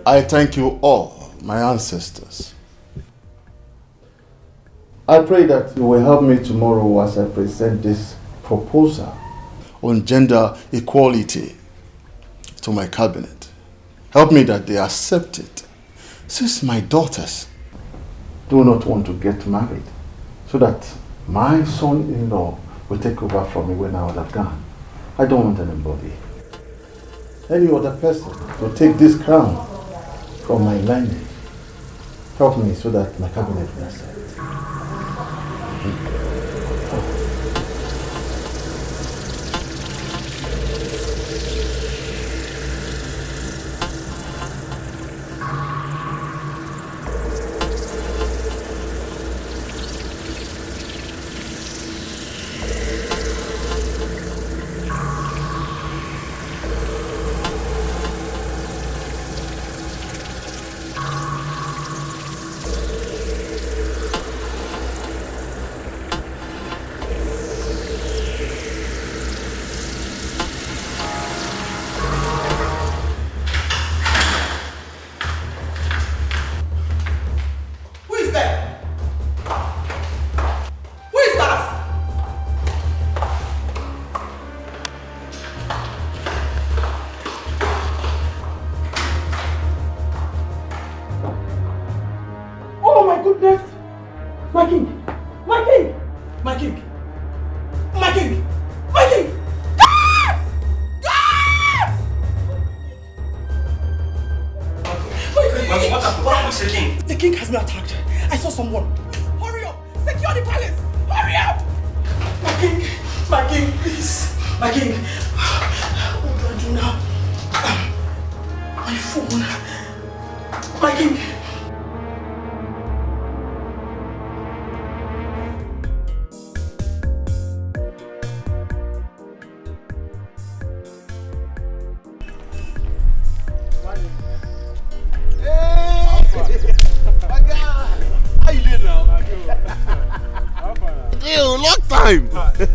I thank you all, my ancestors. I pray that you will help me tomorrow as I present this proposal on gender equality to my cabinet. Help me that they accept it, since my daughters do not want to get married, so that my son-in-law will take over from me when I would have gone. I don't want anybody, any other person, to take this crown from my lineage. Help me so that my cabinet will accept.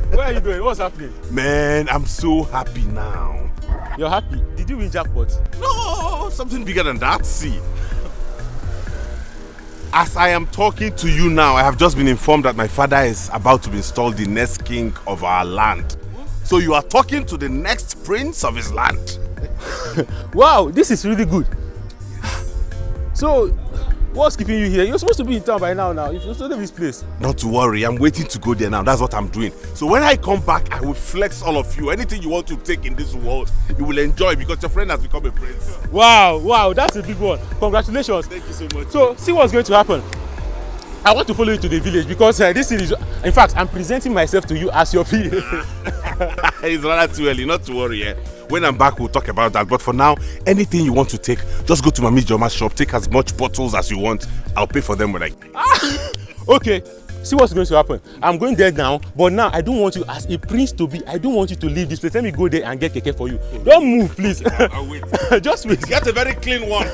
Where are you going? What's happening? Man, I'm so happy now. You're happy? Did you win jackpot? No, something bigger than that. See, as I am talking to you now, I have just been informed that my father is about to be installed the next king of our land. So you are talking to the next prince of his land. Wow, this is really good. So, what's keeping you here? You're supposed to be in town by now. If you're still in this place. Not to worry, I'm waiting to go there now. That's what I'm doing. So when I come back, I will flex all of you. Anything you want to take in this world, you will enjoy because your friend has become a prince. Wow, that's a big one. Congratulations. Thank you so much. So, see what's going to happen. I want to follow you to the village because this is, in fact, I'm presenting myself to you as your PA. It's rather too early, not to worry. When I'm back, we'll talk about that. But for now, anything you want to take, just go to Mami Joma's shop, take as much bottles as you want. I'll pay for them when I... Okay, see what's going to happen. I'm going there now, but now I don't want you as a prince to be. I don't want you to leave this place. Let me go there and get Keke for you. Don't move, please. I'll wait. Just wait. Get a very clean one.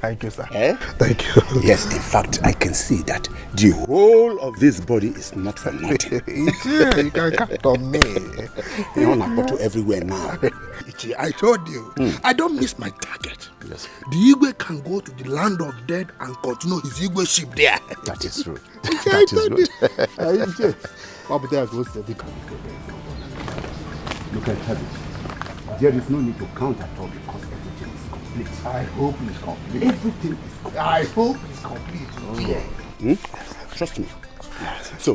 Thank you, sir. Eh? Thank you. Yes, in fact, I can see that the whole of this body is not for nothing. You can count on me. You want a bottle everywhere now. I told you, I don't miss my target. Yes. The Igwe can go to the land of dead and continue his Igwe ship there. That is true. That is true. Look at heaven. There is no need to count at all because everything is complete. I hope it's complete. Everything is complete. I hope it's complete. Trust me. So,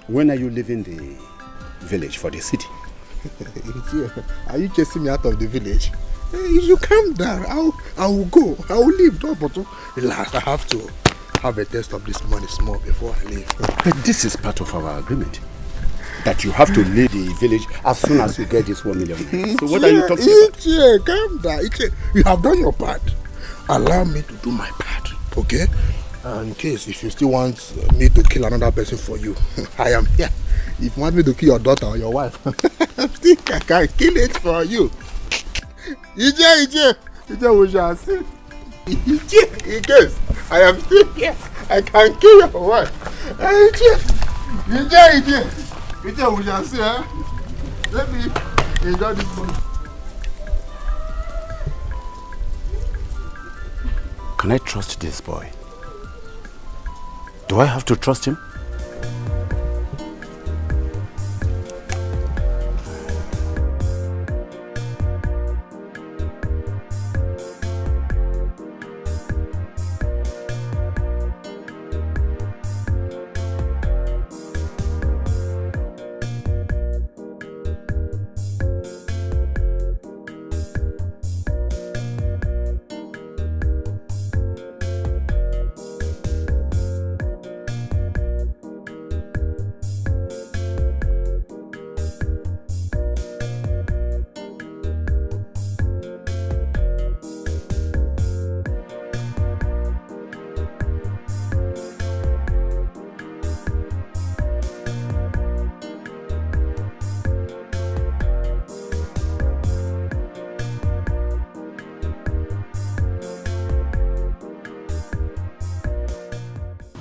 when are you leaving the village for the city? Are you chasing me out of the village? If you calm down, I will go. I will leave. Don't relax. I have to have a taste of this money small before I leave. But this is part of our agreement. That you have to leave the village as soon as you get this 1 million. So what are you talking about? Calm down. You have done your part. Allow me to do my part, okay? In case if you still want me to kill another person for you, I am here. If you want me to kill your daughter or your wife, I can kill it for you. Ije, we shall see. Ije, in case I am still here, I can kill your wife. Ije, we shall see. Huh? Let me enjoy this moment. Can I trust this boy? Do I have to trust him?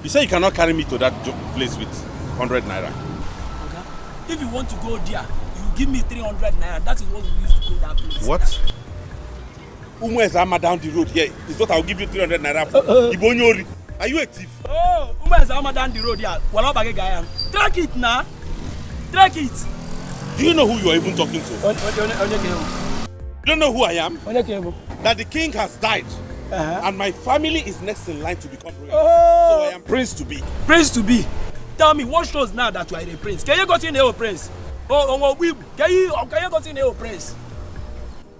You say you cannot carry me to that place with 100 naira. Okay. If you want to go there, you give me 300 naira. That is what we used to go that place. What? Umu Ezama down the road here. Is what I'll give you 300 naira for. Ibonyori. Are you a thief? Oh, Umu Ezama down the road here. Wala bage gaya. Track it now. Track it. Do you know who you are even talking to? You don't know who I am? That the king has died. And my family is next in line to become royal. So I am prince to be. Prince to be. Tell me, what shows now that you are a prince? Can you go to a prince? Oh, can you go to a prince?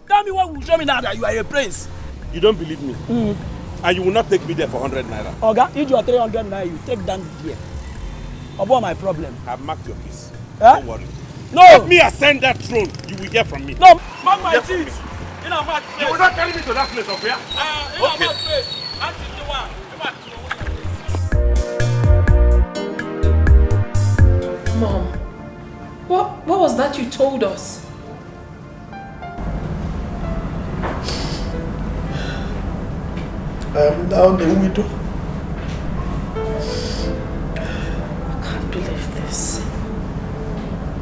Tell me what will show me now that you are a prince. You don't believe me? And you will not take me there for 100 naira. Okay, if you are 300 naira, you take down here. About my problem. I've marked your case. Huh? Don't worry. No! Let me ascend that throne. You will hear from me. No! Mark my teeth! In a mad place. You will not carry me to that place of where? In a mad place. Until the one. Mom, what was that you told us? I am now the widow. I can't believe this.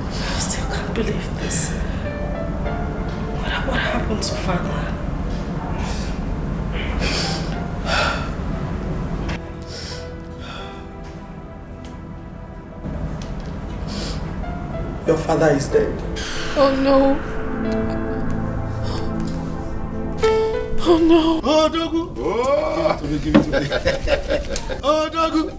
I still can't believe this. What happened to Father? Your father is dead. Oh no. Oh no. Oh, Dogu. Oh, give it to me. Oh, Dogu.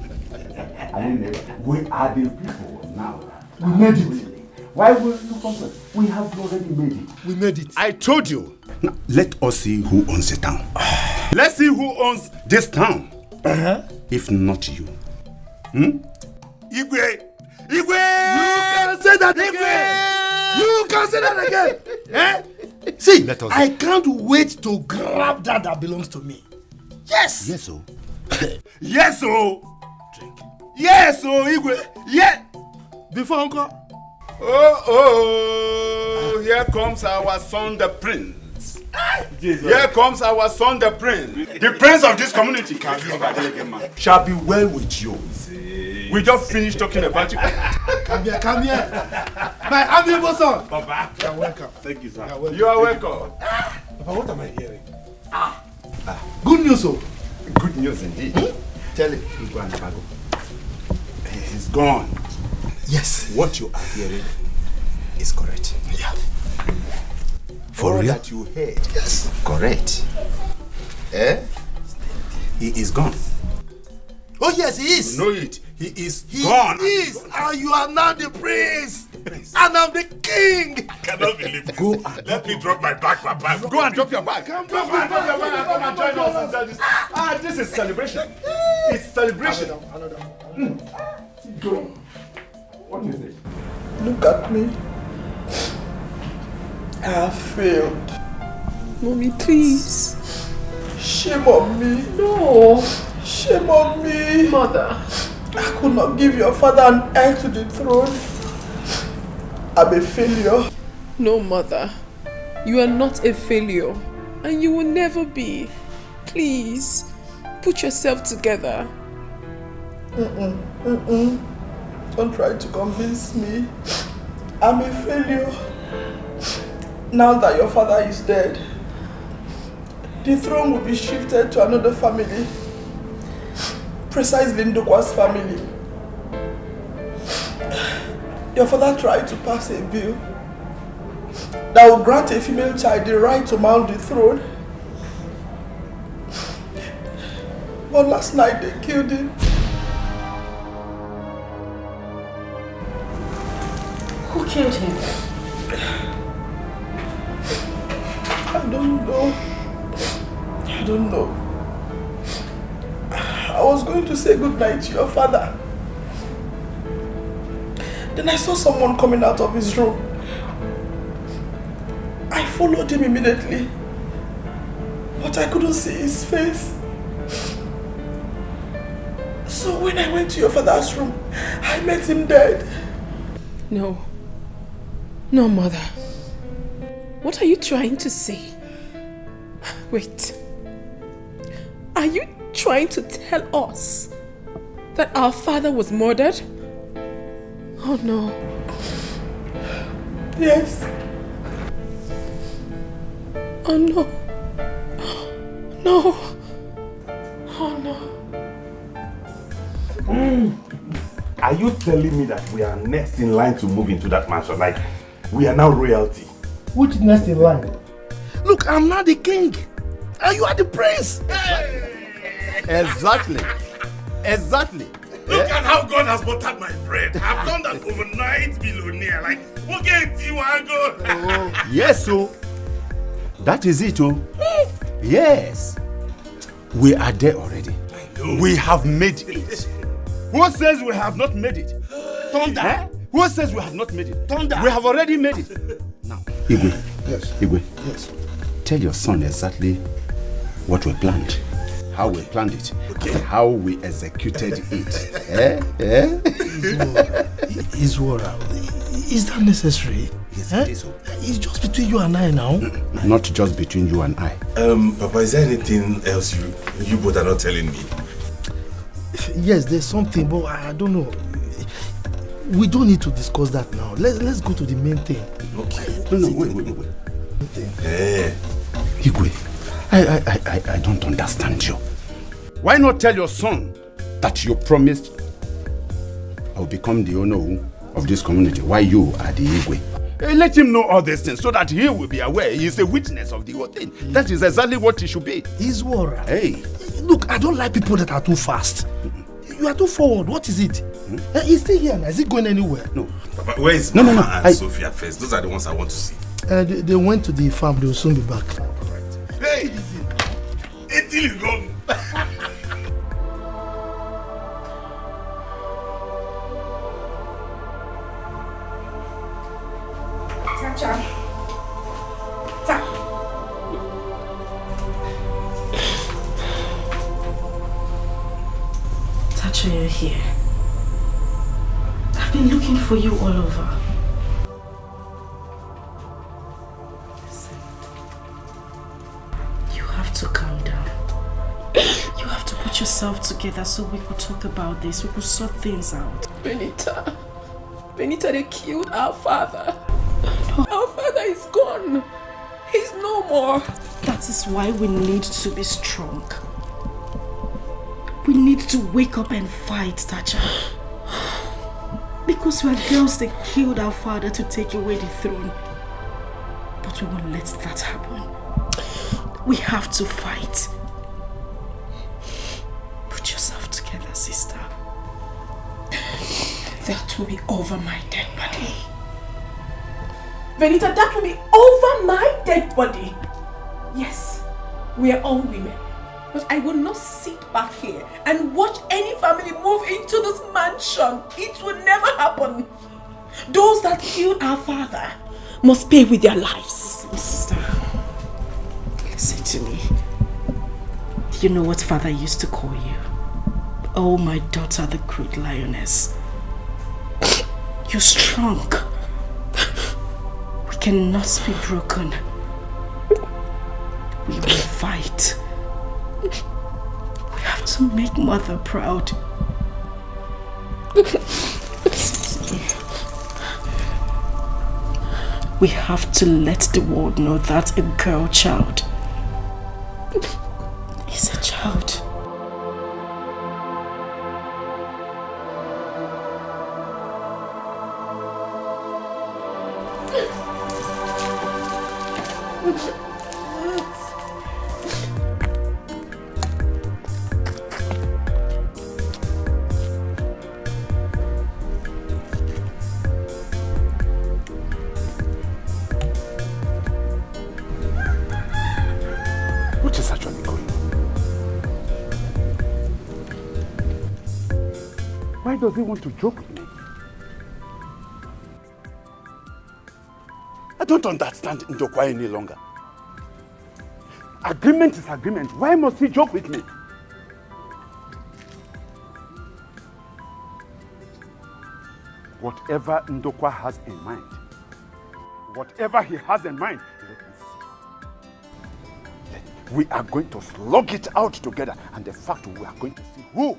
We are the people now. We made it. Why will you complain? We have already made it. We made it. I told you. Now, let us see who owns the town. Let's see who owns this town. If not you. Igwe! You can say that again. You can say that again. See, I can't wait to grab that belongs to me. Yes. Yes, so. Yes, so. Drink. Yes, so, Igwe. Yeah. Before Uncle. Oh, here comes our son, the prince. Here comes our son, the prince. The prince of this community. Shall be well with you. We just finished talking about you. Come here. My amiable son. Papa. You're welcome. Thank you, sir. You are welcome. Papa, what am I hearing? Good news, oh. Good news indeed. Tell him. He's gone. He's gone. Yes. What you are hearing is correct. Yeah. For all real? that you heard. Yes. Correct. He is gone. Oh yes, he is. You know it. He is gone. He is, and you are now the prince. And I'm the king. I cannot believe this. Go Let me drop my bag, Papa. Go and drop your bag. Come drop your bag and join us inside this. This is celebration. It's celebration. Go. What is it? Look at me. I have failed. Mommy, please. Shame on me. No. Shame on me. Mother. I could not give your father an heir to the throne. I'm a failure. No, Mother. You are not a failure. And you will never be. Please, put yourself together. Don't try to convince me. I'm a failure. Now that your father is dead, the throne will be shifted to another family. Precisely Ndokwa's family. Your father tried to pass a bill that will grant a female child the right to mount the throne. But last night they killed him. Who killed him? I don't know. I don't know. I was going to say goodnight to your father. Then I saw someone coming out of his room. I followed him immediately, but I couldn't see his face. So when I went to your father's room, I met him dead. No. No, Mother. What are you trying to say? Wait. Are you trying to tell us that our father was murdered? Oh no. Yes. Oh no. No. Oh no. Are you telling me that we are next in line to move into that mansion? Like, we are now royalty? Which next in line? Look, I'm not the king. And you are the prince. Exactly. Look at how God has buttered my bread. I've done that overnight billionaire. Like, okay, Tiwago. Yes, so that is it, oh. Yes. We are there already. I know. We have made it. Who says we have not made it? Thunder. Eh? Who says we have not made it? Thunder. We have already made it. Now, Igwe. Yes. Igwe. Yes. Tell your son exactly what we planned. How we planned it. Okay. And how we executed it. Iswara, is that necessary? Yes, it is. It's just between you and I now. Not just between you and I. Papa, is there anything else you both are not telling me? Yes, there's something, but I don't know. We don't need to discuss that now. Let's go to the main thing. Okay. No, wait. Igwe, I don't understand you. Why not tell your son that you promised I will become the owner of this community? Why you are the Igwe? Let him know all these things so that he will be aware. He is a witness of the whole thing. That is exactly what he should be. Iswara. Hey. Look, I don't like people that are too fast. You are too forward. What is it? He's still here now. Is he going anywhere? No. Papa, where is No. and Sophia first? Those are the ones I want to see. They went to the farm. They will soon be back. Hey! Until you go. Tacha, you're here. I've been looking for you all over. Listen. You have to calm down. You have to put yourself together so we could talk about this. We could sort things out. Benita, they killed our father. Our father is gone. He's no more. That is why we need to be strong. We need to wake up and fight, Tacha. Because we are girls that killed our father to take away the throne. But we won't let that happen. We have to fight. Put yourself together, sister. That will be over my dead body. Benita, that will be over my dead body. Yes, we are all women. But I will not sit back here and watch any family move into this mansion. It will never happen. Those that killed our father must pay with their lives. Sister, listen to me. Do you know what father used to call you? Oh, my daughter, the great lioness. You're strong. We cannot be broken. We will fight. We have to make mother proud. We have to let the world know that a girl child is a child. What is actually going on? Why does he want to joke with me? I don't understand Ndokwa any longer. Agreement is agreement. Why must he joke with me? Whatever Ndokwa has in mind, whatever he has in mind, let me see. We are going to slug it out together, and the fact we are going to see who.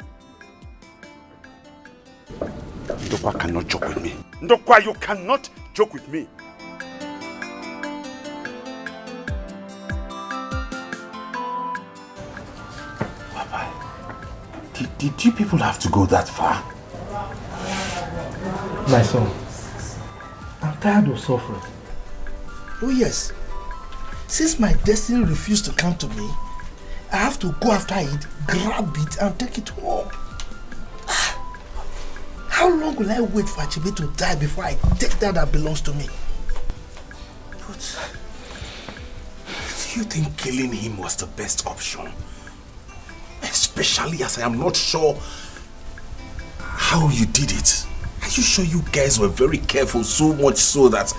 Ndokwa cannot joke with me. Ndokwa, you cannot joke with me. Papa, did you people have to go that far? My son, I'm tired of suffering. Oh yes. Since my destiny refused to come to me, I have to go after it, grab it, and take it home. How long will I wait for Achebe to die before I take that belongs to me? But do you think killing him was the best option? Especially as I am not sure how you did it. Are you sure you guys were very careful, so much so that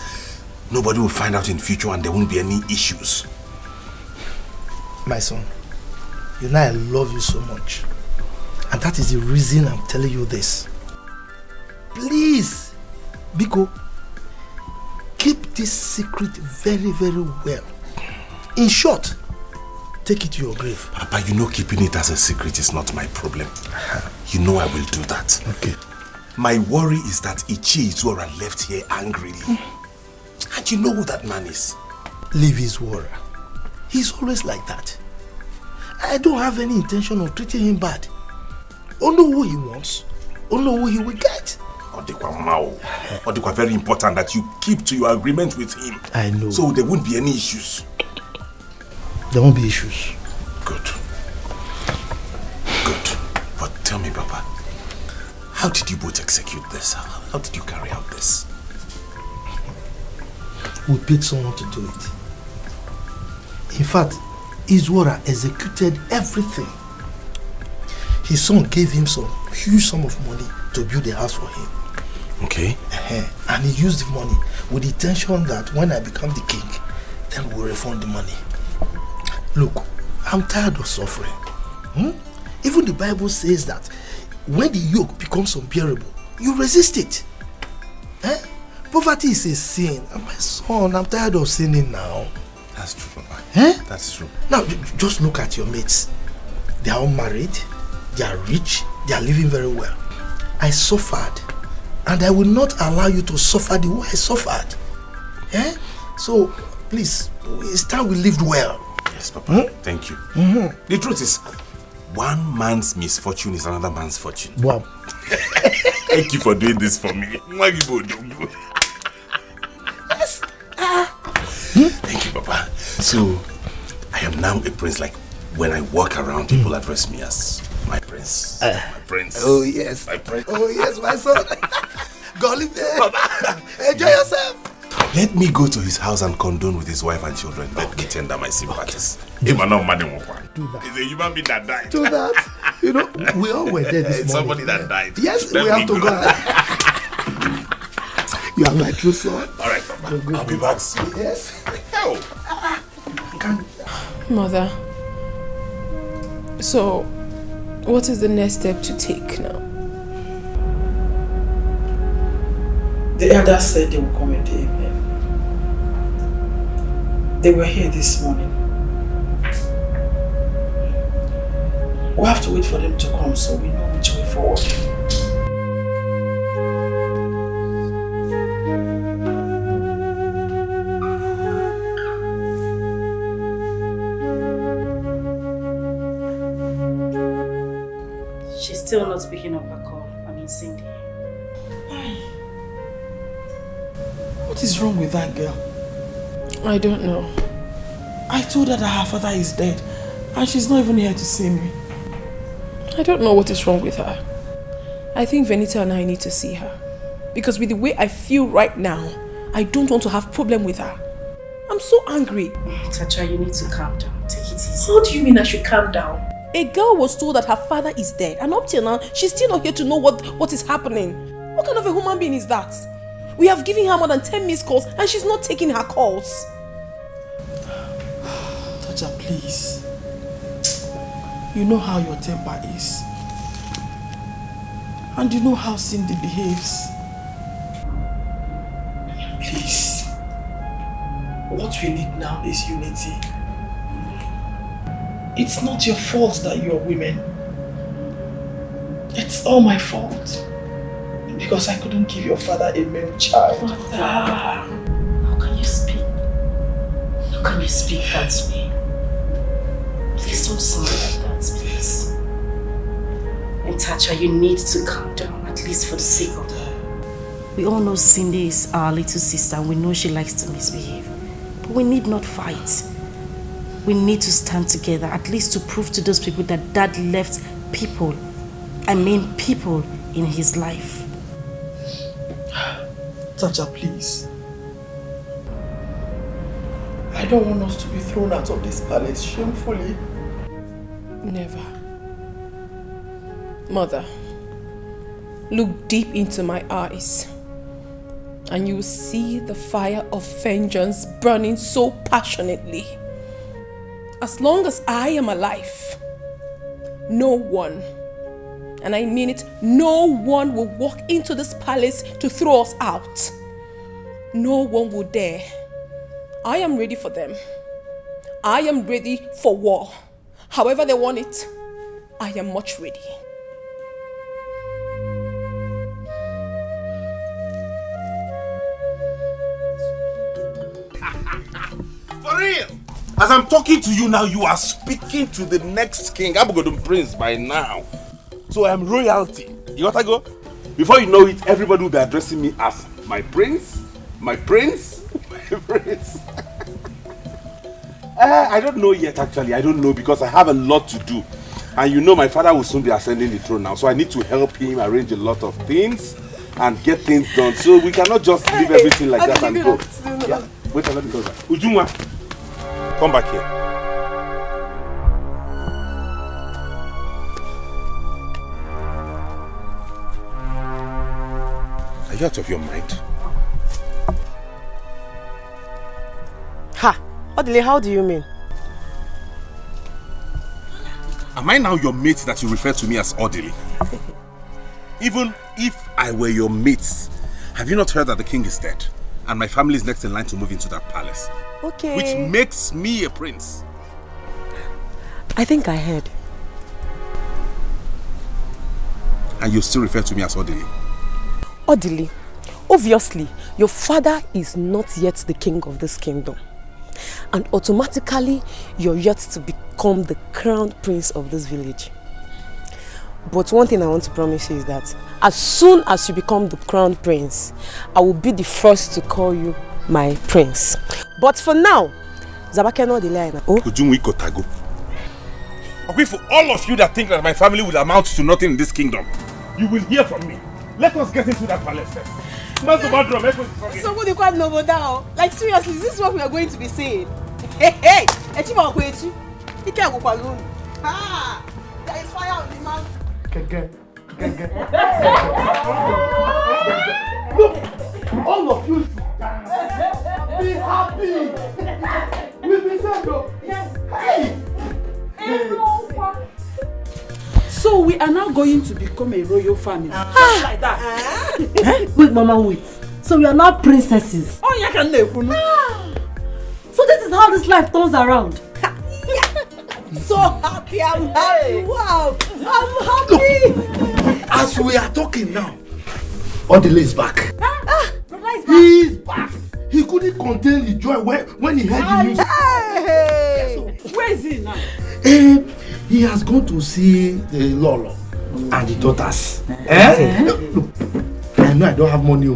nobody will find out in future and there won't be any issues? My son, you know I love you so much. And that is the reason I'm telling you this. Please, Biko, keep this secret very, very well. In short, take it to your grave. Papa, you know keeping it as a secret is not my problem. You know I will do that. Okay. My worry is that Ichi Izora left here angrily. And you know who that man is. Leave his worry. He's always like that. I don't have any intention of treating him bad. Only who he wants, only who he will get. Odikwa Mao. Odikwa, very important that you keep to your agreement with him. I know. So there won't be any issues. There won't be issues. Good. Good. But tell me, Papa, how did you both execute this? How did you carry out this? We paid someone to do it. In fact, Izwara executed everything. His son gave him some huge sum of money to build a house for him. Okay. And he used the money with the intention that when I become the king, then we'll refund the money. Look, I'm tired of suffering. Even the Bible says that when the yoke becomes unbearable, you resist it. Poverty is a sin. And my son, I'm tired of sinning now. That's true, Papa. That's true. Now, just look at your mates. They are all married, they are rich, they are living very well. I suffered, and I will not allow you to suffer the way I suffered. So, please, it's time we lived well. Yes, Papa. Thank you. The truth is, one man's misfortune is another man's fortune. Wow. Thank you for doing this for me. Yes. Thank you, Papa. So, I am now a prince. Like, when I walk around, people address me as my prince. My prince. Oh, yes. My prince. Oh, yes, my son. Go live there. Enjoy yourself. Let me go to his house and condone with his wife and children. Let me tender my sympathies. Do that. It's a human being that died. Do that. You know, we all were there this It's morning. somebody that died. Yes, Let we me have to go. You are my true son. All right, Papa. I'll be back soon. Yes. Hell. Mother, so What is the next step to take now? The elders said they will come in the evening. They were here this morning. We have to wait for them to come so we know which way forward. She's still not picking up her call. I mean, Cindy. What is wrong with that girl? I don't know. I told her that her father is dead and she's not even here to see me. I don't know what is wrong with her. I think Venita and I need to see her. Because with the way I feel right now, I don't want to have problem with her. I'm so angry. Tacha, you need to calm down. Take it easy. What do you mean I should calm down? A girl was told that her father is dead, and up till now, she's still not here to know what is happening. What kind of a human being is that? We have given her more than 10 missed calls, and she's not taking her calls. Tacha, please. You know how your temper is. And you know how Cindy behaves. Please. What we need now is unity. It's not your fault that you're women. It's all my fault. Because I couldn't give your father a male child. How can you speak? How can you speak that way? Please don't sound like that, please. And Tacha, you need to calm down, at least for the sake of her. We all know Cindy is our little sister and we know she likes to misbehave. But we need not fight. We need to stand together, at least to prove to those people that Dad left people, I mean people, in his life. Tacha, please. I don't want us to be thrown out of this palace shamefully. Never. Mother, look deep into my eyes and you will see the fire of vengeance burning so passionately. As long as I am alive, no one, and I mean it, no one will walk into this palace to throw us out. No one will dare. I am ready for them. I am ready for war. However they want it, I am much ready. For real? As I'm talking to you now, you are speaking to the next king. I'm going to Prince by now. So I am royalty. You gotta go? Before you know it, everybody will be addressing me as my prince, my prince, my prince. I don't know yet actually. I don't know because I have a lot to do. And you know my father will soon be ascending the throne now. So I need to help him arrange a lot of things and get things done. So we cannot just leave everything like that and go. Yeah. Wait, let me go back. Ujunwa, come back here. Are you out of your mind? Ha! Odile, how do you mean? Am I now your mate that you refer to me as Odile? Even if I were your mate, have you not heard that the king is dead? And my family is next in line to move into that palace. Okay. Which makes me a prince. I think I heard. And you still refer to me as Odile? Odile, obviously, your father is not yet the king of this kingdom. And automatically, you're yet to become the crown prince of this village. But one thing I want to promise you is that as soon as you become the crown prince, I will be the first to call you my prince. But for now, Zabakeno Odile. Okay, for all of you that think that my family will amount to nothing in this kingdom, you will hear from me. Let us get into that palace first. Somebody called Novoda. Like seriously, this is what we are going to be saying. Hey! He can't go alone. Ah! There is fire on the mountain. Look, all of you should be happy. We'll be saved. Yes. Hey! So we are now going to become a royal family. Just like that. Wait, Mama, wait. So we are now princesses. Oh, you can live. So this is how this life turns around. So happy, I'm happy. Wow, I'm happy. Look, as we are talking now, Odile is back. He is back. He couldn't contain the joy when he heard the news. Hey. Where is he now? He has gone to see the Lolo and the daughters. Look, I know I don't have money.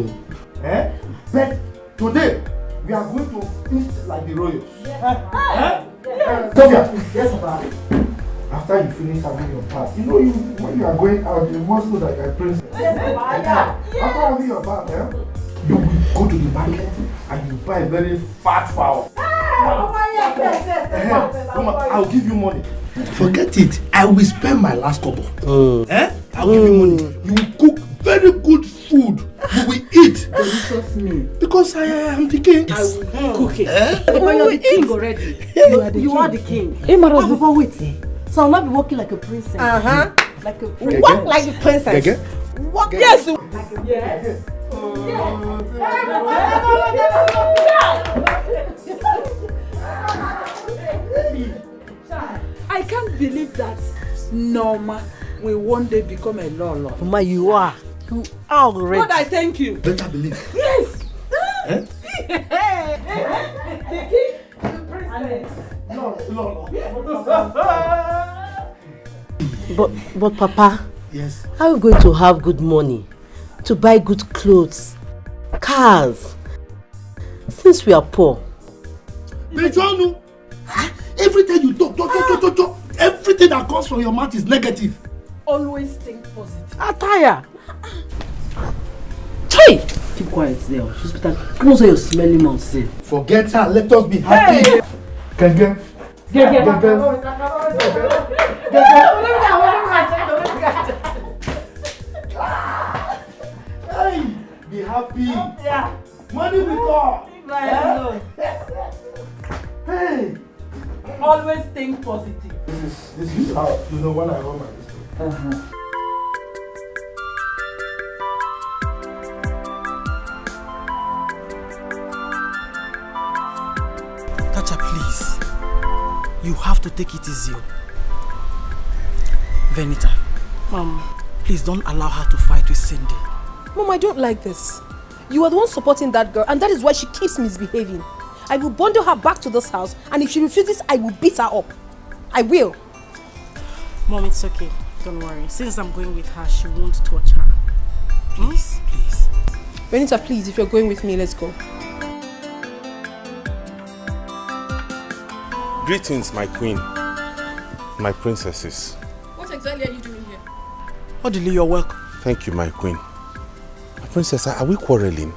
But today, we are going to feast like the royals. Sophia, yes, Papa. After you finish having your bath, when you are going out, you must know that you are a princess. After having your bath, you will go to the market and you buy a very fat fowl. I'll give you money. Forget it. I will spend my last couple. I'll give you money. You will cook very good food. You will eat. Trust me. Because I am the king. I will cook it. But you are the king already. You are the king. Papa, wait. So I'll not be walking like a princess. Like a princess. Walk like a princess. Walk. Yes. Yes. I can't believe that Norma will one day become a Lolo. Mama, you are. You are already. God, I thank you. Better believe. Yes. The king, the princess. But Papa, yes. How are you going to have good money to buy good clothes, cars, since we are poor? Bejonu, everything you talk, everything that comes from your mouth is negative. Always think positive. Attire. Hey! Keep quiet there. She's better. Close your smelly mouth, say. Forget her. Let us be happy. Gege. Hey, be happy. Yeah. Money will come. Hey. Always think positive. This is how when I run my business. Tacha, please. You have to take it easy. Venita. Mom. Please don't allow her to fight with Cindy. Mom, I don't like this. You are the one supporting that girl, and that is why she keeps misbehaving. I will bundle her back to this house, and if she refuses, I will beat her up. I will. Mom, it's okay. Don't worry. Since I'm going with her, she won't touch her. Please, please. Benita, please, if you're going with me, let's go. Greetings, my queen. My princesses. What exactly are you doing here? Odile, you're welcome. Thank you, my queen. My princess, are we quarreling?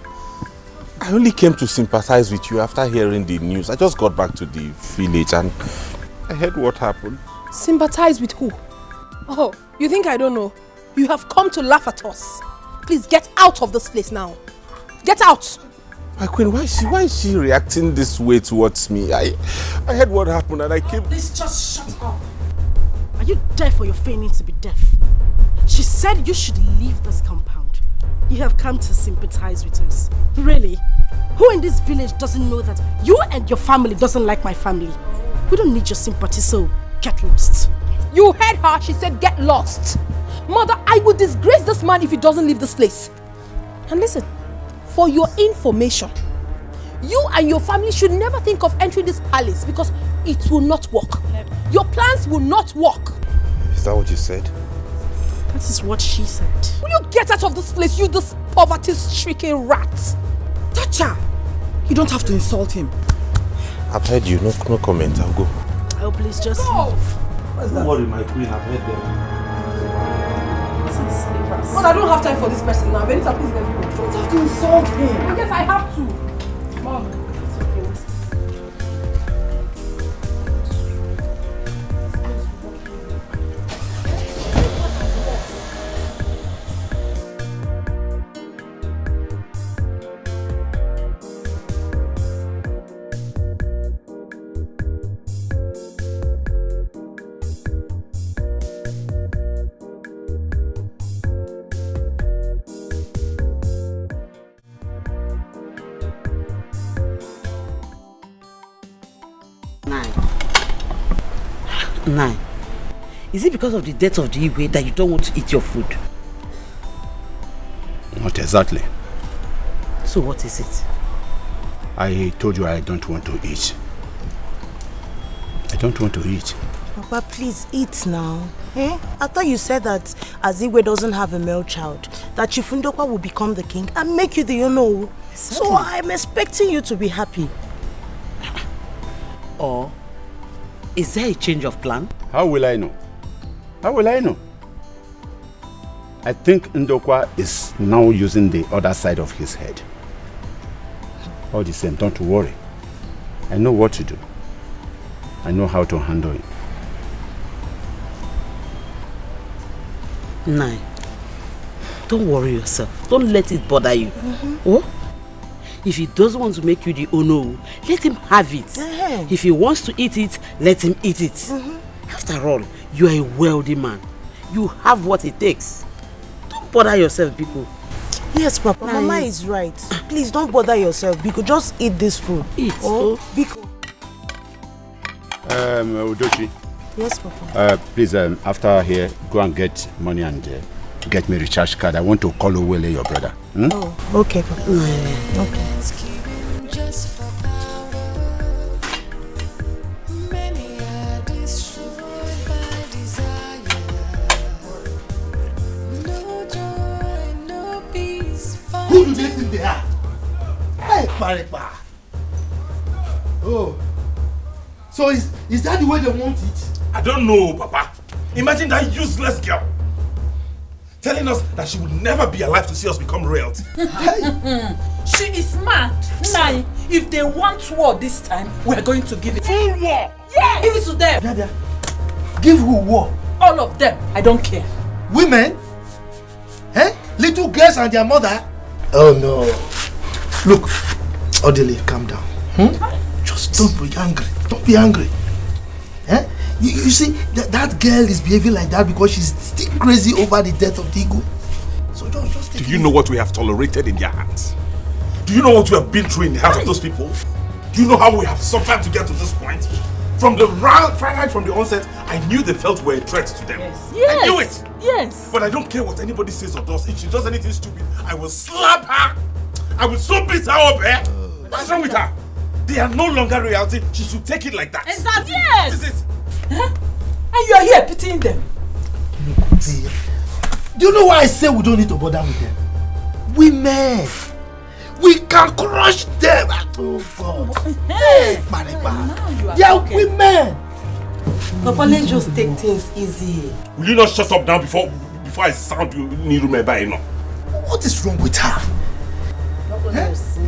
I only came to sympathize with you after hearing the news. I just got back to the village and I heard what happened. Sympathize with who? Oh, you think I don't know? You have come to laugh at us. Please get out of this place now. Get out! My queen, why is she reacting this way towards me? I heard what happened and I came... Please just shut up. Are you deaf or you're feigning to be deaf? She said you should leave this compound. You have come to sympathize with us. Really? Who in this village doesn't know that you and your family doesn't like my family? We don't need your sympathy, so get lost. You heard her. She said get lost. Mother, I will disgrace this man if he doesn't leave this place. And listen, for your information, you and your family should never think of entering this palace because it will not work. Your plans will not work. Is that what you said? That is what she said. Will you get out of this place, you this poverty-stricken rat? Tacha! You don't have to insult him. I've heard you. No comment. I'll go. Oh, please just move. Don't worry, my queen. I've heard them. But I don't have time for this person now. Benita, please let me go. You don't have to insult him. Yes, I have to. Mom, it's okay. Nine. Is it because of the death of the Igwe that you don't want to eat your food? Not exactly. So what is it? I told you I don't want to eat. I don't want to eat. Papa, please eat now. Eh? I thought you said that as Igwe doesn't have a male child, that Chifundokwa will become the king and make you the Ono. Exactly. So I'm expecting you to be happy. Or is there a change of plan? How will I know? How will I know? I think Ndokwa is now using the other side of his head. All the same, don't worry. I know what to do. I know how to handle it. Nine. Don't worry yourself. Don't let it bother you. Oh? If he doesn't want to make you the Ono, let him have it. If he wants to eat it, let him eat it. After all, you are a wealthy man. You have what it takes. Don't bother yourself, Biko. Yes, Papa. Mama is right. Please don't bother yourself, Biko. Just eat this food. Eat. Oh, Biko. Udochi. Yes, Papa. Please, after here, go and get money and get me a recharge card. I want to call Owele, your brother. Oh, okay, Papa. Okay. Who do they think they are? Hey, Paripa. Oh. So is that the way they want it? I don't know, Papa. Imagine that useless girl telling us that she would never be alive to see us become royalty. She is mad. Nine, if they want war this time, we are going to give it. Full war? Yes! Give it to them. Dada, give who war? All of them. I don't care. Women? Eh? Little girls and their mother? Oh no. Look, Odile, calm down. Just don't be angry. Don't be angry. Eh? You see, that girl is behaving like that because she's still crazy over the death of Digo. So just take Do you know what we have tolerated in their hands? Do you know what we have been through in the hands of those people? Do you know how we have suffered to get to this point? From the right from the onset, I knew they felt were a threat to them. Yes. I knew it. Yes. But I don't care what anybody says or does. If she does anything stupid, I will slap her. I will so beat her up, eh? What's wrong with her? They are no longer reality. She should take it like that. Exactly. Yes. This is it. Huh? And you are here pitying them. Do you know why I say we don't need to bother with them? Women. We can crush them. Oh God. Hey, Mariba. They are women. Papa, let's just take things easy. Will you not shut up now before I sound you Nirumeba enough? What is wrong with her?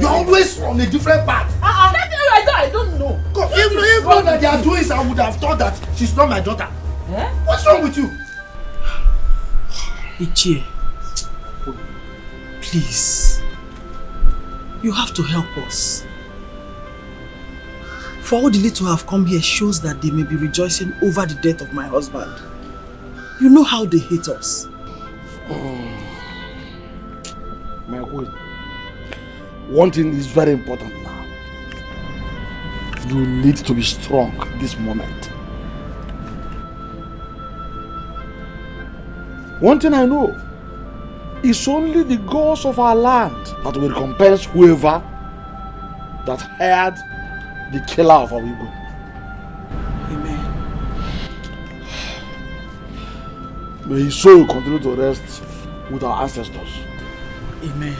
You're always on a different path. I don't know. Even that they are doing it, I would have thought that she's not my daughter. Eh? What's wrong with you? Ichie, please, you have to help us. For Odile to have come here shows that they may be rejoicing over the death of my husband. You know how they hate us. My queen, one thing is very important now. You need to be strong this moment. One thing I know, it's only the gods of our land that will recompense whoever that hired the killer of our people. Amen. May his soul continue to rest with our ancestors. Amen.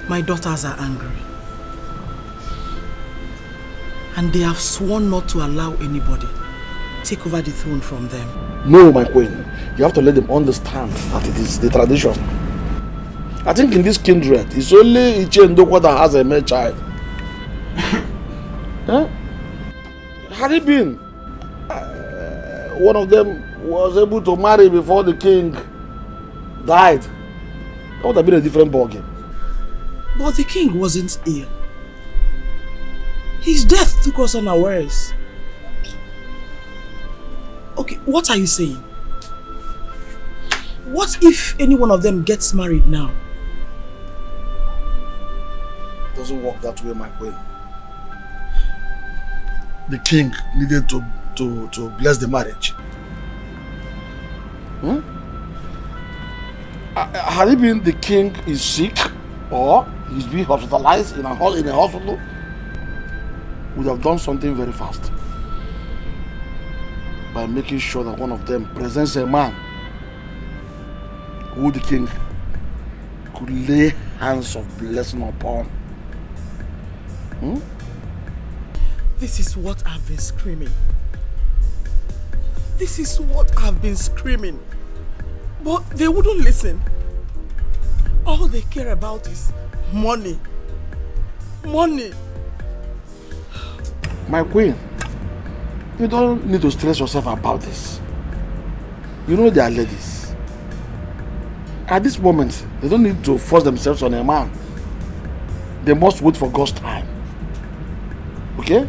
My daughters are angry. And they have sworn not to allow anybody take over the throne from them. No, my queen. You have to let them understand that it is the tradition. I think in this kindred, it's only Ichie Ndokwa that has a male child. Huh? Had it been, one of them was able to marry before the king died, that would have been a different ballgame. But the king wasn't ill. His death took us unawares. Okay, what are you saying? What if any one of them gets married now? It doesn't work that way, my queen. the king needed to bless the marriage. Had it been the king is sick or he's being hospitalized in a hospital, would have done something very fast by making sure that one of them presents a man who the king could lay hands of blessing upon. This is what I've been screaming. This is what I've been screaming. But they wouldn't listen. All they care about is money. Money. My queen, you don't need to stress yourself about this. You know they are ladies. At this moment, they don't need to force themselves on a man. They must wait for God's time. Okay?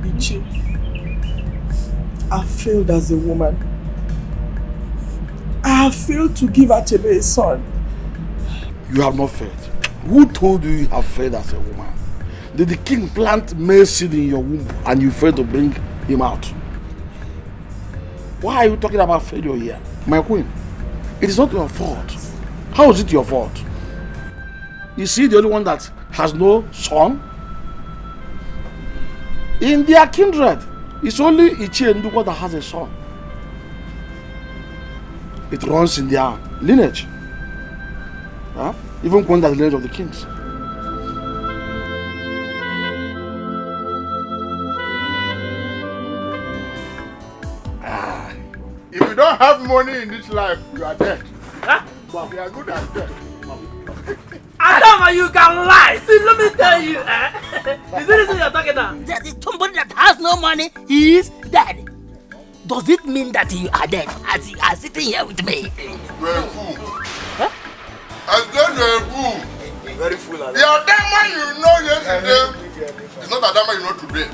Ichi, I failed as a woman. I have failed to give Achebe a son. You have not failed. Who told you you have failed as a woman? Did the king plant male seed in your womb and you failed to bring him out? Why are you talking about failure here? My queen, it is not your fault. How is it your fault? Is he the only one that has no son? In their kindred, it's only Ichi and Ndukwa that has a son. It runs in their lineage. Huh? Even when that's the lineage of the kings. If you don't have money in this life, you are dead. Huh? You are good at death. Adama, you can lie. See, let me tell you. Is this what you're talking about? Somebody that has no money is dead. Does it mean that you are dead as you are sitting here with me? You're a fool. Huh? I said you're a fool. Very fool. The Adama you know yesterday is not Adama you know today.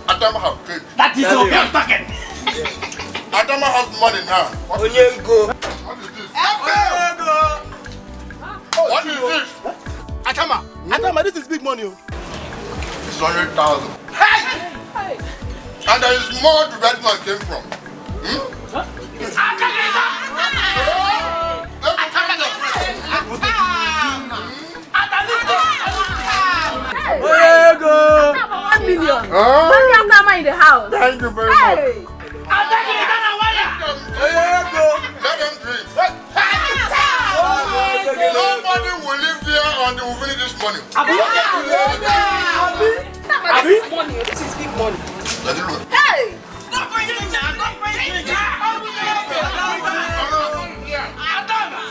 Adama have paid. That is okay. I'm talking. Adama has money now. What is this? What is this? What is this? Adama, this is big money. It's 100,000. Hey! And there is more to where this man came from. $1 million. Money Adama in the house. Thank you very much. Let them drink. Nobody will live here until we finish this money. This is big money. Let it look. Hey! Don't bring it down. Don't bring it down.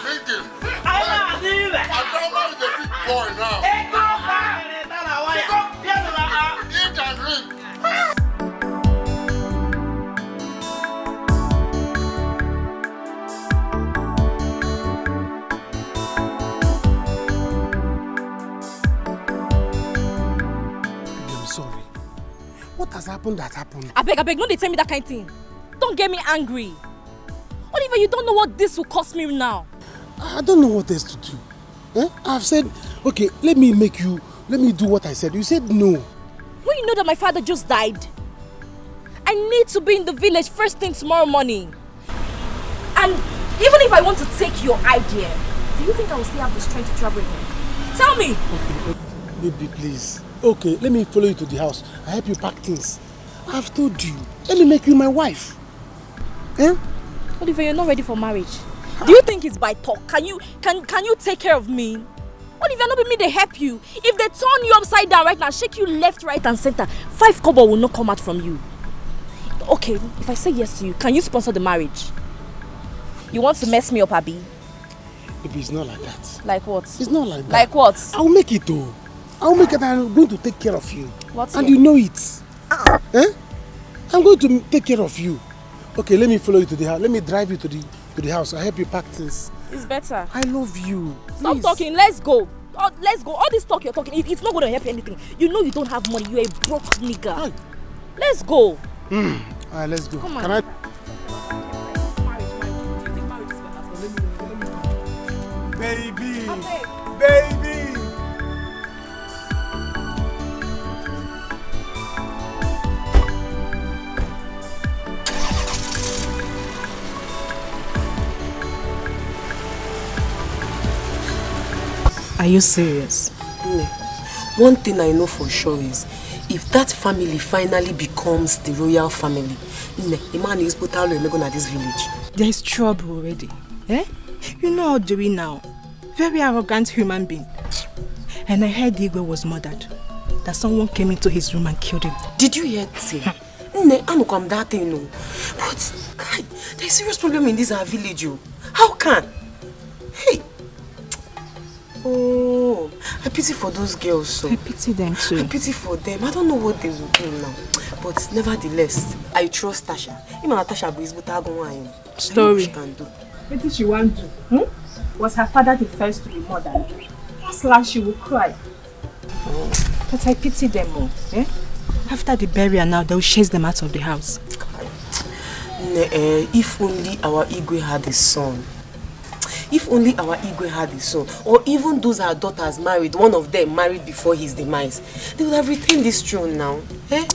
Drink him. Adama is a big boy now. Eat and drink. What has happened that happened? I beg, no, they tell me that kind of thing. Don't get me angry. Oliver, you don't know what this will cost me now. I don't know what else to do. I've said, okay, let me do what I said. You said no. When you know that my father just died, I need to be in the village first thing tomorrow morning. And even if I want to take your idea, do you think I will still have the strength to travel again? Tell me. Okay, baby, please. Okay, let me follow you to the house. I help you pack things. I've told you. Let me make you my wife. Oliver, you're not ready for marriage. Do you think it's by talk? Can you take care of me? Oliver, not be me, they help you. If they turn you upside down right now, shake you left, right and center, 5 kobo will not come out from you. Okay, if I say yes to you, can you sponsor the marriage? You want to mess me up, Abi? Baby, it's not like that. Like what? It's not like that. Like what? I'll make it though. I'll make it and I'm going to take care of you. What? And you know it. I'm going to take care of you. Okay, let me follow you to the house. Let me drive you to the house. I'll help you pack things. It's better. I love you. Stop Please. talking. Let's go. Let's go. All this talk you're talking, it's not going to help you anything. You know you don't have money. You're a broke nigga. Hi. Let's go. Alright, let's go. Come on. Can I? Baby. Are you serious? No. One thing I know for sure is, if that family finally becomes the royal family, the man is put out at this village. There is trouble already. Eh? You know how Dewey now. Very arrogant human being. And I heard Igwe was murdered. That someone came into his room and killed him. Did you hear it? I come that thing, no. But God, there's a serious problem in this our village, you. How can? Hey. Oh, I pity for those girls. So. I pity them too. I pity for them. I don't know what they will do now. But nevertheless, I trust Tasha. Even Tasha is but story. What did she want to do? Was her father the first to be murdered? Last last she will cry. But I pity them all. Eh? After the burial now, they'll chase them out of the house. If only our Igwe had a son. If only our Igwe had a son. Or even those our daughters married, one of them married before his demise, they would have retained this throne now. Eh?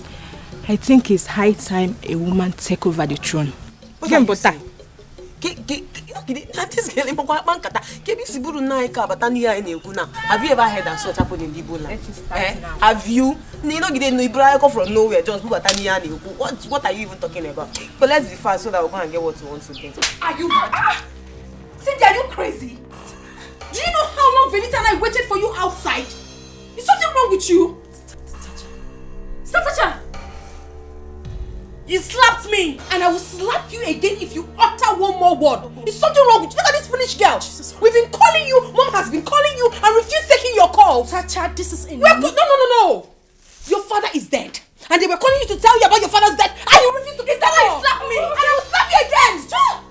I think it's high time a woman take over the throne. What are you saying? Have you ever heard that such happened in Igbo land? Have you? You know, you from nowhere, just what are you even talking about? But let's be fast so that we're going to get what we want to get. Are you mad? Cindy, are you crazy? Do you know how long Venita and I waited for you outside? Is something wrong with you? Tasha! You slapped me, and I will slap you again if you utter one more word. Is something wrong with you? Look at this foolish girl. We've been calling you, Mom has been calling you, and refused taking your calls. Tasha, this is enough. No. Your father is dead, and they were calling you to tell you about your father's death, and you refused to give that. You slapped me, and I will slap you again.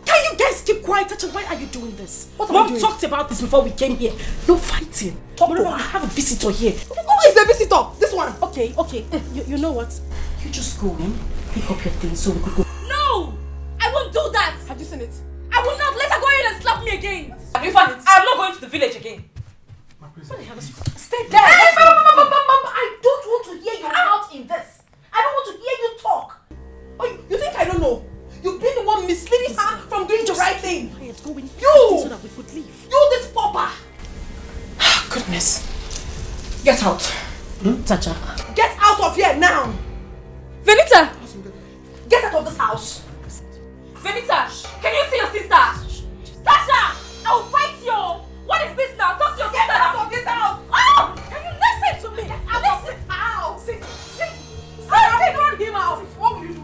Can you guys keep quiet? Tasha, why are you doing this? Mom talked about this before we came here. No fighting. No, I have a visitor here. Who is the visitor? This one. Okay. You know what? You just go in, pick up your things so we could go. No! I won't do that! Have you seen it? I will not let her go in and slap me again! In fact, I'm not going to the village again. Stay there! Hey, Mama, I don't want to hear your mouth in this. I don't want to hear you talk. Oh, you think I don't know? You've been the one misleading her from doing the right thing. You! So that we could leave. You, this pauper! Goodness. Get out. Tasha. Get out of here now! Venita! Get out of this house! Venita! Can you see your sister? Tasha! I will fight you! What is this now? Talk to your sister! Get out of this house! Oh! Can you listen to me? Listen out! Sit! Take him out! What will you do? Sit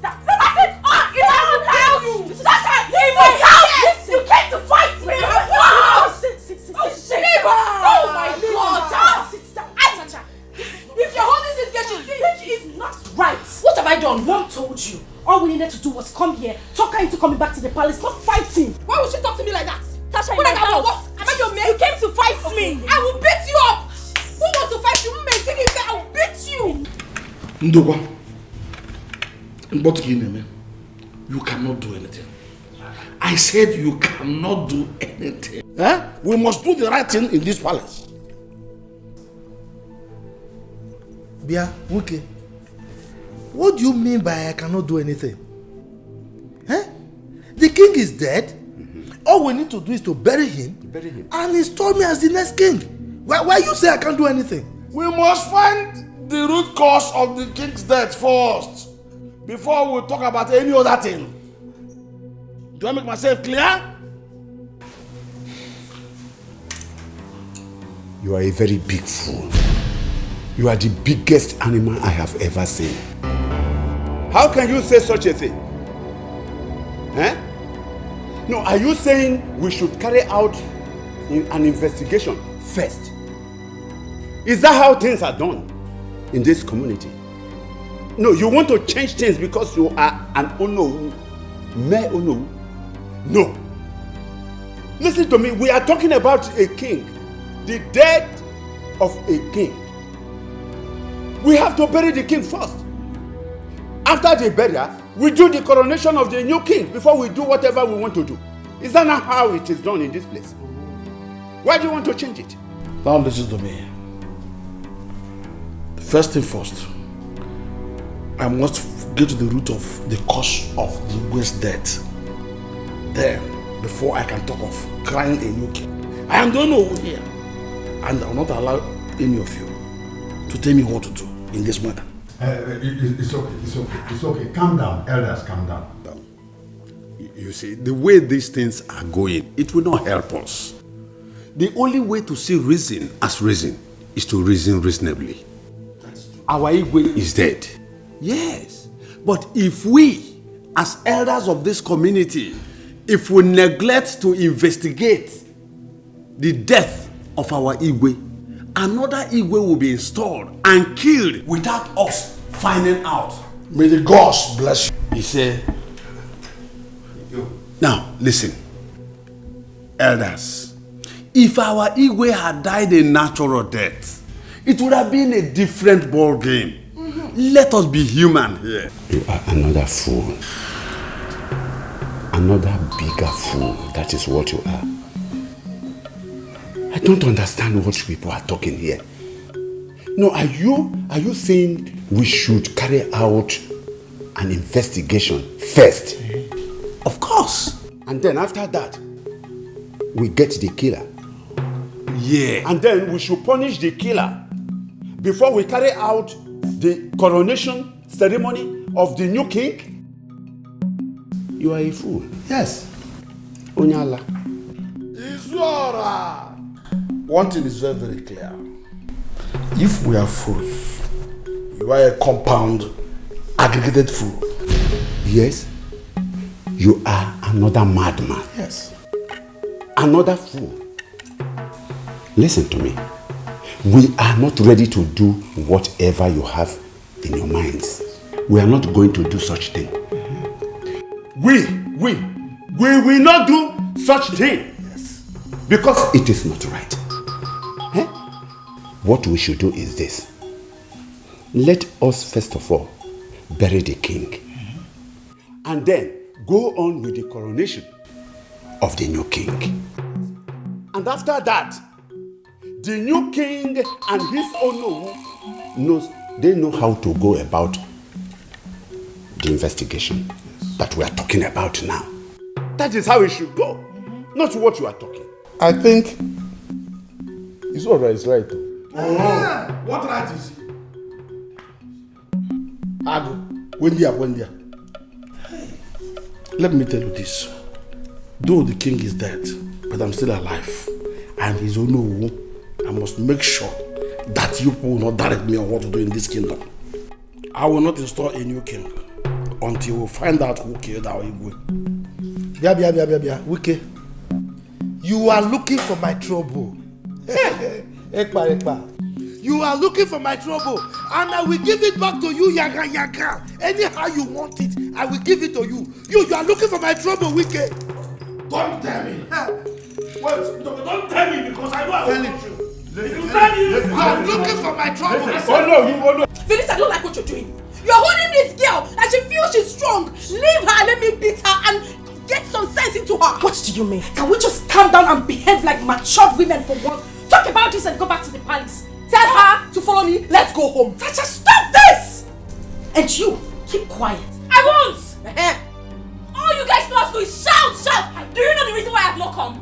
down! Sit! I will tell you! Tasha! Leave my house! You came to fight me! Sit! Leave her! Oh my God! Sit down! If you're holding this girl, she is not right. What have I done? Mom told you. All we needed to do was come here, talk her into coming back to the palace, not fighting. Why would she talk to me like that? Tasha, am I your mate? You came to fight me. I will beat you up. Who wants to fight you? I will beat you. Ndokwa, you cannot do anything. I said you cannot do anything. We must do the right thing in this palace. Bia, okay. What do you mean by I cannot do anything? The king is dead. All we need to do is to bury him and install me as the next king. Why you say I can't do anything? We must find the root cause of the king's death first before we talk about any other thing. Do I make myself clear? You are a very big fool. You are the biggest animal I have ever seen. How can you say such a thing? No, are you saying we should carry out an investigation first? Is that how things are done in this community? No, you want to change things because you are an Ono, mere Ono? No. Listen to me, we are talking about a king, the death of a king. We have to bury the king first. After the burial, we do the coronation of the new king before we do whatever we want to do. Is that not how it is done in this place? Why do you want to change it? Now listen to me. First thing first, I must get to the root of the cause of the Igwe's death. Then, before I can talk of crying a new king. I am the one over here. And I will not allow any of you to tell me what to do in this matter. It's okay. Calm down, elders, calm down. You see, the way these things are going, it will not help us. The only way to see reason as reason is to reason reasonably. Our Igwe is dead. Yes. But if we, as elders of this community, if we neglect to investigate the death of our Igwe, another Igwe will be installed and killed without us finding out. May the gods bless you. He said, now listen, elders, if our Igwe had died a natural death, it would have been a different ball game. Let us be human here. You are another fool. Another bigger fool. That is what you are. I don't understand what people are talking here. No, are you saying we should carry out an investigation first? Of course. And then after that, we get the killer. Yeah. And then we should punish the killer before we carry out the coronation ceremony of the new king? You are a fool. Yes. Onyala. Izora! One thing is very, very clear. If we are fools, you are a compound, aggregated fool. Yes. You are another madman. Yes. Another fool. Listen to me. We are not ready to do whatever you have in your minds. We are not going to do such thing. We will not do such thing. Yes. Because it is not right. Eh? What we should do is this. Let us first of all bury the king. And then go on with the coronation of the new king. And after that, the new king and his Ono they know how to go about the investigation that we are talking about now. That is how it should go, not what you are talking. I think Izora is right. What right is he? Agu, Wendia. Let me tell you this. Though the king is dead, but I'm still alive. And his Ono, I must make sure that you people will not direct me on what to do in this kingdom. I will not install a new king until we find out who killed our Igwe. Bia, Wike. You are looking for my trouble. Ekpa. You are looking for my trouble, and I will give it back to you, yaga. Anyhow you want it, I will give it to you. You are looking for my trouble, Wike. Don't tell me. Wait, don't tell me because I know I will hurt you. You are looking for my trouble. Oh no. Phyllis, I don't like what you're doing. You're holding this girl and she feels she's strong. Leave her, let me beat her and get some sense into her. What do you mean? Can we just calm down and behave like matured women for once? Talk about this and go back to the palace. Tell her to follow me, let's go home. Tacha, stop this! And you, keep quiet. I won't! All you guys know how to do is shout! Do you know the reason why I've not come?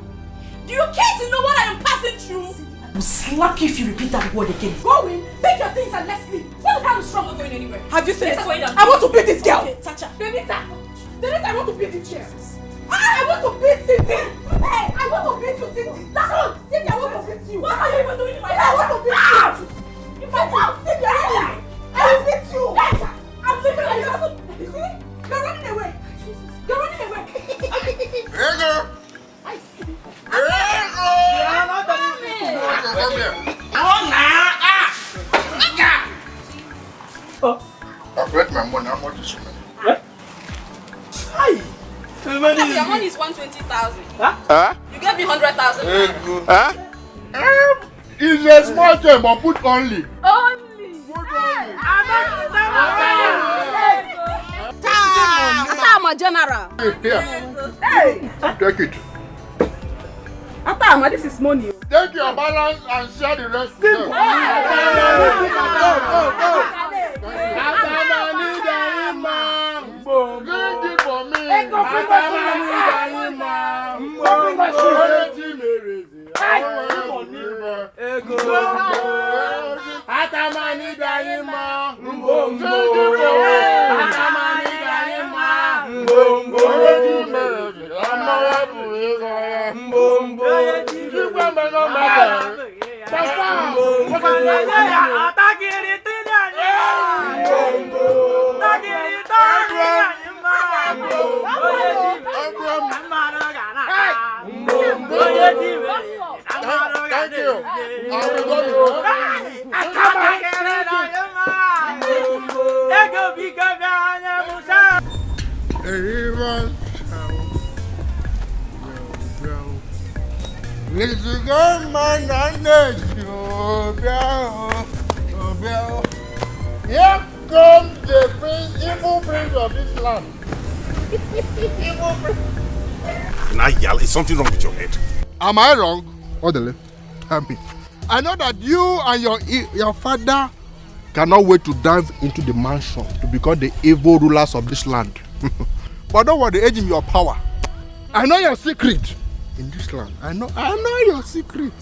Do you care to know what I am passing through? I will slap you if you repeat that word again. Go in, pick your things and let's leave. What the hell is wrong with going anywhere? Have you seen it? I want to beat this girl. Okay, Tacha. Denita, I want to beat this girl. I want to beat Cindy. Hey, I want to beat you, Cindy. That's all. Cindy, I want to beat you. What are you even doing in my life? I want to beat you. If I want Cindy, I will beat you. I'm leaving you. You see? You're running away. You're running away. Hey girl. I've read my money. How much is your money? What? Hi. Your money is 120,000. Huh? You gave me 100,000. It's a small thing, but put only. Only. I'm a general. Here. Hey. Take it. Atama, this is money. Take your balance and share the rest. Drink it for me. Thank you. Here comes the evil prince of this land. Evil prince. Nayal, is something wrong with your head? Am I wrong? Orderly, tell me. I know that you and your father cannot wait to dive into the mansion to become the evil rulers of this land. But don't worry, age in your power. I know your secret in this land. I know your secret.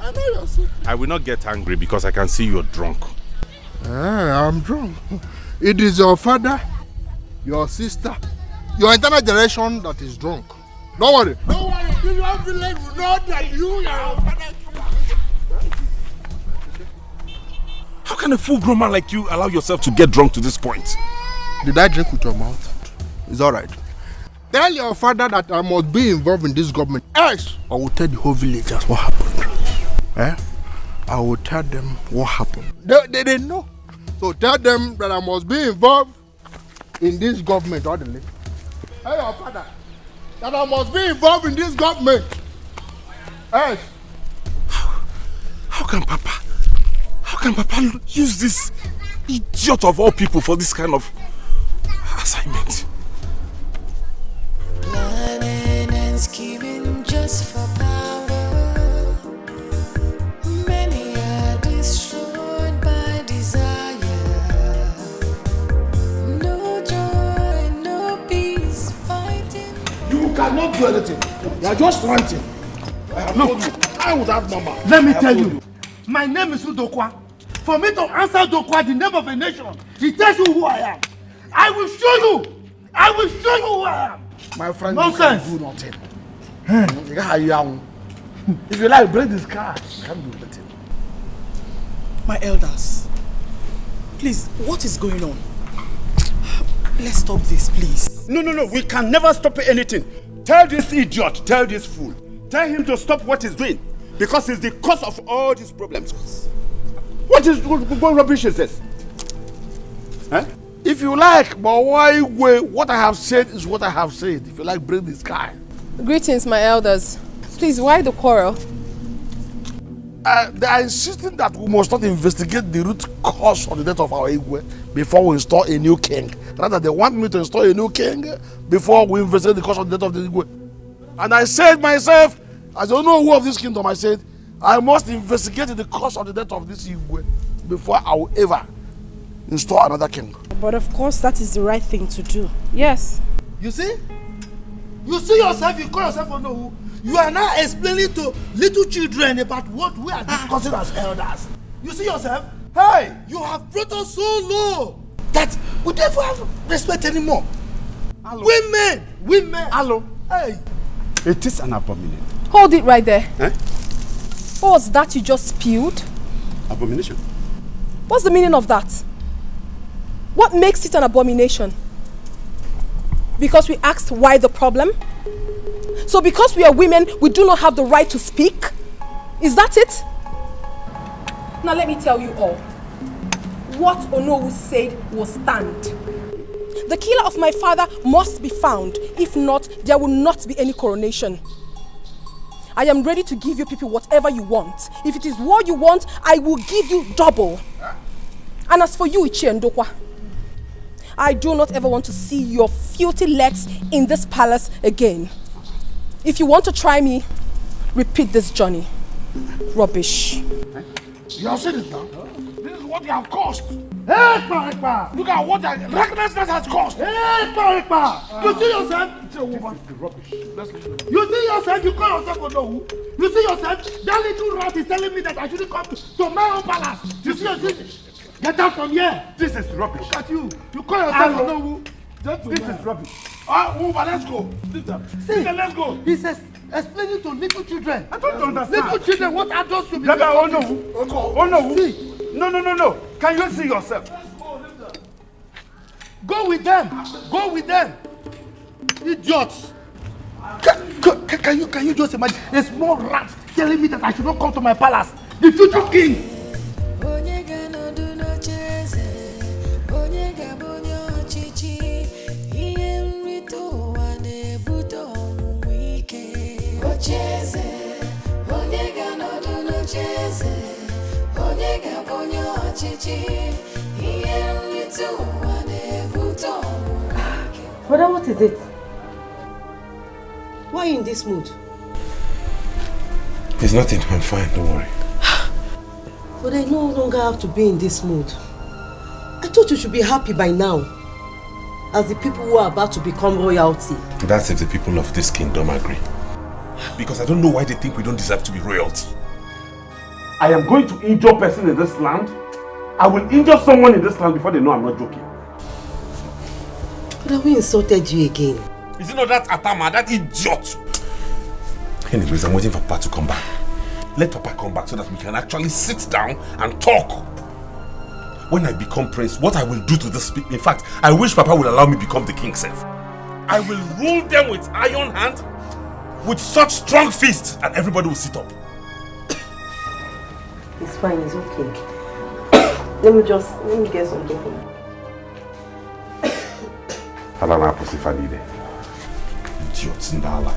I know your secret. I will not get angry because I can see you're drunk. I'm drunk. It is your father, your sister, your entire generation that is drunk. Don't worry. Don't worry. You don't believe not that you and your father. How can a full-grown man like you allow yourself to get drunk to this point? Did I drink with your mouth? It's alright. Tell your father that I must be involved in this government. Else, I will tell the whole villagers what happened. I will tell them what happened. They know. So tell them that I must be involved in this government. Tell your father that I must be involved in this government. Else. How can Papa use this idiot of all people for this kind of assignment? Planning and scheming just for power. Many are destroyed by desire. No joy, no peace, fighting. You cannot do anything. You are just ranting. I have told you. I would have mama. Let me tell you, my name is Udokwa. For me to answer Dokwa, the name of a nation, he tells you who I am. I will show you. I will show you who I am. My friend, nonsense. You can't do nothing. If you like, break this car. You can't do nothing. My elders, please, what is going on? Let's stop this, please. No. We can never stop anything. Tell this idiot, tell this fool. Tell him to stop what he's doing. Because he's the cause of all these problems. What rubbish is this? If you like, but why wait? What I have said is what I have said. If you like, bring this guy. Greetings, my elders. Please, why the quarrel? They are insisting that we must not investigate the root cause of the death of our Igwe before we install a new king. Rather, they want me to install a new king before we investigate the cause of the death of the Igwe. And I said myself, as I know who of this kingdom, I said, I must investigate the cause of the death of this Igwe before I will ever install another king. But of course, that is the right thing to do. Yes. You see? You see yourself, you call yourself a no. You are now explaining to little children about what we are discussing as elders. You see yourself? Hey, you have brought us so low that we don't have respect anymore. Hello. Women. Hello. Hey. It is an abomination. Hold it right there. What was that you just spewed? Abomination. What's the meaning of that? What makes it an abomination? Because we asked why the problem? So because we are women, we do not have the right to speak? Is that it? Now let me tell you all. What Onowu said will stand. The killer of my father must be found. If not, there will not be any coronation. I am ready to give you people whatever you want. If it is what you want, I will give you double. And as for you, Ichie Ndokwa, I do not ever want to see your filthy legs in this palace again. If you want to try me, repeat this journey. Rubbish. You have seen it now. This is what you have cost. Hey, Ekpa! Look at what recklessness has cost. Hey, Ekpa! You see yourself? It's a woman. Rubbish. You see yourself? You call yourself a no. You see yourself? That little rat is telling me that I shouldn't come to my own palace. You see yourself? Get out from here! This is rubbish. Look at you! You call yourself Onowu? This is rubbish. Let's go! See, let's go! He says, explaining to little children. I don't understand. Little children, what adults should be doing. Oh no! See. No! Can you see yourself? Go with them! Go with them! Idiots! Can you just imagine a small rat telling me that I should not come to my palace? The future king! Brother, what is it? Why are you in this mood? It's nothing, I'm fine, don't worry. But I no longer have to be in this mood. I thought you should be happy by now, as the people who are about to become royalty. That's if the people of this kingdom agree. Because I don't know why they think we don't deserve to be royalty. I am going to injure a person in this land. I will injure someone in this land before they know I'm not joking. But we insulted you again. Is it not that Atama, that idiot? Anyways, I'm waiting for Papa to come back. Let Papa come back so that we can actually sit down and talk. When I become prince, what I will do to this people. In fact, I wish Papa would allow me become the king self. I will rule them with iron hand, with such strong fist, and everybody will sit up. It's fine, it's okay. Let me get something for you. Alana Posifalide. Idiots in Dala.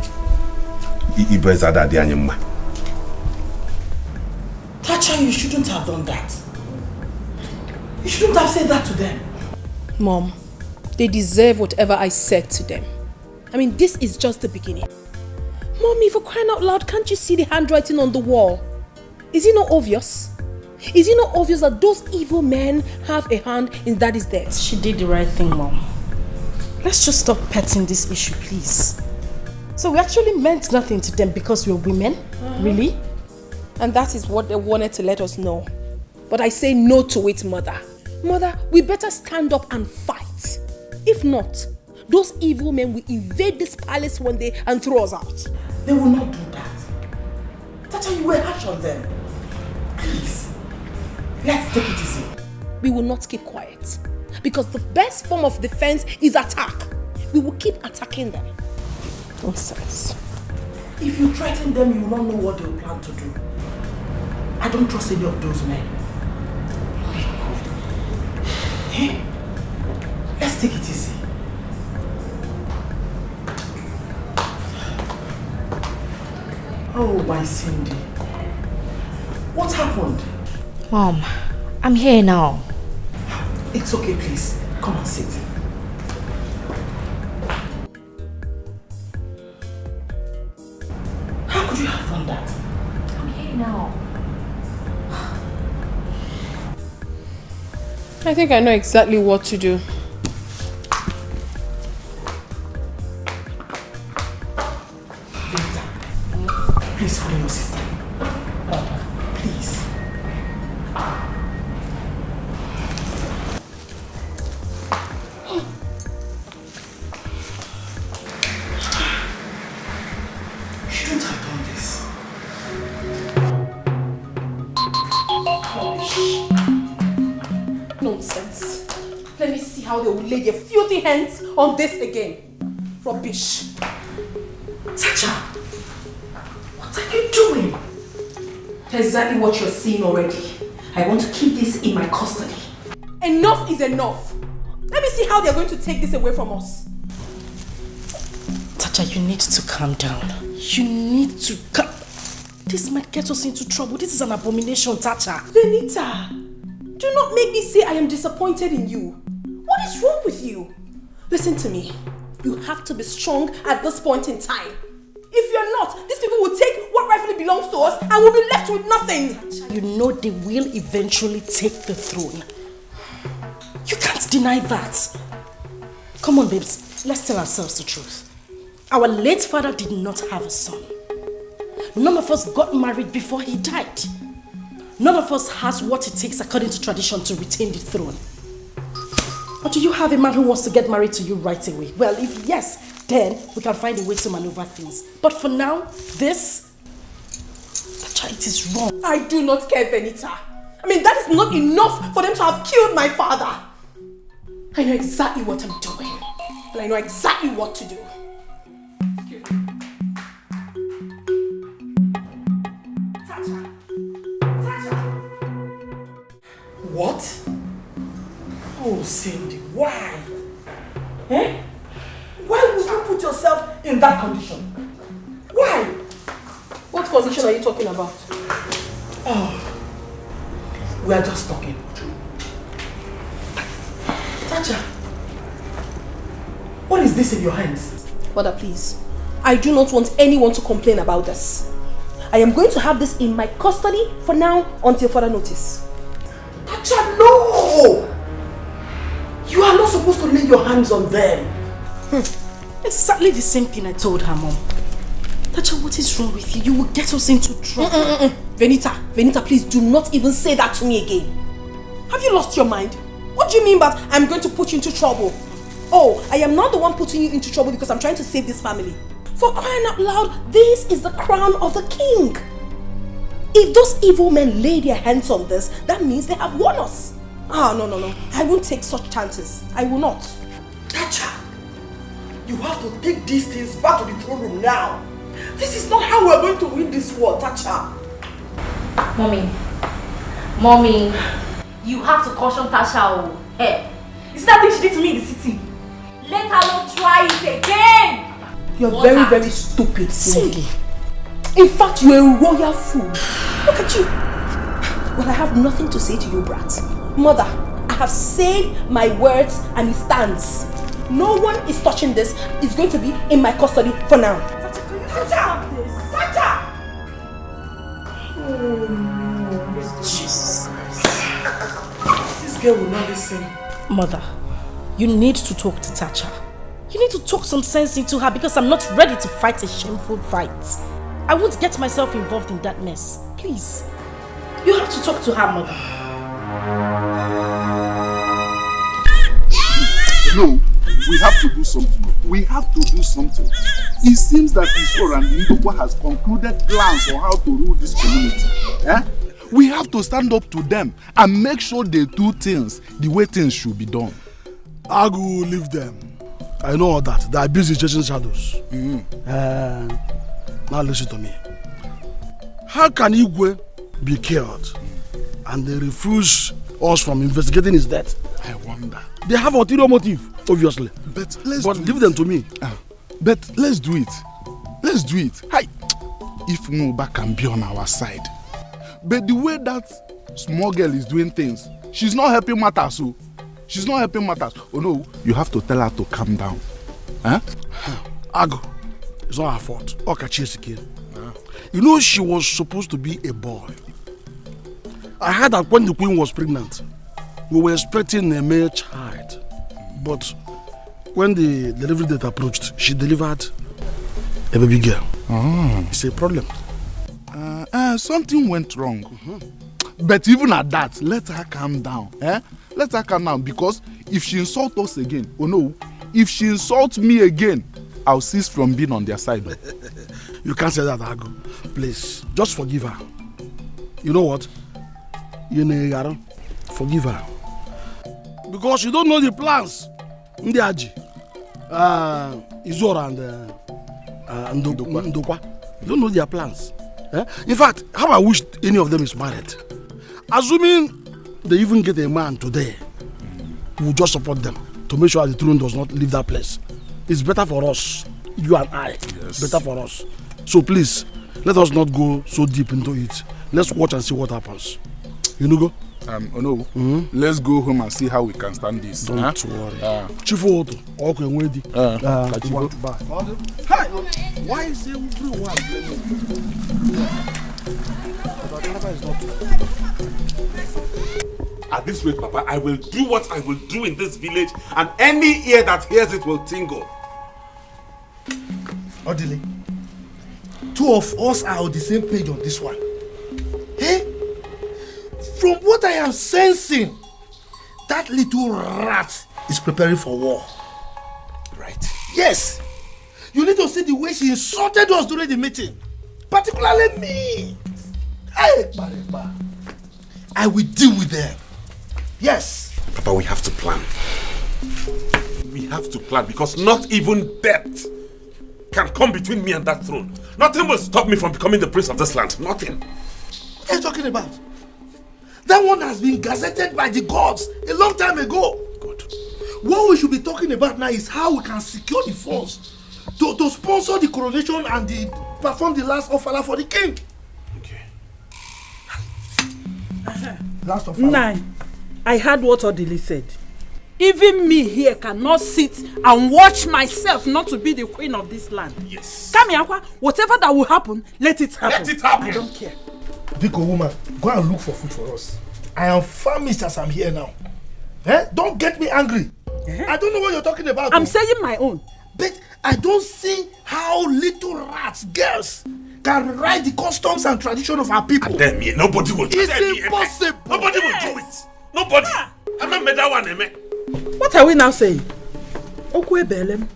Ibezada Dianyama. Tacha, you shouldn't have done that. You shouldn't have said that to them. Mom, they deserve whatever I said to them. I mean, this is just the beginning. Mommy, for crying out loud, can't you see the handwriting on the wall? Is it not obvious? Is it not obvious that those evil men have a hand in Daddy's death? She did the right thing, Mom. Let's just stop petting this issue, please. So we actually meant nothing to them because we're women? Really? And that is what they wanted to let us know. But I say no to it, Mother. Mother, we better stand up and fight. If not, those evil men will invade this palace one day and throw us out. They will not do that. Tata, you were harsh on them. Please, let's take it easy. We will not keep quiet. Because the best form of defense is attack. We will keep attacking them. Nonsense. If you threaten them, you will not know what they will plan to do. I don't trust any of those men. Hey, let's take it easy. Oh, my Cindy. What happened? Mom, I'm here now. It's okay, please. Come and sit. How could you have done that? I'm here now. I think I know exactly what to do. Please follow your sister. Please. You shouldn't have done this. Nonsense. Let me see how they will lay their filthy hands on this again. Rubbish. Sacha, what are you doing? Exactly what you're seeing already. I want to keep this in my custody. Enough is enough. Let me see how they're going to take this away from us. Tacha, you need to calm down. You need to calm. This might get us into trouble. This is an abomination, Tacha. Venita, do not make me say I am disappointed in you. What is wrong with you? Listen to me. You have to be strong at this point in time. If you're not, these people will take what rightfully belongs to us and we'll be left with nothing. You know they will eventually take the throne. You can't deny that. Come on, babes. Let's tell ourselves the truth. Our late father did not have a son. None of us got married before he died. None of us has what it takes according to tradition to retain the throne. Or do you have a man who wants to get married to you right away? Well, if yes, then we can find a way to maneuver things. But for now, this, Tacha, it is wrong. I do not care, Venita. I mean, that is not enough for them to have killed my father. I know exactly what I'm doing. And I know exactly what to do. Tacha. What? Oh, Cindy, why? Eh? Why would you put yourself in that condition? Why? What condition are you talking about? Oh, we are just talking. Tacha, what is this in your hands? Mother, please. I do not want anyone to complain about this. I am going to have this in my custody for now until further notice. Tacha, no! You are not supposed to lay your hands on them. Exactly the same thing I told her, Mom. Tacha, what is wrong with you? You will get us into trouble. Venita, please do not even say that to me again. Have you lost your mind? What do you mean by I'm going to put you into trouble? Oh, I am not the one putting you into trouble because I'm trying to save this family. For crying out loud, this is the crown of the king. If those evil men lay their hands on this, that means they have won us. Ah, no. I won't take such chances. I will not. Tacha, you have to take these things back to the throne room now. This is not how we're going to win this war, Tacha. Mommy, you have to caution Tasha. Hey, is that thing she did to me in the city? Let her not try it again. You're very stupid, Cindy. In fact, you're a royal fool. Look at you. Well, I have nothing to say to you, brat. Mother, I have said my words and it stands. No one is touching this. It's going to be in my custody for now. Tacha! Oh no. Jesus. This girl will not listen. Mother, you need to talk to Tacha. You need to talk some sense into her because I'm not ready to fight a shameful fight. I won't get myself involved in that mess. Please. You have to talk to her, Mother. No, we have to do something. We have to do something. It seems that Isor and Ndokwa has concluded plans on how to rule this community. We have to stand up to them and make sure they do things the way things should be done. I will leave them. I know all that. They are busy chasing shadows. Now listen to me. How can Igwe be killed and they refuse us from investigating his death? I wonder. They have ulterior motive, obviously. But give them to me. But let's do it. Let's do it. Hi. If Muba can be on our side. But the way that small girl is doing things, she's not helping matters. So she's not helping matters. Oh no, you have to tell her to calm down. Ago, it's not her fault. You know she was supposed to be a boy. I heard that when the queen was pregnant, we were expecting a male child. But when the delivery date approached, she delivered a baby girl. It's a problem. Something went wrong. But even at that, let her calm down. Let her calm down because if she insults us again, oh no, if she insults me again, I'll cease from being on their side. You can't say that, Ago. Please, just forgive her. You know what? Forgive her. Because you don't know the plans. Ndiaji, Izora and Ndokwa. You don't know their plans. In fact, how I wish any of them is married. Assuming they even get a man today, we'll just support them to make sure the throne does not leave that place. It's better for us, you and I. Yes. Better for us. So please, let us not go so deep into it. Let's watch and see what happens. You know, go? Let's go home and see how we can stand this. Don't worry. Chief Otto, okay, ready. Bye. Hey, why is everyone? At this rate, Papa, I will do what I will do in this village, and any ear that hears it will tingle. Odile, two of us are on the same page on this one. Hey? From what I am sensing, that little rat is preparing for war. Right. Yes. You need to see the way she insulted us during the meeting. Particularly me. Hey, Bareba. I will deal with them. Yes. Papa, we have to plan. We have to plan because not even death can come between me and that throne. Nothing will stop me from becoming the prince of this land. Nothing. What are you talking about? That one has been gazetted by the gods a long time ago. Good. What we should be talking about now is how we can secure the funds to sponsor the coronation and perform the last ofala for the king. Okay. Last ofala. Nine. I heard what Odili said. Even me here cannot sit and watch myself not to be the queen of this land. Yes. Come here, whatever that will happen, let it happen. Let it happen. I don't care. Biko woman, go and look for food for us. I am famished as I'm here now. Don't get me angry. I don't know what you're talking about. I'm saying my own. But I don't see how little rats, girls, can ride the customs and tradition of our people. And then nobody will do it. It's impossible. Nobody will do it. Nobody. I'm not made that one, Eme. What are we now saying? Okwe Belem.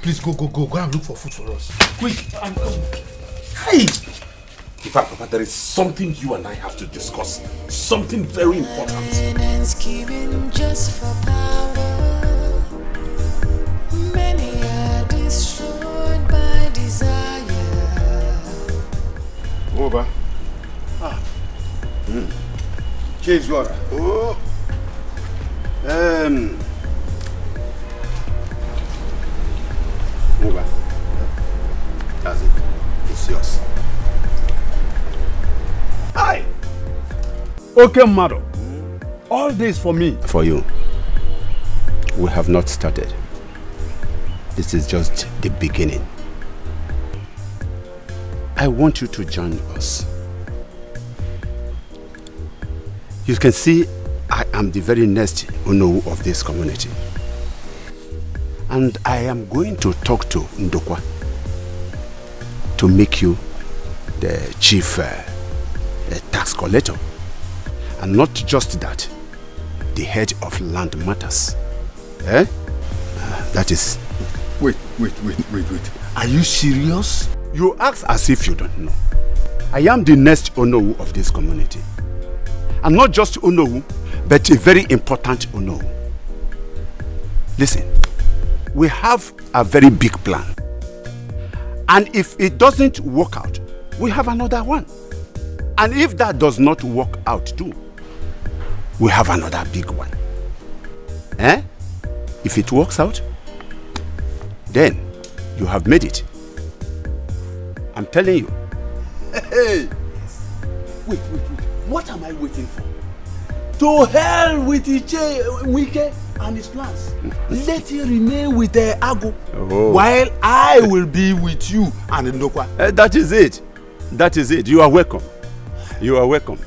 Please go and look for food for us. Quick, I'm coming. Hey! In fact, Papa, there is something you and I have to discuss. Something very important. Just for power. Many are destroyed by desire. Over. Change water. Oh. Over. That's it. It's yours. Hi. Okay, Mado. All this for me. For you. We have not started. This is just the beginning. I want you to join us. You can see I am the very next Onowu of this community. And I am going to talk to Ndokwa to make you the chief tax collector. And not just that, the head of land matters. That is... Wait. Are you serious? You ask as if you don't know. I am the next Onowu of this community. And not just Onowu, but a very important Onowu. Listen, we have a very big plan. And if it doesn't work out, we have another one. And if that does not work out too, we have another big one. If it works out, then you have made it. I'm telling you. Hey! Wait. What am I waiting for? To hell with Wike and his plans. Let him remain with Ago while I will be with you and Ndokwa. That is it. That is it. You are welcome. You are welcome.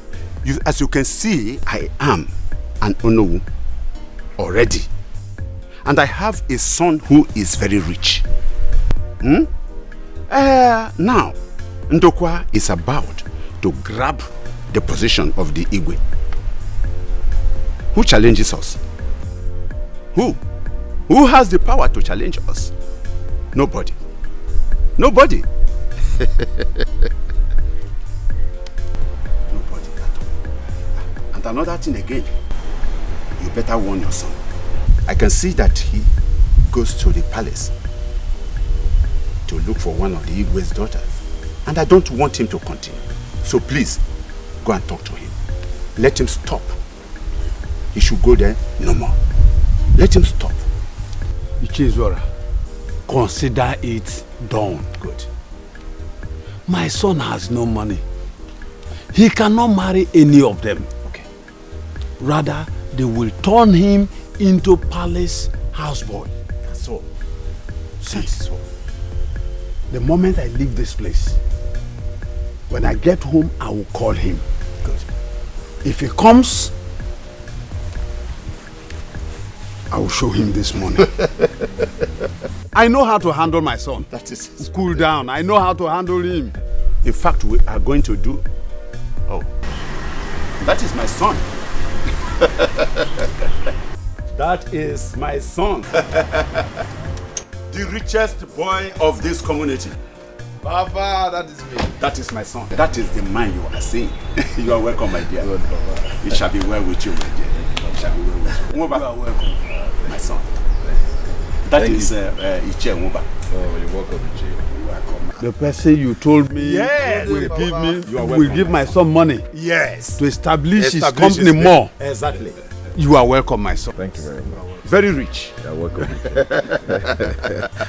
As you can see, I am an Onowu already. And I have a son who is very rich. Now, Ndokwa is about to grab the position of the Igwe. Who challenges us? Who? Who has the power to challenge us? Nobody. Nobody. Nobody at all. And another thing again, you better warn your son. I can see that he goes to the palace to look for one of the Igwe's daughters. And I don't want him to continue. So please, go and talk to him. Let him stop. He should go there no more. Let him stop. Ichezora, consider it done. Good. My son has no money. He cannot marry any of them. Okay. Rather, they will turn him into palace houseboy. That's all. That's all. The moment I leave this place, when I get home, I will call him. Good. If he comes, I will show him this morning. I know how to handle my son. That is... Cool down. I know how to handle him. In fact, we are going to do... Oh. That is my son. That is my son. The richest boy of this community. Papa, that is me. That is my son. That is the man you are seeing. You are welcome, my dear. Good, Papa. It shall be well with you, my dear. It shall be well with you. You are welcome, my son. That is Iche Nwuba. Oh, you're welcome, Iche. You're welcome. The person you told me yes, will give my son money. Yes. To establish his company more. Exactly. You are welcome, my son. Thank you very much. Very rich. You're welcome.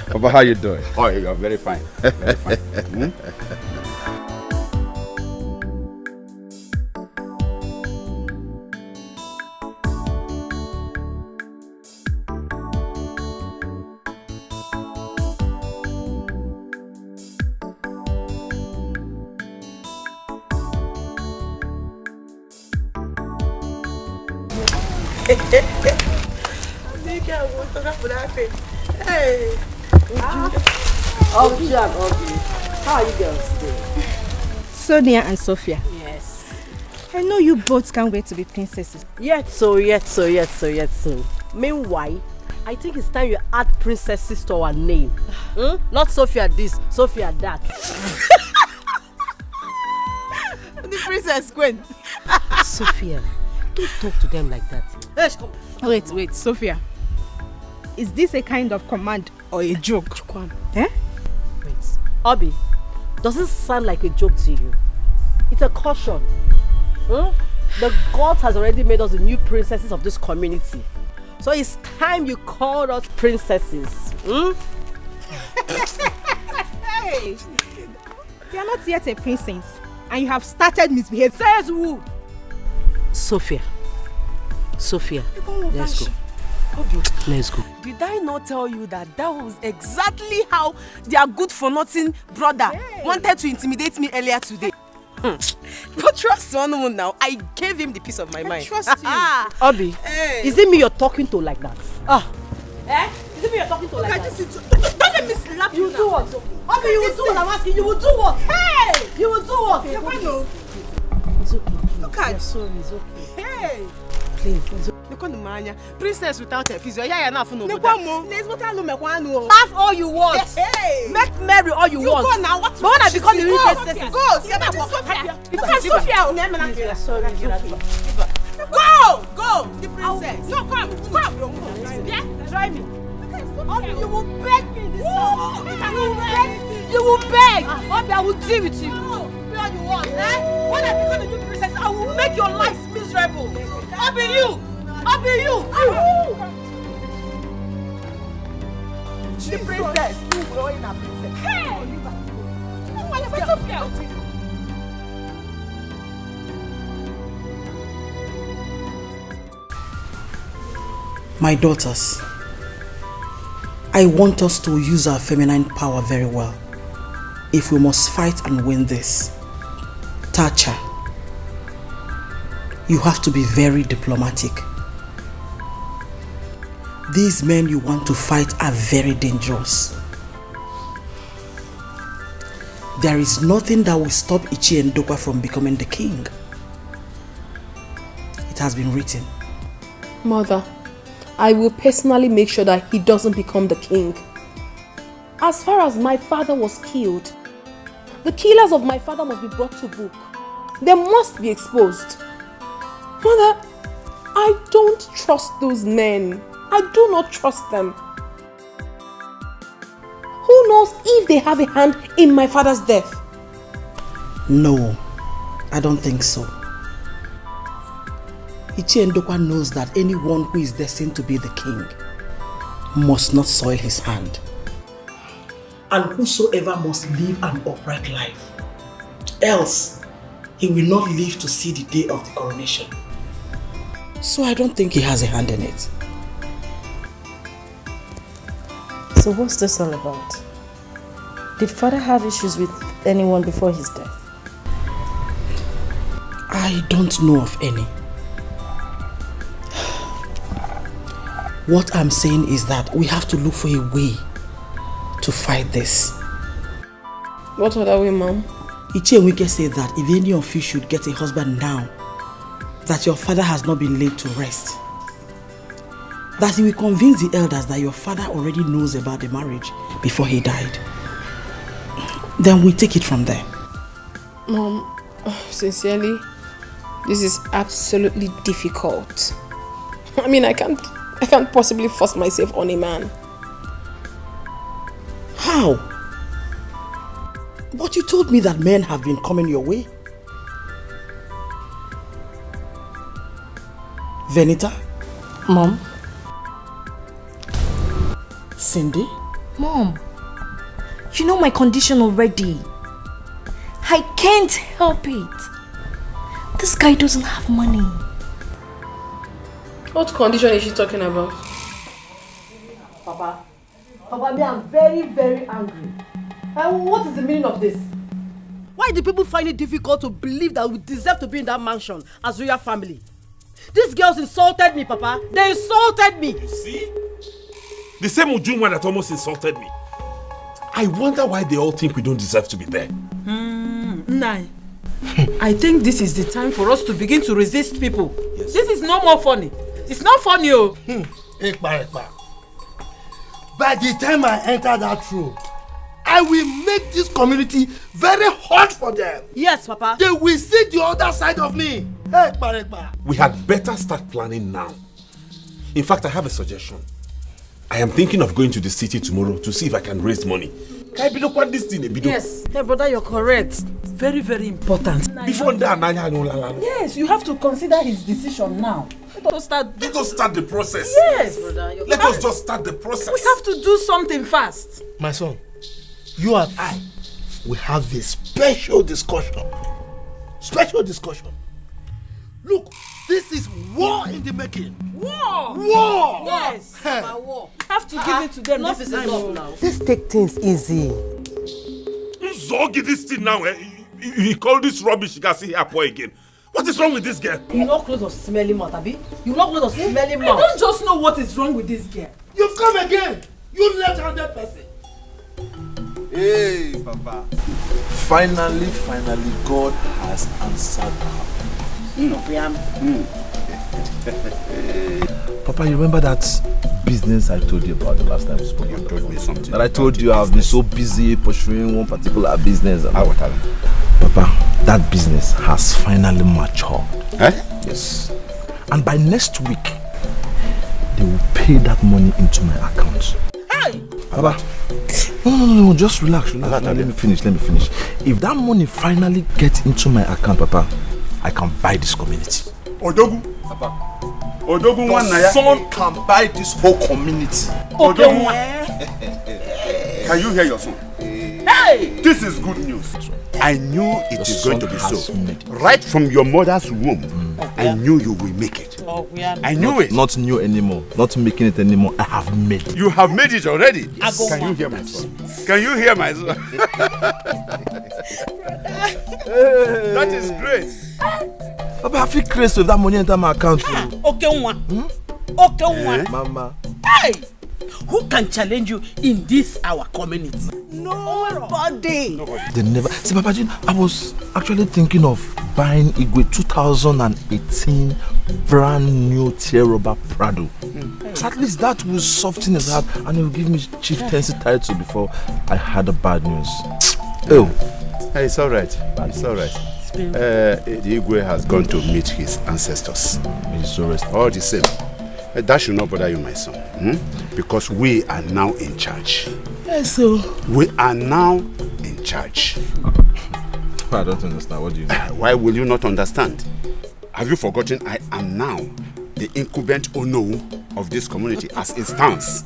Papa, how you doing? Oh, you are very fine. Very fine. Hey. Obi and Obi, how are you girls doing? Sonia and Sophia. Yes. I know you both can't wait to be princesses. Yet so. Meanwhile, I think it's time you add princesses to our name. Not Sophia this, Sophia that. The princess Queen. Sophia, don't talk to them like that. Wait, Sophia. Is this a kind of command or a joke? Eh? Wait, Obi, does it sound like a joke to you? It's a caution. The God has already made us the new princesses of this community. So it's time you called us princesses. Hey! You are not yet a princess and you have started misbehaving. Says who? Sophia, let's go. Let's go. Did I not tell you that was exactly how their good-for-nothing brother wanted to intimidate me earlier today? But trust one woman now. I gave him the peace of my mind. Trust you. Obi, is it me you're talking to like that? Is it me you're talking to like that? Don't let me slap you. You do what? Obi, you will do what I'm asking. You will do what? Hey! You will do what? It's okay. Look at. I'm sorry, it's okay. Hey! Please. Princess without a physio. Yeah, enough no. Laugh all you want. Hey. Make merry all you want. Go now. What? But when I become the real princess, go. Go. The princess. No, come. Yeah, try me. You will beg me this time. You will beg. I will deal with you. Where you want? When I become the new princess, I will make your life miserable. I'll be you. The princess. You growing a princess. Hey! My daughters, I want us to use our feminine power very well. If we must fight and win this, Tacha, you have to be very diplomatic. These men you want to fight are very dangerous. There is nothing that will stop Ichi and Dokwa from becoming the king. It has been written. Mother, I will personally make sure that he doesn't become the king. As far as my father was killed, the killers of my father must be brought to book. They must be exposed. Mother, I don't trust those men. I do not trust them. Who knows if they have a hand in my father's death? No, I don't think so. Ichi Ndokwa knows that anyone who is destined to be the king must not soil his hand. And whosoever must live an upright life, else he will not live to see the day of the coronation. So I don't think he has a hand in it. So what's this all about? Did father have issues with anyone before his death? I don't know of any. What I'm saying is that we have to look for a way to fight this. What other way, Mom? Ichi Nwike said that if any of you should get a husband now, that your father has not been laid to rest. That he will convince the elders that your father already knows about the marriage before he died. Then we take it from there. Mom, sincerely, this is absolutely difficult. I mean, I can't possibly force myself on a man. How? But you told me that men have been coming your way. Venita? Mom? Cindy? Mom, you know my condition already. I can't help it. This guy doesn't have money. What condition is she talking about? Papa, me, I'm very, very angry. And what is the meaning of this? Why do people find it difficult to believe that we deserve to be in that mansion as royal family? These girls insulted me, Papa. They insulted me. You see? The same Ujunwa that almost insulted me. I wonder why they all think we don't deserve to be there. Nai. I think this is the time for us to begin to resist people. Yes. This is no more funny. It's not funny, oh. By the time I enter that room, I will make this community very hot for them. Yes, Papa. They will see the other side of me. We had better start planning now. In fact, I have a suggestion. I am thinking of going to the city tomorrow to see if I can raise money. Yes, hey brother, you're correct. Very, very important. Before that, yes, you have to consider his decision now. Let us start the process. Yes, brother. Let us just start the process. We have to do something fast. My son, you and I will have a special discussion. Special discussion. Look, this is war in the making. War! War! Yes, war. Have to give it to them. Enough is enough now. Let's take things easy. Zoggy this thing now, eh? He called this rubbish you can see here boy again. What is wrong with this girl? You not close of smelly mouth, Abi? You not close of smelly mouth. I don't just know what is wrong with this girl. You've come again. You left-handed person. Hey, Papa. Finally, God has answered her. Papa, you remember that business I told you about the last time we spoke? You told me something. That I told you I've been so busy pursuing one particular business. Papa, that business has finally matured. Eh? Yes. And by next week, they will pay that money into my account. Hey! Papa. No, just relax. Let me finish. If that money finally gets into my account, Papa, I can buy this community. Odogu. Papa. Odogu Your son can buy this whole community. Odogu. Can you hear your son? Hey! This is good news. I knew it is going to be so. Right from your mother's womb, I knew you will make it. I knew it. Not new anymore. Not making it anymore. I have made it. You have made it already. Yes. Can you hear my son? Can you hear my son? That is great. Papa, I feel crazy with that money enter my account. Okay, Mama. Hey! Who can challenge you in this our community? Nobody. They never. See, Papa, I was actually thinking of buying Igwe 2018 brand new Tieroba Prado. So at least that will soften his heart and it will give me chieftaincy title before I had the bad news. Oh. Hey, it's all right. It's all right. The Igwe has gone to meet his ancestors. He's so rested. All the same. That should not bother you, my son. Because we are now in charge. Yes, so. We are now in charge. I don't understand. What do you mean? Why will you not understand? Have you forgotten I am now the incumbent Ono of this community as it stands?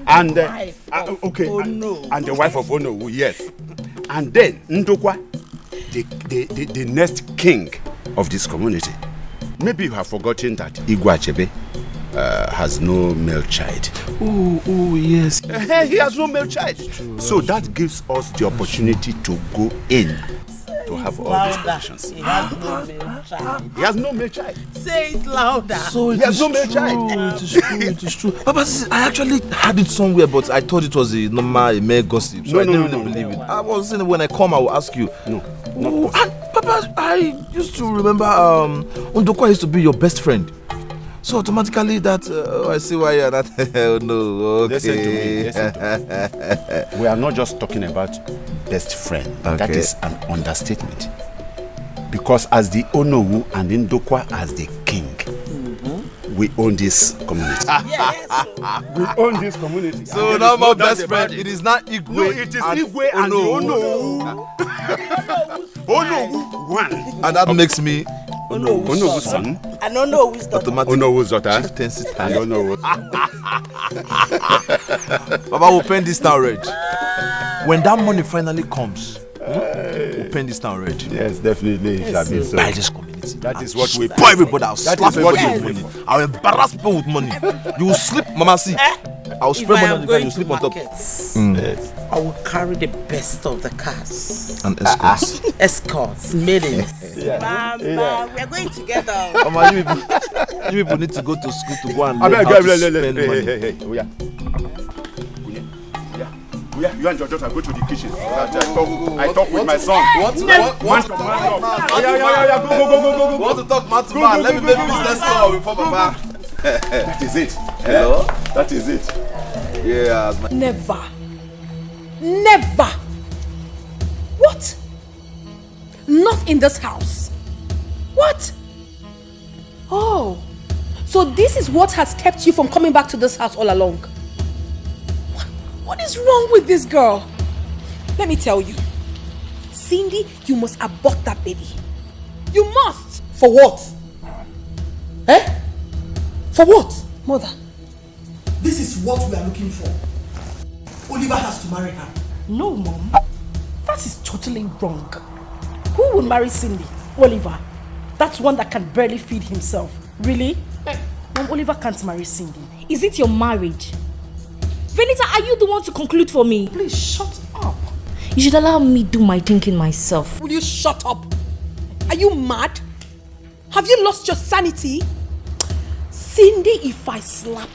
And the wife of Ono. And the wife of Ono, yes. And then Ndokwa, the next king of this community. Maybe you have forgotten that Igwe Achebe has no male child. Oh, yes. He has no male child. So that gives us the opportunity to go in to have all these positions. He has no male child. He has no male child. Say it louder. So He has no male child. It is true, it is true. Papa, I actually heard it somewhere, but I thought it was a normal male gossip, so I didn't really believe it. I was saying when I come, I will ask you. No. And Papa, I used to remember Ndokwa used to be your best friend. So automatically that, I see why you're not, oh no, okay. Listen to me. We are not just talking about best friend. Okay. That is an understatement. Because as the Onowu and Ndokwa as the king, we own this community. We own this community. So now my best friend, it is not Igwe. No, it is Igwe and Onowu. Onowu one. And that makes me Onowu's son. And Onowu's daughter. Onowu's daughter. And Onowu. Baba will paint this town red. When that money finally comes, we'll paint this town red. Yes, definitely. It shall be so. By this community. That is what we Pour everybody, I'll That slap is what everybody we with money. I'll embarrass people with money. You will sleep, Mama, see. I'll If spread I money am on the ground, going you to sleep on top. markets, Yes. I will carry the best of the cars. And escorts. Escorts, maidens. Yeah. Mama, we are going together. Mama, you people need to go to school to go and learn how to spend money. Hey, Oya. Oya, you and your daughter go to the kitchen. I talk with my son. What? Go. Want to talk man to man? Let me make business call before Papa. That is it. Hello? That is it. Yeah. Never. Never. What? Not in this house. What? Oh. So this is what has kept you from coming back to this house all along. What is wrong with this girl? Let me tell you. Cindy, you must abort that baby. You must. For what? Eh? For what? Mother. This is what we are looking for. Oliver has to marry her. No, Mom. That is totally wrong. Who would marry Cindy? Oliver. That's one that can barely feed himself. Really? Mom, Oliver can't marry Cindy. Is it your marriage? Venita, are you the one to conclude for me? Please shut up. You should allow me do my thinking myself. Will you shut up? Are you mad? Have you lost your sanity? Cindy, if I slap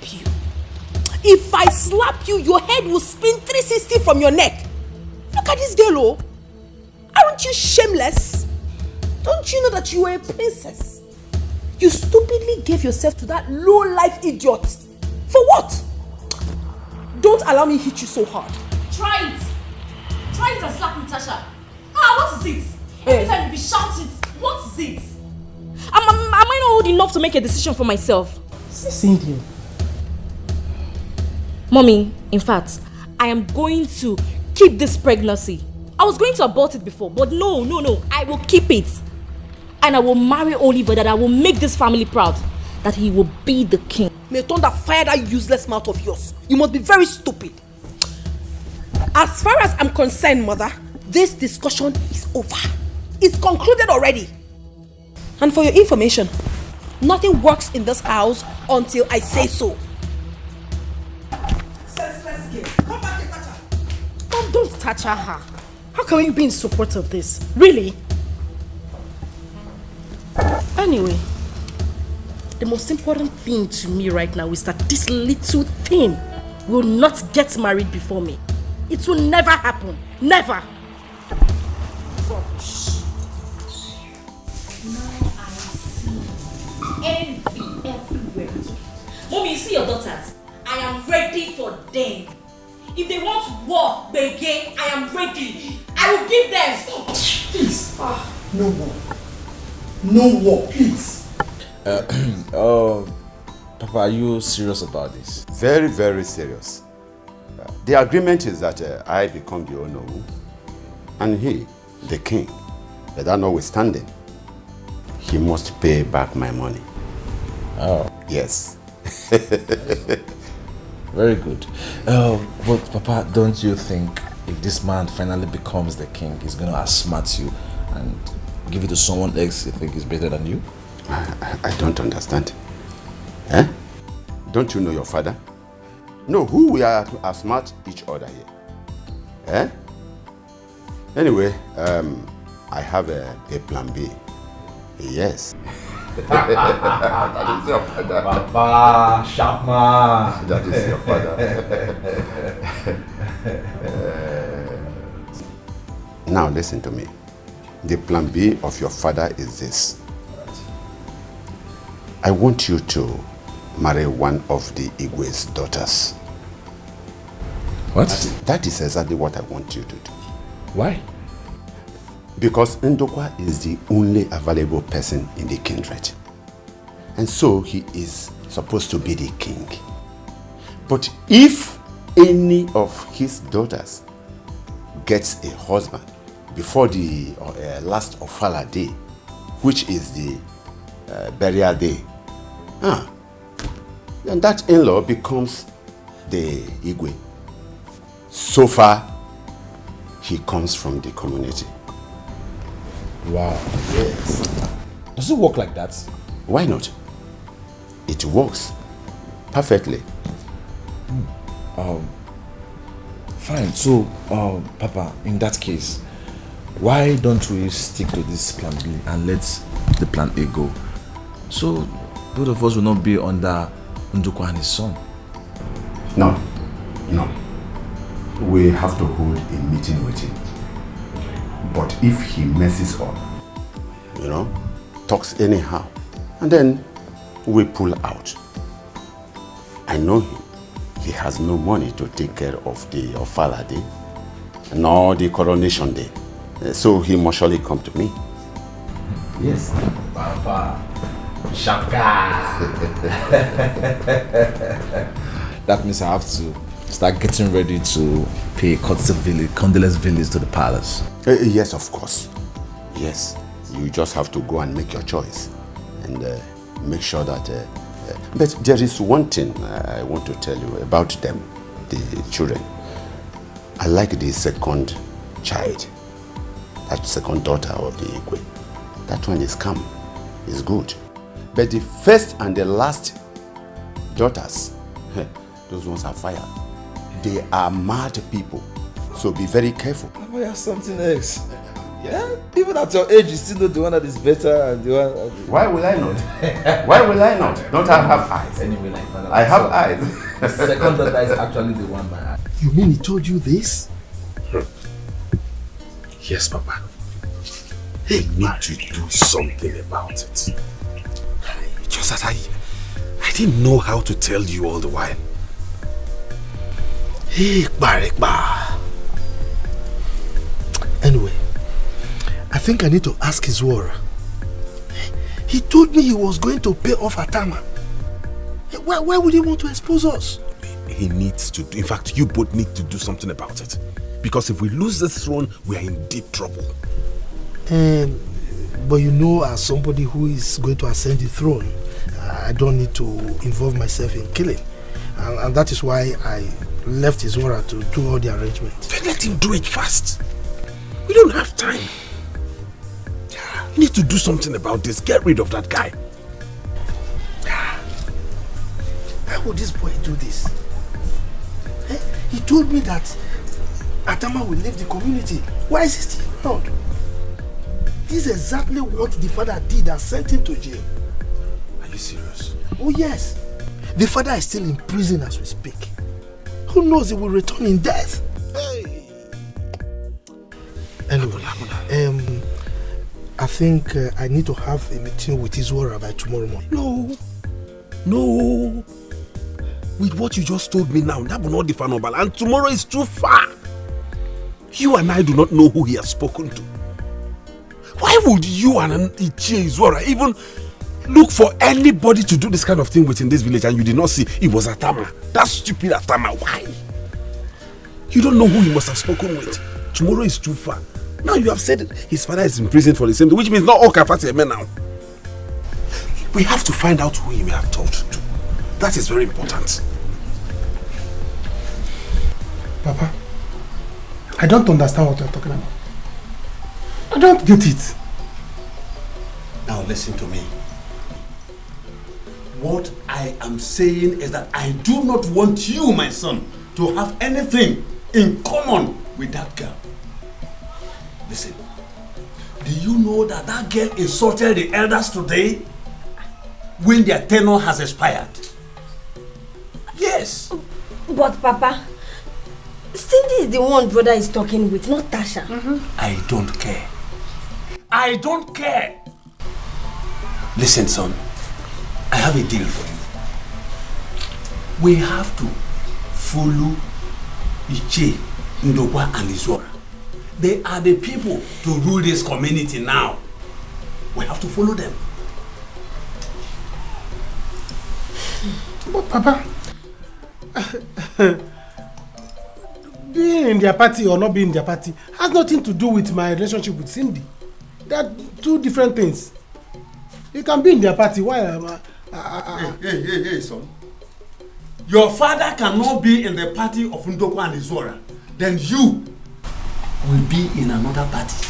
you, your head will spin 360 from your neck. Look at this girl, oh. Aren't you shameless? Don't you know that you are a princess? You stupidly gave yourself to that low-life idiot. For what? Don't allow me to hit you so hard. Try it. Try it and slap Natasha. What is it? Every time you be shouting, what is it? Am I not old enough to make a decision for myself? Cindy. Mommy, in fact, I am going to keep this pregnancy. I was going to abort it before, but no. I will keep it. And I will marry Oliver, that I will make this family proud. That he will be the king. May thunder fire that useless mouth of yours. You must be very stupid. As far as I'm concerned, Mother, this discussion is over. It's concluded already. And for your information, nothing works in this house until I say so. Mom, don't touch her. How can we be in support of this? Really? Anyway, the most important thing to me right now is that this little thing will not get married before me. It will never happen. Never. Envy everywhere. Mommy, you see your daughters? I am ready for them. If they want war, begin, I am ready. I will give them. Please. No war. No war, please. Papa, are you serious about this? Very, very serious. The agreement is that I become the Onowu and he, the king. But that notwithstanding, he must pay back my money. Oh. Yes. Very good. But Papa, don't you think if this man finally becomes the king, he's going to outsmart you and give it to someone else you think is better than you? I don't understand. Eh? Don't you know your father? No, who we are to outsmart each other here? Eh? Anyway, I have a plan B. Yes. That is your father. Papa, sharp man. That is your father. Now listen to me. The plan B of your father is this. I want you to marry one of the Igwe's daughters. What? That is exactly what I want you to do. Why? Because Ndokwa is the only available person in the kindred. And so he is supposed to be the king. But if any of his daughters gets a husband before the last Ofala day, which is the burial day, then that in-law becomes the Igwe. So far, he comes from the community. Wow. Yes. Does it work like that? Why not? It works perfectly. Fine. So, Papa, in that case, why don't we stick to this plan B and let the plan A go? So, both of us will not be under Ndukwa and his son. No. We have to hold a meeting with him. But if he messes up, talks anyhow, and then we pull out. I know him. He has no money to take care of the Ofala day, nor the coronation day. So he must surely come to me. Yes. Papa. Shaka. That means I have to start getting ready to pay condolence village to the palace. Yes, of course. Yes. You just have to go and make your choice. And make sure that... but there is one thing I want to tell you about them, the children. I like the second child. That second daughter of the Igwe. That one is calm. Is good. But the first and the last daughters, those ones are fire. They are mad people. So be very careful. Papa, you have something else. Yeah? Even at your age, you still know the one that is better and the one... Why will I not? Why will I not? Don't I have eyes? Anyway, like father, I have eyes. The second daughter is actually the one by eye. You mean he told you this? Yes, Papa. I need to do something about it. Just that I didn't know how to tell you all the while. Anyway, I think I need to ask his Zwara. He told me he was going to pay off Atama. Why would he want to expose us? He needs to. In fact, you both need to do something about it. Because if we lose this throne, we are in deep trouble. But you know, as somebody who is going to ascend the throne, I don't need to involve myself in killing. And that is why I left his Zwara to do all the arrangements. Then let him do it fast. We don't have time. You need to do something about this. Get rid of that guy. Why would this boy do this? He told me that Atama will leave the community. Why is he still around? This is exactly what the father did and sent him to jail. Are you serious? Oh yes. The father is still in prison as we speak. Who knows, he will return in death. Hey. Anyway, I think I need to have a meeting with his Zwara by tomorrow morning. No. With what you just told me now, that will not differ Nobal, and tomorrow is too far. You and I do not know who he has spoken to. Why would you and Ichie Zwara even look for anybody to do this kind of thing within this village and you did not see it was Atama? That stupid Atama. Why? You don't know who he must have spoken with. Tomorrow is too far. Now you have said it. His father is in prison for the same thing, which means not all Kafati men now. We have to find out who he may have talked to. That is very important. Papa, I don't understand what you're talking about. I don't get it. Now listen to me. What I am saying is that I do not want you, my son, to have anything in common with that girl. Listen, Do you know that that girl insulted the elders today when their tenure has expired? Yes. But Papa, Cindy is the one brother is talking with, not Tasha. I don't care. I don't care. Listen, son. I have a deal for you. We have to follow Iche, Ndokwa and Izora. They are the people to rule this community now. We have to follow them. But Papa, being in their party or not being in their party has nothing to do with my relationship with Cindy. They are two different things. You can be in their party while Hey, son. Your father cannot be in the party of Ndokwa and Izora. Then you will be in another party.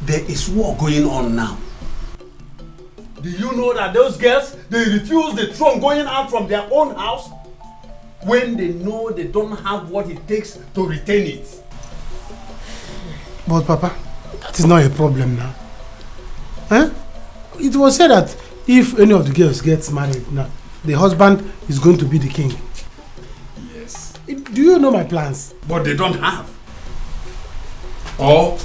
There is war going on now. Do you know that those girls, they refuse the throne going out from their own house when they know they don't have what it takes to retain it? But Papa, that is not a problem now. Huh? It was said that if any of the girls gets married now, the husband is going to be the king. Yes. Do you know my plans? But they don't have. Or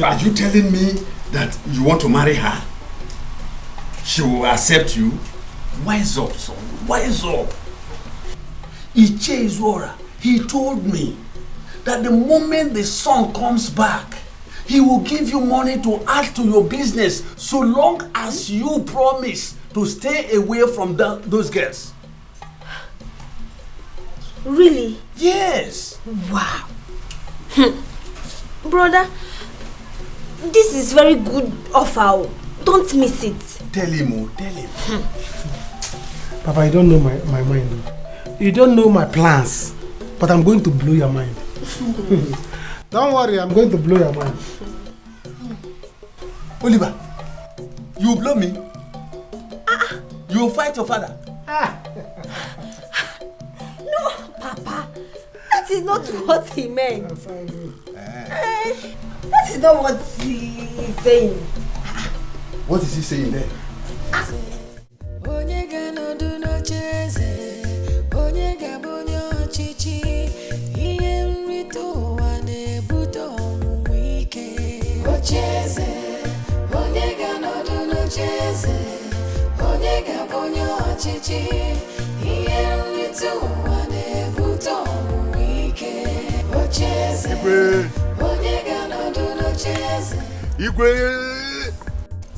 are you telling me that you want to marry her? She will accept you? Wise up, son. Wise up. Iche Izora, he told me that the moment the son comes back, he will give you money to add to your business so long as you promise to stay away from those girls. Really? Yes. Wow. Brother, this is very good offer. Don't miss it. Tell him, tell him. Papa, you don't know my mind. You don't know my plans. But I'm going to blow your mind. Don't worry, I'm going to blow your mind. Oliver, you blow me? You will fight your father? No, Papa. That is not what he meant. That is not what he is saying. What is he saying there?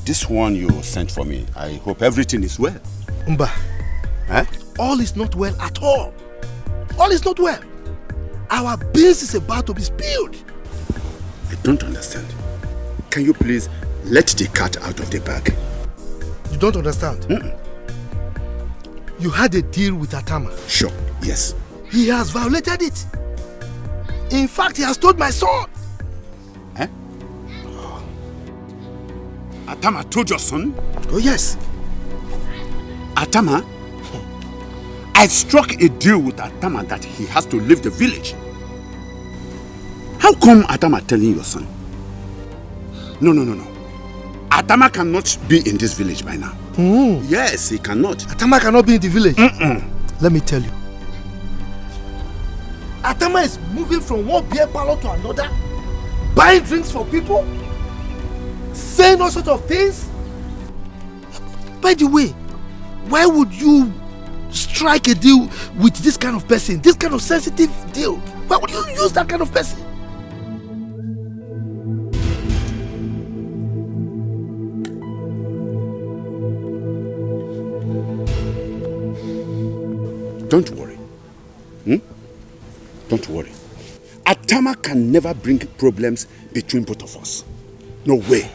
This one you sent for me, I hope everything is well. Mba, all is not well at all. All is not well. Our beans is about to be spilled. I don't understand. Can you please let the cat out of the bag? You don't understand? You had a deal with Atama. Sure, yes. He has violated it. In fact, he has told my son. Atama told your son? Oh, yes. Atama? I struck a deal with Atama that he has to leave the village. How come Atama telling your son? No. Atama cannot be in this village by now. Yes, he cannot. Atama cannot be in the village? Let me tell you. Atama is moving from one beer parlor to another, buying drinks for people, saying all sorts of things. By the way, why would you strike a deal with this kind of person, this kind of sensitive deal? Why would you use that kind of person? Don't worry. Don't worry. Atama can never bring problems between both of us. No way.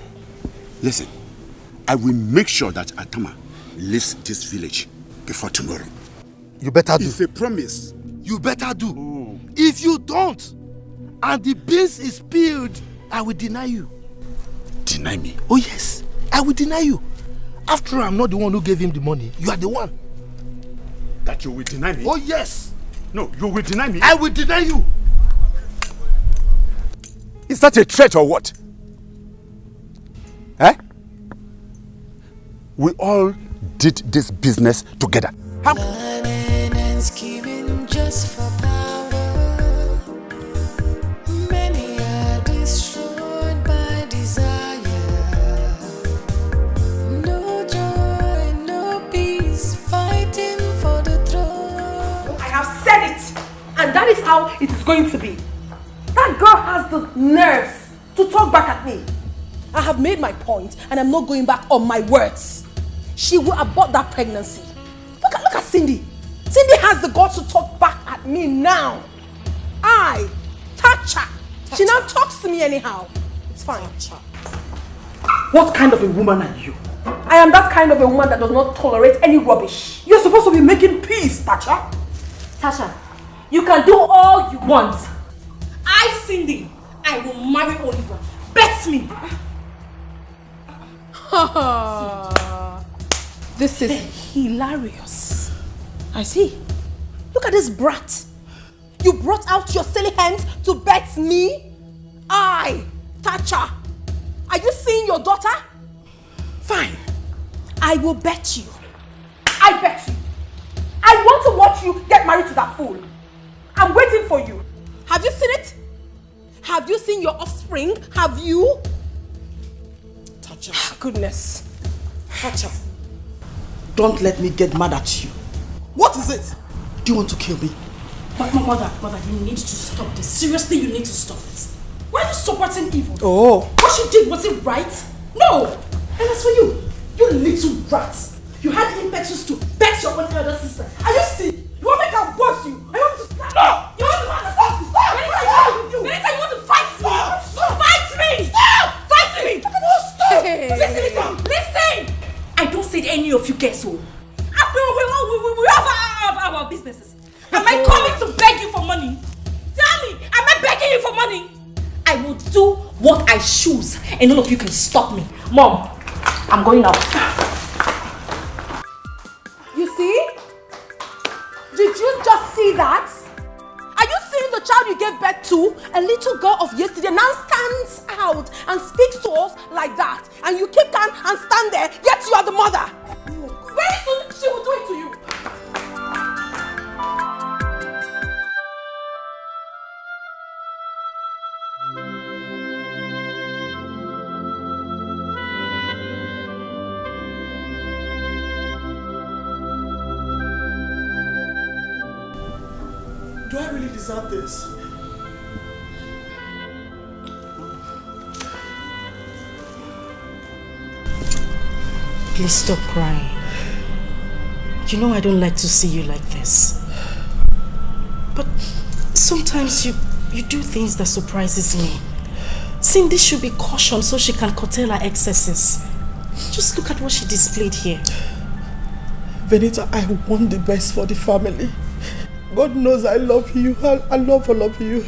Listen, I will make sure that Atama leaves this village before tomorrow. You better do. It's a promise. You better do. If you don't, and the beans is spilled, I will deny you. Deny me? Oh yes, I will deny you. After all, I'm not the one who gave him the money. You are the one. That you will deny me? Oh yes. No, you will deny me? I will deny you. Is that a threat or what? Eh? We all did this business together. Planning and scheming just for power. Many are destroyed by desire. No joy, no peace, fighting for the throne. I have said it, and that is how it is going to be. That girl has the nerves to talk back at me. I have made my point, and I'm not going back on my words. She will abort that pregnancy. Look at Cindy. Cindy has the guts to talk back at me now. I touch her. She now talks to me anyhow. It's fine. What kind of a woman are you? I am that kind of a woman that does not tolerate any rubbish. You're supposed to be making peace, Tasha. Tasha, you can do all you want. I, Cindy, I will marry Oliver. Bet me. This is hilarious. I see. Look at this brat. You brought out your silly hands to bet me? I, Tacha. Are you seeing your daughter? Fine. I will bet you. I bet you. I want to watch you get married to that fool. I'm waiting for you. Have you seen it? Have you seen your offspring? Have you? Tacha. Goodness. Tacha. Don't let me get mad at you. What is it? Do you want to kill me? Mother, you need to stop this. Seriously, you need to stop it. Why are you supporting evil? Oh. What she did, was it right? No! And as for you, you little rat. You had the impetus to bet your own elder sister. Are you sick? You want me to boss you? I want to slap you. You want to stop? Benita, you want to fight me? Fight me! Stop! Fight me! Stop! Listen! I don't say any of you guess so. After all, we have our businesses. Am I coming to beg you for money? Tell me, am I begging you for money? I will do what I choose and none of you can stop me. Mom, I'm going out. You see? Did you just see that? Are you seeing the child you gave birth to? A little girl of yesterday now stands out and speaks to us like that. And you keep calm and stand there, yet you are the mother. Very soon she will do it to you. Do I really deserve this? Please stop crying. You know I don't like to see you like this. But sometimes you do things that surprises me. Cindy should be cautioned so she can curtail her excesses. Just look at what she displayed here. Benita, I want the best for the family. God knows I love you. I love all of you.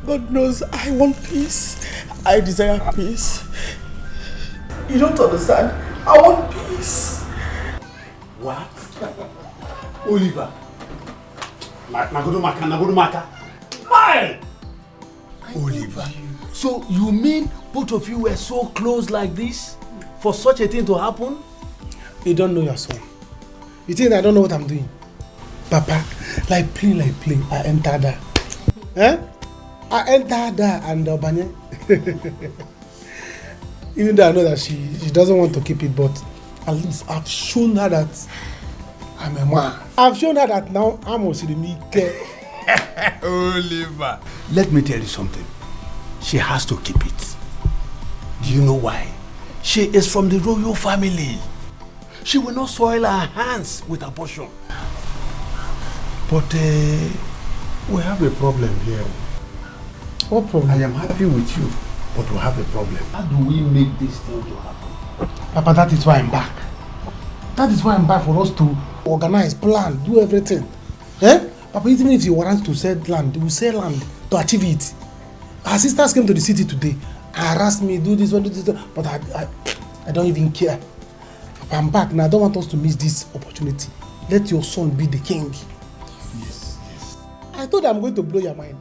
God knows I want peace. I desire peace. You don't understand? I want peace. What? Oliver. Nagudu Why? Oliver. So you mean both of you were so close like this for such a thing to happen? You don't know your son. You think I don't know what I'm doing? Papa, like play, I enter there. Eh? I enter there and Banye. Even though I know that she doesn't want to keep it, but at least I've shown her that I'm a man. I've shown her that now I'm also the Dikeh. Oliver. Let me tell you something. She has to keep it. Do you know why? She is from the royal family. She will not soil her hands with abortion. But we have a problem here. What problem? I am happy with you, but we have a problem. How do we make this thing to happen? Papa, that is why I'm back. That is why I'm back, for us to organize, plan, do everything. Eh? Papa, even if you want to sell land, we sell land to achieve it. Our sisters came to the city today and harassed me, do this, but I don't even care. Papa, I'm back now. I don't want us to miss this opportunity. Let your son be the king. Yes. I thought I'm going to blow your mind.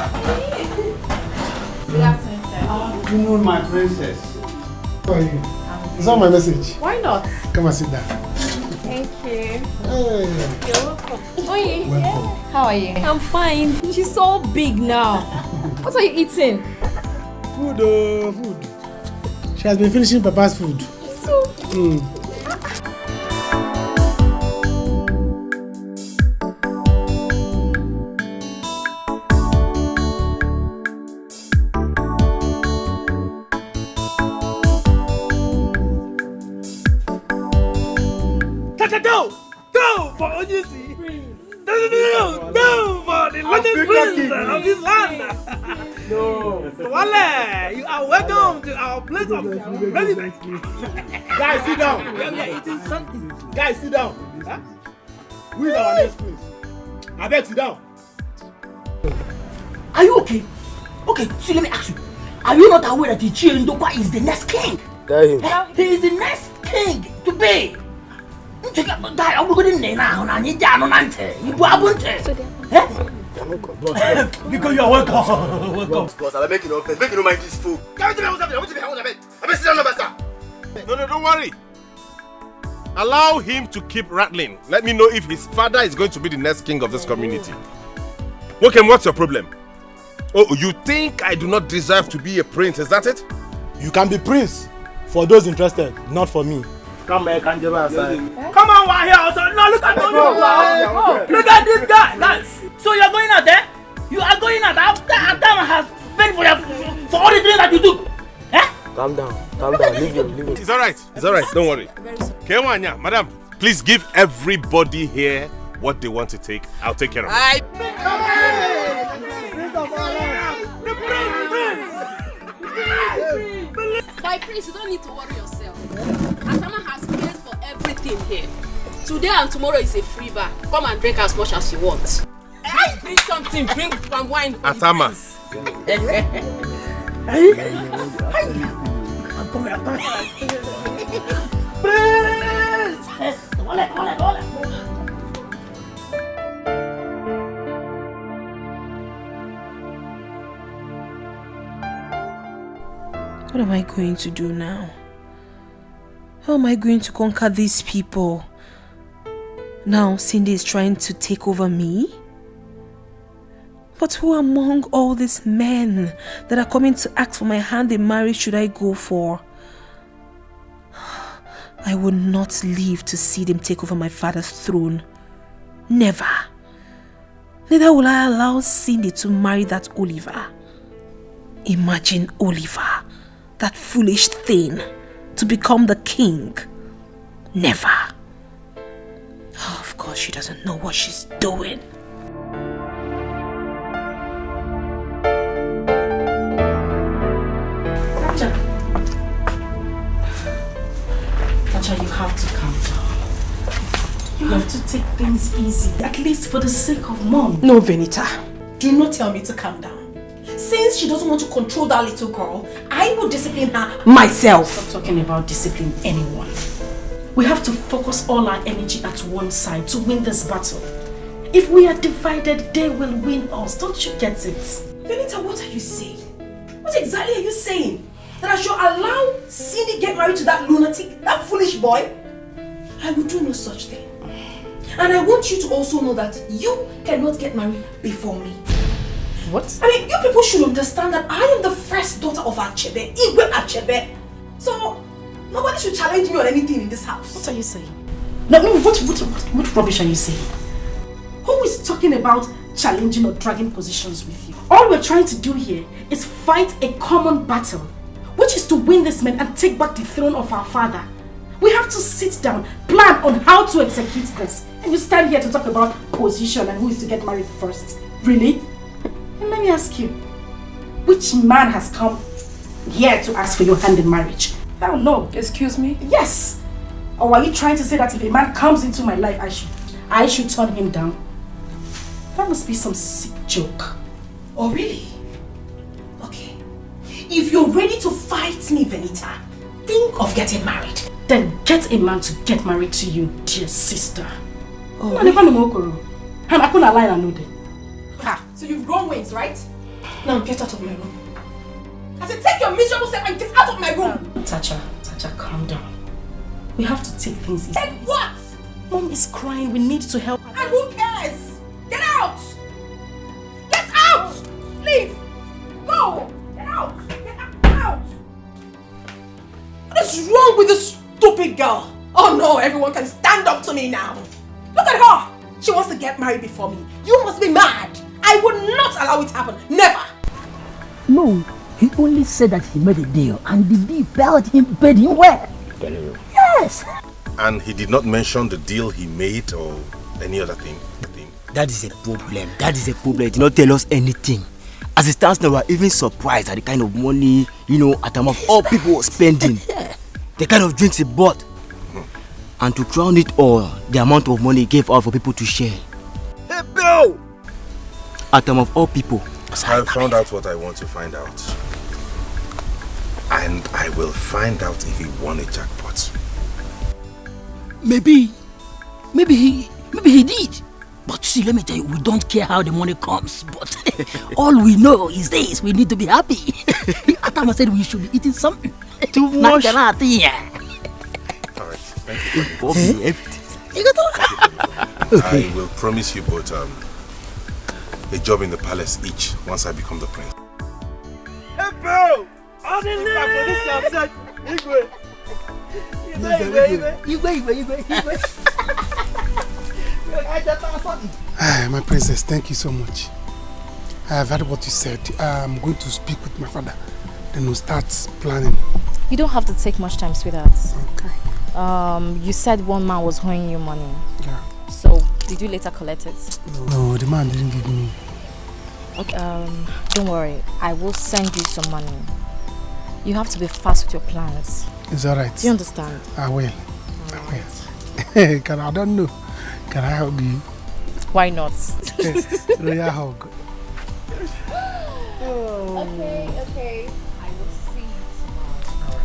Good afternoon, sir. You know my princess. How are you? Is that my message? Why not? Come and sit down. Thank you. Hey. You're welcome. Oye, Welcome. how are you? I'm fine. She's so big now. What are you eating? Food, food. She has been finishing Papa's food. So Go for Onyisi. No for the London Prince of this land. No. Wale, you are welcome to our place of residence. Guys, sit down. We are eating something. Guys, sit down. Huh? Who is our next prince? I beg, sit down. Are you okay? Okay, so let me ask you. Are you not aware that Ichie Ndokwa is the next king? Tell him. He is the next king to be. Guy, I'm going to now. I need to Nante. You Because you are welcome. Welcome. Because I'll make you no offense. Make you no mind this fool. Come to me, I want to be home. I bet sit down, no master. No, don't worry. Allow him to keep rattling. Let me know if his father is going to be the next king of this community. Okay, what's your problem? Oh, you think I do not deserve to be a prince, is that it? You can be prince for those interested, not for me. Come back and give us Come on, we're here also. No, look at you. Look at this guy. Guys. So you're going out there? You are going out after Adam has paid for all the things that you do. Eh? Calm down. Leave him. It's alright, don't worry. Kewanya, madam, please give everybody here what they want to take. I'll take care of it. By Prince, you don't need to worry yourself. Atama has paid for everything here. Today and tomorrow is a free bar. Come and drink as much as you want. Bring something, bring some wine. Atama. What am I going to do now? How am I going to conquer these people? Now Cindy is trying to take over me? But who among all these men that are coming to ask for my hand in marriage should I go for? I will not live to see them take over my father's throne. Never. Neither will I allow Cindy to marry that Oliver. Imagine Oliver, that foolish thing, to become the king. Never. Oh, of course she doesn't know what she's doing. Tacha, you have to calm down. You have to take things easy, at least for the sake of Mom. No, Venita. Do not tell me to calm down. Since she doesn't want to control that little girl, I will discipline her myself. Stop talking about discipline anyone. We have to focus all our energy at one side to win this battle. If we are divided, they will win us. Don't you get it? Venita, what are you saying? What exactly are you saying? That I should allow Cindy get married to that lunatic, that foolish boy? I will do no such thing. And I want you to also know that you cannot get married before me. What? I mean, you people should understand that I am the first daughter of Achebe, Igwe Achebe. So, nobody should challenge me on anything in this house. What are you saying? No, what rubbish are you saying? Who is talking about challenging or dragging positions with you? All we're trying to do here is fight a common battle, which is to win this man and take back the throne of our father. We have to sit down, plan on how to execute this. And you stand here to talk about position and who is to get married first. Really? And let me ask you, which man has come here to ask for your hand in marriage? Oh no. Excuse me? Yes. Or are you trying to say that if a man comes into my life, I should turn him down? That must be some sick joke. Oh really? Okay. If you're ready to fight me, Venita, think of getting married. Then get a man to get married to you, dear sister. Oh, really? so you've grown wings, right? Now get out of my room. I said, take your miserable self and get out of my room. Tacha, calm down. We have to take things easy. Take what? Mom is crying. We need to help her. And who cares? Get out! Get out! Leave! Go! Get out! Get out! What is wrong with this stupid girl? Oh no, everyone can stand up to me now. Look at her! She wants to get married before me. You must be mad. I would not allow it to happen. Never! No, he only said that he made a deal and the deal paid him well. Yes! And he did not mention the deal he made or any other thing. That is a problem. That is a problem. He did not tell us anything. As it stands now, we are even surprised at the kind of money, at time of all people spending. The kind of drinks he bought. And to crown it all, the amount of money he gave out for people to share. Hey, bro! At time of all people. I found out what I want to find out. And I will find out if he won a jackpot. Maybe he did. But see, let me tell you, we don't care how the money comes. But all we know is this: we need to be happy. Atama said we should be eating something. Too much. Alright, thank you. I will promise you both a job in the palace each once I become the prince. Hey, bro! My princess, thank you so much. I have heard what you said. I'm going to speak with my father. Then we'll start planning. You don't have to take much time, sweetheart. Okay. You said one man was owing you money. Yeah. So, did you later collect it? No, the man didn't give me. Okay. Don't worry. I will send you some money. You have to be fast with your plans. It's alright. Do you understand? I will. I don't know. Can I hug you? Why not? Royal hug. Okay. I will see you tomorrow.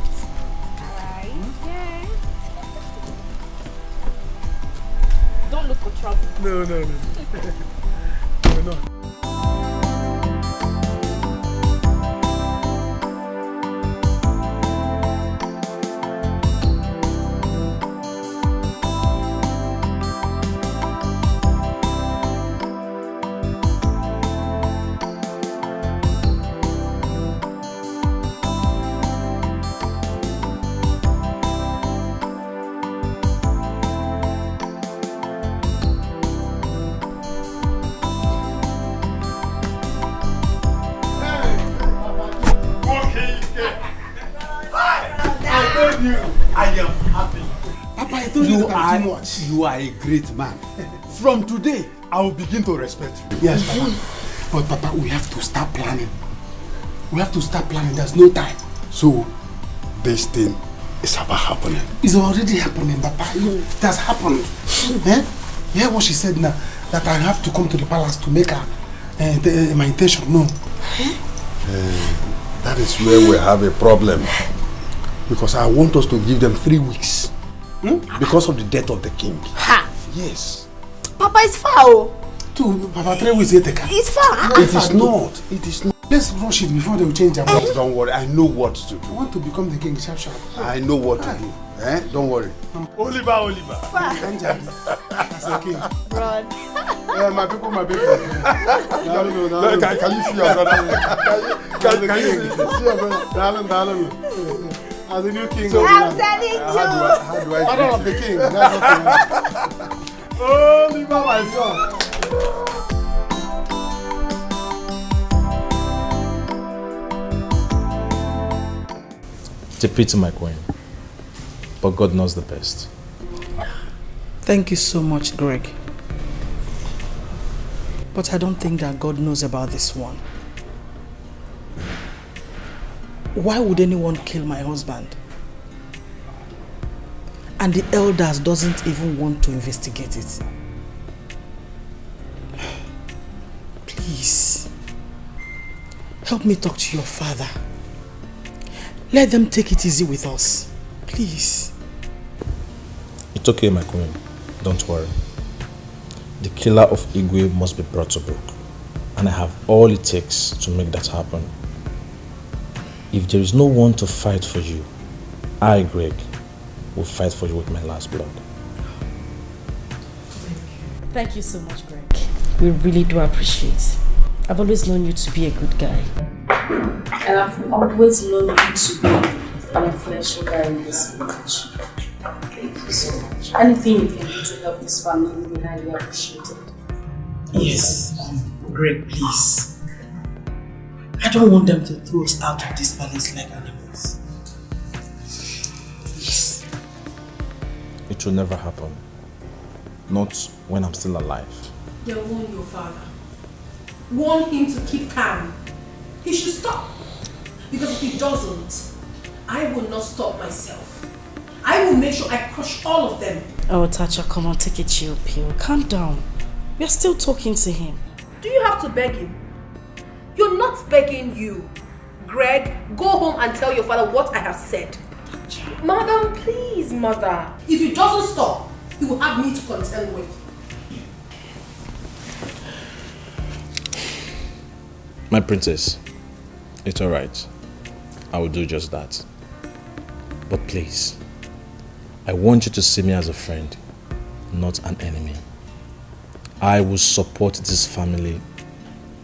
Alright. Yeah. Don't look for trouble. No. No. You are a great man. From today, I will begin to respect you. Yes, Papa. But Papa, we have to start planning. There's no time. So, this thing is about happening. It's already happening, Papa. It has happened. Hear what she said now, that I have to come to the palace to make her my intention. No. That is where we have a problem. Because I want us to give them 3 weeks. Because of the death of the king. Ha! Yes. Papa is far. Papa, 3 weeks later. It's far. It is not. It is not. Let's rush it before they will change their mind. Don't worry, I know what to do. I want to become the king sharp. I know what to do. Don't worry. Oliver. As a king. Run. My people. Can you see your brother? Can you see your brother? Darling. As a new king. So, I'm telling you. How do I Father of the king. That's what Oliver, my son. It's a pity, my queen. But God knows the best. Thank you so much, Greg. But I don't think that God knows about this one. Why would anyone kill my husband? And the elders doesn't even want to investigate it. Please, help me talk to your father. Let them take it easy with us. Please. It's okay, my queen. Don't worry. The killer of Igwe must be brought to book. and I have all it takes to make that happen. If there is no one to fight for you, I, Greg, will fight for you with my last blood. Thank you so much, Greg. We really do appreciate it. I've always known you to be a good guy. And I've always known you to be an influential guy in this village. Thank you so much. Anything you can do to help this family will be highly appreciated. Yes, Greg, please. I don't want them to throw us out of this palace like animals. Please. It will never happen. Not when I'm still alive. Then warn your father. Warn him to keep calm. He should stop. Because if he doesn't, I will not stop myself. I will make sure I crush all of them. Oh, Tacha, come on, take a chill pill. Calm down. We are still talking to him. Do you have to beg him? You're not begging you. Greg, go home and tell your father what I have said. Madam, please, mother. If he doesn't stop, he will have me to contend with. My princess, it's alright. I will do just that. But please, I want you to see me as a friend, not an enemy. I will support this family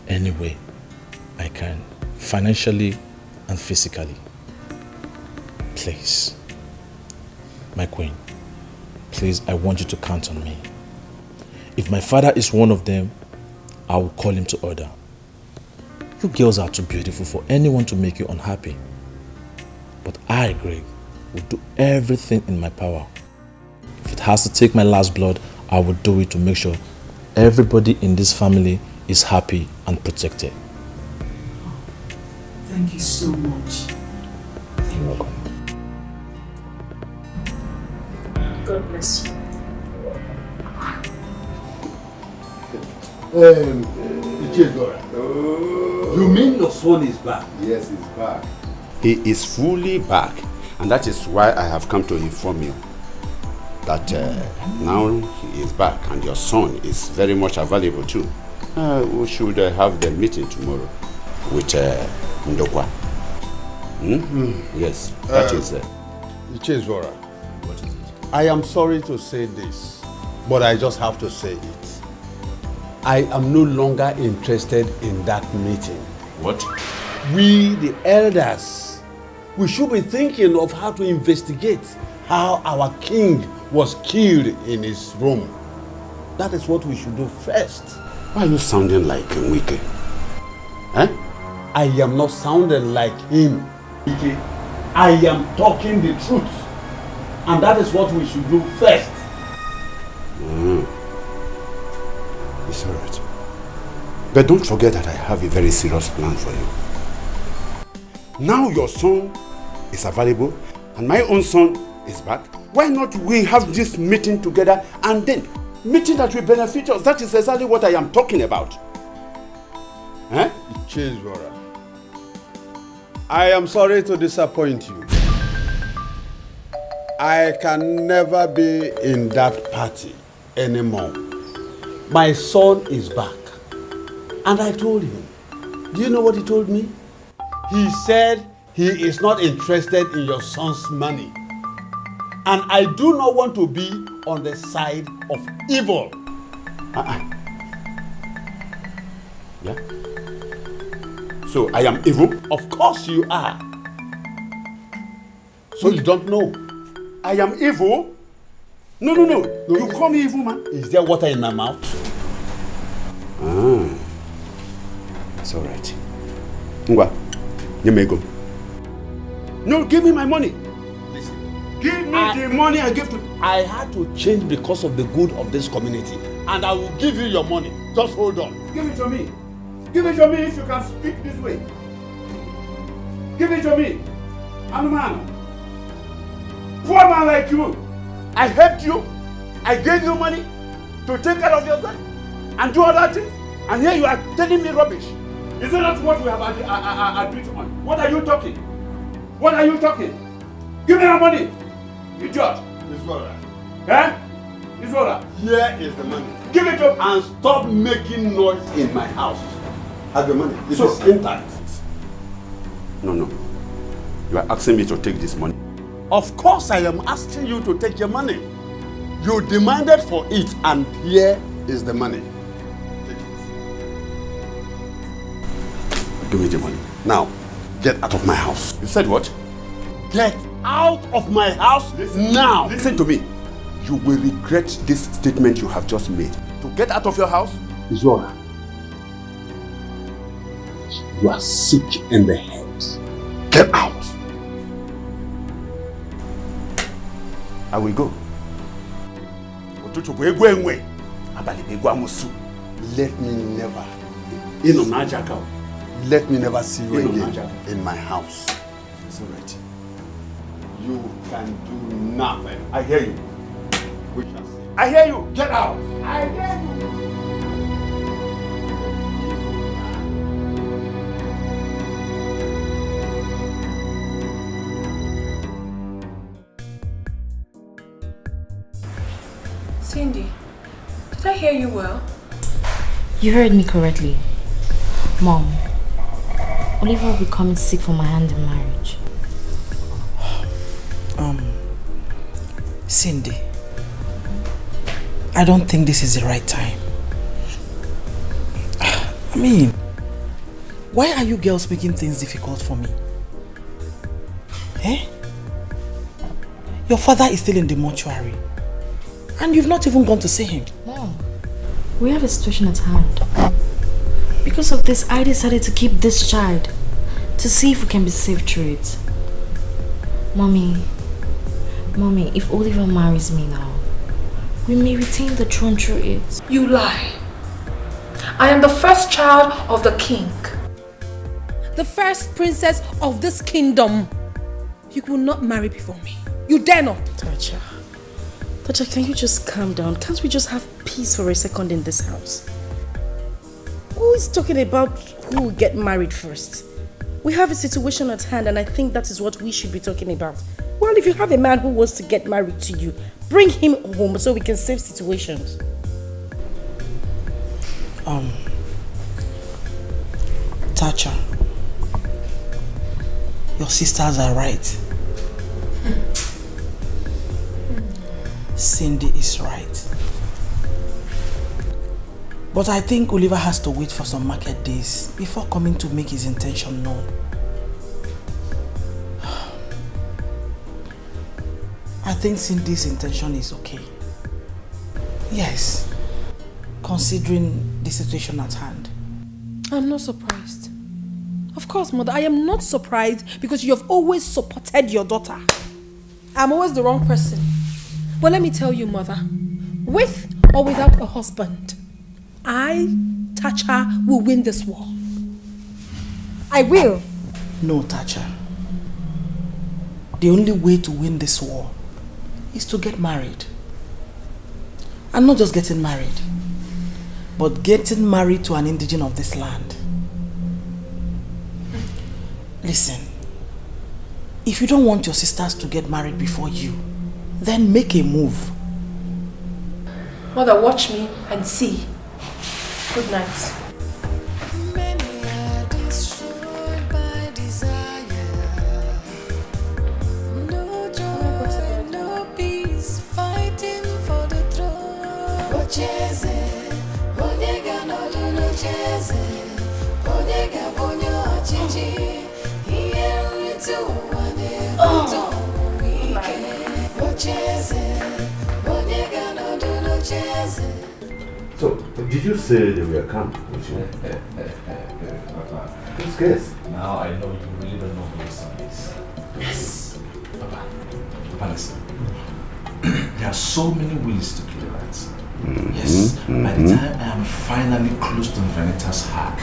any way I can, financially and physically. Please, my queen, please, I want you to count on me. If my father is one of them, I will call him to order. You girls are too beautiful for anyone to make you unhappy. But I, Greg, will do everything in my power. If it has to take my last blood, I will do it to make sure everybody in this family is happy and protected. Thank you so much. You're welcome. God bless you. You mean your son is back? Yes, he's back. He is fully back, and that is why I have come to inform you that now he is back and your son is very much available too. We should have the meeting tomorrow with Ndokwa. Yes, that is it. Ichezora, What is it? I am sorry to say this, but I just have to say it. I am no longer interested in that meeting. What? We, the elders, we should be thinking of how to investigate how our king was killed in his room. That is what we should do first. Why are you sounding like Wike? I am not sounding like him. I am talking the truth. And that is what we should do first. It's alright. But don't forget that I have a very serious plan for you. Now your son is available and my own son is back. Why not we have this meeting together and then meeting that will benefit us? That is exactly what I am talking about. Chizwara, I am sorry to disappoint you. I can never be in that party anymore. My son is back. And I told him. Do you know what he told me? He said he is not interested in your son's money. And I do not want to be on the side of evil. Yeah? So I am evil? Of course you are. So you don't know? I am evil? No. You call me evil, man. Is there water in my mouth? It's alright. Ngwa, go. No, give me my money. Listen. Give me the money I give to you. I had to change because of the good of this community. And I will give you your money. Just hold on. Give it to me. Give it to me if you can speak this way. Give it to me. I'm a man. Poor man like you. I helped you. I gave you money to take care of yourself and do other things. And here you are telling me rubbish. Is that not what we have agreed on? What are you talking? What are you talking? Give me your money. Idiot. It's alright. It's alright. Here is the money. Give it to me. And stop making noise in my house. have your money. It is intact. No. You are asking me to take this money. Of course I am asking you to take your money. You demanded for it and here is the money. Take it. Give me the money. Now, get out of my house. You said what? Get out of my house now. Listen to me. You will regret this statement you have just made. To get out of your house? Zora, you are sick in the head. Get out. I will go. Let me never, let me never see you again in my house. It's all right. You can do nothing. I hear you. We shall see. I hear you. Get out. I hear you. Cindy, did I hear you well? You heard me correctly. Mom, Oliver will be coming sick for my hand in marriage. Cindy, I don't think this is the right time. I mean, why are you girls making things difficult for me? Eh? Your father is still in the mortuary. And you've not even gone to see him. Mom, we have a situation at hand. Because of this, I decided to keep this child to see if we can be saved through it. Mommy, if Oliver marries me now, we may retain the throne through it. You lie. I am the first child of the king. The first princess of this kingdom. You will not marry before me. You dare not. Tacha, can you just calm down? Can't we just have peace for a second in this house? Who is talking about who will get married first? We have a situation at hand and I think that is what we should be talking about. Well, if you have a man who wants to get married to you, bring him home so we can save situations. Tacha, your sisters are right. Cindy is right. But I think Oliver has to wait for some market days before coming to make his intention known. I think Cindy's intention is okay. Yes, considering the situation at hand. I'm not surprised. Of course, Mother, I am not surprised because you have always supported your daughter. I'm always the wrong person. But let me tell you, Mother, with or without a husband, I, Tacha, will win this war. I will. No, Tacha. The only way to win this war is to get married. And not just getting married, but getting married to an indigene of this land. Listen, if you don't want your sisters to get married before you, then make a move. Mother, watch me and see. Good night. So, did you say they were come with you? Who's guess? Now I know you really don't know who your son is. Yes. Papa, listen. There are so many ways to kill a rat. Yes. By the time I am finally close to Venita's heart,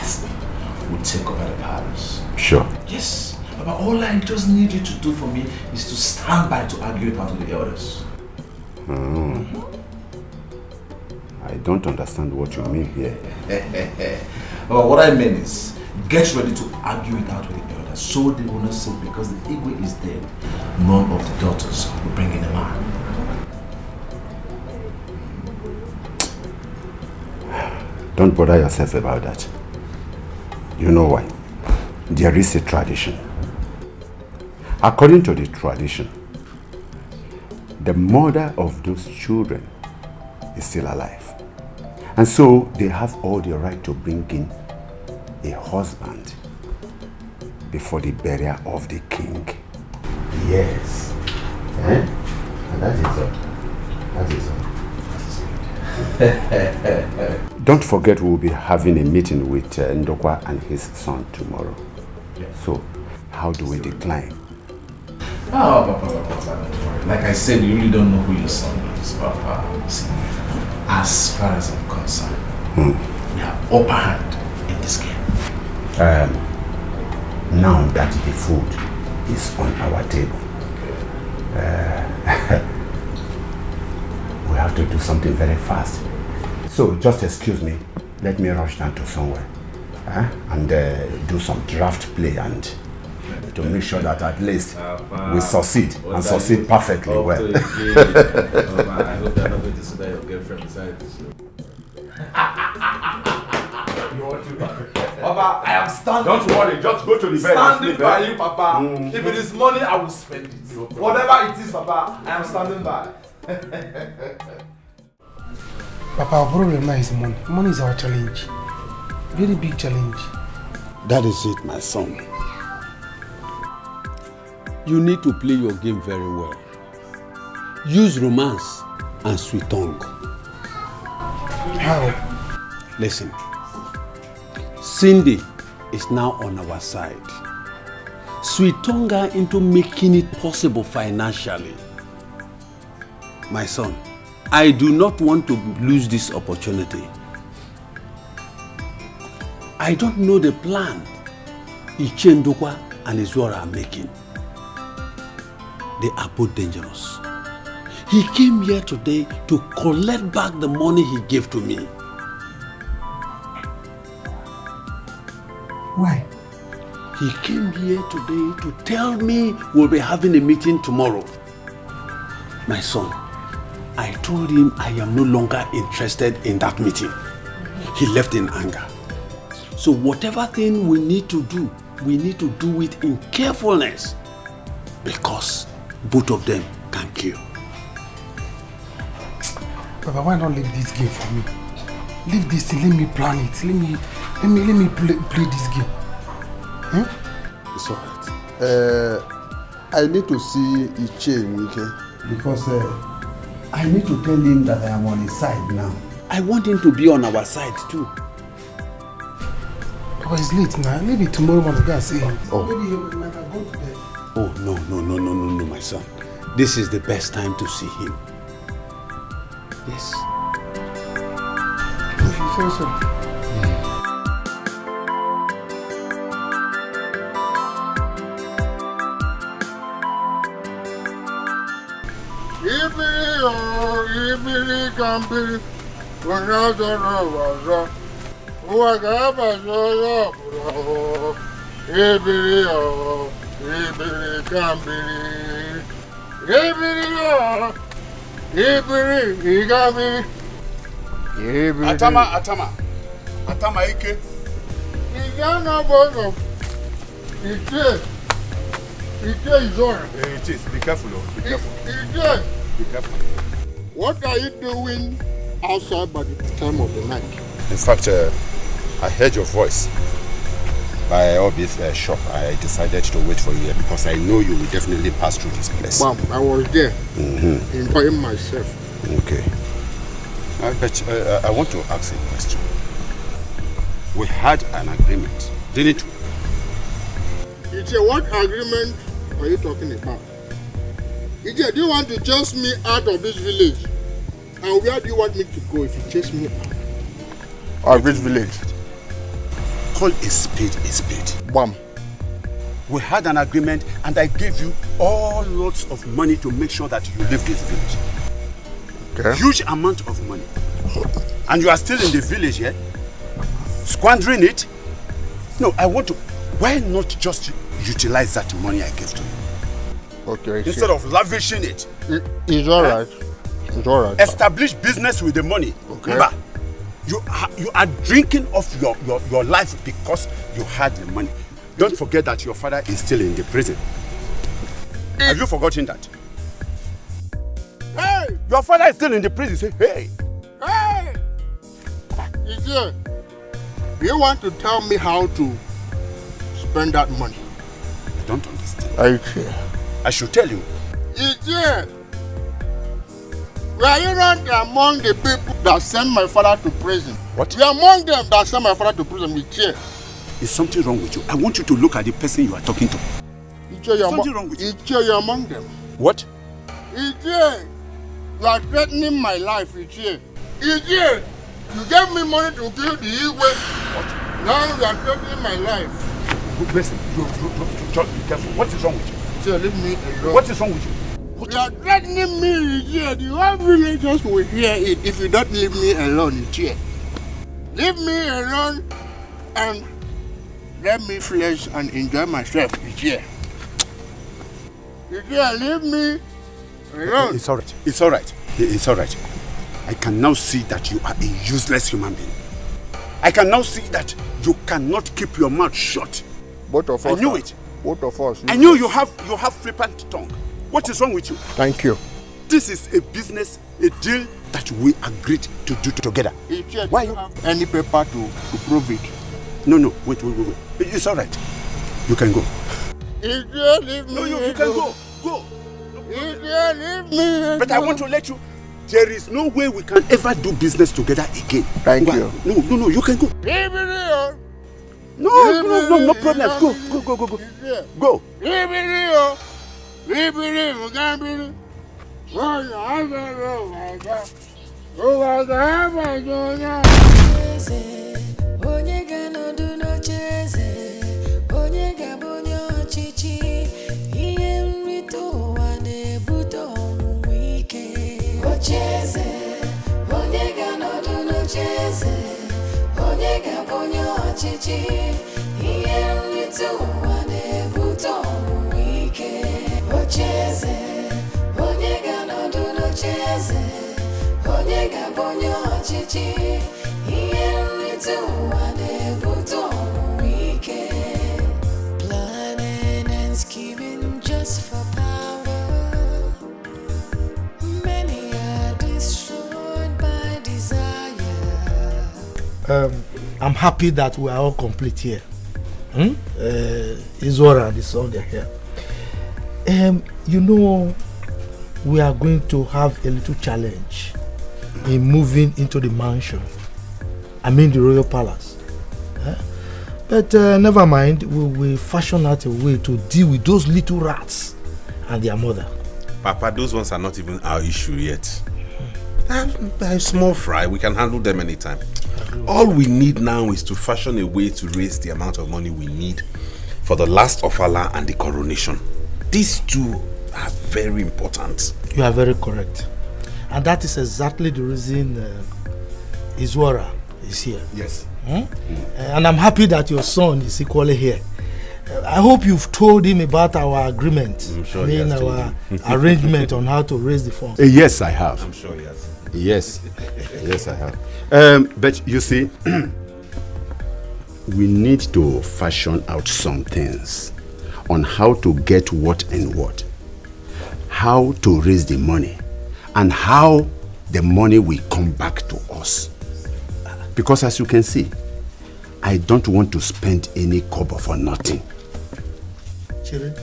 we'll take over the palace. Sure. Yes. Papa, all I just need you to do for me is to stand by to argue it out with the elders. I don't understand what you mean here. Well, what I mean is, get ready to argue it out with the elders so they will not say because the Igwe is dead, none of the daughters will bring in a man. Don't bother yourself about that. You know why? There is a tradition. According to the tradition, the mother of those children is still alive. And so they have all the right to bring in a husband before the burial of the king. Yes. And that is all. That is all. Don't forget we'll be having a meeting with Ndokwa and his son tomorrow. So, how do we decline? Oh, Papa, like I said, you really don't know who your son is, Papa. See, as far as I'm concerned, we have upper hand in this game. Now that the food is on our table, we have to do something very fast. So just excuse me, let me rush down to somewhere and do some draft play and to make sure that at least we succeed and succeed perfectly well. I hope they're not going to sit down your girlfriend beside this. You want to? Papa, I am standing. Don't worry, just go to the bed. Standing by you, Papa. If it is money, I will spend it. Whatever it is, Papa, I am standing by. Papa, our problem now is money. Money is our challenge. Very big challenge. That is it, my son. You need to play your game very well. Use romance and sweet tongue. How? Listen. Cindy is now on our side. Sweet tongue her into making it possible financially. My son, I do not want to lose this opportunity. I don't know the plan Ichendokwa and Izora are making. They are both dangerous. He came here today to collect back the money he gave to me. Why? He came here today to tell me we'll be having a meeting tomorrow. My son, I told him I am no longer interested in that meeting. He left in anger. So whatever thing we need to do it in carefulness. Because both of them can kill. Papa, why not leave this game for me? Leave this thing, let me plan it. Let me play this game. It's alright. I need to see Iche Wike because I need to tell him that I am on his side now. I want him to be on our side too. Papa, it's late now. Maybe tomorrow morning I can see him. Oh. Maybe he will go to bed. Oh, no, my son. This is the best time to see him. Yes. If you say so. Ibiri kambiri, wazara, wagaba zoyo, ibiri kambiri, ibiri kambiri. Atama Ike. Igana bozo, Ike Izora. It is. Be careful, be careful. Ike. Be careful. What are you doing outside by the time of the night? In fact, I heard your voice by OBI's shop. I decided to wait for you here because I know you will definitely pass through this place. Mom, I was there, enjoying myself. Okay. But I want to ask a question. We had an agreement, didn't we? Ije, what agreement are you talking about? Ije, do you want to chase me out of this village? And where do you want me to go if you chase me out of this village? Call a spade a spade. Bam. We had an agreement and I gave you all lots of money to make sure that you leave this village. Okay. Huge amount of money. And you are still in the village, yeah? Squandering it? No, I want to... Why not just utilize that money I gave to you? Okay. Instead of lavishing it. It's alright. It's alright. Establish business with the money. Okay. Remember, You are drinking off your life because you had the money. Don't forget that your father is still in the prison. Have you forgotten that? Hey! Your father is still in the prison. Say, hey! Hey! Ije, you want to tell me how to spend that money? I don't understand. Are you sure? I should tell you. Ije, were you not among the people that sent my father to prison? What? You are among them that sent my father to prison, Ije. Is something wrong with you? I want you to look at the person you are talking to. Ije, you are something wrong with you. Ije, you are among them. What? Ije, you are threatening my life, Ije. Ije, you gave me money to kill the Igwe. Now you are threatening my life. Listen, just be careful. What is wrong with you? Ije, leave me alone. What is wrong with you? You are threatening me, Ije. The whole villagers will hear it if you don't leave me alone, Ije. Leave me alone and let me flex and enjoy myself, Ije. Ije, leave me alone. It's alright. It's alright. It's alright. I can now see that you are a useless human being. I can now see that you cannot keep your mouth shut. Both of us. I knew it. Both of us. I knew you have flippant tongue. What is wrong with you? Thank you. This is a business, a deal that we agreed to do together. Ije, why do you have any paper to prove it? No. Wait. It's alright. You can go. Ije, leave me. No, you can go. Go. Ije, leave me. But I want to let you. There is no way we can ever do business together again. Thank you. No, you can go. Leave me. No problem. Go. Go. Leave me. Leave me. You can't be. Onye ga-anọdụ n'ocheeze, onye ga-abụ onye ọchịchị, ihe nrite ụwa na-ebute ọnwụnwa ike. Ocheeze, onye ga-anọdụ n'ocheeze, onye ga-abụ onye ọchịchị, ihe nrite ụwa na-ebute ọnwụnwa ike. Ocheeze, onye ga-anọdụ n'ocheeze, onye ga-abụ onye ọchịchị, ihe nrite ụwa na-ebute ọnwụnwa ike. Planning and scheming just for power, many are destroyed by desire. I'm happy that we are all complete here. Izora and the son, they're here. You know, we are going to have a little challenge in moving into the mansion. I mean the royal palace. But never mind, we will fashion out a way to deal with those little rats and their mother. Papa, those ones are not even our issue yet. They're small fry, we can handle them anytime. All we need now is to fashion a way to raise the amount of money we need for the last ofala and the coronation. These two are very important. You are very correct. And that is exactly the reason Izwara is here. Yes. And I'm happy that your son is equally here. I hope you've told him about our agreement. I'm sure he has told our him. arrangement on how to raise the funds. Yes, I have. I'm sure he has. Yes, I have. But you see, we need to fashion out some things on how to get what and what, how to raise the money, and how the money will come back to us. Because as you can see, I don't want to spend any kobo for nothing. Chiri?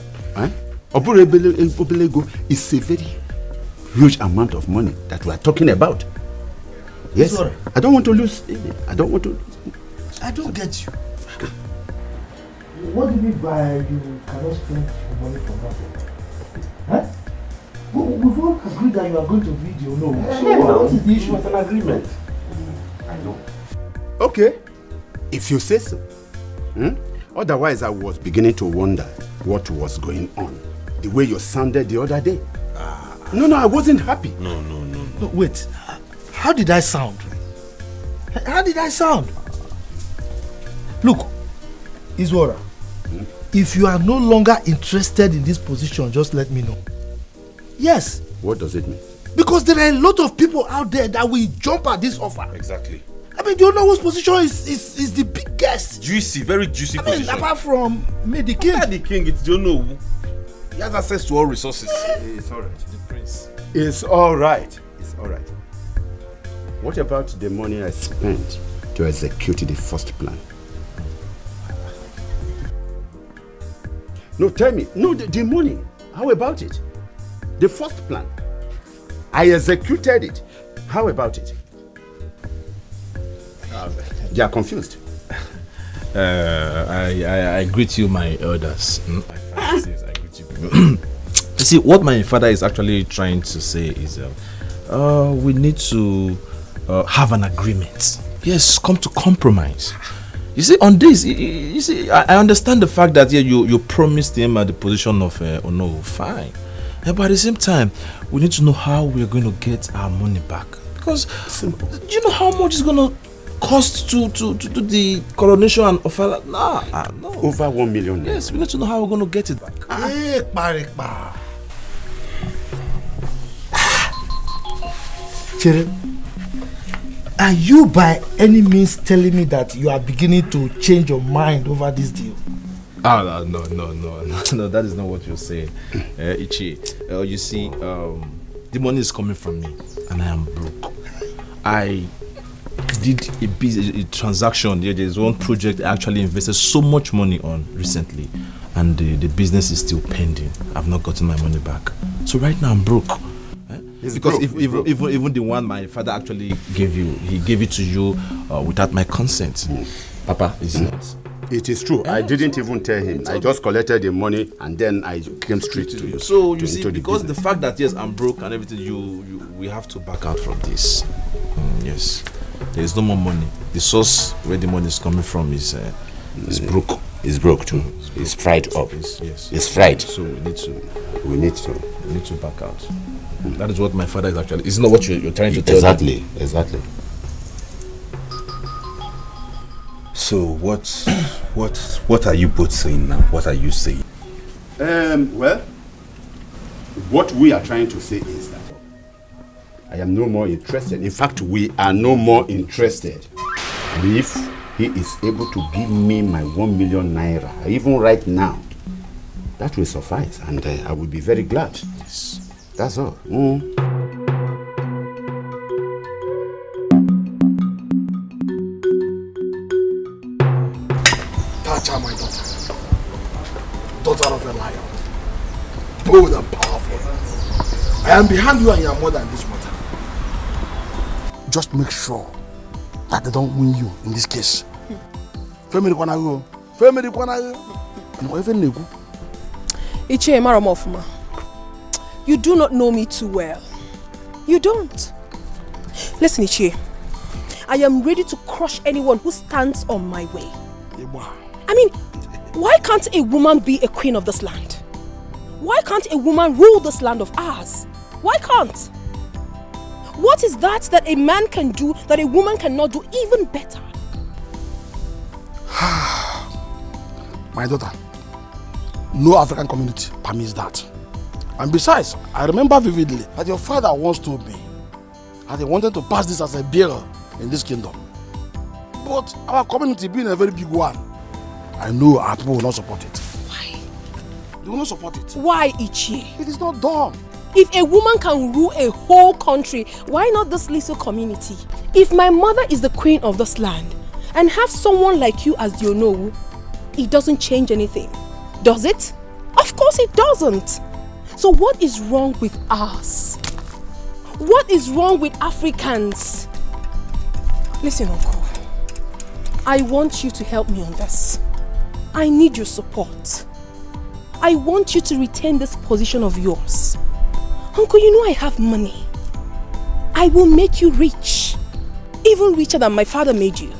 Obelego is a very huge amount of money that we are talking about. Yes, Sorry. I don't want to lose. I don't get you. What do you mean by you cannot spend money for nothing? Huh? We've all agreed that you are going to video, no? So what is the issue? It was an agreement. I know. Okay, if you say so. Otherwise, I was beginning to wonder what was going on. The way you sounded the other day. No, I wasn't happy. No. No, wait. How did I sound? How did I sound? Look, Izwara, if you are no longer interested in this position, just let me know. Yes. What does it mean? Because there are a lot of people out there that will jump at this offer. Exactly. I mean, the Onowo's position is the biggest. Juicy, very juicy position. Apart from me, the king. The king, it's the Onowu. He has access to all resources. It's all right. The prince. It's all right. It's all right. What about the money I spent to execute the first plan? No, tell me. No, the money. How about it? The first plan. I executed it. How about it? They are confused. I greet you, my elders. I greet you. You see, what my father is actually trying to say is we need to have an agreement. Yes, come to compromise. You see, on this, you see, I understand the fact that you promised him at the position of Ono, fine. But at the same time, we need to know how we're going to get our money back. Because, do you know how much it's going to cost to do the coronation and Ofala? No. Over 1 million. Yes, we need to know how we're going to get it back. Hey, Parikpa. Chere, are you by any means telling me that you are beginning to change your mind over this deal? No, that is not what you're saying. Ichi, you see, the money is coming from me and I am broke. I did a transaction. There's one project I actually invested so much money on recently and the business is still pending. I've not gotten my money back. So right now I'm broke. Because even the one my father actually gave you, he gave it to you without my consent. Papa, it's not. It is true. I didn't even tell him. I just collected the money and then I came straight to you. So you see, because the fact that yes, I'm broke and everything, we have to back out from this. Yes, there is no more money. The source where the money is coming from is broke. It's broke too. It's fried up. Yes. It's fried. So we need to back out. That is what my father is actually. It's not what you're trying to tell me. Exactly. So what are you both saying now? What are you saying? Well, what we are trying to say is that I am no more interested. In fact, we are no more interested. If he is able to give me my 1 million naira, even right now, that will suffice, and I will be very glad. Yes. That's all. Tacha, my daughter. Daughter of a lion. Bold and powerful. I am behind you and your mother in this matter. Just make sure that they don't win you in this case. Family Kwanago. Family Kwanago. No, even Negu. Ichie Maramofuma. You do not know me too well. You don't. Listen, Ichie. I am ready to crush anyone who stands on my way. I mean, why can't a woman be a queen of this land? Why can't a woman rule this land of ours? Why can't? What is that a man can do that a woman cannot do even better? My daughter, no African community permits that. And besides, I remember vividly that your father once told me that he wanted to pass this as a bill in this kingdom. But our community being a very big one, I know our people will not support it. Why? They will not support it. Why, Ichie? It is not dumb. If a woman can rule a whole country, why not this little community? If my mother is the queen of this land and have someone like you as the Onowu, it doesn't change anything. Does it? Of course it doesn't. So what is wrong with us? What is wrong with Africans? Listen, Uncle. I want you to help me on this. I need your support. I want you to retain this position of yours. Uncle, you know I have money. I will make you rich. Even richer than my father made you.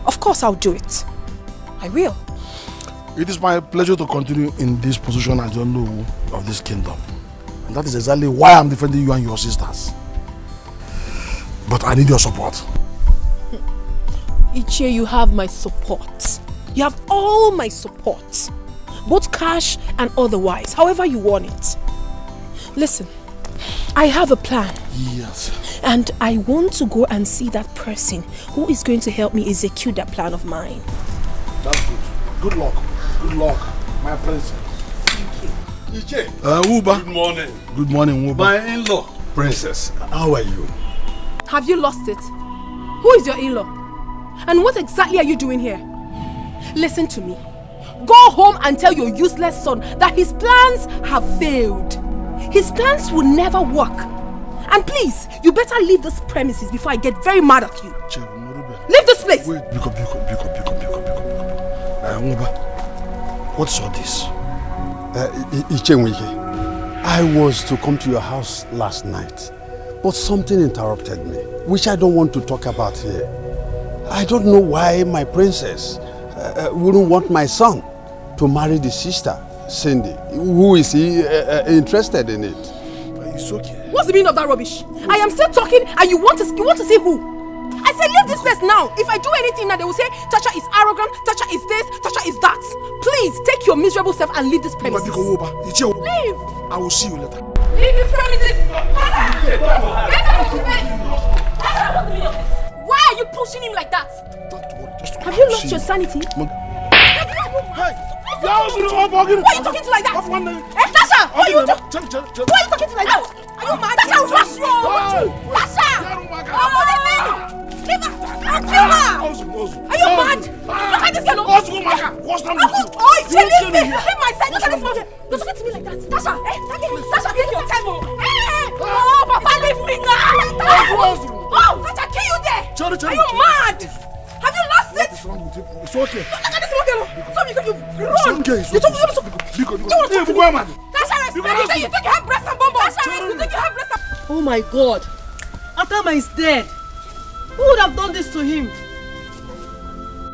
Of course I'll do it. I will. It is my pleasure to continue in this position as the Onowu of this kingdom. And that is exactly why I'm defending you and your sisters. But I need your support. Ichie, you have my support. You have all my support. Both cash and otherwise, however you want it. Listen, I have a plan. Yes. And I want to go and see that person who is going to help me execute that plan of mine. That's good. Good luck. Good luck, my princess. Iche. Uba. Good morning. Good morning, Uba. My in-law, princess. How are you? Have you lost it? Who is your in-law? And what exactly are you doing here? Listen to me. Go home and tell your useless son that his plans have failed. His plans will never work. And please, you better leave this premises before I get very mad at you. Leave this place! Wait, Biko. Uba, what's all this? Ichenwike, I was to come to your house last night, but something interrupted me, which I don't want to talk about here. I don't know why my princess wouldn't want my son to marry the sister, Cindy. Who is he interested in it? It's okay. What's the meaning of that rubbish? I am still talking and you want to see who? I said leave this place now. If I do anything now, they will say Tasha is arrogant, Tasha is this, Tasha is that. Please take your miserable self and leave this premises. Leave. I will see you later. Leave this premises. Get out of the place. Why are you pushing him like that? Have you lost your sanity? Why are you talking to like that? Tasha! Why are you talking to like that? Are you mad? Tasha, what's wrong? Tasha! Leave her! I'll kill her! Are you mad? Look at this girl! What's wrong with you? Oh, leave me! Leave my side! Look at this girl! Don't talk to me like that! Tasha! Tasha, take your time! Oh, Papa, leave me now! Oh, Tasha, kill you there! Are you mad? Have you lost it? It's okay. Look at this girl! Stop, you run! You took Tasha, you think you have breast and bomb? Tasha, you think you have breast and... Oh my God! Atama is dead. Who would have done this to him?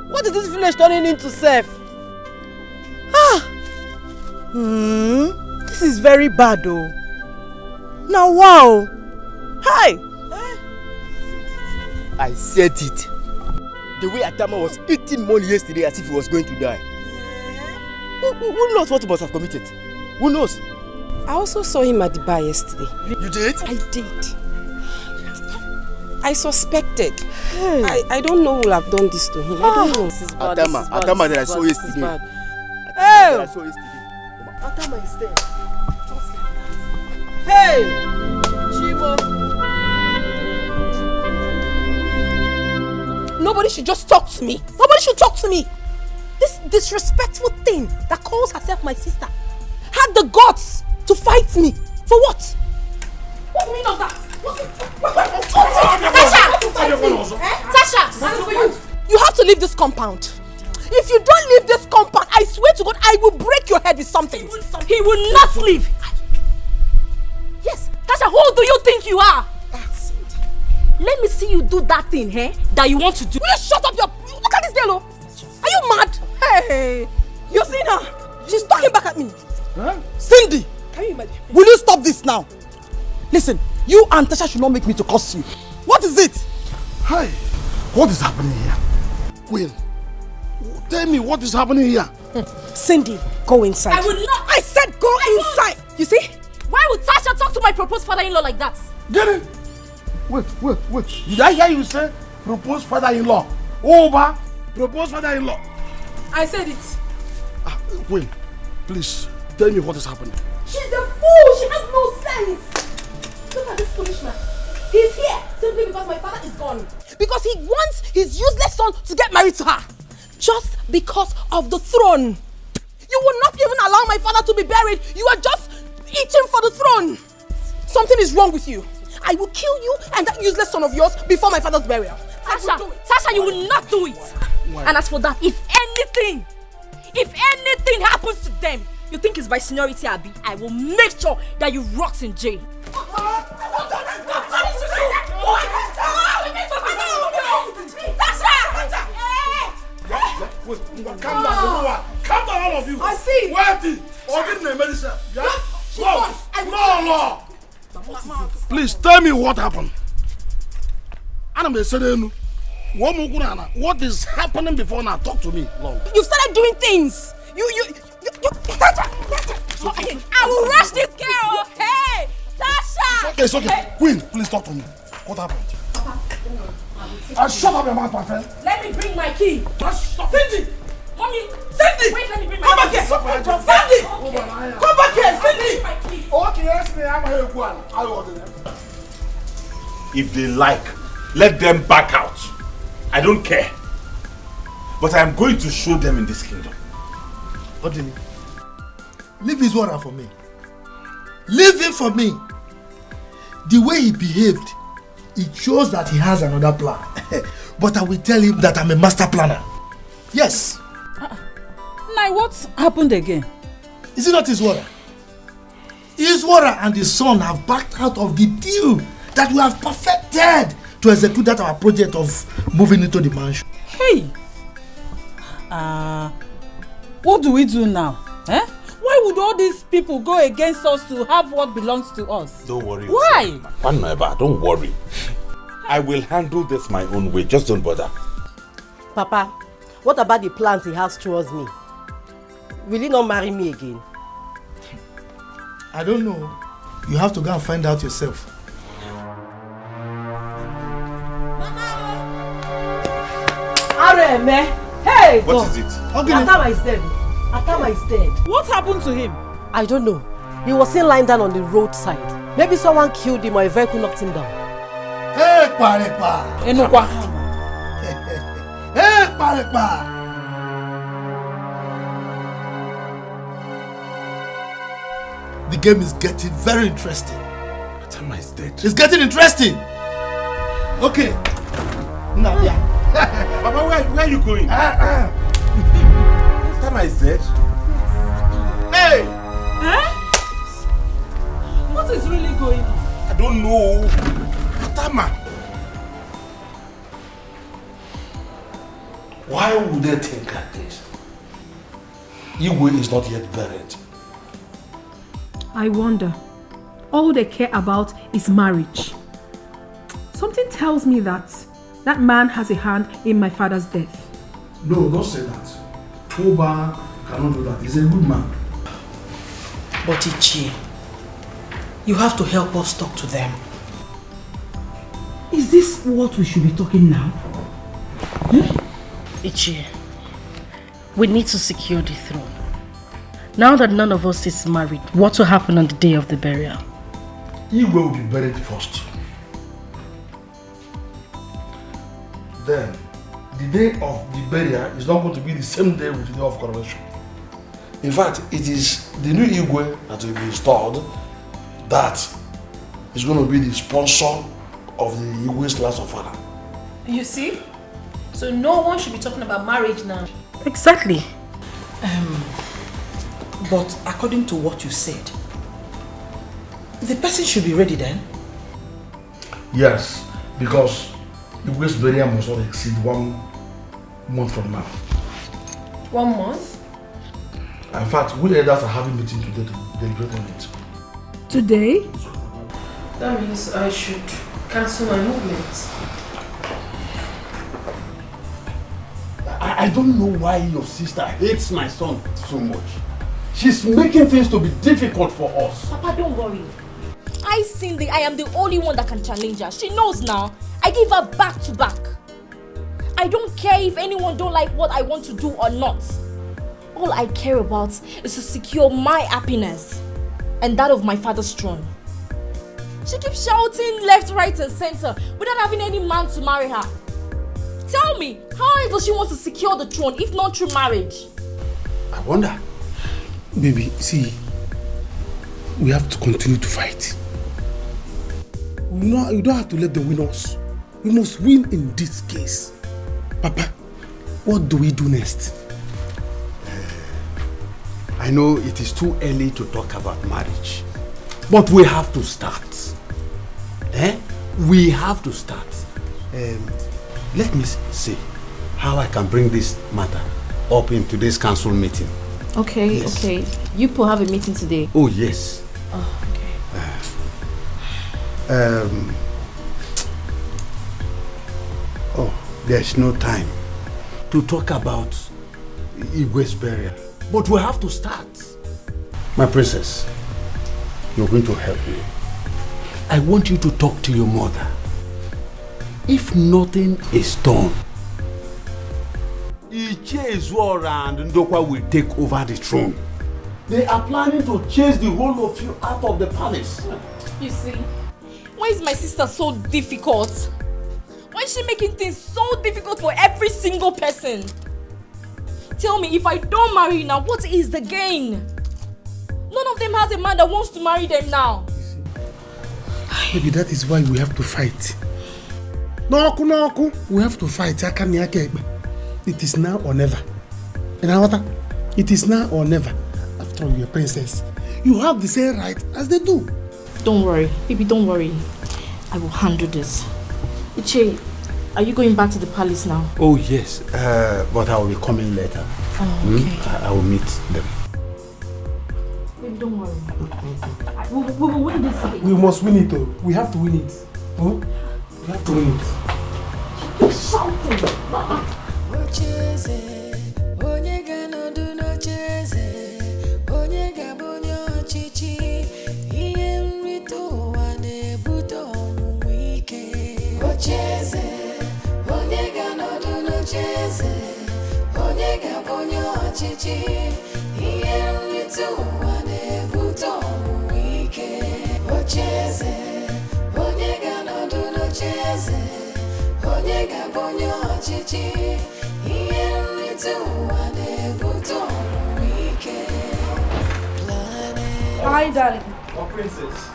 What is this village turning into, Seth? This is very bad, though. Now, wow. Hi. I said it. The way Atama was eating money yesterday as if he was going to die. Who knows what he must have committed? Who knows? I also saw him at the bar yesterday. You did? I did. I suspected. I don't know who will have done this to him. I don't know. Atama that I saw yesterday. Hey! I saw yesterday. Atama is dead. Just like that. Hey! Chibo. Nobody should just talk to me. Nobody should talk to me. This disrespectful thing that calls herself my sister had the guts to fight me. For what? What's the meaning of that? Tasha! You have to leave this compound. If you don't leave this compound, I swear to God, I will break your head with something. He will not leave. Yes, Tasha, who do you think you are? Let me see you do that thing, that you want to do. Will you shut up your... Look at this girl, Are you mad? Hey, you seen her? She's talking back at me. Huh? Cindy! Can you imagine? Will you stop this now? Listen, you and Tasha should not make me to curse you. What is it? Hi. What is happening here? Queen, tell me what is happening here. Cindy, go inside. I will not. I said go inside. You see? Why would Tasha talk to my proposed father-in-law like that? Get it? Wait. Did I hear you say proposed father-in-law? Oba, proposed father-in-law. I said it. Queen, please, tell me what is happening. She's a fool. She has no sense. Look at this foolish man. He's here simply because my father is gone. Because he wants his useless son to get married to her. Just because of the throne. You will not even allow my father to be buried. You are just itching for the throne. Something is wrong with you. I will kill you and that useless son of yours before my father's burial. Tasha, you will not do it. Why? And as for that, if anything happens to them, you think it's by seniority, Abby, I will make sure that you rot in jail. Calm down, calm down, all of you. I see. Wait, or give me medicine. No. Please tell me what happened. What is happening before now? Talk to me, Lord. You started doing things. I will rush this girl. Hey, Tasha. It's okay. Queen, please talk to me. What happened? Shut up your mouth, my friend. Let me bring my key. Cindy! Mommy! Cindy! Wait, let me bring my Come back key. here! Cindy! Come back here, Cindy! Okay, yes, I'm here. If they like, let them back out. I don't care. But I am going to show them in this kingdom. What do you mean? Leave his water for me. Leave him for me. The way he behaved, it shows that he has another plan. But I will tell him that I'm a master planner. Yes. Now what happened again? Is it not his water? His water and his son have backed out of the deal that we have perfected to execute that our project of moving into the mansion. Hey! What do we do now? Eh? Why would all these people go against us to have what belongs to us? Don't worry. Why? Don't worry. I will handle this my own way. Just don't bother. Papa, what about the plans he has towards me? Will he not marry me again? I don't know. You have to go and find out yourself. Areme! Hey! What is it? Atama is dead. Atama is dead. What happened to him? I don't know. He was seen lying down on the roadside. Maybe someone killed him or a vehicle knocked him down. Hey, Parepa! Enokwa. Hey, Parepa! The game is getting very interesting. Atama is dead. It's getting interesting. Okay. Now, yeah. Papa, where are you going? Atama is dead. Hey! What is really going on? I don't know. Atama. Why would they think like this? Igwe is not yet buried. I wonder. All they care about is marriage. Something tells me that that man has a hand in my father's death. No, don't say that. Oba cannot do that. He's a good man. But Ichie, you have to help us talk to them. Is this what we should be talking now? Ichie, we need to secure the throne. Now that none of us is married, what will happen on the day of the burial? Igwe will be buried first. Then, the day of the burial is not going to be the same day with the day of coronation. In fact, it is the new Igwe that will be installed that is going to be the sponsor of the Igwe's last of father. You see? So no one should be talking about marriage now. Exactly. But according to what you said, the person should be ready then? Yes, because Igwe's burial must not exceed 1 month from now. 1 month? In fact, we elders are having a meeting today to deliberate on it. Today? That means I should cancel my movements. I don't know why your sister hates my son so much. She's making things to be difficult for us. Papa, don't worry. I Cindy, I am the only one that can challenge her. She knows now. I give her back to back. I don't care if anyone don't like what I want to do or not. All I care about is to secure my happiness and that of my father's throne. She keeps shouting left, right and center without having any man to marry her. Tell me, how does she want to secure the throne if not through marriage? I wonder. Baby, see, we have to continue to fight. No, you don't have to let them win us. We must win in this case. Papa, what do we do next? I know it is too early to talk about marriage, but we have to start. We have to start. Let me see how I can bring this matter up in today's council meeting. Okay, Yes. okay. You people have a meeting today. Oh, yes. Oh, There's no time to talk about Igwe's burial, but we have to start. My princess, you're going to help me. I want you to talk to your mother. If nothing is done, Ichie Ezuora and Ndokwa will take over the throne. They are planning to chase the whole of you out of the palace. You see, why is my sister so difficult? Why is she making things so difficult for every single person? Tell me, if I don't marry you now, what is the gain? None of them has a man that wants to marry them now. Maybe that is why we have to fight. No, we have to fight. It is now or never. It is now or never. After all, you're a princess. You have the same right as they do. Don't worry, baby, don't worry. I will handle this. Ichie, are you going back to the palace now? Oh yes, but I will be coming later. Oh, okay. I will meet them. Baby, don't worry. We will win this game. We must win it though. We have to win it. We have to win it. Keep shouting. Hi, darling. Oh, princess.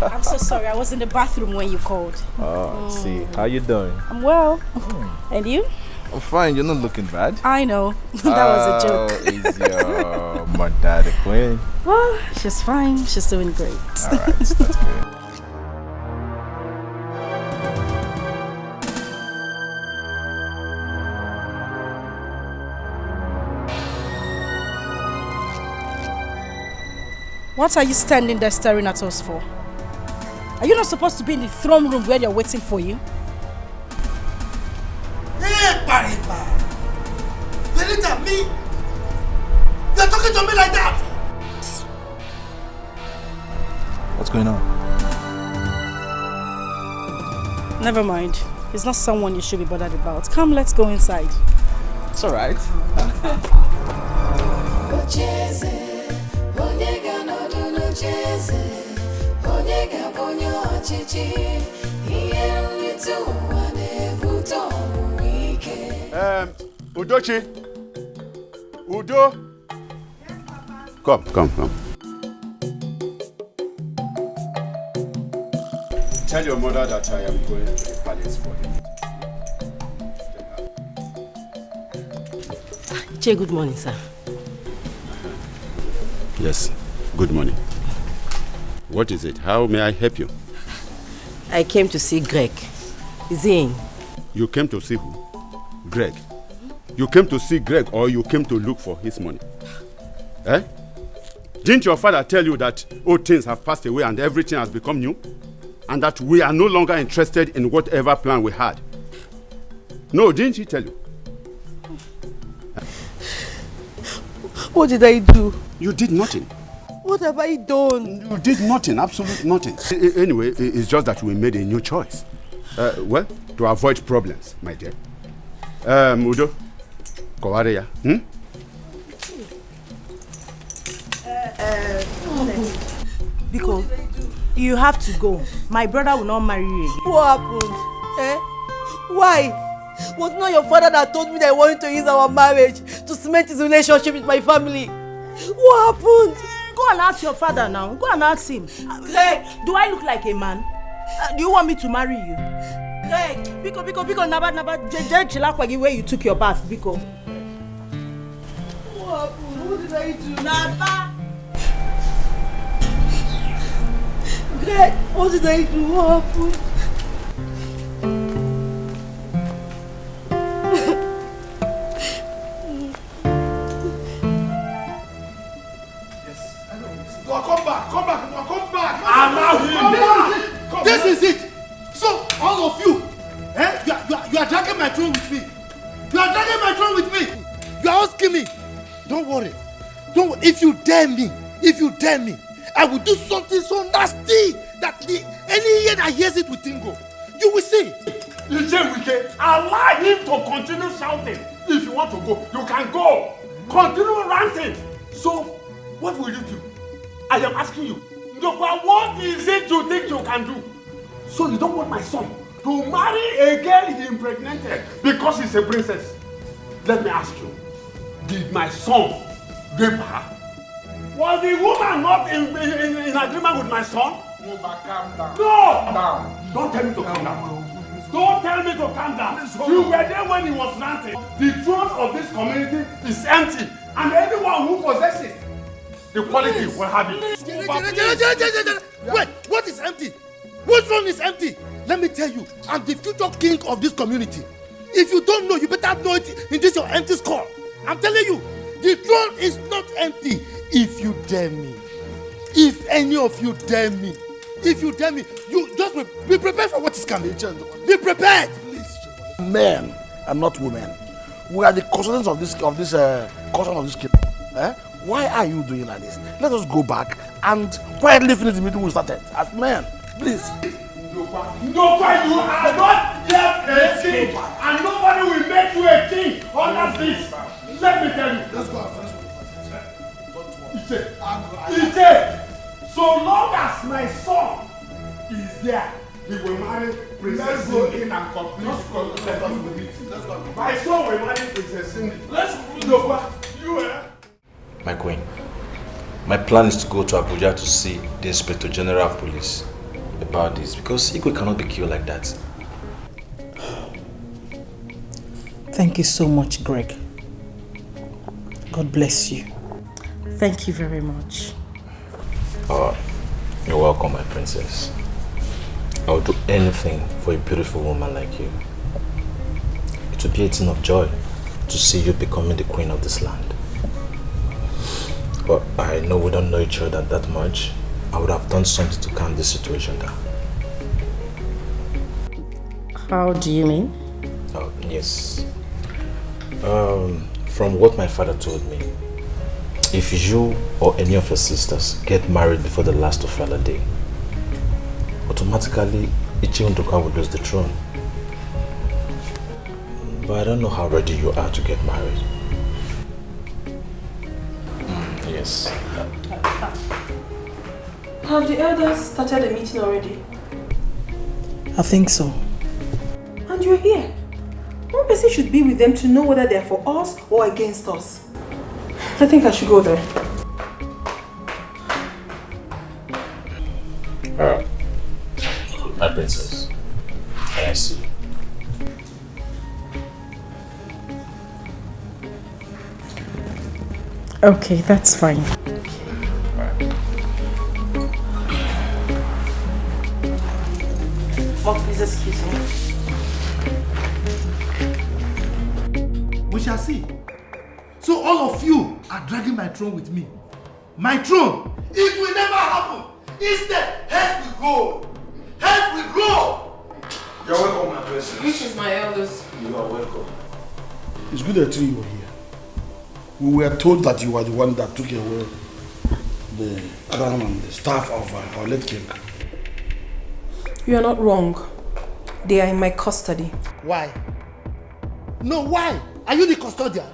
I'm so sorry. I was in the bathroom when you called. Oh, see. How you doing? I'm well. And you? I'm fine. You're not looking bad. I know. That was a joke. Is your mother the queen? Well, she's fine. She's doing great. All right. That's good. What are you standing there staring at us for? Are you not supposed to be in the throne room where they're waiting for you? Hey, Paripa! Venita, me? You're talking to me like that? What's going on? Never mind. He's not someone you should be bothered about. Come, let's go inside. It's alright. Udochi. Udo. Come. Tell your mother that I am going to the palace for him. Che, good morning, sir. Yes, good morning. What is it? How may I help you? I came to see Greg. Is he in? You came to see who? Greg. You came to see Greg or you came to look for his money? Eh? Didn't your father tell you that old things have passed away and everything has become new? And that we are no longer interested in whatever plan we had? No, didn't he tell you? What did I do? You did nothing. What have I done? You did nothing, absolutely nothing. Anyway, it's just that we made a new choice. Well, to avoid problems, my dear. Udo, Kawareya, Because you have to go. My brother will not marry you again. What happened? Why? Was not your father that told me that he wanted to use our marriage to cement his relationship with my family? What happened? Go and ask your father now. Go and ask him. Greg, do I look like a man? Do you want me to marry you? Greg, Biko, naba, chilakwa where you took your bath, Biko. What happened? What did I do? Naba. Greg, what did I do? What happened? Come back. I'm out here. This is it. So, all of you, you are dragging my throne with me. You are dragging my throne with me. You are asking me. Don't worry. If you dare me, I will do something so nasty that any ear that hears it will tingle. You will see. Allow him to continue shouting. If you want to go, you can go. Continue ranting. So, what will you do? I am asking you. What is it you think you can do? So you don't want my son to marry a girl he impregnated because she's a princess? Let me ask you. Did my son rape her? Was the woman not in agreement with my son? No, but calm down. No! Calm down. Don't tell me to calm down. Don't tell me to calm down. You were there when he was ranting. The throne of this community is empty, and anyone who possesses the quality will have it. Wait, what is empty? Which throne is empty? Let me tell you, I'm the future king of this community. If you don't know, you better know it in this your empty skull. I'm telling you, the throne is not empty. If you dare me, if any of you dare me, you just be prepared for what is coming. Be prepared. Please, men and not women. We are the custodians of this caution of this kingdom. Eh? Why are you doing like this? Let us go back and quietly finish the meeting we started as men. Please. Ndokwa, you are not yet a king, and nobody will make you a king under this. Let me tell you. Let's go. Ite, so long as my son is there, he will marry Princess. Let's go in and complete. Let's go. My son will marry Princess Cindy. Let's go. You My queen, my plan is to go to Abuja to see the Inspector General of Police about this because Igwe cannot be killed like that. Thank you so much, Greg. God bless you. Thank you very much. Oh, you're welcome, my princess. I will do anything for a beautiful woman like you. It will be a thing of joy to see you becoming the queen of this land. But I know we don't know each other that much. I would have done something to calm this situation down. How do you mean? Oh, yes. From what my father told me, if you or any of your sisters get married before the last of Fela Day, automatically Ichi Nduka will lose the throne. But I don't know how ready you are to get married. Yes. Have the elders started a meeting already? I think so. And you're here. One person should be with them to know whether they're for us or against us. I think I should go there. My princess, can I see you? Okay, that's fine. Oh, please excuse me. We shall see. So all of you are dragging my throne with me. My throne! It will never happen! Instead, heads will go! Heads will go! You're welcome, my princess. Which is my elders? You are welcome. It's good that you were here. We were told that you were the one that took away the crown and the staff of our late king. You are not wrong. They are in my custody. Why? No, why? Are you the custodian?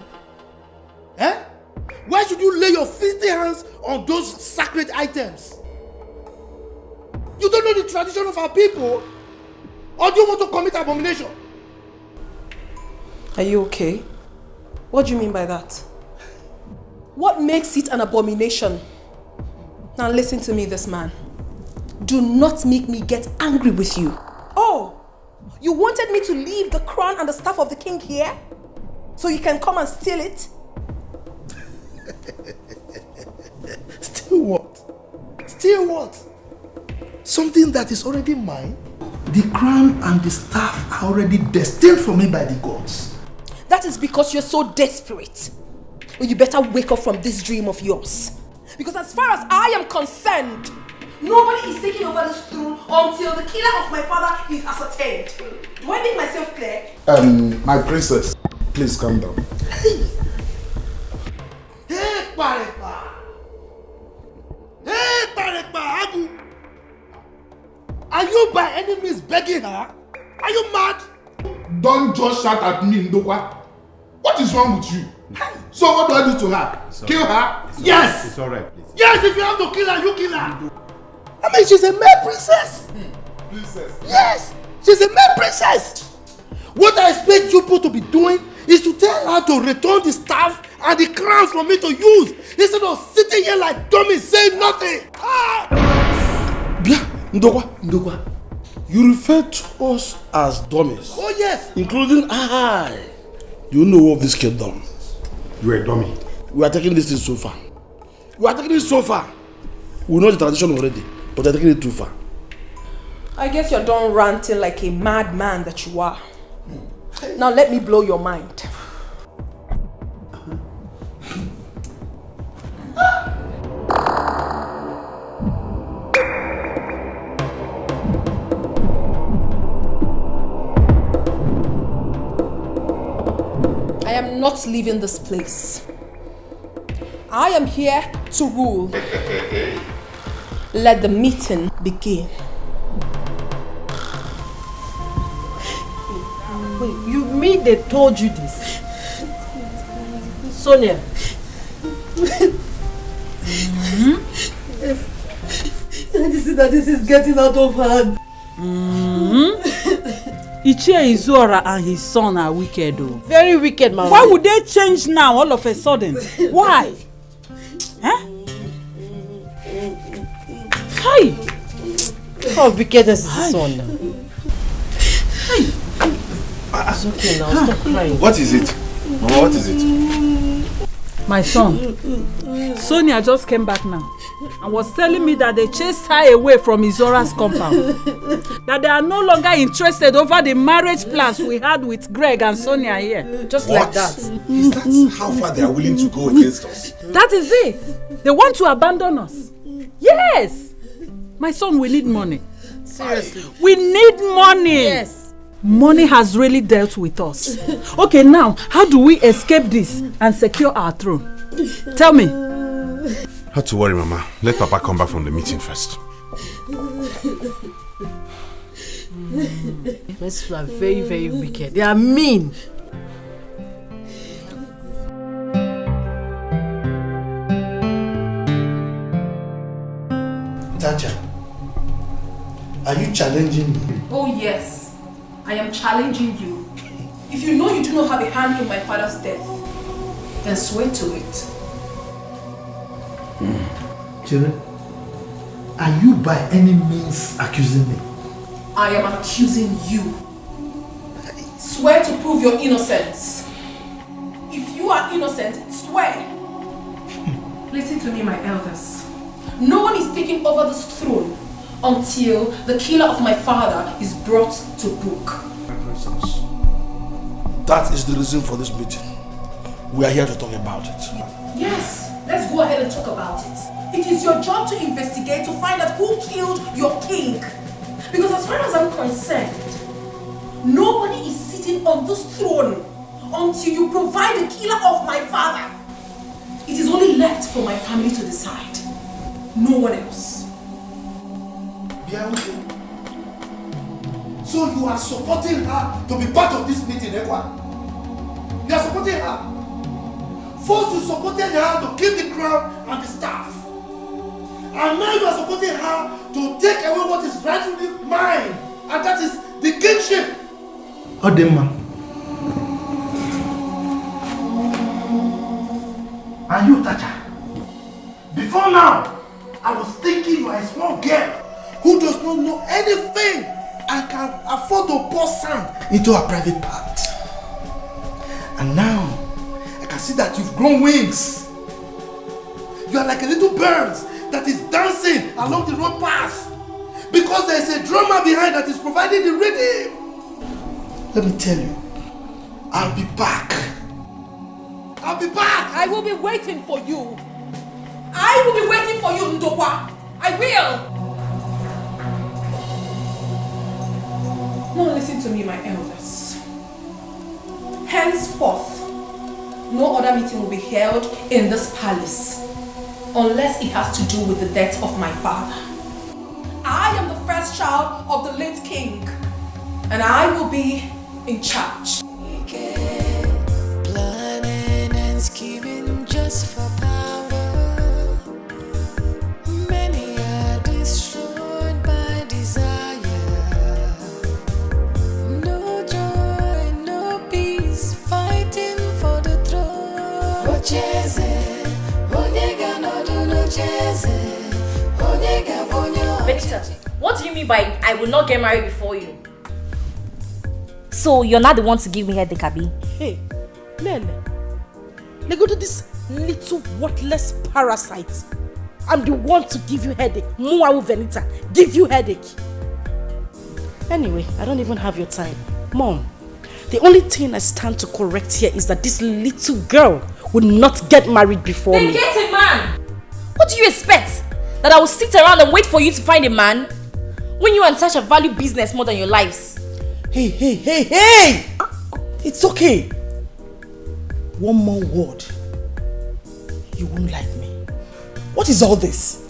Eh? Why should you lay your filthy hands on those sacred items? You don't know the tradition of our people? Or do you want to commit abomination? Are you okay? What do you mean by that? What makes it an abomination? Now listen to me, this man. Do not make me get angry with you. Oh, you wanted me to leave the crown and the staff of the king here? So you can come and steal it? Steal what? Steal what? Something that is already mine? The crown and the staff are already destined for me by the gods. That is because you're so desperate. Well, you better wake up from this dream of yours. Because as far as I am concerned, nobody is taking over this throne until the killer of my father is ascertained. Do I make myself clear? My princess, please calm down. Hey, Parekpa! Hey, Parekpa, Abu! Are you by any means begging her? Are you mad? Don't just shout at me, Ndokwa. What is wrong with you? So what do I do to her? Kill her? Yes! It's alright, please. Yes, if you have to kill her, you kill her. I mean, she's a male princess. Princess? Yes, she's a male princess. What I expect you people to be doing is to tell her to return the staff and the crowns for me to use instead of sitting here like dummies saying nothing. Ndokwa, you refer to us as dummies. Oh yes. Including I. You know of this kingdom. You are a dummy. We are taking this thing so far. We know the tradition already, but they're taking it too far. I guess you're done ranting like a madman that you are. Now let me blow your mind. I am not leaving this place. I am here to rule. Let the meeting begin. Wait, you mean they told you this? Sonia. This is getting out of hand. Ichie Izora and his son are wicked though. Very wicked, man. Why would they change now all of a sudden? Why? Huh? Hi! How wicked is his son now? It's okay now, stop crying. What is it? Mama, what is it? My son, Sonia just came back now and was telling me that they chased her away from Izora's compound. That they are no longer interested over the marriage plans we had with Greg and Sonia here. Just What? like that. Is that how far they are willing to go against us? That is it. They want to abandon us. Yes. My son, we need money. Seriously. We need money. Yes. Money has really dealt with us. Okay, now, how do we escape this and secure our throne? Tell me. Not to worry, Mama. Let Papa come back from the meeting first. These people are very, very wicked. They are mean. Tacha, are you challenging me? Oh yes, I am challenging you. If you know you do not have a hand in my father's death, then swear to it. Chere, are you by any means accusing me? I am accusing you. Swear to prove your innocence. If you are innocent, swear. Listen to me, my elders. No one is taking over this throne until the killer of my father is brought to book. That is the reason for this meeting. We are here to talk about it. Yes, let's go ahead and talk about it. It is your job to investigate to find out who killed your king. Because as far as I'm concerned, nobody is sitting on this throne until you provide the killer of my father. It is only left for my family to decide. No one else. So you are supporting her to be part of this meeting, Ekwa? You are supporting her. First you supported her to keep the crown and the staff. And now you are supporting her to take away what is rightfully mine. And that is the kingship. Odema. And you, Tacha. Before now, I was thinking you are a small girl who does not know anything and can afford to pour sand into her private part. And now, I can see that you've grown wings. You are like a little bird that is dancing along the road path because there is a drummer behind that is providing the rhythm. Let me tell you, I'll be back. I'll be back. I will be waiting for you. I will be waiting for you, Ndokwa. I will. Now listen to me, my elders. Henceforth, no other meeting will be held in this palace unless it has to do with the death of my father. I am the first first child of the late king. And I will be in charge. Planning and scheming just for power. Many are destroyed by desire. No joy, no peace, fighting for the throne. Victor, what do you mean by I will not get married before you? So you're not the one to give me headache, Abi? Hey, Nene, go to this little worthless parasite. I'm the one to give you headache. Muawu Venita, give you headache. Anyway, I don't even have your time. Mom, the only thing I stand to correct here is that this little girl would not get married before Then me. get a man! What do you expect? That I will sit around and wait for you to find a man? When you and Tasha value business more than your lives? Hey! It's okay. One more word. You won't like me. What is all this?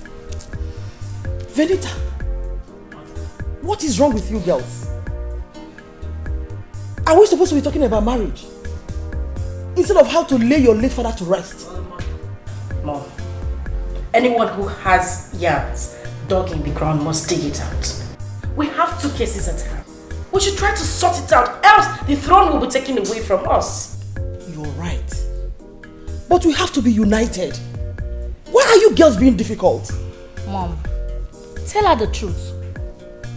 Venita, what is wrong with you girls? Are we supposed to be talking about marriage? Instead of how to lay your late father to rest? Mom, anyone who has yams dug in the ground must dig it out. We have 2 cases at hand. We should try to sort it out, else the throne will be taken away from us. You're right. But we have to be united. Why are you girls being difficult? Mom, tell her the truth.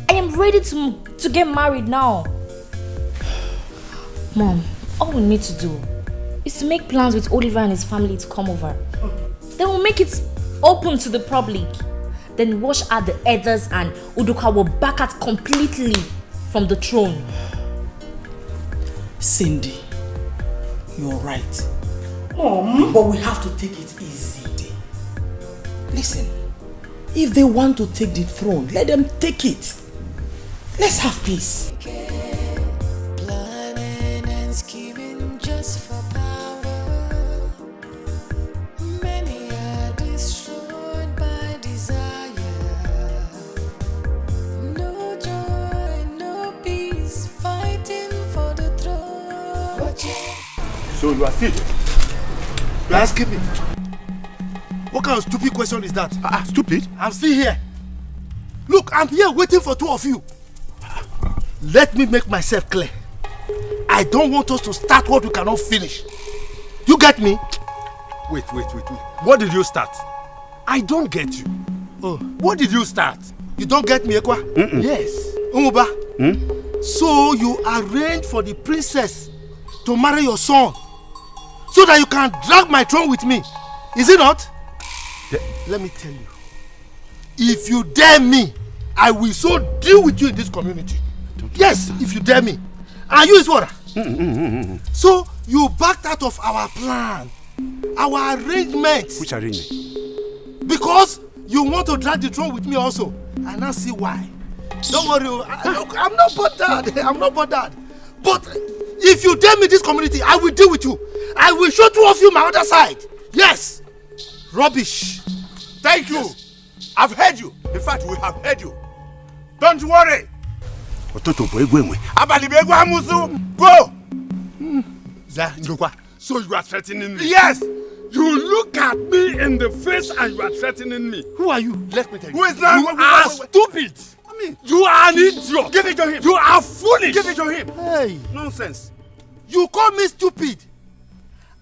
I am ready to get married now. Mom, all we need to do is to make plans with Oliver and his family to come over. Then we'll make it open to the public. Then wash out the others and Udoka will back out completely from the throne. Cindy, you're right. Mom, but we have to take it easy. Listen, if they want to take the throne, let them take it. Let's have peace. Planning and scheming just for power. Many are destroyed by desire. No joy, no peace, fighting for the throne. So you are still here? You are asking me? What kind of stupid question is that? Stupid? I'm still here. Look, I'm here waiting for 2 of you. Let me make myself clear. I don't want us to start what we cannot finish. You get me? Wait. What did you start? I don't get you. Oh, what did you start? You don't get me, Ekwa? Yes. Umuba? So you arranged for the princess to marry your son so that you can drag my throne with me. Is it not? Let me tell you. If you dare me, I will so deal with you in this community. Yes, if you dare me. And you is what? So you backed out of our plan, our arrangement. Which arrangement? Because you want to drag the throne with me also. And I see why. Don't worry. Look, I'm not bothered. But if you dare me this community, I will deal with you. I will show 2 of you my other side. Yes. Rubbish. Thank you. I've heard you. In fact, we have heard you. Don't worry. Go. So you are threatening me? Yes. You look at me in the face and you are threatening me. Who are you? Let me tell you. Who is that? You are stupid. You are an idiot. Give it to him. You are foolish. Give it to him. Hey. Nonsense. You call me stupid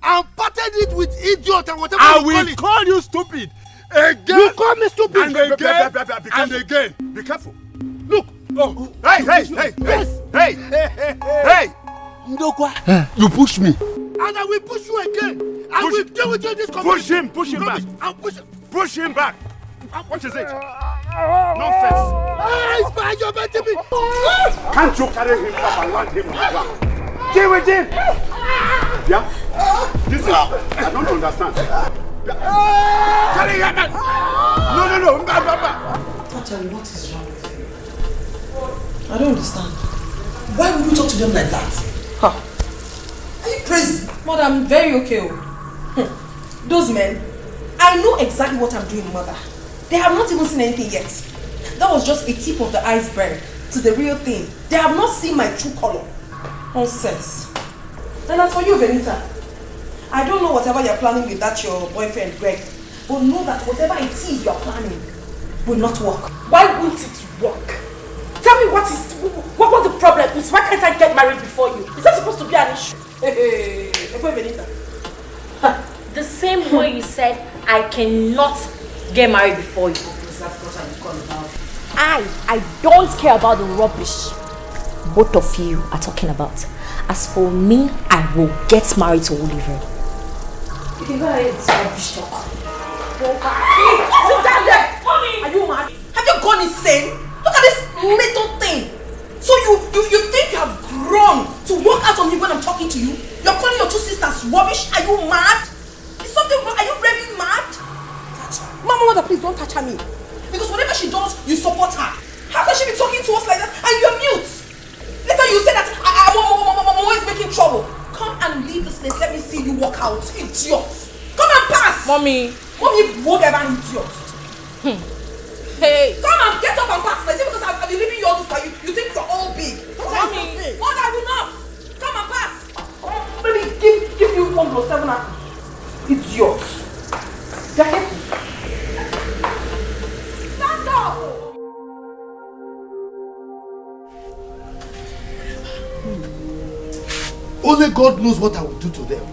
and parted it with idiot and whatever I you will call it. Call you stupid. Again. You call me stupid. And again. Be careful. Look. Oh. Hey. You push me. And I will push you again. I will deal with you in this community. Push him back. I'll push him. Push him back. What is it? Nonsense. It's by your me. Can't you carry him up and land him on the ground? Deal with him. Yeah? Listen, I don't understand. Carry him back. No. Tell me, what is wrong with you? I don't understand. Why would you talk to them like that? Are you crazy? Mother, I'm very okay. Those men, I know exactly what I'm doing, Mother. They have not even seen anything yet. that was just a tip of the iceberg to the real thing. They have not seen my true color. Nonsense. And as for you, Benita, I don't know whatever you're planning with that your boyfriend, Greg, but know that whatever it is you're planning will not work. Why won't it work? Tell me what the problem is. Why can't I get married before you? Is that supposed to be an issue? Hey, Benita. The same way you said I cannot get married before you. I don't care about the rubbish both of you are talking about. As for me, I will get married to Oliver. You can go ahead with this rubbish talk. Sit down there! Are you mad? Have you gone insane? Look at this little thing. So you think you have grown to walk out on me when I'm talking to you? You're calling your two sisters rubbish? Are you mad? Is something wrong? Are you really mad? Mama, mother, please don't touch her me. Because whatever she does, you support her. How can she be talking to us like that and you're mute? Later you say that I'm always making trouble. Come and leave this place. Let me see you walk out. Idiot. Come and pass. Mommy, whatever idiot. Hey. Come and get up and pass. Is it because I've been leaving you all this while you think you're all big? Mommy. What I will not. Come and pass. Let me give you 1 plus 7 apples. Idiot. Dikeh. Stand up. Only God knows what I will do to them.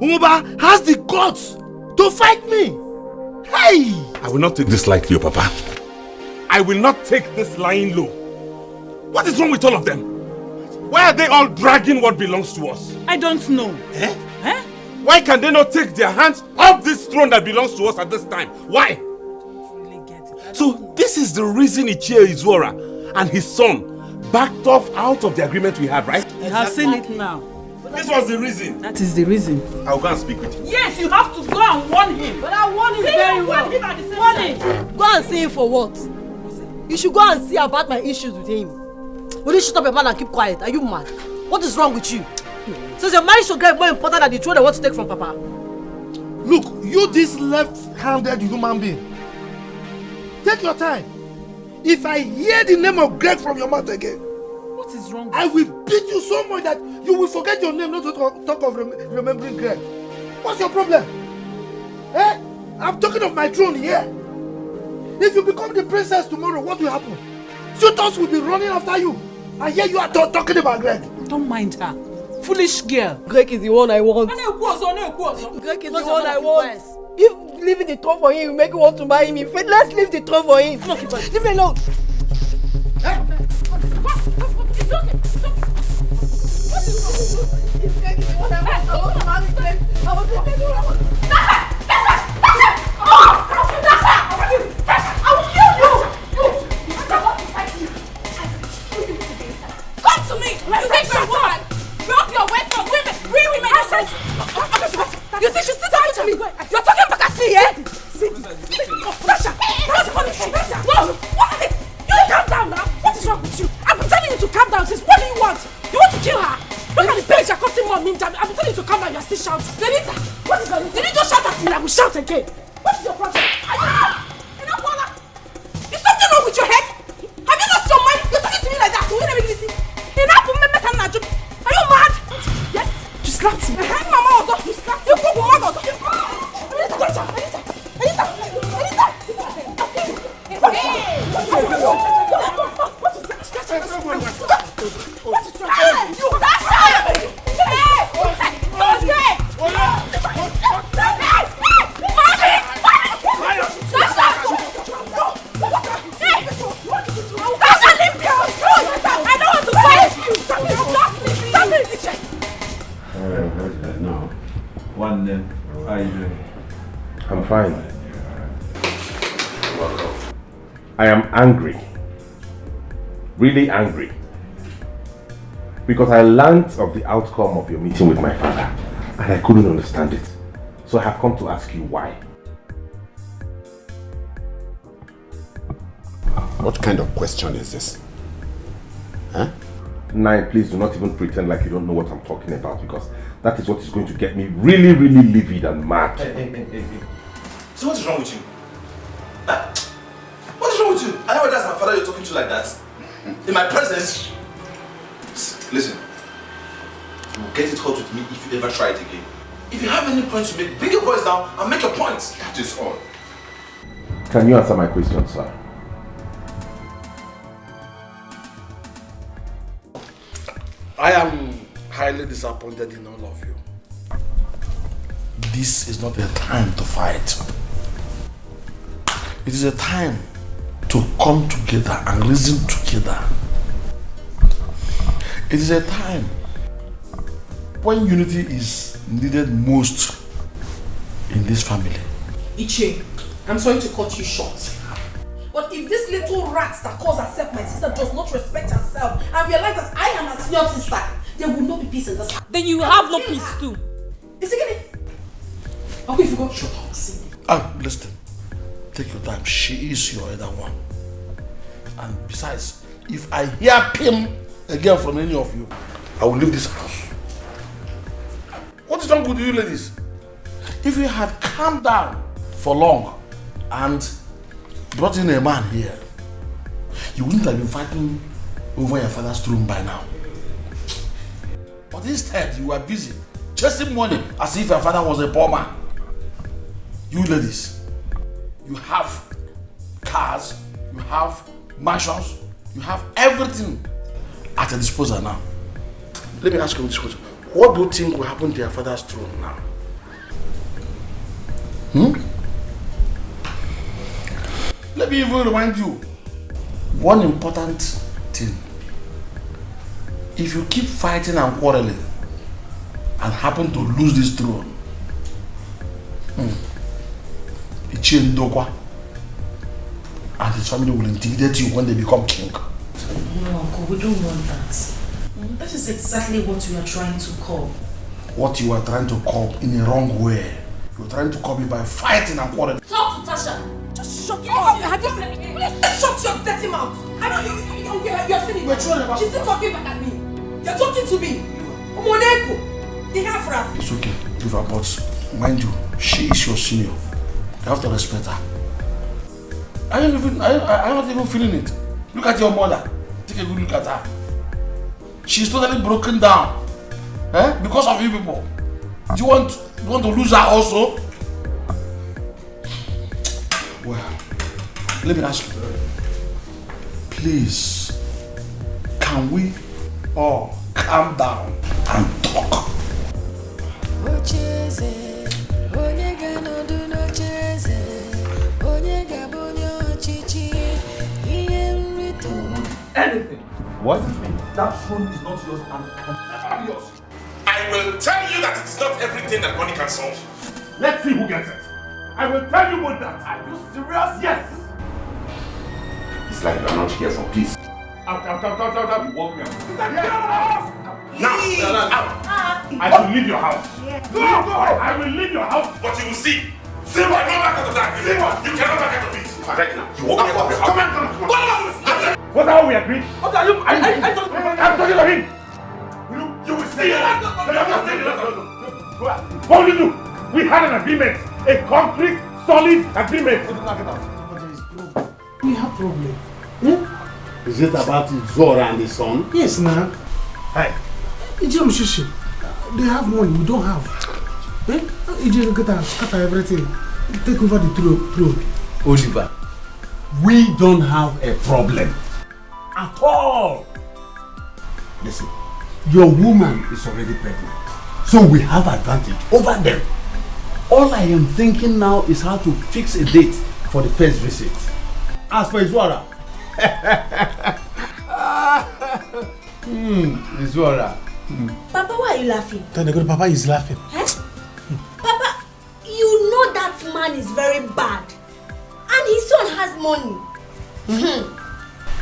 Umuba has the guts to fight me. Hey! I will not take this lightly, Papa. I will not take this lying low. What is wrong with all of them? Why are they all dragging what belongs to us? I don't know. Eh? Why can they not take their hands off this throne that belongs to us at this time? Why? So this is the reason Ichie Izuora and his son backed off out of the agreement we had, right? You have seen it now. This was the reason. That is the reason. I'll go and speak with him. Yes, you have to go and warn him. But I warn him very well. Warn him. Go and see him for what? You should go and see about my issues with him. Will you shut up your mouth and keep quiet? Are you mad? What is wrong with you? Since your marriage to Greg more important than the throne they want to take from Papa. Look, you this left-handed human being. Take your time. If I hear the name of Greg from your mouth again, what is wrong with I will beat you so much that you will forget your name, not to talk of remembering Greg. What's your problem? Eh? I'm talking of my throne here. If you become the princess tomorrow, what will happen? Suitors will be running after you. And here you are talking about Greg. Don't mind her. Foolish girl. Greg is the one I want. Greg is the one I want. If leaving the throne for him will make you want to marry me, let's leave the throne for him. Leave me alone. It's okay. If Greg is the one I want to marry Greg, I will do it. I will kill you. Come to me. You think you're a woman? Drop your way from women. We women. You think she's still talking to me? You're talking back at me, eh? Tasha! No! What is it? You calm down now. What is wrong with you? I've been telling you to calm down since. What do you want? You want to kill her? Look at the pain you're causing more meantime. I've been telling you to calm down. You're still shouting. Denita, what is going on? Did you just shout at me? I will shout again. What is your problem? Are you mad? Is something wrong with your head? Have you lost your mind? You're talking to me like that. Will you never listen? Are you mad? Yes. You slapped me. Mama also. You slapped me. You broke my mother. How are you doing? I'm fine. I am angry. Really angry. Because I learned of the outcome of your meeting with my father and I couldn't understand it. So I have come to ask you why. What kind of question is this? Huh? Nai, please do not even pretend like you don't know what I'm talking about, because that is what is going to get me really, really livid and mad. Hey. So what is wrong with you? that's my father you're talking to like that? In my presence? Listen, you will get it hot with me if you ever try it again. If you have any points to make, bring your voice down and make your points. That is all. Can you answer my question, sir? I am highly disappointed in all of you. This is not a time to fight. It is a time to come together and reason together. It is a time when unity is needed most in this family. Iche, I'm sorry to cut you short. But if this little rat that calls herself my sister does not respect herself and realize that I am her senior sister, there will not be peace in this house. Then you have no peace too. Is it getting? Okay, if you go, shut up. Ah, listen. Take your time. She is your other one. And besides, if I hear him again from any of you, I will leave this house. What is wrong with you ladies? If you had calmed down for long and brought in a man here, you wouldn't have been fighting over your father's throne by now. But instead, you were busy chasing money as if your father was a poor man. You ladies, you have cars, you have mansions, you have everything at your disposal now. Let me ask you this question. What do you think will happen to your father's throne now? Let me even remind you one important thing. If you keep fighting and quarreling and happen to lose this throne, Ichie Ndokwa and his family will intimidate you when they become king. No, Uncle, we don't want that. That is exactly what we are trying to curb. What you are trying to curb in a wrong way. You're trying to curb it by fighting and quarreling. Talk to Tasha. Just shut up. Have you seen me? Please shut your dirty mouth. I know you're finished. She's still talking back at me. You're talking to me. Umoneko. They have Raf. It's okay, River, but mind you, she is your senior. You have to respect her. I'm not even feeling it. Look at your mother. Take a good look at her. She's totally broken down. Because of you people. Do you want to lose her also? Well, let me ask you. Please, can we all calm down and talk? Anything. What? That phone is not yours and I'm yours. I will tell you that it is not everything that money can solve. Let's see who gets it. I will tell you both that. Are you serious? Yes. It's like you are not here for peace. Out. You walk me out. Now, out. I will leave your house. Go. I will leave your house. But you will see. See what? You cannot back out of that. See what? You cannot back out of it. Right now. You walk me out of your house. Come on. What are we agreed? What are you? I'm talking to him. You will see. What will you do? We had an agreement. A concrete, solid agreement. We have problem. Is it about Zora and his son? Yes, now. Hey. They have money, we don't have. Ije get and scatter everything. Take over the throne. Oliver, we don't have a problem at all. Listen, your woman is already pregnant, so we have advantage over them. All I am thinking now is how to fix a date for the first visit. As for Izwara, Izwara. Papa, why are you laughing? Papa is laughing. Papa, you know that man is very bad. And his son has money.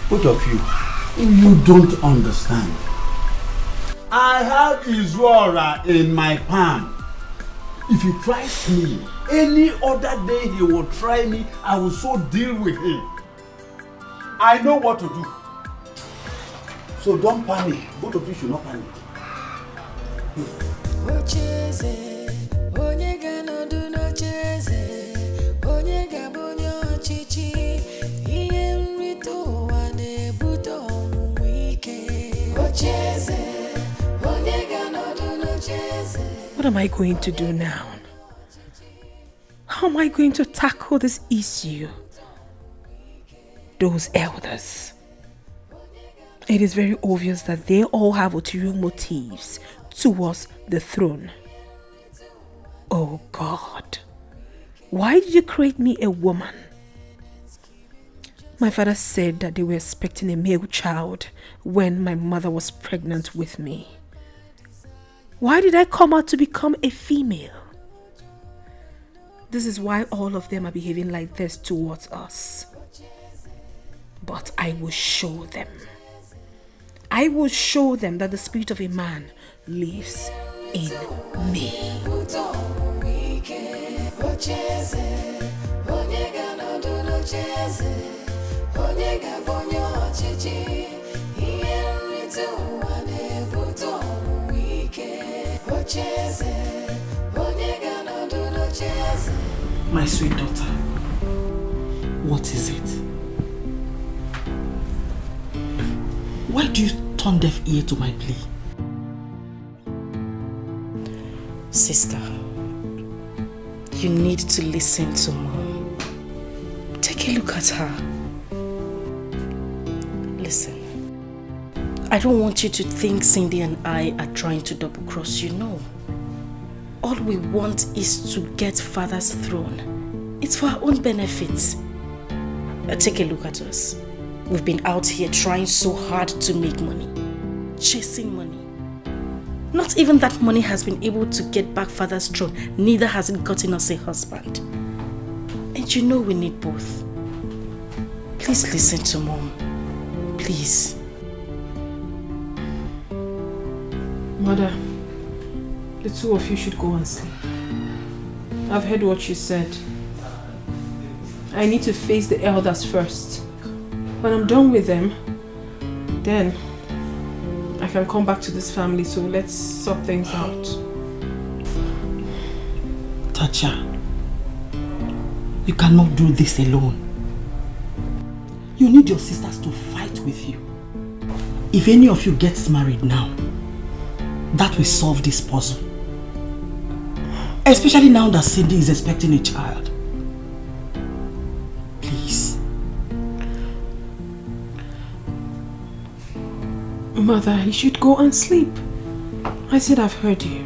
Both of you don't understand. I have Izwara in my palm. If he tries me, any other day he will try me, I will so deal with him. I know what to do. So don't panic. Both of you should not panic. What am I going to do now? How am I going to tackle this issue? Those elders. It is very obvious that they all have ulterior motives towards the throne. Oh God, why did you create me a woman? My father said that they were expecting a male child when my mother was pregnant with me. Why did I come out to become a female? This is why all of them are behaving like this towards us. But I will show them. I will show them that the spirit of a man lives in me. My sweet daughter, what is it? Why do you turn deaf ear to my plea? Sister, you need to listen to Mom. Take a look at her. Listen, I don't want you to think Cindy and I are trying to double cross you, no. All we want is to get Father's throne. It's for our own benefit. Take a look at us. We've been out here trying so hard to make money. Chasing money. Not even that money has been able to get back Father's throne. Neither has it gotten us a husband. And you know we need both. Please listen to Mom. Please. Mother, the two of you should go and sleep. I've heard what you said. I need to face the elders first. When I'm done with them, then I can come back to this family, so let's sort things out. Tacha, you cannot do this alone. You need your sisters to fight with you. If any of you gets married now, that will solve this puzzle. Especially now that Cindy is expecting a child. Please. Mother, you should go and sleep. I said I've heard you.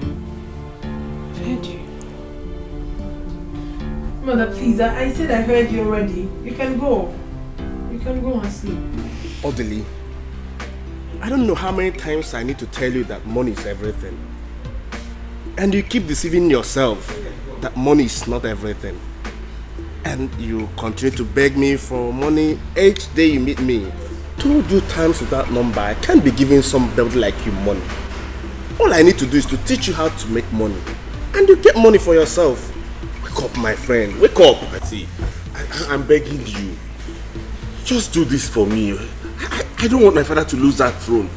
I've heard you. Mother, please, I said I heard you already. You can go. You can go and sleep. Orderly, I don't know how many times I need to tell you that money is everything. And you keep deceiving yourself that money is not everything. And you continue to beg me for money each day you meet me. 2 due times with that number, I can't be giving somebody like you money. All I need to do is to teach you how to make money. And you get money for yourself. Wake up, my friend. Wake up. See, I'm begging you. Just do this for me. I don't want my father to lose that throne.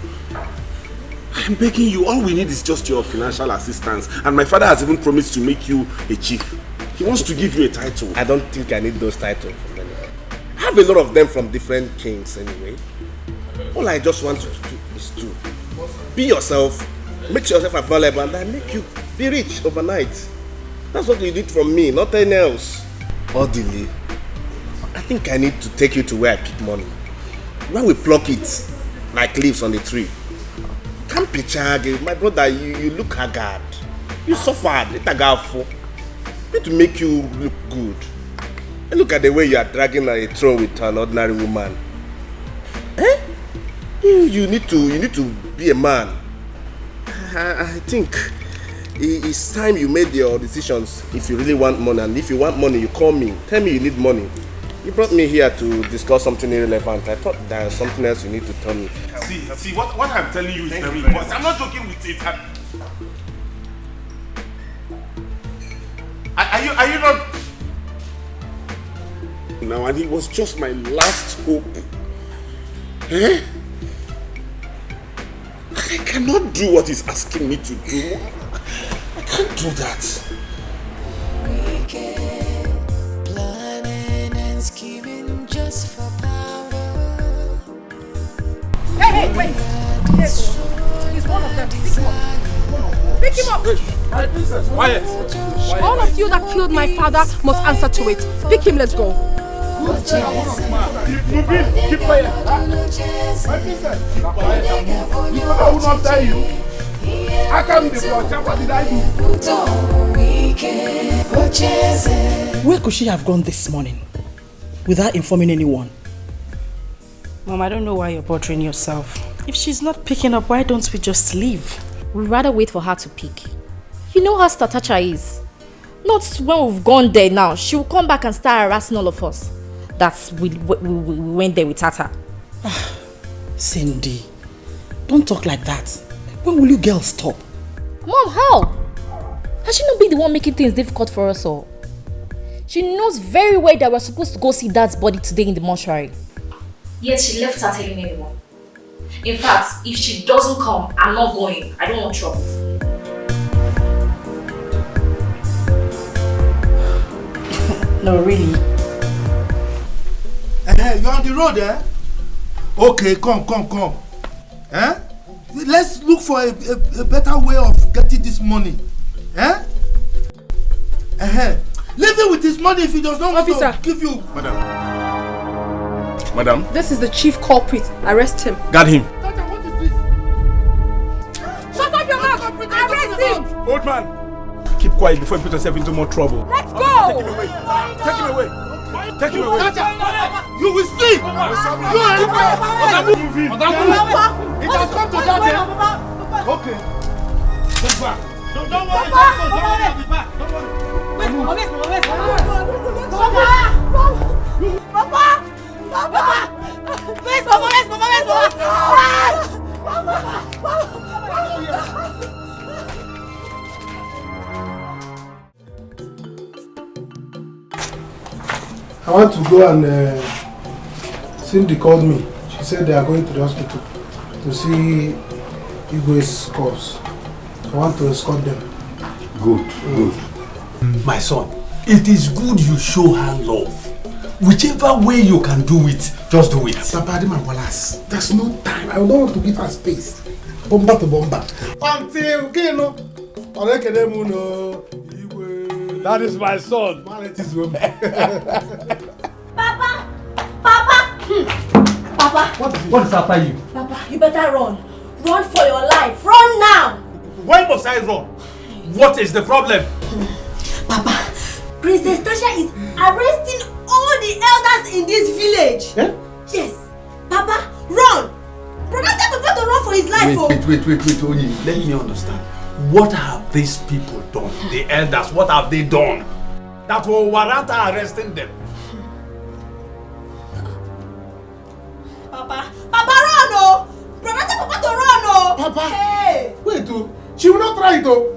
I'm begging you. All we need is just your financial assistance. And my father has even promised to make you a chief. He wants to give you a title. I don't think I need those titles from anyone. I have a lot of them from different kings anyway. All I just want you to do is to be yourself, make yourself available, and I make you be rich overnight. That's what you need from me, nothing else. Orderly, I think I need to take you to where I pick money. When we pluck it, like leaves on the tree. Can't be charged. My brother, you look haggard. You suffered. It's a gafo. Need to make you look good. And look at the way you are dragging a throne with an ordinary woman. Eh? You need to be a man. I think it's time you made your decisions. If you really want money, and if you want money, you call me. Tell me you need money. You brought me here to discuss something irrelevant. I thought there was something else you need to tell me. See, what I'm telling you is very important. I'm not joking with it. Are you not? Now, and it was just my last hope. Eh? I cannot do what he's asking me to do. I can't do that. Planning and scheming just for power. Hey, wait! Yes, he's one of them. Pick him up. Pick him up. Quiet. All of you that killed my father must answer to it. Pick him, let's go. Keep quiet. My princess, keep quiet and move. You know I will not tell you. I can't be blocked. What did I do? Where could she have gone this morning without informing anyone? Mom, I don't know why you're bothering yourself. If she's not picking up, why don't we just leave? We'd rather wait for her to pick. You know how Statacha is. Not when we've gone there now. She will come back and start harassing all of us. That's we went there with Tata. Cindy, don't talk like that. When will you girls stop? Mom, how? Has she not been the one making things difficult for us all? She knows very well that we're supposed to go see Dad's body today in the mortuary. Yet she left her telling anyone. In fact, if she doesn't come, I'm not going. I don't want trouble. No, really. You're on the road, eh? Okay, come. Eh? Let's look for a better way of getting this money. Eh? Leave it with his money if he does not want to give you. Madam. This is the chief culprit. Arrest him. Got him. Shut up your mouth! Arrest him! Old man. Keep quiet before you put yourself into more trouble. Let's go! Take him away. Take him away. Take him away. You will see! You are moving. Madam, it has come to that, eh? Okay. Go back. Don't worry. Don't back. Don't worry. Papa! Where's Mama? I want to go and Cindy called me. She said they are going to the hospital to see Igwe's corpse. I want to escort them. Good. My son, it is good you show her love. Whichever way you can do it, just do it. Papa, there's no time. I don't want to give her space. Bomba to bomba. Until that is my son. Papa! What is after you? Papa, you better run. Run for your life. Run now! Why must I run? What is the problem? Papa, Princess Tasha is arresting all the elders in this village. Eh? Yes. Papa, run! Brother, tell Papa to run for his life. Wait, Onyi. Let me understand. What have these people done? The elders, what have they done? That will warrant arresting them. Papa, run, oh! Brother, tell Papa to run, oh! Papa! Hey! Wait, she will not try it, though.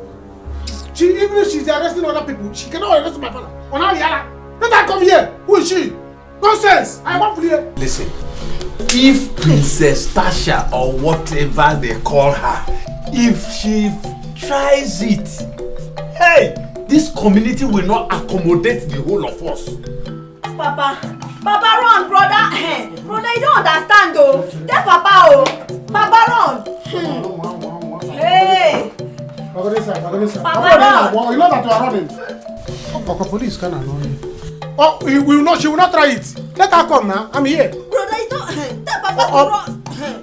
Even if she's arresting other people, she cannot arrest my father. Let her come here. Who is she? Nonsense! I want to hear. Listen, if Princess Tasha or whatever they call her, if she tries it, hey, this community will not accommodate the whole of us. Papa, run, brother. Brother, you don't understand, though. Tell Papa, oh. Papa, run. Hey. Papa, run. You know that you are running. Papa, police can annoy you. Oh, she will not try it. Let her come now. I'm here. Brother, you don't. Tell Papa to run.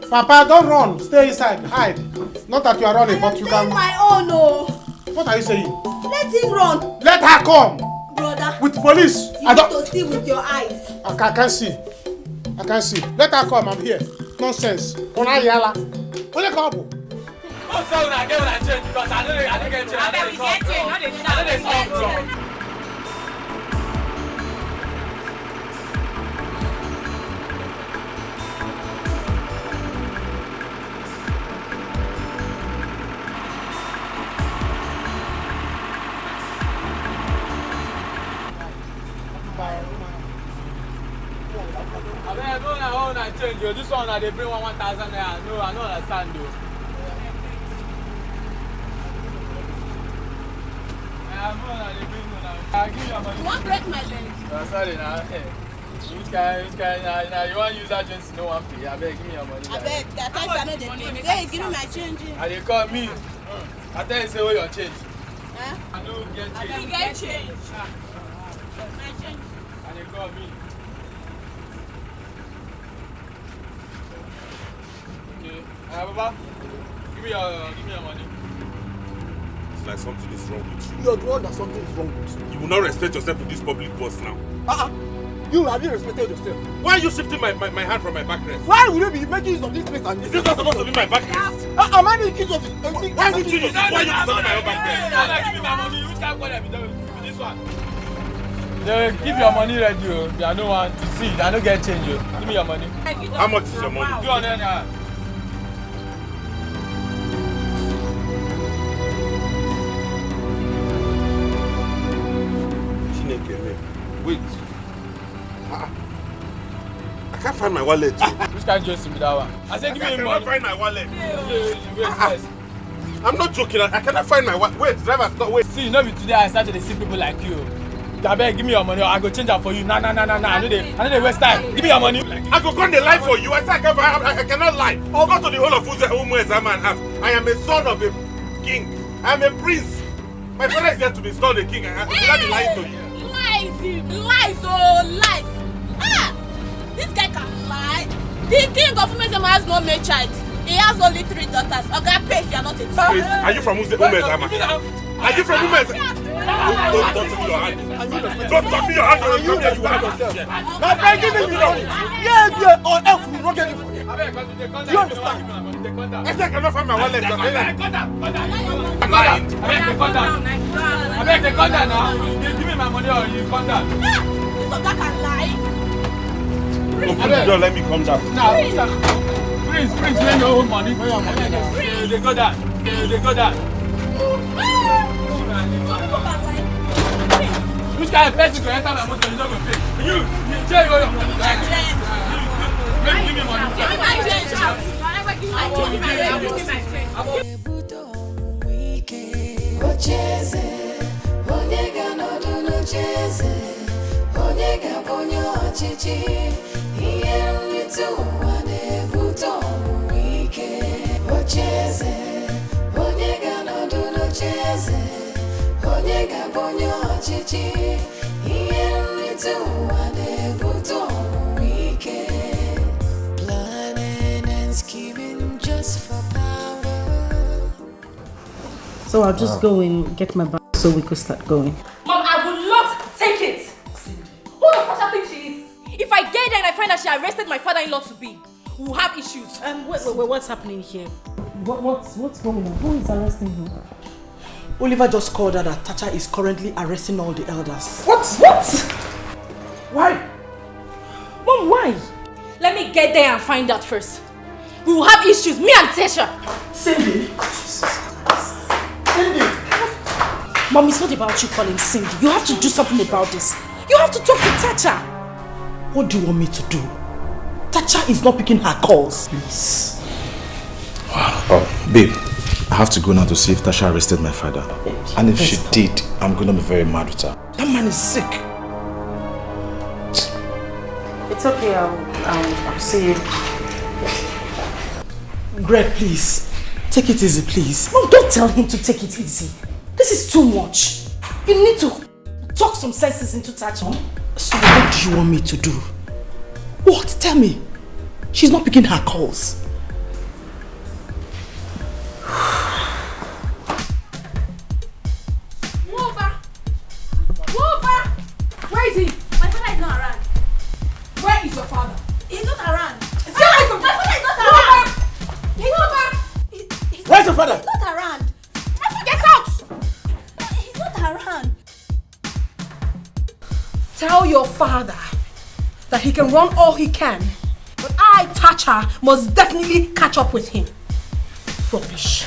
Papa, don't run. Stay inside. Hide. Not that you are running, but you can. My own, oh. What are you saying? Let him run. Let her come. Brother. With police. You need to see with your eyes. I can't see. Let her come. I'm here. Nonsense. Ona yala. Only come. Oh, so I get what I change because I don't get change. I don't change. This one they bring 1,000 naira. No, I don't understand though. I'll give you your money. You won't break my leg. Sorry now. Which kind now you want to use agency, no one pay. I beg, give me your money. I beg, that time I know the money. Hey, give me my change. And they call me. I tell you say where your change. I don't get change. I don't get change. And they call me. Okay. Baba, give me your money. It's like something is wrong with you. You're the one that something is wrong with. You will not respect yourself in this public bus now. You have you respected yourself? Why are you shifting my hand from my backrest? Why would you be making use of this place? And is this not supposed to be my backrest? Am I making use of it? Why would you use it? Why are you disturbing my own backrest? Give me my money. Which can't call them with this one? Keep your money ready. They are no one to see. I don't get change. Give me your money. How much is your money? 200 naira. Wait. I can't find my wallet. Which kind of just be that one? I said give me money. I cannot find my wallet. Wait first. I'm not joking. I cannot find my wallet. Wait, driver, stop. Wait. See, not be today I started to see people like you. Dabeg, give me your money or I go change that for you. Nah. I know they waste time. Give me your money. I go come the lie for you. I say I cannot lie. Go to the whole of whom man has. I am a son of a king. I am a prince. My father is here to be installed a king. I will not be lying to you. Lies, this guy can lie. The king of Umezema has no male child. He has only 3 daughters. Okay, pay if you are not a child. Are you from Umezema? Are you from Umezema? Don't touch me your hand. Don't touch me your hand. Don't touch me your hand. Now, I'm giving you yeah, or else we will not get it for you. Do you understand? I said I cannot find my wallet. I'm lying. I beg the conda now. You give me my money or you conda. This of that can lie. Open the door, let me come down. Prince, lend your own money. They go down. Which kind of person can enter my motor? You don't go pay. You change your money. Give me money. Give me my change. Ocheze, onyega no do no cheze, onyega bonyo chichi, iye mwitu wane buto wike. Ocheze, onyega no do no cheze, onyega bonyo chichi, iye mwitu wane buto wike. Planning and scheming just for power. So I'll just go and get my bag so we could start going. Mom, I will not take it. Who the fuck I think she is? If I get there and I find that she arrested my father-in-law to be, we'll have issues. Wait, what's happening here? What's going on? Who is arresting who? Oliver just called her that Tacha is currently arresting all the elders. What? Why? Mom, why? Let me get there and find out first. We will have issues, me and Tasha. Cindy? Mom, it's not about you calling Cindy. You have to do something about this. You have to talk to Tacha. What do you want me to do? Tacha is not picking her calls. Please. Oh, babe, I have to go now to see if Tasha arrested my father. And if she did, I'm gonna be very mad with her. That man is sick. It's okay, I'll see you. Greg, please. Take it easy, please. Mom, don't tell him to take it easy. This is too much. You need to talk some senses into Tacha. So what do you want me to do? What? Tell me. She's not picking her calls. Woba! Where is he? My father is not around. Where is your father? He's not around. My father is not around. Where's your father? He's not around. Get out! He's not around. Tell your father that he can run all he can, but I, Tacha, must definitely catch up with him. Rubbish.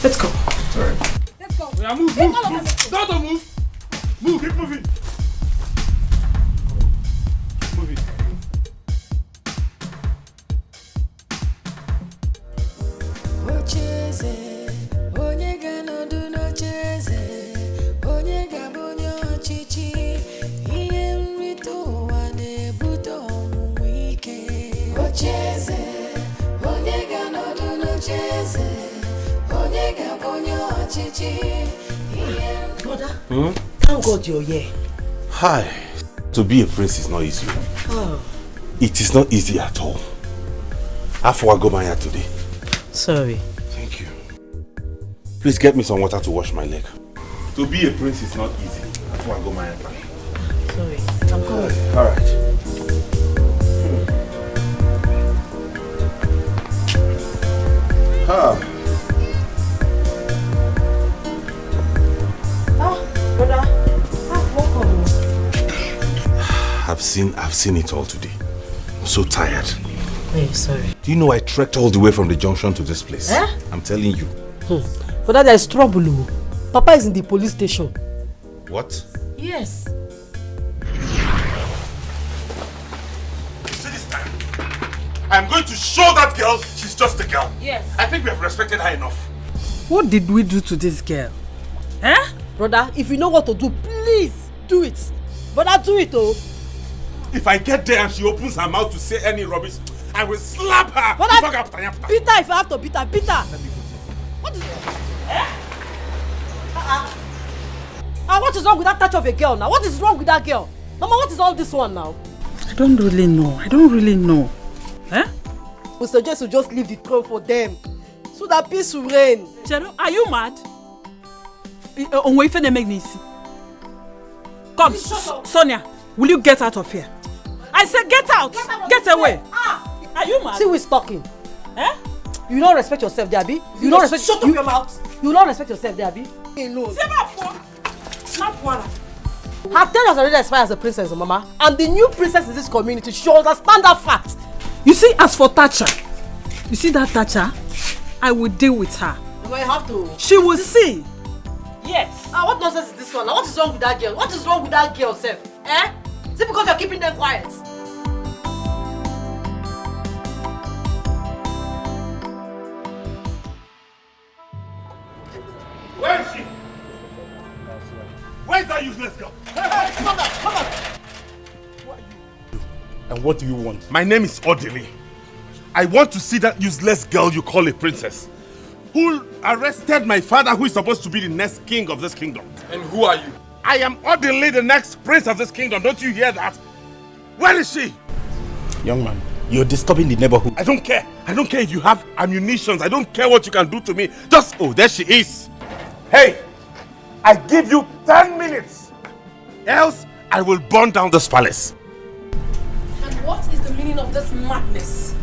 Let's go. Sorry. Let's go. Yeah, move. Don't move. Move, keep moving. Move it. Ocheze, onyega no do no cheze, onyega bonyo chichi, iye mrito wane buto wike. Ocheze, onyega no do no cheze, onyega Brother, Hmm? thank God you're here. Hi. To be a prince is not easy. Oh. It is not easy at all. How far I go my hair today? Sorry. Thank you. Please get me some water to wash my leg. To be a prince is not easy. How far I go my hair. Sorry. I'm coming. All right. Brother. Welcome. I've seen it all today. I'm so tired. Hey, sorry. Do you know I trekked all the way from the junction to this place? Eh? I'm telling you. Brother, there's trouble. Papa is in the police station. What? Yes. See this time? I'm going to show that girl she's just a girl. Yes. I think we have respected her enough. What did we do to this girl? Eh? Brother, if you know what to do, please do it. Brother, do it, oh. If I get there and she opens her mouth to say any rubbish, I will slap her. Brother, Peter, if you have to beat her, Peter. What is what is wrong with that touch of a girl now? What is wrong with that girl? Mama, what is all this one now? I don't really know. Eh? We suggest you just leave the throne for them, so that peace will reign. Cheru, are you mad? Come, Sonia, will you get out of here? I said get out! Get away! Are you mad? See who is talking. Eh? You don't respect yourself, Debbie. You don't respect. Shut up your mouth. You don't respect yourself, Debbie. Alone. Her tenure has already expired as a princess, Mama. I'm the new princess in this community. She understand that fact. You see, as for Thatcher, you see that Thatcher? I will deal with her. You have to. She will see. Yes. What nonsense is this one? What is wrong with that girl? What is wrong with that girl, Seth? Eh? Is it because you're keeping them quiet? Where is she? Where is that useless girl? Hey, come on. And what do you want? My name is Odili. I want to see that useless girl you call a princess, who arrested my father, who is supposed to be the next king of this kingdom. And who are you? I am Odili, the next prince of this kingdom. Don't you hear that? Where is she? Young man, you're disturbing the neighborhood. I don't care. I don't care if you have ammunitions. I don't care what you can do to me. Just, oh, there she is. Hey, I give you 10 minutes. Else, I will burn down this palace. And what is the meaning of this madness?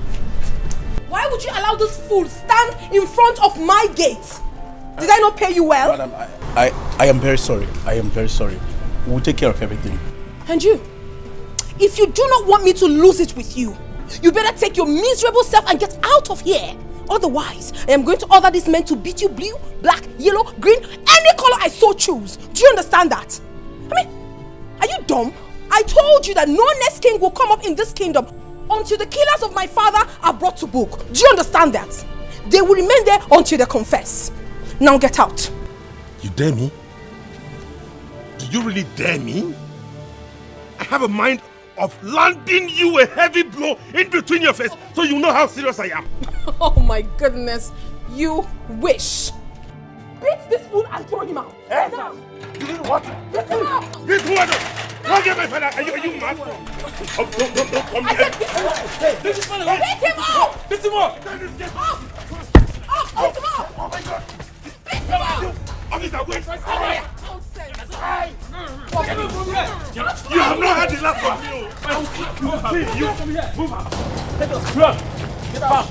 Why would you allow this fool stand in front of my gate? Did I not pay you well? Madam, I am very sorry. I am very sorry. We'll take care of everything. And you? If you do not want me to lose it with you, you better take your miserable self and get out of here. Otherwise, I am going to order these men to beat you blue, black, yellow, green, any color I so choose. Do you understand that? I mean, are you dumb? I told you that no next king will come up in this kingdom until the killers of my father are brought to book. Do you understand that? They will remain there until they confess. Now get out. You dare me? Do you really dare me? I have a mind of landing you a heavy blow in between your face so you know how serious I am. Oh my goodness. You wish. Beat this fool and throw him out. Eh? Now. You know what? Beat him out. Beat who? Don't get my father. Are you mad? Oh, don't come here. Beat him out. Beat him out. Beat him out. Beat him out. Oh my God. Beat him out. Officer, wait. Nonsense. You have not had the last of me. Move out. Let us run. Get out.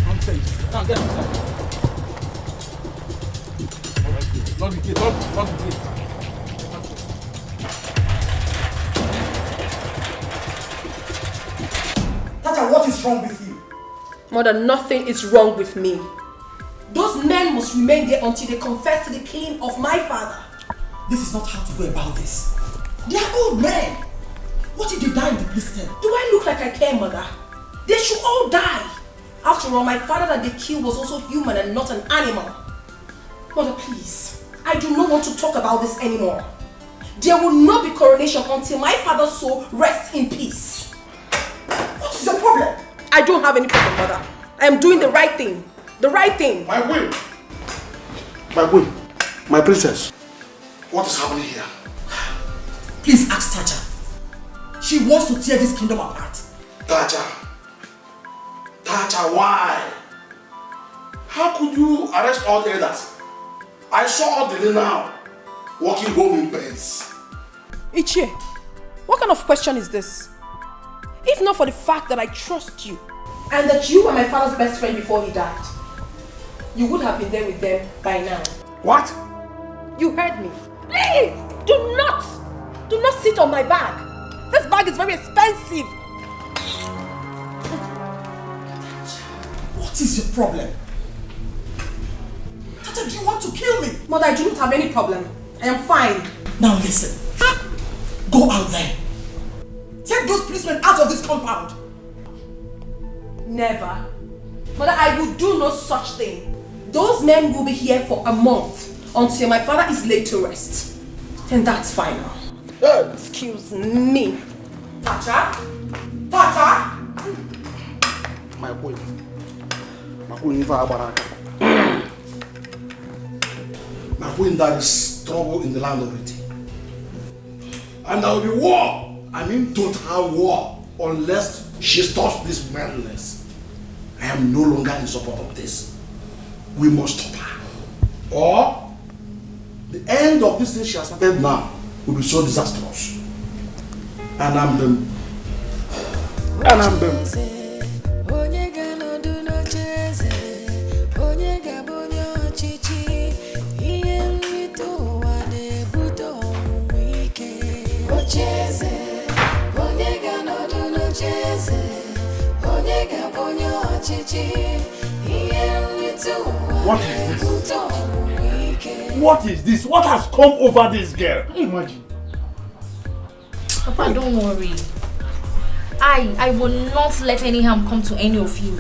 Nonsense. Now get out. Not the gate. Not the gate. Tata, what is wrong with you? Mother, nothing is wrong with me. Those men must remain there until they confess to the killing of my father. This is not how to go about this. They are old men. What if they die in the police tent? Do I look like I care, Mother? They should all die. After all, my father that they killed was also human and not an animal. Mother, please. I do not want to talk about this anymore. There will not be coronation until my father's soul rests in peace. What is your problem? I don't have any problem, Mother. I am doing the right thing. The right thing. My will. My queen, my princess, what is happening here? Please ask Tacha. She wants to tear this kingdom apart. Tacha, why? How could you arrest all the elders? I saw Odile now, walking home in beds. Ichie, what kind of question is this? If not for the fact that I trust you, and that you were my father's best friend before he died, you would have been there with them by now. What? You heard me. Please, do not sit on my bag. This bag is very expensive. What is your problem? Tata, do you want to kill me? Mother, I do not have any problem. I am fine. Now listen. Go out there. Take those policemen out of this compound. Never. Mother, I will do no such thing. Those men will be here for a month until my father is laid to rest. Then that's final. Excuse me. Tacha? My queen. My queen, there is trouble in the land already. And there will be war. I mean total war. Unless she stops this madness. I am no longer in support of this. We must stop her. Or the end of this thing she has started now will be so disastrous. And I'm them. What is this? What is this? What has come over this girl? Imagine. Papa, don't worry. I will not let any harm come to any of you.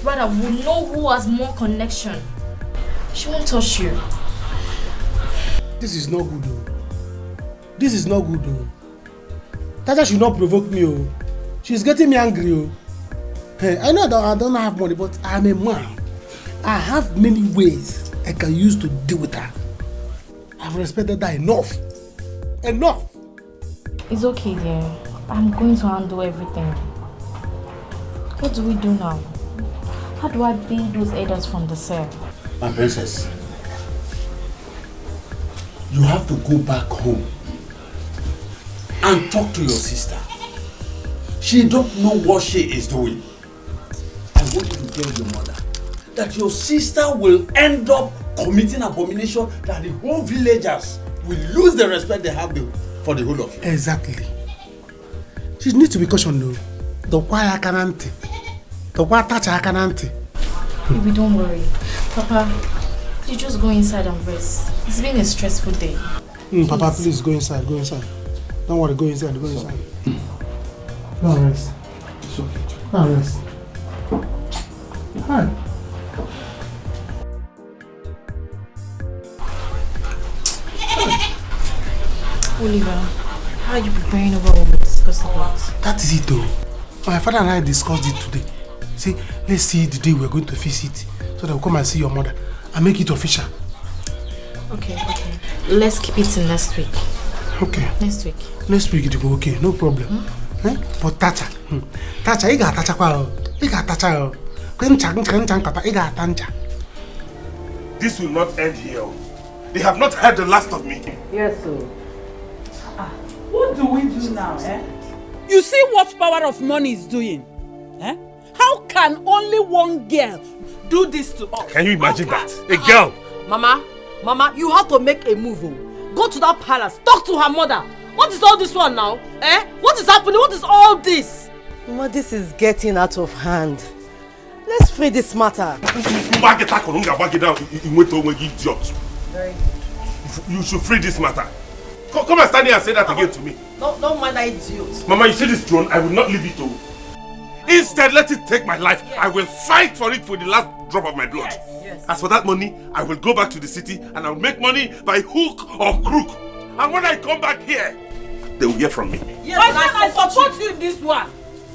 Rather, we'll know who has more connection. She won't touch you. This is not good though. This is not good though. Tata should not provoke me oh. She's getting me angry oh. Hey, I know that I don't have money, but I'm a man. I have many ways I can use to deal with her. I've respected her enough. Enough! It's okay, dear. I'm going to handle everything. What do we do now? How do I pay those elders from the cell? My princess, you have to go back home and talk to your sister. She don't know what she is doing. I want you to tell your mother that your sister will end up committing abomination that the whole villagers will lose the respect they have for the whole of you. Exactly. She needs to be cautioned though. The choir can't. The choir touch her can't. Baby, don't worry. Papa, you just go inside and rest. It's been a stressful day. Papa, please go inside. Go inside. Don't worry, go inside. Go inside. Go and rest. It's okay. Go and rest. Hi. Oliver, how are you preparing over what we discussed about? That is it though. My father and I discussed it today. See, let's see the day we're going to visit so that we'll come and see your mother and make it official. Okay. Let's keep it till next week. Okay. Next week. Next week it will go okay, no problem. Eh? But Tacha, you got Tacha kwa. You got Tacha. This will not end here. They have not heard the last of me. Yes, sir. What do we do now, eh? You see what power of money is doing? Eh? How can only one girl do this to us? Can you imagine that? A girl! Mama, you have to make a move. Go to that palace, talk to her mother. What is all this one now? Eh? What is happening? What is all this? Mama, this is getting out of hand. Let's free this matter. You should free this matter. Come and stand here and say that again to me. Don't mind that idiot. Mama, you see this throne? I will not leave it to. Instead, let it take my life. Yes. I will fight for it for the last drop of my blood. Yes. As for that money, I will go back to the city and I will make money by hook or crook. And when I come back here, they will hear from me. Yes, my son, I support you in this one.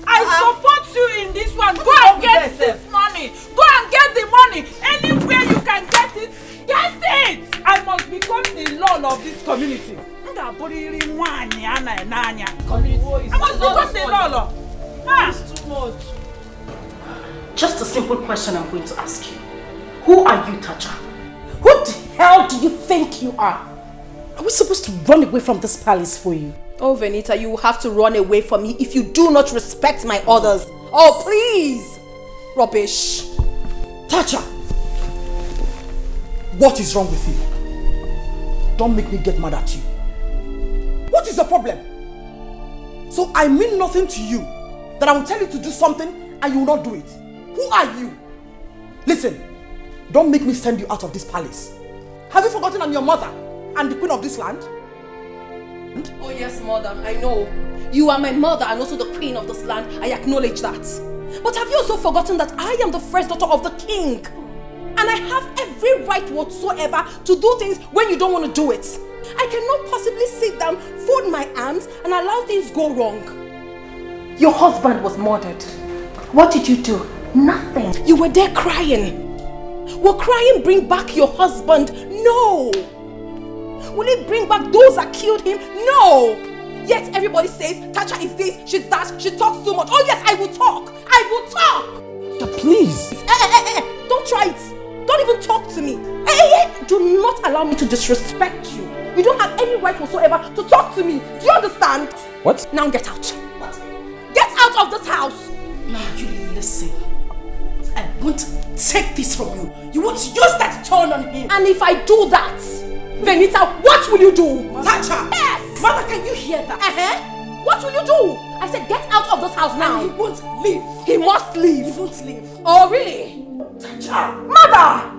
I support you in this one. Go and get this money. Go and get the money. Anywhere you can get it, That's it! I must become the law of this community. I must become the law. It's too much. Just a simple question I'm going to ask you. Who are you, Tacha? Who the hell do you think you are? Are we supposed to run away from this palace for you? Oh, Venita, you will have to run away from me if you do not respect my orders. Oh, please! Rubbish. Tacha! What is wrong with you? Don't make me get mad at you. What is the problem? So I mean nothing to you that I will tell you to do something and you will not do it. Who are you? Listen, don't make me send you out of this palace. Have you forgotten I'm your mother and the queen of this land? Oh yes, mother, I know. You are my mother and also the queen of this land. I acknowledge that. But have you also forgotten that I am the first daughter of the king? And I have every right whatsoever to do things when you don't want to do it. I cannot possibly sit down, fold my arms and allow things go wrong. Your husband was murdered. What did you do? Nothing. You were there crying. Will crying bring back your husband? No. Will it bring back those that killed him? No. Yet everybody says, Tacha is this, she's that, she talks too much. Oh yes, I will talk. I will talk. Yeah, please. Don't try it. Don't even talk to me. Do not allow me to disrespect you. You don't have any right whatsoever to talk to me. Do you understand? What? Now get out. What? Get out of this house. Now you listen. I won't take this from you. You won't use that turn on him. And if I do that, Venita, what will you do? Tacha! Yes! Mother, can you hear that? What will you do? I said get out of this house now. And he won't leave. He must leave. He won't leave. Oh, really? Tacha! Mother!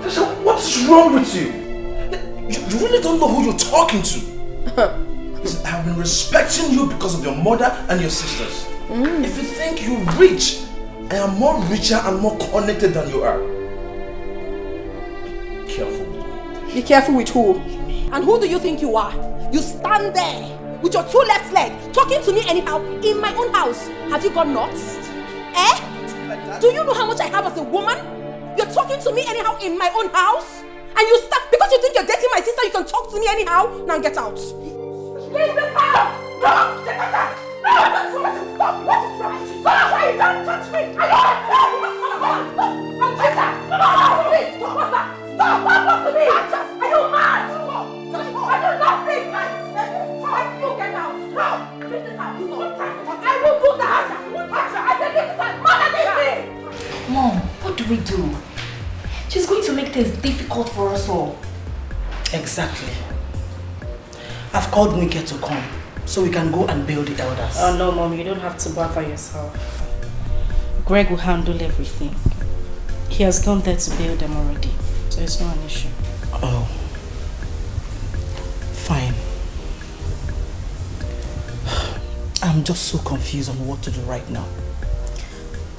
Tasha, what's wrong with you? You really don't know who you're talking to. I have been respecting you because of your mother and your sisters. If you think you're rich, I am more richer and more connected than you are. Be careful. Be careful with who? And who do you think you are? You stand there with your two left legs talking to me anyhow in my own house. Have you got nuts? Do you know how much I have as a woman? You're talking to me anyhow in my own house? And you start, because you think you're dating my sister, you can talk to me anyhow? Now get out. Leave this house! No! Get out! No! Stop! What is wrong? Stop! Why you don't touch me? I don't I'm Tessa! No! Please! What's that? Stop! What happened to me? Are you mad? I do nothing! I still get out! No! Leave this house! I will do that! I said leave this house! Mother, leave me! Mom, what do we do? She's going to make things difficult for us all. Exactly. I've called Dikeh to come so we can go and bail the elders. Oh no, Mom, you don't have to bother yourself. Greg will handle everything. He has gone there to bail them already, so it's not an issue. Oh. Fine. I'm just so confused on what to do right now.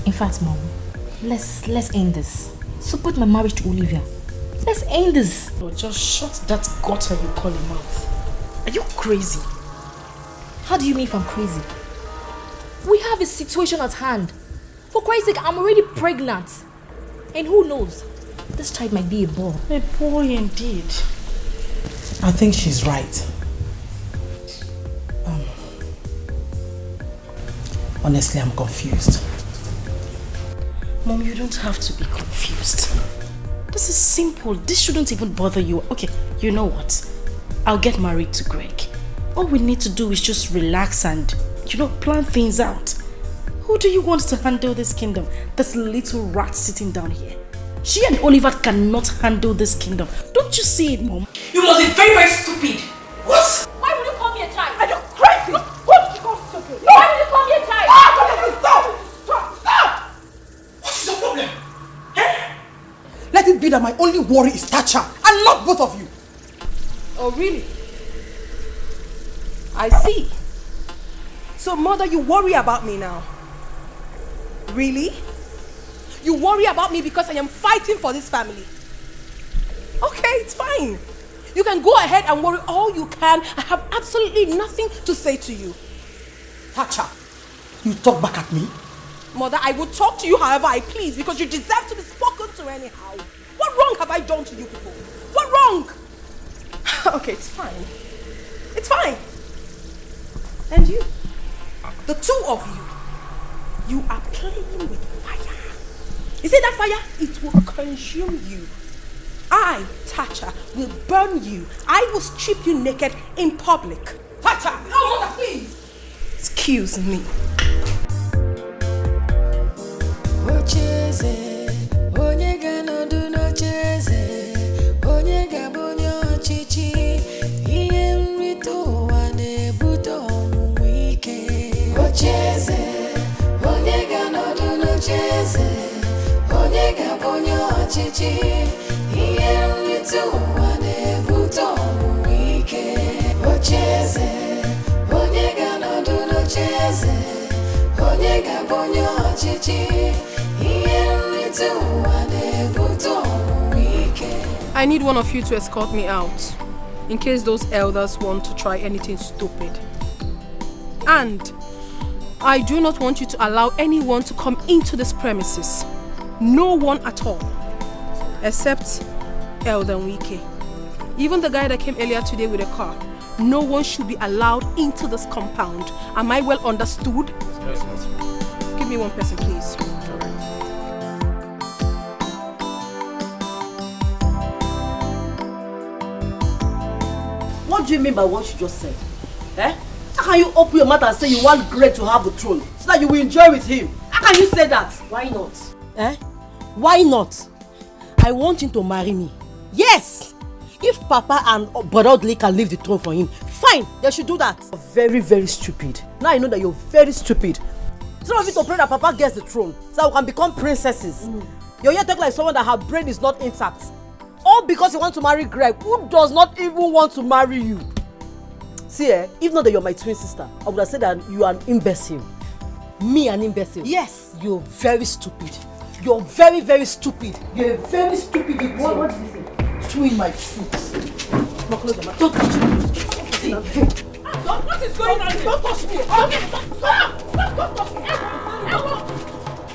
In fact, Mom, let's end this. Support my marriage to Olivia. Let's end this. Oh, just shut that gutter you call a mouth. Are you crazy? How do you mean if I'm crazy? We have a situation at hand. For Christ's sake, I'm already pregnant. And who knows? This child might be a boy. A boy indeed. I think she's right. Honestly, I'm confused. Mom, you don't have to be confused. This is simple. This shouldn't even bother you. Okay, you know what? I'll get married to Greg. All we need to do is just relax and, plan things out. Who do you want to handle this kingdom? This little rat sitting down here. She and Oliver cannot handle this kingdom. Don't you see it, Mom? You must be very, very stupid. What? Why would you call me a child? Are you crazy? What? You call stupid? Why would you call me a child? Stop! What is the problem? Let it be that my only worry is Tacha and not both of you. Oh, really? I see. So, Mother, you worry about me now? Really? You worry about me because I am fighting for this family? Okay, it's fine. You can go ahead and worry all you can. I have absolutely nothing to say to you. Tacha, you talk back at me? Mother, I will talk to you however I please because you deserve to be spoken to anyhow. What wrong have I done to you people? What wrong? Okay, it's fine. It's fine. And you, the two of you are playing with fire. You see that fire? It will consume you. I, Tacha, will burn you. I will strip you naked in public. Tacha! No, mother, please! Excuse me. I need one of you to escort me out, in case those elders want to try anything stupid. And I do not want you to allow anyone to come into this premises. No one at all. Except Elder Wike. Even the guy that came earlier today with a car. No one should be allowed into this compound. Am I well understood? Yes, yes. Give me one person, please. What do you mean by what you just said? Eh? How can you open your mouth and say you want Greg to have the throne so that you will enjoy with him? How can you say that? Why not? Eh? Why not? I want him to marry me. Yes! If Papa and Brother Odile can leave the throne for him, fine, they should do that. You're very, very stupid. Now I know that you're very stupid. Instead of you to pray that Papa gets the throne so that we can become princesses, you're here talking like someone that her brain is not intact. All because you want to marry Greg, who does not even want to marry you. See, if not that you're my twin sister, I would have said that you are an imbecile. Me, an imbecile? Yes. You're very stupid. You're very, very stupid. You're very stupid. What is this? Chewing my foot. Don't touch me. What is going on here? Don't touch me. Don't touch me.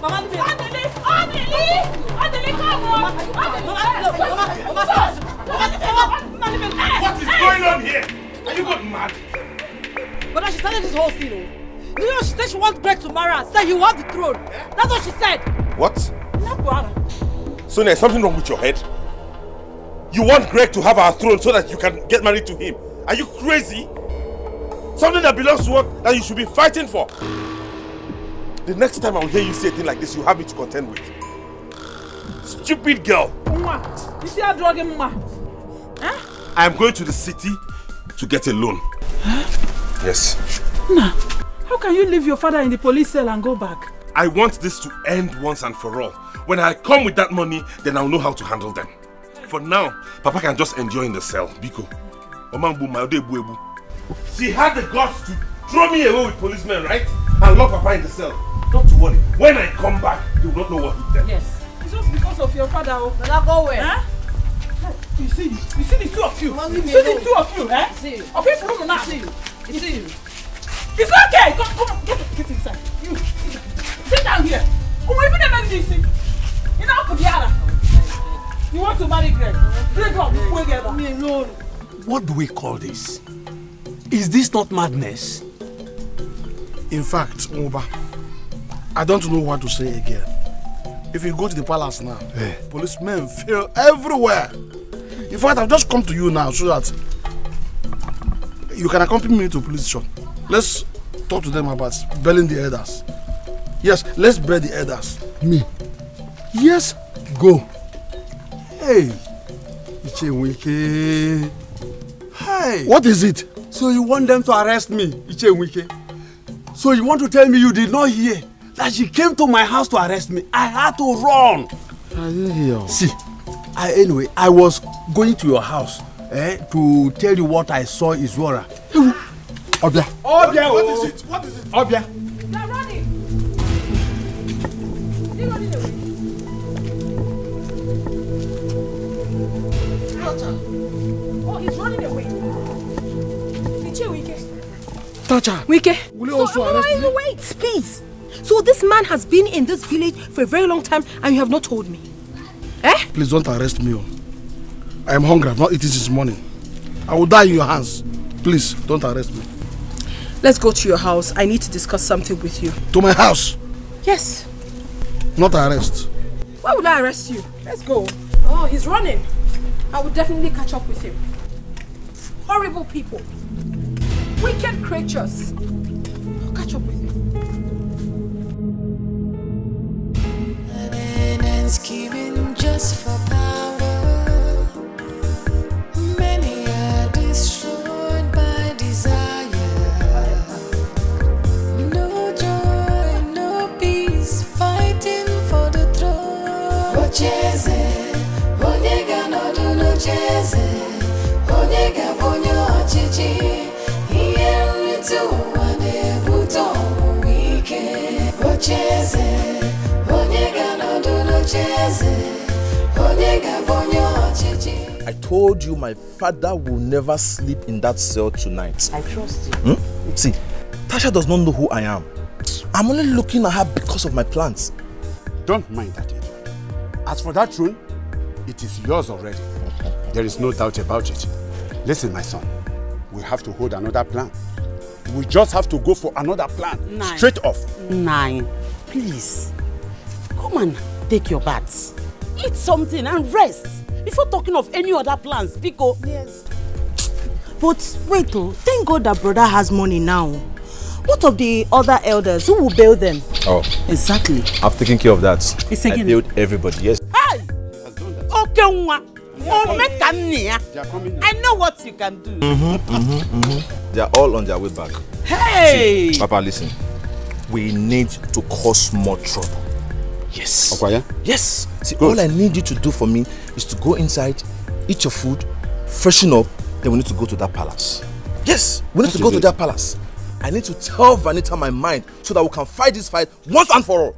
Mama, leave me. Adele, come on. What is going on here? Are you got mad? But she started this whole thing. You know, she said she wants Greg to marry her. Said you want the throne. That's what she said. What? Sonia, is something wrong with your head? You want Greg to have our throne so that you can get married to him? Are you crazy? Something that belongs to us that you should be fighting for. The next time I will hear you say a thing like this, you have me to contend with. Stupid girl. You see how drugging ma? Huh? I am going to the city to get a loan. Huh? Yes. Nah, how can you leave your father in the police cell and go back? I want this to end once and for all. When I come with that money, then I'll know how to handle them. For now, Papa can just enjoy in the cell. Biko. She had the guts to throw me away with policemen, right? And lock Papa in the cell. Not to worry. When I come back, you will not know what hit them. Yes. It's just because of your father. Now go where? Huh? You see the two of you. You see the two of you, eh? See you. Okay, from now. See you. It's okay. Come on, get inside. You sit down here. Oh, even the man you know, put the other. You want to marry Greg? Greg, go together. Me alone. What do we call this? Is this not madness? In fact, Oba, I don't know what to say again. If you go to the palace now, policemen feel everywhere. In fact, I've just come to you now so that you can accompany me to police station. Let's talk to them about belling the elders. Yes, let's bear the elders. Me? Yes. Go. Hey. Ichewike. Hey. What is it? So you want them to arrest me, Ichewike? So you want to tell me you did not hear that she came to my house to arrest me? I had to run. I didn't hear. See, anyway, I was going to your house to tell you what I saw is Zora. Obia. Obia, what is it? What is it? Obia. They're running. They're running away. Oh, he's running away. Tacha. Wike. Will you also arrest me? Wait, please. So this man has been in this village for a very long time and you have not told me. Eh? Please don't arrest me. I am hungry. I've not eaten since morning. I will die in your hands. Please, don't arrest me. Let's go to your house. I need to discuss something with you. To my house? Yes. Not arrest. Why would I arrest you? Let's go. Oh, he's running. I will definitely catch up with him. Horrible people. Wicked creatures. I'll catch up with him. Scheming just for power. Many are destroyed by desire. No joy, no peace, fighting for the throne. Ocheze, Onyega no do no cheze. Onyega bonyo chichi. Here we do one day, buto wike. Ocheze. I told you my father will never sleep in that cell tonight. I trust you. See, Tasha does not know who I am. I'm only looking at her because of my plans. Don't mind that, idiot. As for that throne, it is yours already. There is no doubt about it. Listen, my son, we have to hold another plan. We just have to go for another plan. Nine. Straight off. 9. Please. Come and take your baths. Eat something and rest before talking of any other plans, Biko. Yes. But wait, thank God that brother has money now. What of the other elders? Who will bail them? Oh. Exactly. I've taken care of that. It's I again. bailed everybody, yes. Hey! Okay, I know what you can do. They are all on their way back. Hey! See, Papa, listen. We need to cause more trouble. Yes. Okay, yes. See, all I need you to do for me is to go inside, eat your food, freshen up, then we need to go to that palace. Yes, we need to go to that palace. I need to tell Vanita my mind so that we can fight this fight once and for all.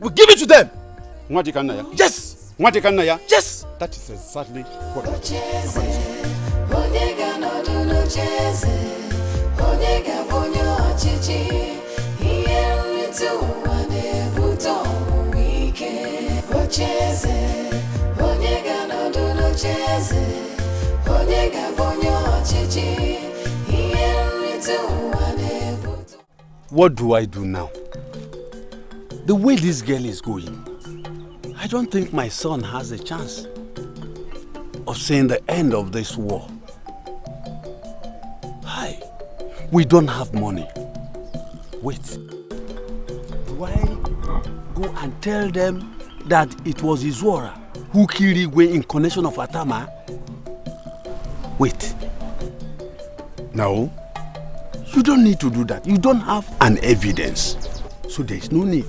We give it to them. Yes. Yes. That is exactly what What do I do now? The way this girl is going, I don't think my son has a chance of seeing the end of this war. Hi, we don't have money. Wait, do I go and tell them that it was Izwara who killed Igwe in connection of Atama? Wait. No, you don't need to do that. You don't have an evidence, so there is no need.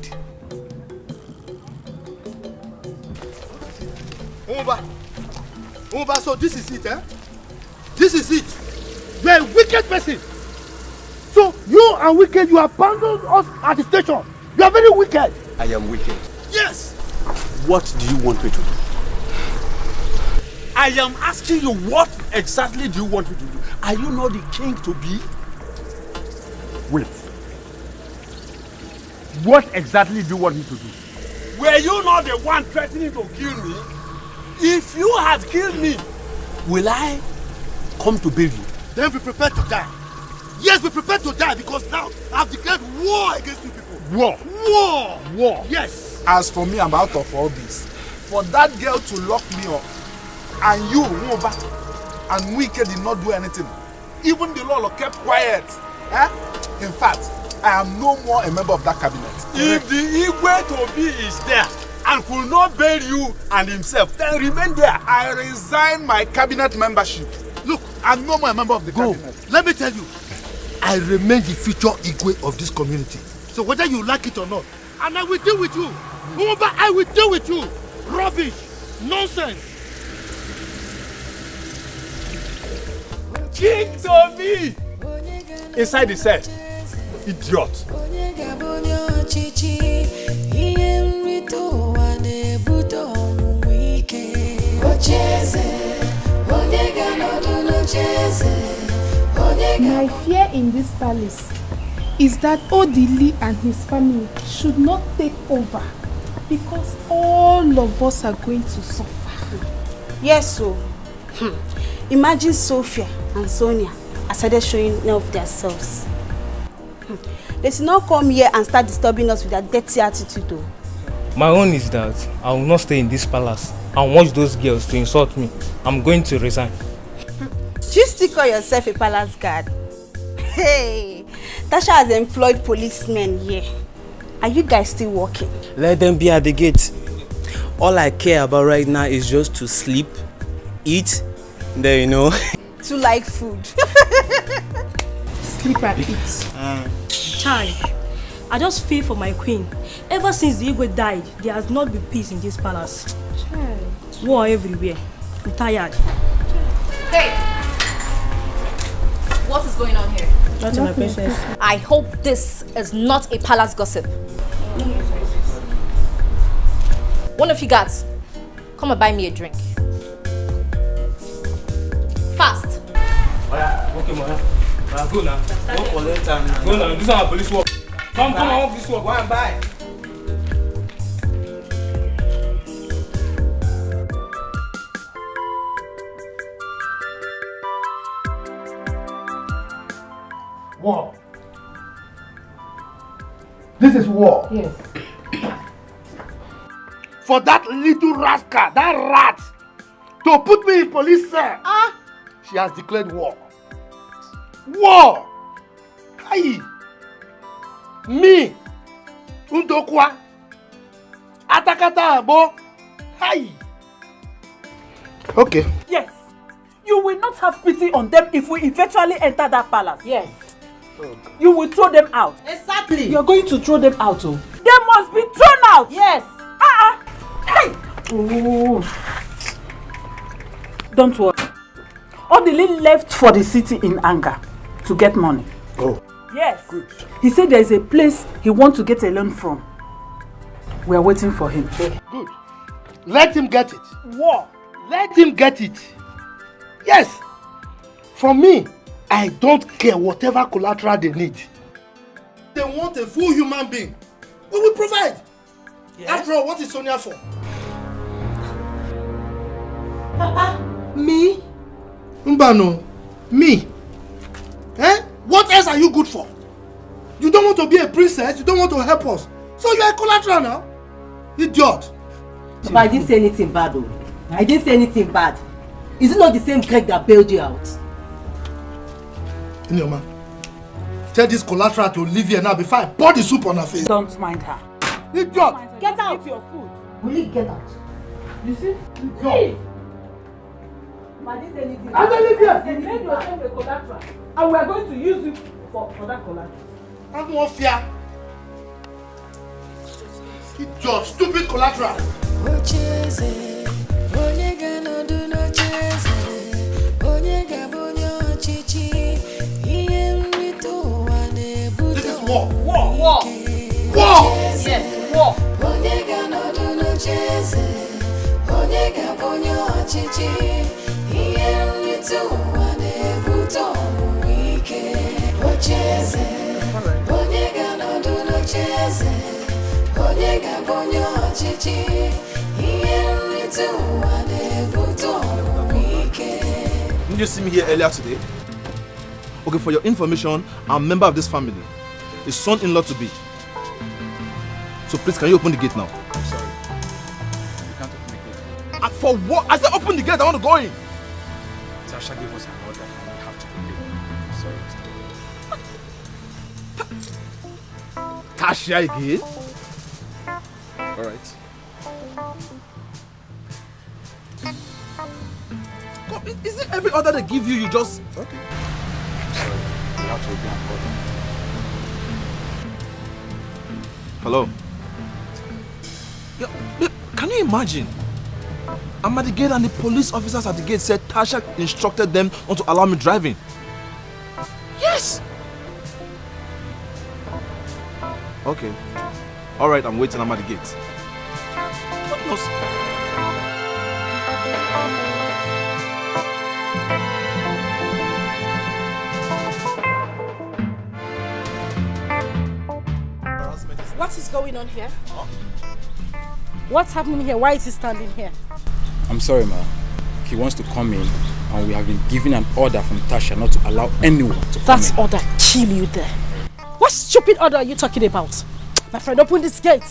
Umba, so this is it, eh? This is it. You are a wicked person. So you and wicked, you abandoned us at the station. You are very wicked. I am wicked. Yes. What do you want me to do? I am asking you, what exactly do you want me to do? Are you not the king to be? Wait. What exactly do you want me to do? Were you not the one threatening to kill me? If you had killed me, will I come to bail you? Then be prepared to die. Yes, be prepared to die because now I have declared war against you people. War. War. War. Yes. As for me, I'm out of all this. For that girl to lock me up, and you, Nwoba, and Wike did not do anything. Even the Lolo kept quiet. Eh? In fact, I am no more a member of that cabinet. If the Igwe Tobi is there and could not bail you and himself, then remain there. I resign my cabinet membership. Look, I'm no more a member of the cabinet. Let me tell you, I remain the future Igwe of this community. So whether you like it or not, and I will deal with you. Nwoba, I will deal with you. Rubbish. Nonsense. King Tobi! Inside the cell. Idiot. My fear in this palace is that Odili and his family should not take over Because all of us are going to suffer. Yes, so. Imagine Sophia and Sonia are started showing off themselves. They should not come here and start disturbing us with their dirty attitude though. My own is that I will not stay in this palace and watch those girls to insult me. I'm going to resign. You still call yourself a palace guard? Hey, Tasha has employed policemen here. Are you guys still working? Let them be at the gate. All I care about right now is just to sleep, eat, there you know. To like food. Sleep and eat. Child, I just feel for my queen. Ever since the Igwe died, there has not been peace in this palace. Child. War everywhere. I'm tired. Hey! What is going on here? Nothing, my princess. I hope this is not a palace gossip. One of you guys, come and buy me a drink. Fast! Okay, Moya. Go now. Go for that time now. Go now. This is our police work. Come on, this work. Go and buy. War. This is war. Yes. For that little rascal, that rat, to put me in police cell. She has declared war. War! Aye! Me! Undokwa! Atakata abo! Aye! Okay. Yes. You will not have pity on them if we eventually enter that palace. Yes. You will throw them out. Exactly. You are going to throw them out, oh. They must be thrown out. Yes. Hey! Oh. Don't worry. Odili left for the city in anger to get money. Oh. Yes. Good. He said there is a place he wants to get a loan from. We are waiting for him. Good. Let him get it. War. Let him get it. Yes. For me, I don't care whatever collateral they need. They want a full human being. We will provide. Yes. After all, what is Sonia for? Papa, me? Mbano, me? Eh? What else are you good for? You don't want to be a princess, you don't want to help us. So you are a collateral now? Idiot. But I didn't say anything bad though. I didn't say anything bad. Is it not the same Greg that bailed you out? Inyoma, tell this collateral to leave here now before I pour the soup on her face. Don't mind her. Idiot! Get out! Eat your food. Will you get out? You see? Go! I didn't say anything. I don't leave here! You made yourself a collateral. And we are going to use you for that collateral. I don't want fear. Idiot, stupid collateral. This is war. War. War. Yes, war. Didn't you see me here earlier today? Okay, for your information, I'm a member of this family. His son-in-law to be. So please, can you open the gate now? I'm sorry. You can't open the gate. For what? I said open the gate, I want to go in. Tasha gave us an order and we have to obey. Sorry. Tasha again? Alright. Is it every order they give you, you just... Okay. I'm sorry. We have to obey an order. Hello? Yeah, can you imagine? I'm at the gate and the police officers at the gate said Tasha instructed them not to allow me driving. Yes! Okay. Alright, I'm waiting, I'm at the gate. What knows? What is going on here? What's happening here? Why is he standing here? I'm sorry, ma. He wants to come in, and we have been given an order from Tasha not to allow anyone to come That's in. order kill you there. What stupid order are you talking about? My friend, open this gate.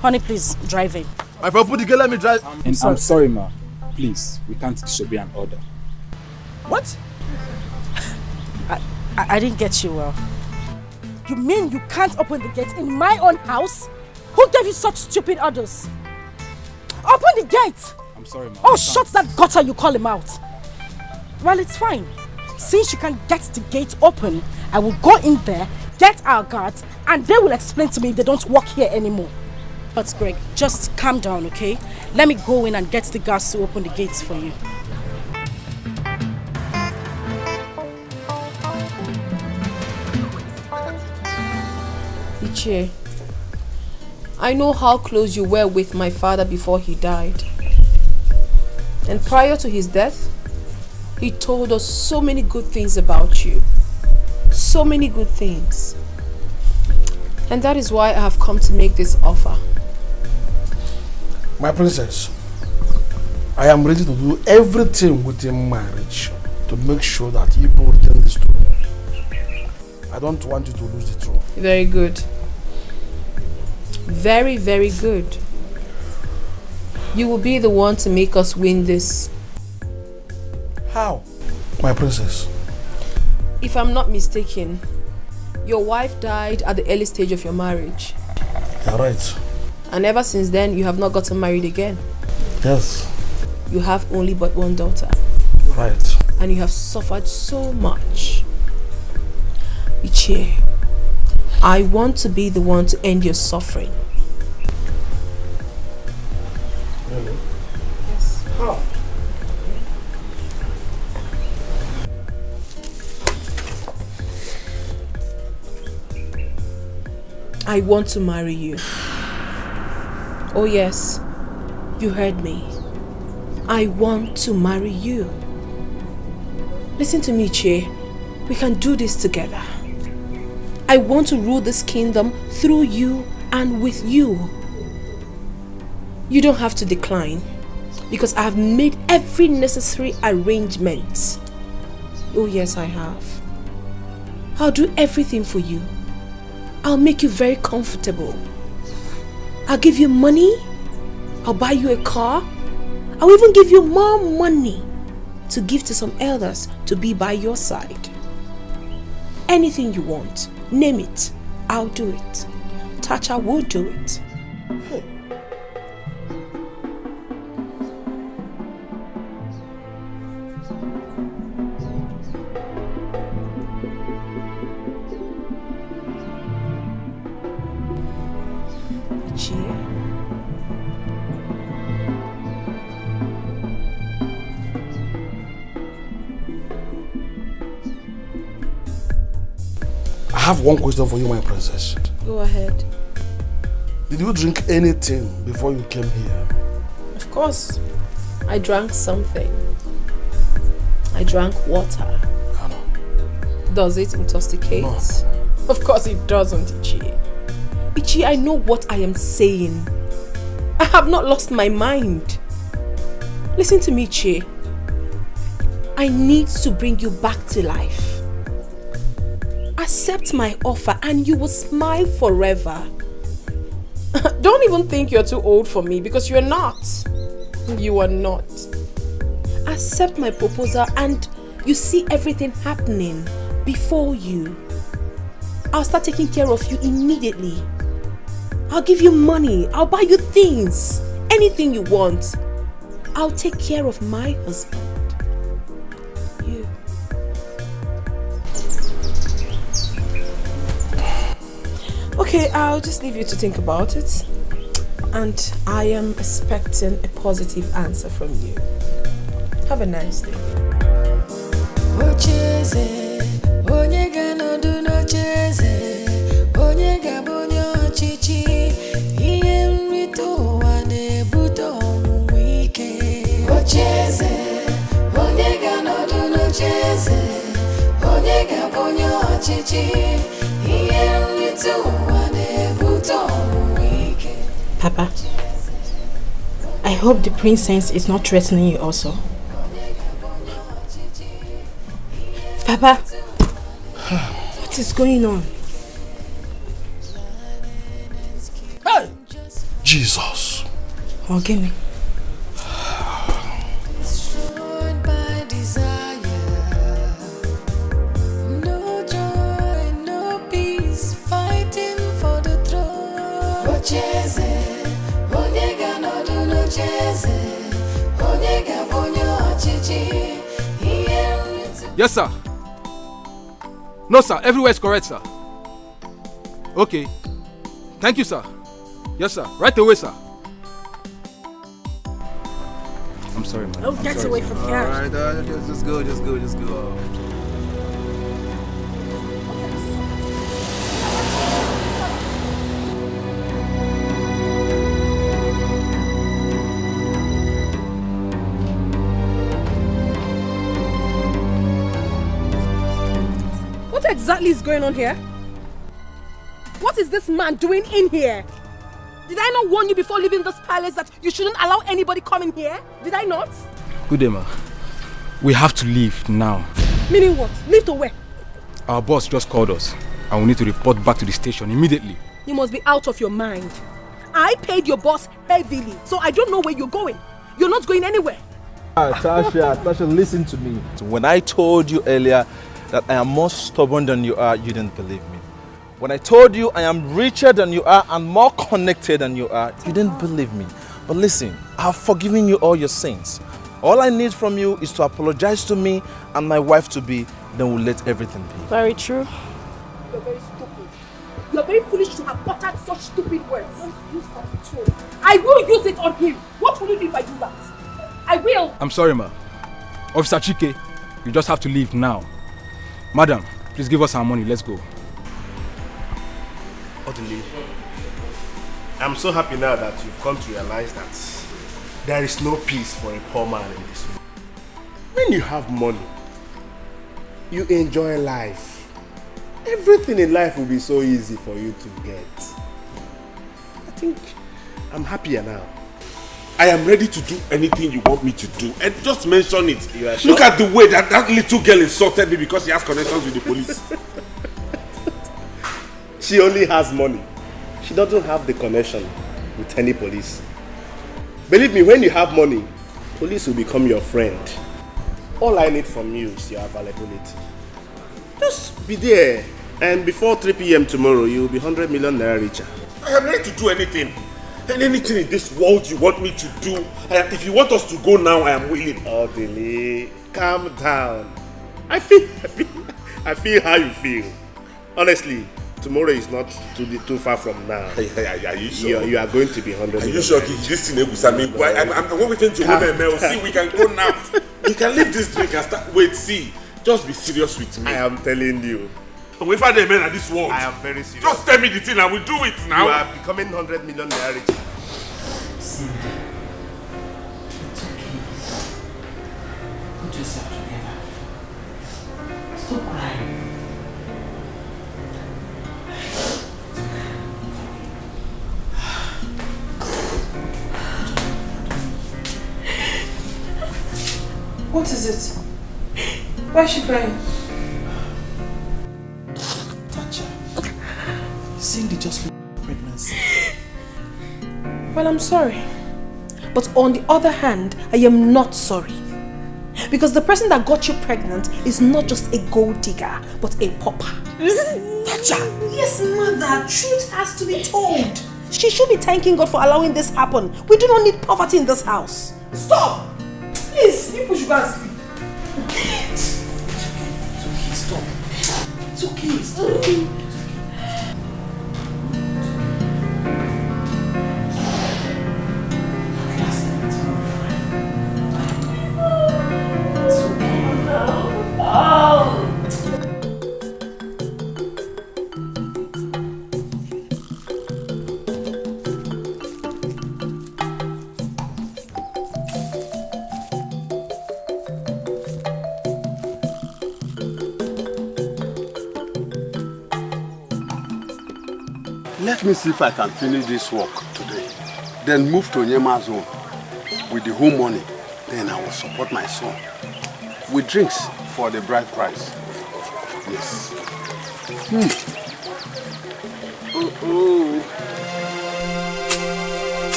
Honey, please, drive in. My friend, open the gate, let me drive. I'm sorry, ma. Please, we can't disobey an order. What? I didn't get you well. You mean you can't open the gate in my own house? Who gave you such stupid orders? Open the gate! I'm sorry, ma. Oh, shut that gutter you call him out. Well, it's fine. Since you can get the gate open, I will go in there, get our guards, and they will explain to me if they don't work here anymore. But Greg, just calm down, okay? Let me go in and get the guards to open the gates for you. Dikeh, I know how close you were with my father before he died. And prior to his death, he told us so many good things about you. So many good things. And that is why I have come to make this offer. My princess, I am ready to do everything within marriage to make sure that you both retain this throne. I don't want you to lose the throne. Very good. Very, very good. You will be the one to make us win this. How? My princess. If I'm not mistaken, your wife died at the early stage of your marriage. You're right. And ever since then, you have not gotten married again. Yes. You have only but one daughter. Right. And you have suffered so much. Dikeh, I want to be the one to end your suffering. Really? Yes. How? I want to marry you. Oh yes, you heard me. I want to marry you. Listen to me, Che. We can do this together. I want to rule this kingdom through you and with you. You don't have to decline because I have made every necessary arrangement. Oh yes, I have. I'll do everything for you. I'll make you very comfortable. I'll give you money. I'll buy you a car. I'll even give you more money to give to some elders to be by your side. Anything you want, name it. I'll do it. Tasha will do it. Hey. I have one question for you, my princess. Go ahead. Did you drink anything before you came here? Of course. I drank something. I drank water. I know. Does it intoxicate? No. Of course it doesn't, Dikeh. Dikeh, I know what I am saying. I have not lost my mind. Listen to me, Che. I need to bring you back to life. Accept my offer and you will smile forever. Don't even think you're too old for me because you're not. You are not. Accept my proposal and you see everything happening before you. I'll start taking care of you immediately. I'll give you money. I'll buy you things. Anything you want. I'll take care of my husband. You. Okay, I'll just leave you to think about it. And I am expecting a positive answer from you. Have a nice day. Papa, I hope the princess is not threatening you also. Papa, what is going on? Hey! Jesus. Ogene. Yes, sir. No, sir. Everywhere is correct, sir. Okay. Thank you, sir. Yes, sir. Right away, sir. I'm sorry, man. Oh, get away from here. Alright, just go. What exactly is going on here? What is this man doing in here? Did I not warn you before leaving this palace that you shouldn't allow anybody come in here? Did I not? Good day, ma. We have to leave now. Meaning what? Leave to where? Our boss just called us and we need to report back to the station immediately. You must be out of your mind. I paid your boss heavily, so I don't know where you're going. You're not going anywhere. Tasha, listen to me. When I told you earlier that I am more stubborn than you are, you didn't believe me. When I told you I am richer than you are and more connected than you are, you didn't believe me. But listen, I have forgiven you all your sins. All I need from you is to apologize to me and my wife to be, then we'll let everything be. Very true. You're very stupid. You're very foolish to have uttered such stupid words. Don't use that tone. I will use it on him. What will you do if I do that? I will. I'm sorry, ma. Officer Chike, you just have to leave now. Madam, please give us our money. Let's go. Odili, I'm so happy now that you've come to realize that there is no peace for a poor man in this world. When you have money, you enjoy life. Everything in life will be so easy for you to get. I think I'm happier now. I am ready to do anything you want me to do. And just mention it. You are sure? Look at the way that little girl insulted me because she has connections with the police. She only has money. She doesn't have the connection with any police. Believe me, when you have money, police will become your friend. All I need from you is your availability. Just be there, and before 3 p.m. tomorrow, you will be 100 million naira richer. I am ready to do anything. And anything in this world you want me to do. If you want us to go now, I am willing. Odili, calm down. I feel how you feel. Honestly, tomorrow is not too far from now. Are you sure? You are going to be 100 Are million. you sure? This thing is I'm waiting to women. See, we can go now. We can leave this drink and start. Wait, see. Just be serious with me. I am telling you. We find a man at this world. I am very serious. Just tell me the thing and we'll do it now. You are becoming 100 million naira richer. See, it's okay. Put yourself together. Stop crying. What is it? Why is she crying? Cindy just lost pregnancy. Well, I'm sorry. But on the other hand, I am not sorry. Because the person that got you pregnant is not just a gold digger, but a pauper. Yes, mother. Truth has to be told. She should be thanking God for allowing this happen. We do not need poverty in this house. Stop! Please, people should go and sleep. Stop. It's okay. Stop. Let me see if I can finish this work today. Then move to Nyema's home. With the whole money, then I will support my son with drinks for the bride price. Yes.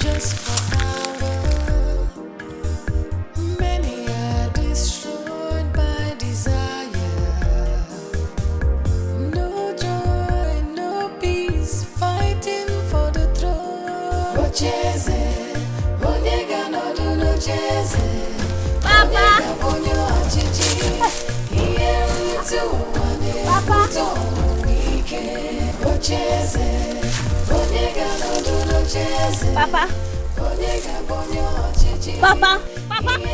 Just for power. Many are destroyed by desire. No joy, no peace, fighting for the throne. Ocheze, Onyega no do no cheze. Papa, Onyo Achichi. Here to one. Papa, Ocheze, Onyega no do no cheze. Papa. Papa, Papa,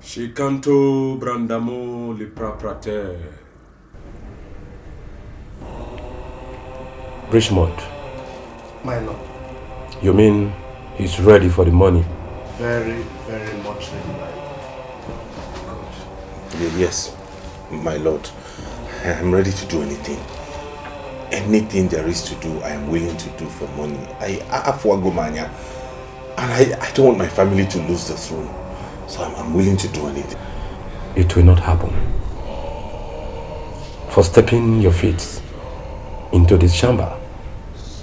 Shikanto brandamo lipraprate. Richmond. My lord. You mean he's ready for the money? Very, very much ready, my lord. Yes, my lord. I am ready to do anything. Anything there is to do, I am willing to do for money. I have Wagomania, and I don't want my family to lose the throne. So I'm willing to do anything. It will not happen. For stepping your feet into this chamber,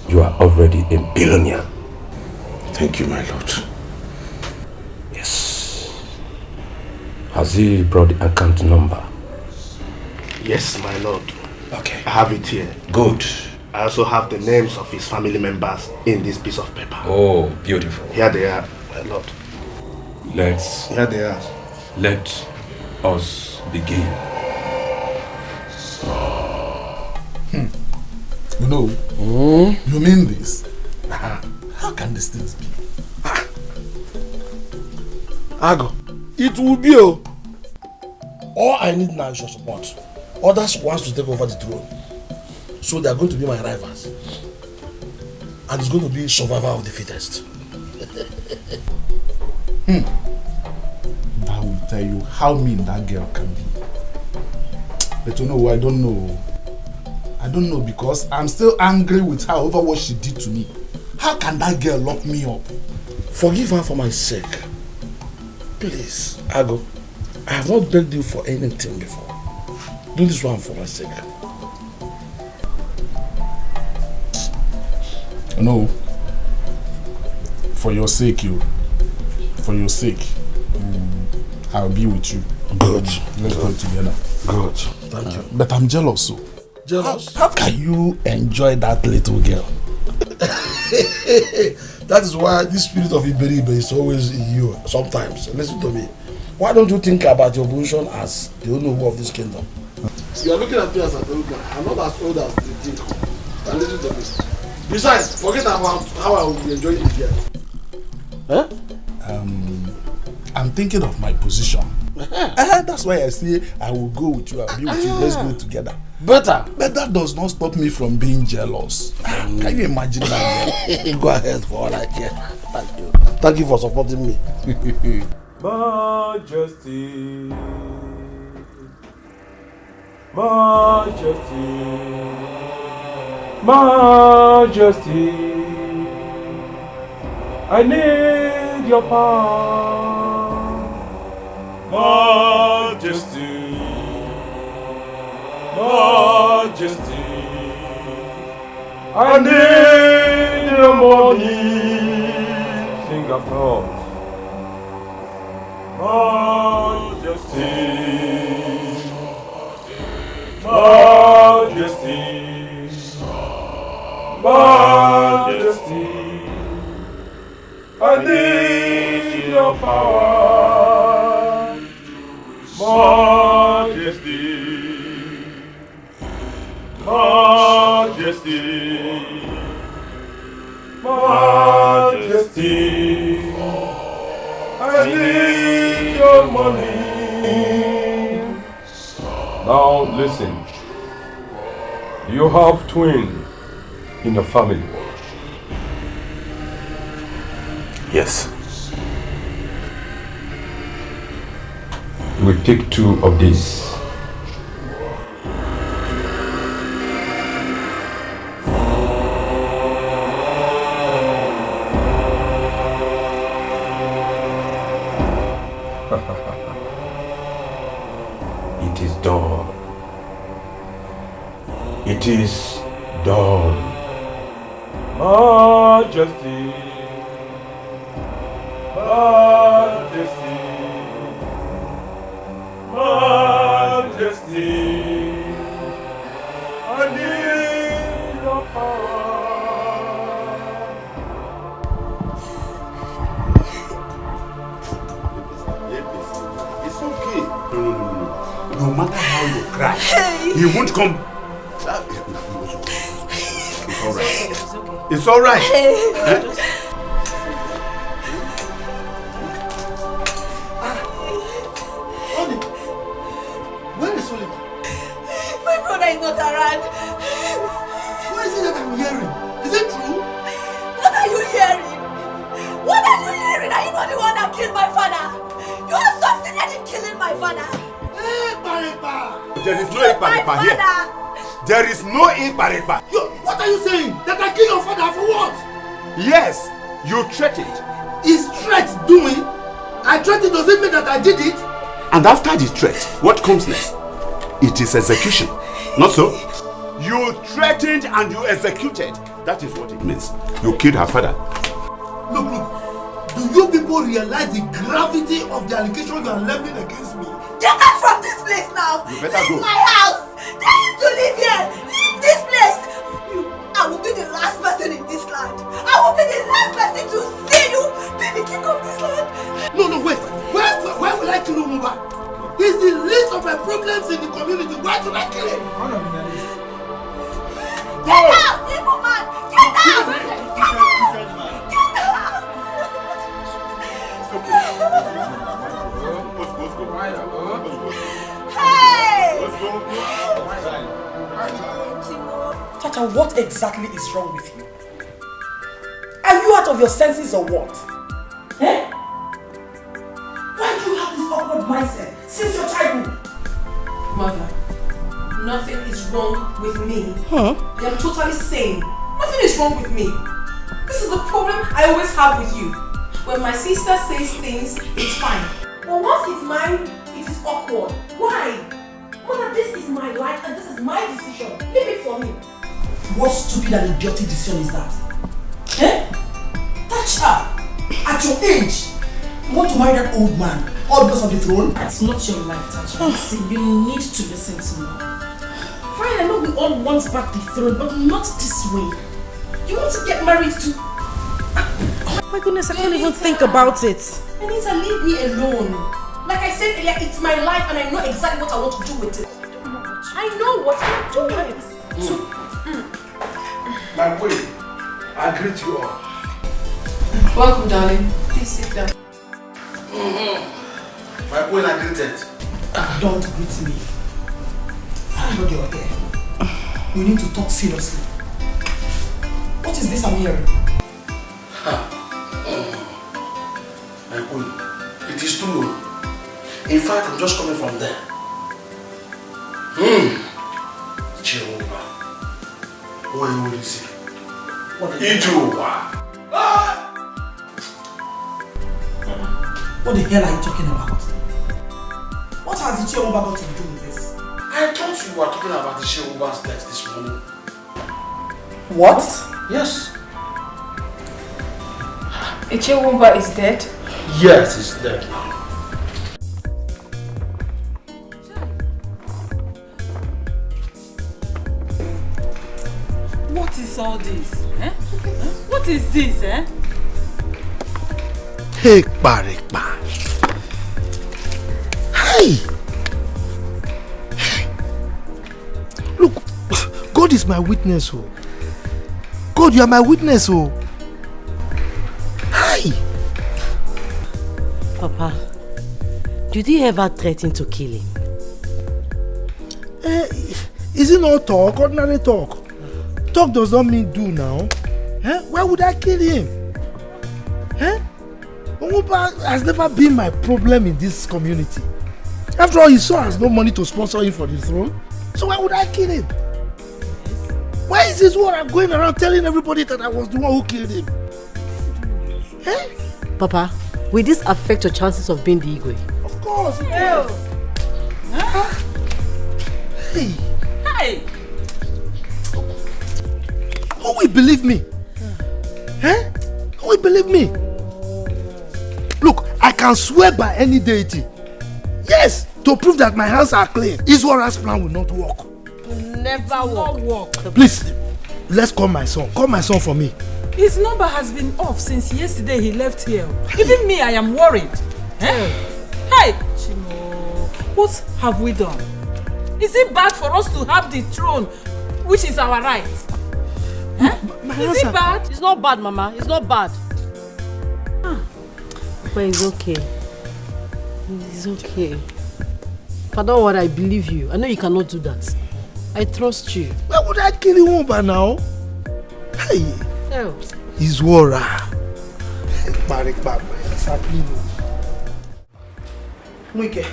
you are already a billionaire. Thank you, my lord. Yes. Has he brought the account number? Yes, my lord. Okay. I have it here. Good. I also have the names of his family members in this piece of paper. Oh, beautiful. Here they are, my lord. Here they are. Let us begin. You know, you mean this? How can these things be? Ago, it will be. All I need now is your support. Others want to take over the throne. So they are going to be my rivals. And it's going to be survival of the fittest. That will tell you how mean that girl can be. But you know, I don't know. I don't know because I'm still angry with her over what she did to me. How can that girl lock me up? Forgive her for my sake. Please, Ago. I have not begged you for anything before. Do this one for my sake. No. For your sake, I'll be with you. Good. Let's go together. Good. Thank you. But I'm jealous, so. Jealous? How can you enjoy that little girl? That is why this spirit of Iberibe is always in you. Sometimes. Listen to me. Why don't you think about your position as the owner of this kingdom? You are looking at me as an old man. I'm not as old as you think. Now listen to me. Besides, forget about how I will be enjoying this girl. Huh? I'm thinking of my position. That's why I say I will go with you. I'll be with you. Let's go together. Better. But that does not stop me from being jealous. Can you imagine that? Go ahead for all I care. Thank you. Thank you for supporting me. Majesty. Majesty. Majesty. I need your power. Majesty, Majesty, I need your money. Sing after us. Majesty, Majesty, Majesty, I need your power, majesty, majesty, majesty. I need your money. Now listen. You have twins in the family. Yes. You will take 2 of these. It is done. It is done. Majesty, majesty, majesty. I need your It's okay. No matter how you cry, he won't come. It's alright. It's alright. Where is Oliver? My brother is not around. What is it that I'm hearing? Is it true? What are you hearing? What are you hearing? Are you not the one that killed my father? You have succeeded in killing my father. There is no Iparepa here. There is no Iparepa. What are you saying? That I killed your father for what? Yes, you threatened. Is threat doing? I threatened, does it mean that I did it? And after the threat, what comes next? It is execution. Not so? You threatened and you executed. That is what it means. You killed her father. Look. Do you people realize the gravity of the allegation you are leveling against me? Get out from this place now! You better This go. is my house! Tell him to leave here! Leave this place! I will be the last person in this land. I will be the last person to see you be the king of this land. No, wait. Why would I kill Umuba? He's the least of my problems in the community. Why should I kill him? Get out, evil man! Get out! Get out! Get out! Hey! Tata, what exactly is wrong with you? Are you out of your senses or what? Eh? Why do you have this awkward mindset since your childhood? Mother, nothing is wrong with me. Huh? I am totally sane. Nothing is wrong with me. This is the problem I always have with you. When my sister says things, it's fine. But once it's mine, it is awkward. Why? Mother, this is my life and this is my decision. Leave it for me. What stupid and idiotic decision is that? Eh? Touch her! At your age! You want to marry that old man? All because of the throne? It's not your life, Tacha. Listen, you need to listen to me. Fine, I know we all want back the throne, but not this way. You want to get married to... Oh my goodness, I can't even think about it. Anita, leave me alone. Like I said earlier, it's my life and I know exactly what I want to do with it. I know what I'm doing. So, My queen, I greet you all. welcome, darling. Please sit down. My queen, I greeted. Don't greet me. Thank God you're here. We need to talk seriously. What is this I'm hearing? My queen, it is true. In fact, I'm just coming from there. Jehovah. What will you say? Jehovah. What the hell are you talking about? What has the Jehovah got to do with this? I thought you were talking about the Jehovah's death this morning. What? Yes. Ichewumba is dead? Yes, he's dead now. What is all this? Eh? What is this? Eh? Hey, Barikba. Hey! Look, God is my witness, oh. God, you are my witness, oh. Hi! Papa, did he ever threaten to kill him? Is it not talk? Ordinary talk. Talk does not mean do now. Why would I kill him? Ongupa has never been my problem in this community. After all, his son has no money to sponsor him for the throne. So why would I kill him? Why is this what I'm going around telling everybody that I was the one who killed him? Papa, will this affect your chances of being the Igwe? Of course, it will. Hey. Hey! Who will believe me? Who will believe me? Look, I can swear by any deity. Yes, to prove that my hands are clean. Israel's plan will not work. Never work. Please, let's call my son. Call my son for me. His number has been off since yesterday he left here. Even me, I am worried. Hey, Chimo, what have we done? Is it bad for us to have the throne, which is our right? Is it bad? It's not bad, Mama. It's not bad. But it's okay. It's okay. Father, what I believe you. I know you cannot do that. I trust you. Why would I kill him by now? Hey. He's Wara. Nwike,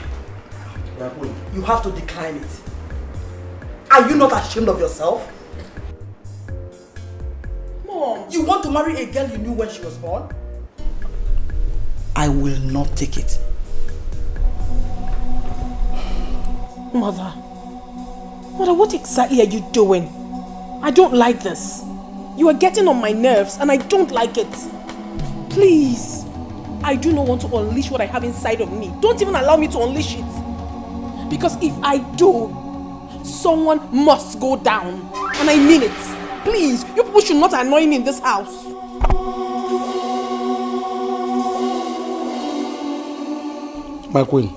you have to decline it. Are you not ashamed of yourself? Mom, you want to marry a girl you knew when she was born? I will not take it. Mother, what exactly are you doing? I don't like this. You are getting on my nerves and I don't like it. Please, I do not want to unleash what I have inside of me. Don't even allow me to unleash it. Because if I do, someone must go down. And I mean it. Please, you people should not annoy me in this house. My queen,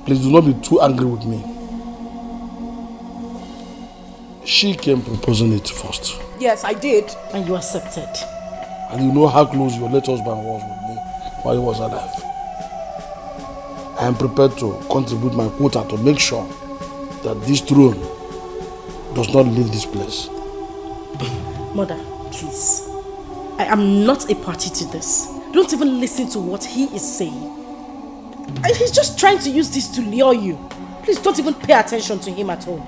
please do not be too angry with me. She came proposing it first. Yes, I did. And you accepted. And you know how close your late husband was with me while he was alive. I am prepared to contribute my quota to make sure that this throne does not leave this place. Mother, please. I am not a party to this. Don't even listen to what he is saying. And he's just trying to use this to lure you. Please don't even pay attention to him at all.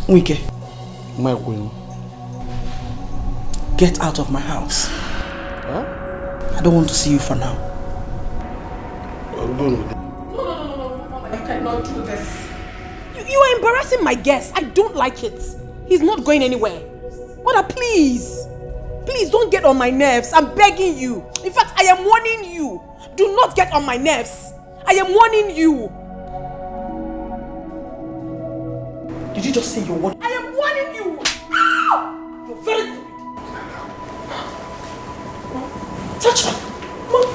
Nwike, my queen, get out of my house. Huh? I don't want to see you for now. No, I cannot do this. You are embarrassing my guest. I don't like it. He's not going anywhere. Mother, please. Please don't get on my nerves. I'm begging you. In fact, I am warning you. Do not get on my nerves. I am warning you. Did you just say you're warning? I am warning you. Ow! You're very stupid. Touch her. Mom.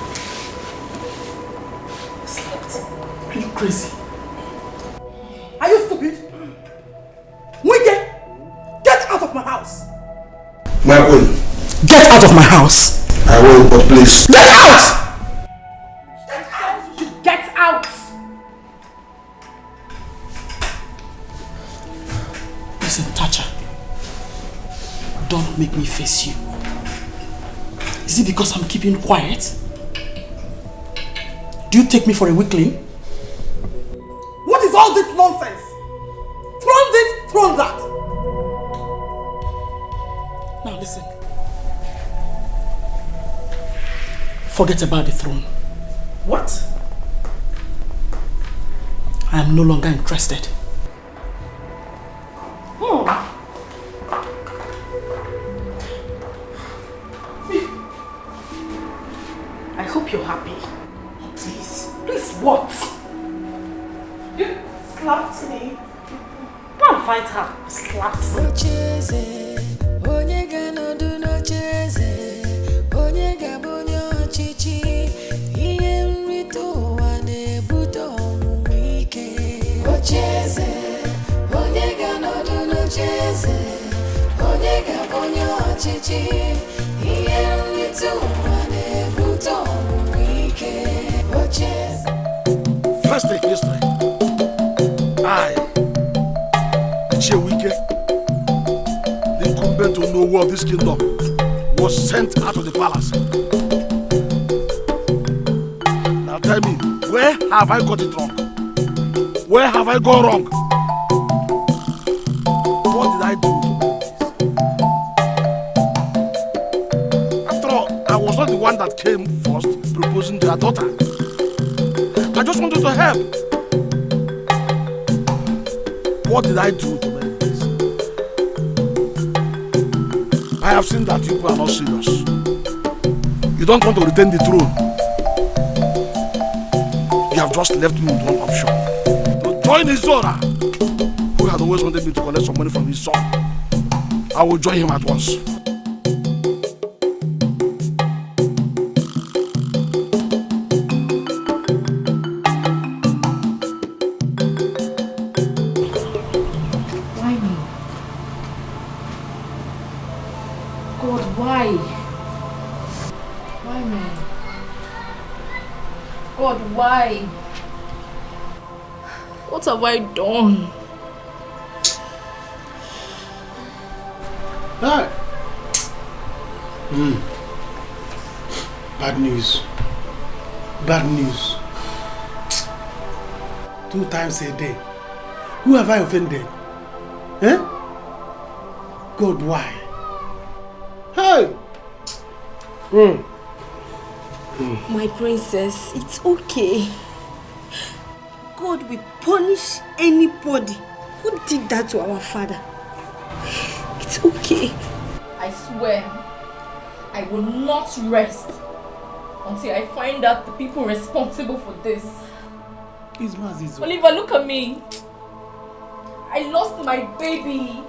Are you crazy? Are you stupid? Nwike, get out of my house. My queen, get out of my house. I will, but please. Get out! Get out! Listen, Tacha. Don't make me face you. Is it because I'm keeping quiet? Do you take me for a weakling? What is all this nonsense? Throw this, throw that. Now listen. Forget about the throne. What? I am no longer interested. I hope you're happy. Please. Please what? You slapped me. Go and fight her. Slapped me. Ocheze, Onega Bonyo Chichi, Iem Little One, Buto, Wike, Ocheze. First take history. I, Wike, the incumbent to know of this kingdom, was sent out of the palace. Now tell me, where have I got it wrong? Where have I gone wrong? What did I do? After all, I was not the one that came first proposing to her daughter. I just wanted to help. What did I do to merit this? I have seen that you people are not serious. You don't want to retain the throne. You have just left me with one option. To join Izora, who had always wanted me to collect some money from his son. I will join him at once. Why? What have I done? Ah. Bad news. Bad news. 2 times a day. Who have I offended? Eh? God, why? Hey! My princess, it's okay. God will punish anybody who did that to our father. It's okay. I swear, I will not rest until I find out the people responsible for this. Oliver, look at me. I lost my baby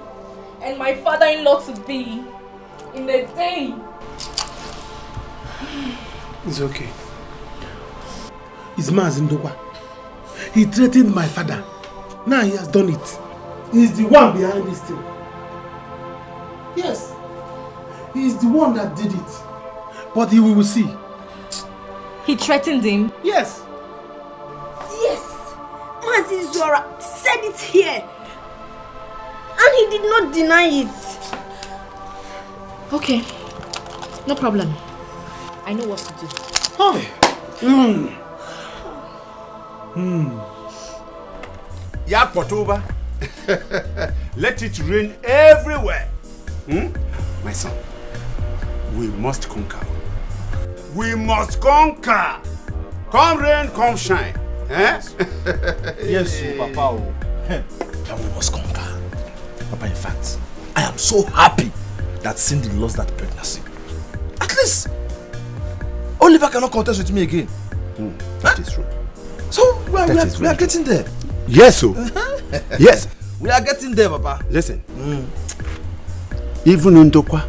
and my father-in-law to be in a day. It's okay. It's Mazindokwa. He threatened my father. Now he has done it. He's the one behind this thing. Yes. He is the one that did it. But he will see. He threatened him? Yes. Yes. Mazizora said it here. And he did not deny it. Okay. No problem. I know what to do. Oh. Yakotoba. Let it rain everywhere. My son, we must conquer. We must conquer. Come rain, come shine. Eh? Yes, Papa. And we must conquer. Papa, in fact, I am so happy that Cindy lost that pregnancy. At least Oliver cannot contest with me again. That is true. So we are getting there. Yes, so. Yes. We are getting there, Papa. Listen. Even Ndokwa,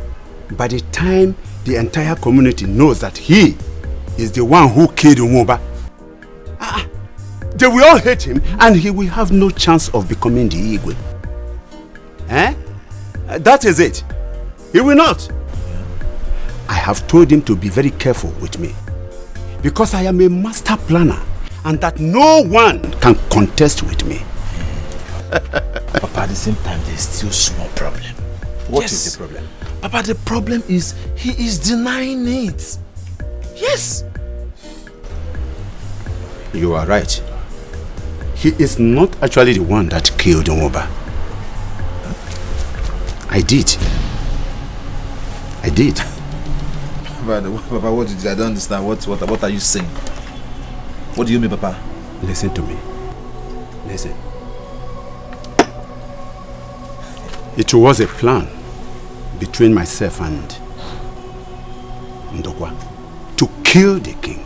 by the time the entire community knows that he is the one who killed Umoba, they will all hate him and he will have no chance of becoming the Igwe. That is it. He will not. I have told him to be very careful with me because I am a master planner and that no one can contest with me. Papa, at the same time, there's still a small problem. What is the problem? Papa, the problem is he is denying it. Yes. You are right. He is not actually the one that killed Umoba. I did. Papa, what did you? I don't understand. What are you saying? What do you mean, Papa? Listen to me. Listen. It was a plan between myself and Ndokwa to kill the king.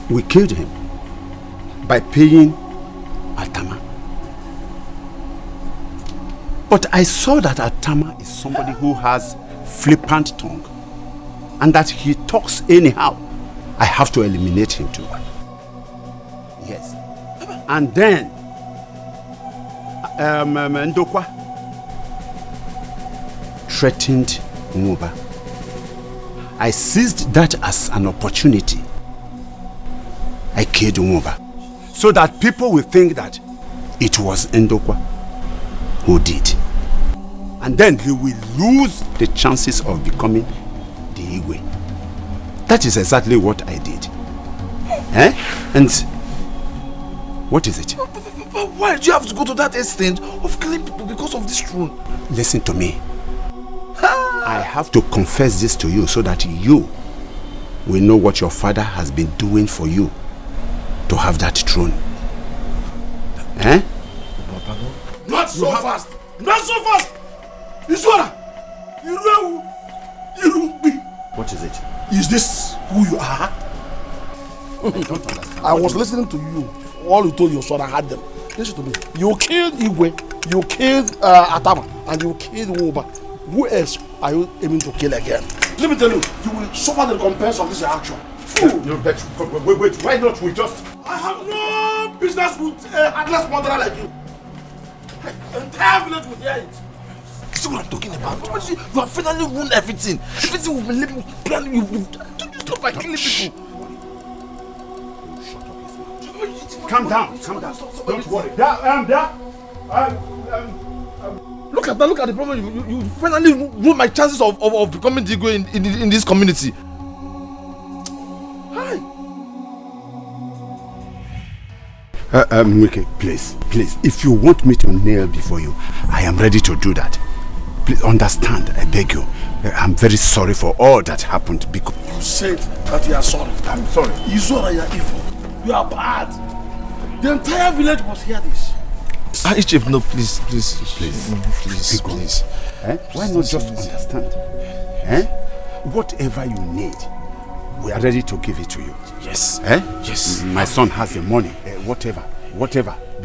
We killed him by paying Atama. But I saw that Atama is somebody who has flippant tongue and that he talks anyhow. I have to eliminate him too. Yes. And then Ndokwa threatened Nwuba. I seized that as an opportunity. I killed Nwuba so that people will think that it was Ndokwa who did. And then he will lose the chances of becoming the Igwe. That is exactly what I did. And what is it? But why do you have to go to that extent of killing people because of this throne? Listen to me. I have to confess this to you so that you will know what your father has been doing for you to have that throne. Not so fast! Not so fast! Iswara! What is it? Is this who you are? I was listening to you. All you told your son, I had them. Listen to me. You killed Igwe, you killed Atama, and you killed Nwuba. Who else are you aiming to kill again? Let me tell you, you will suffer the recompense of this action. No, wait, why not we just... I have no business with a heartless murderer like you. The entire village will hear it. See what I'm talking about? You have finally ruined everything. Everything we've been living, planning, you stop by killing people. Calm down. Don't worry. Look at the problem. You finally ruined my chances of becoming Dikeh in this community. Hi. Nweke, please. If you want me to kneel before you, I am ready to do that. Please understand, I beg you. I'm very sorry for all that happened because... You said that you are sorry. I'm sorry. Iswara, you are evil. You are bad. The entire village must hear this. Chief, no, please. Please. Why not just understand? Whatever you need, we are ready to give it to you. Yes. Yes. My son has the money. Whatever.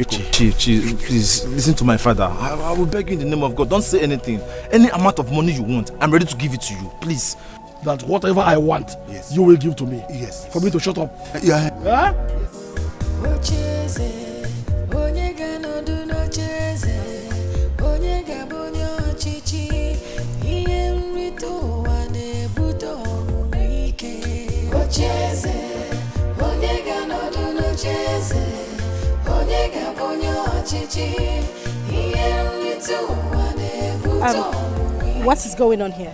Chief, please listen to my father. I will beg you in the name of God. Don't say anything. Any amount of money you want, I'm ready to give it to you. Please. That whatever I want, you will give to me. Yes. For me to shut up. Yeah. What is going on here?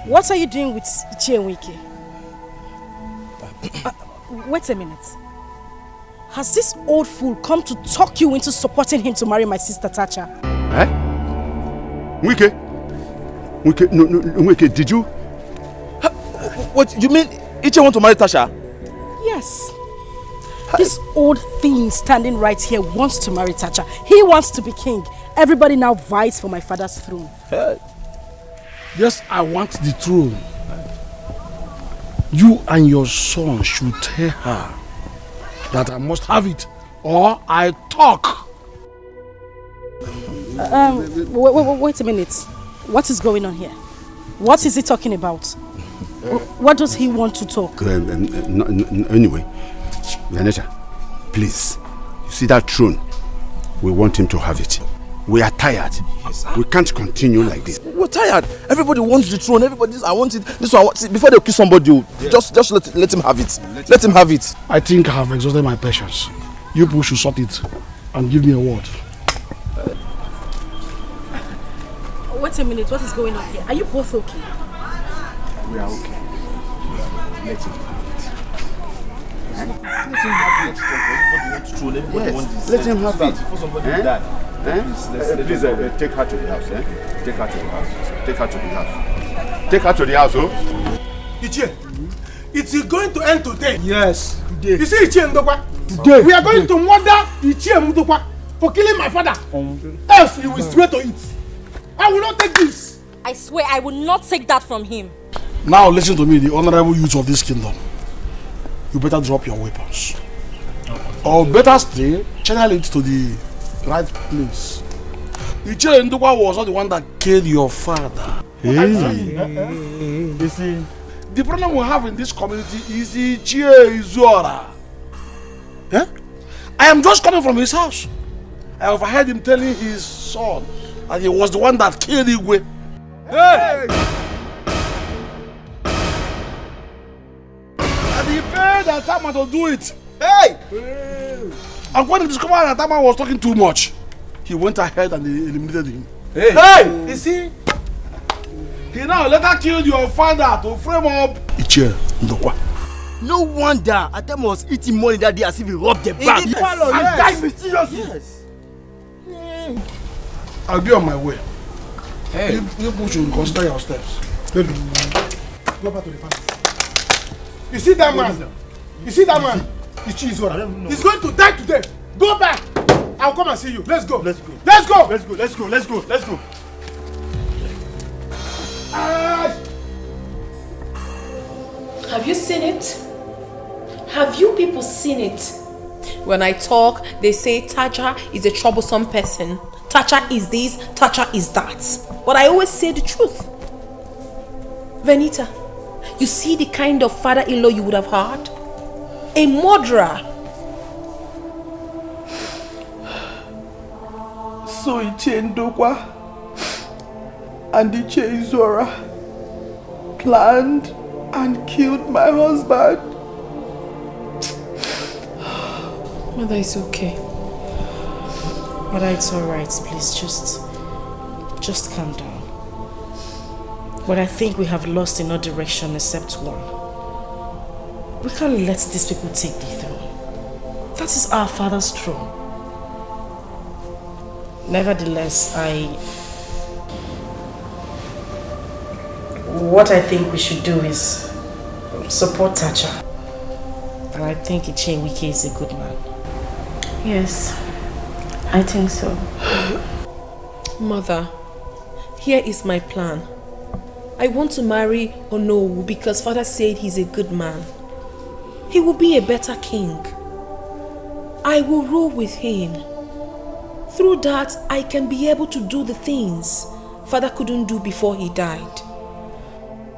What are you doing with Ichie? Wait a minute. Has this old fool come to talk you into supporting him to marry my sister Tacha? Nweke, did you? What, you mean Ichie want to marry Tasha? Yes. This old thing standing right here wants to marry Tacha. He wants to be king. Everybody now vies for my father's throne. Yes, I want the throne. You and your son should tell her that I must have it, or I talk. Wait a minute. What is going on here? What is he talking about? What does he want to talk? Anyway, Vanessa, please. You see that throne? We want him to have it. We are tired. Yes, we can't continue like this. We're tired. Everybody wants the throne. Everybody says, I want it. This one, before they kill somebody, just let him have it. Let him have it. I think I have exhausted my patience. You people should sort it and give me a word. Wait a minute. What is going on here? Are you both okay? We are okay. Let him have it. Everybody wants this. Let him have it. Before somebody die. Please take her to the house. Take her to the house. Take her to the house. Take her to the house, oh. Ichie, it's going to end today. Yes, today. You see Ichie Ndokwa? Today. We are going to murder Ichie Ndokwa for killing my father. Else you will swear to it. I will not take this. I swear I will not take that from him. Now listen to me, the honorable youth of this kingdom. You better drop your weapons. Or better still, channel it to the right place. Ichie Ndokwa was not the one that killed your father. You see, the problem we have in this community is Ichie Izora. I am just coming from his house. I overheard him telling his son that he was the one that killed Igwe. Hey! And he paid Atama to do it. Hey! And when he discovered that Atama was talking too much, he went ahead and eliminated him. Hey! You see? He now later killed your father to frame up Ichie Ndokwa. No wonder Atama was eating money that day as if he robbed the bank. And died mysteriously. Yes. I'll be on my way. Hey. You people should consider your steps. Baby, go back to the palace. You see that man? You see that man? He's going to die today. Go back. I'll come and see you. Let's go. Let's go. Let's go. Let's go. Let's go. Let's go. Let's go. Have you seen it? Have you people seen it? When I talk, they say Taja is a troublesome person. Taja is this, Taja is that. But I always say the truth. Venita, you see the kind of father-in-law you would have had? A murderer. So Ichie Ndokwa and Ichie Izora planned and killed my husband. Mother, it's okay. Mother, it's alright. Please, just calm down. But I think we have lost in no direction except one. We can't let these people take the throne. That is our father's throne. Nevertheless, what I think we should do is support Tacha. And I think Ichie Wike is a good man. Yes, I think so. Mother, here is my plan. I want to marry Onowu because father said he's a good man. He will be a better king. I will rule with him. Through that, I can be able to do the things father couldn't do before he died.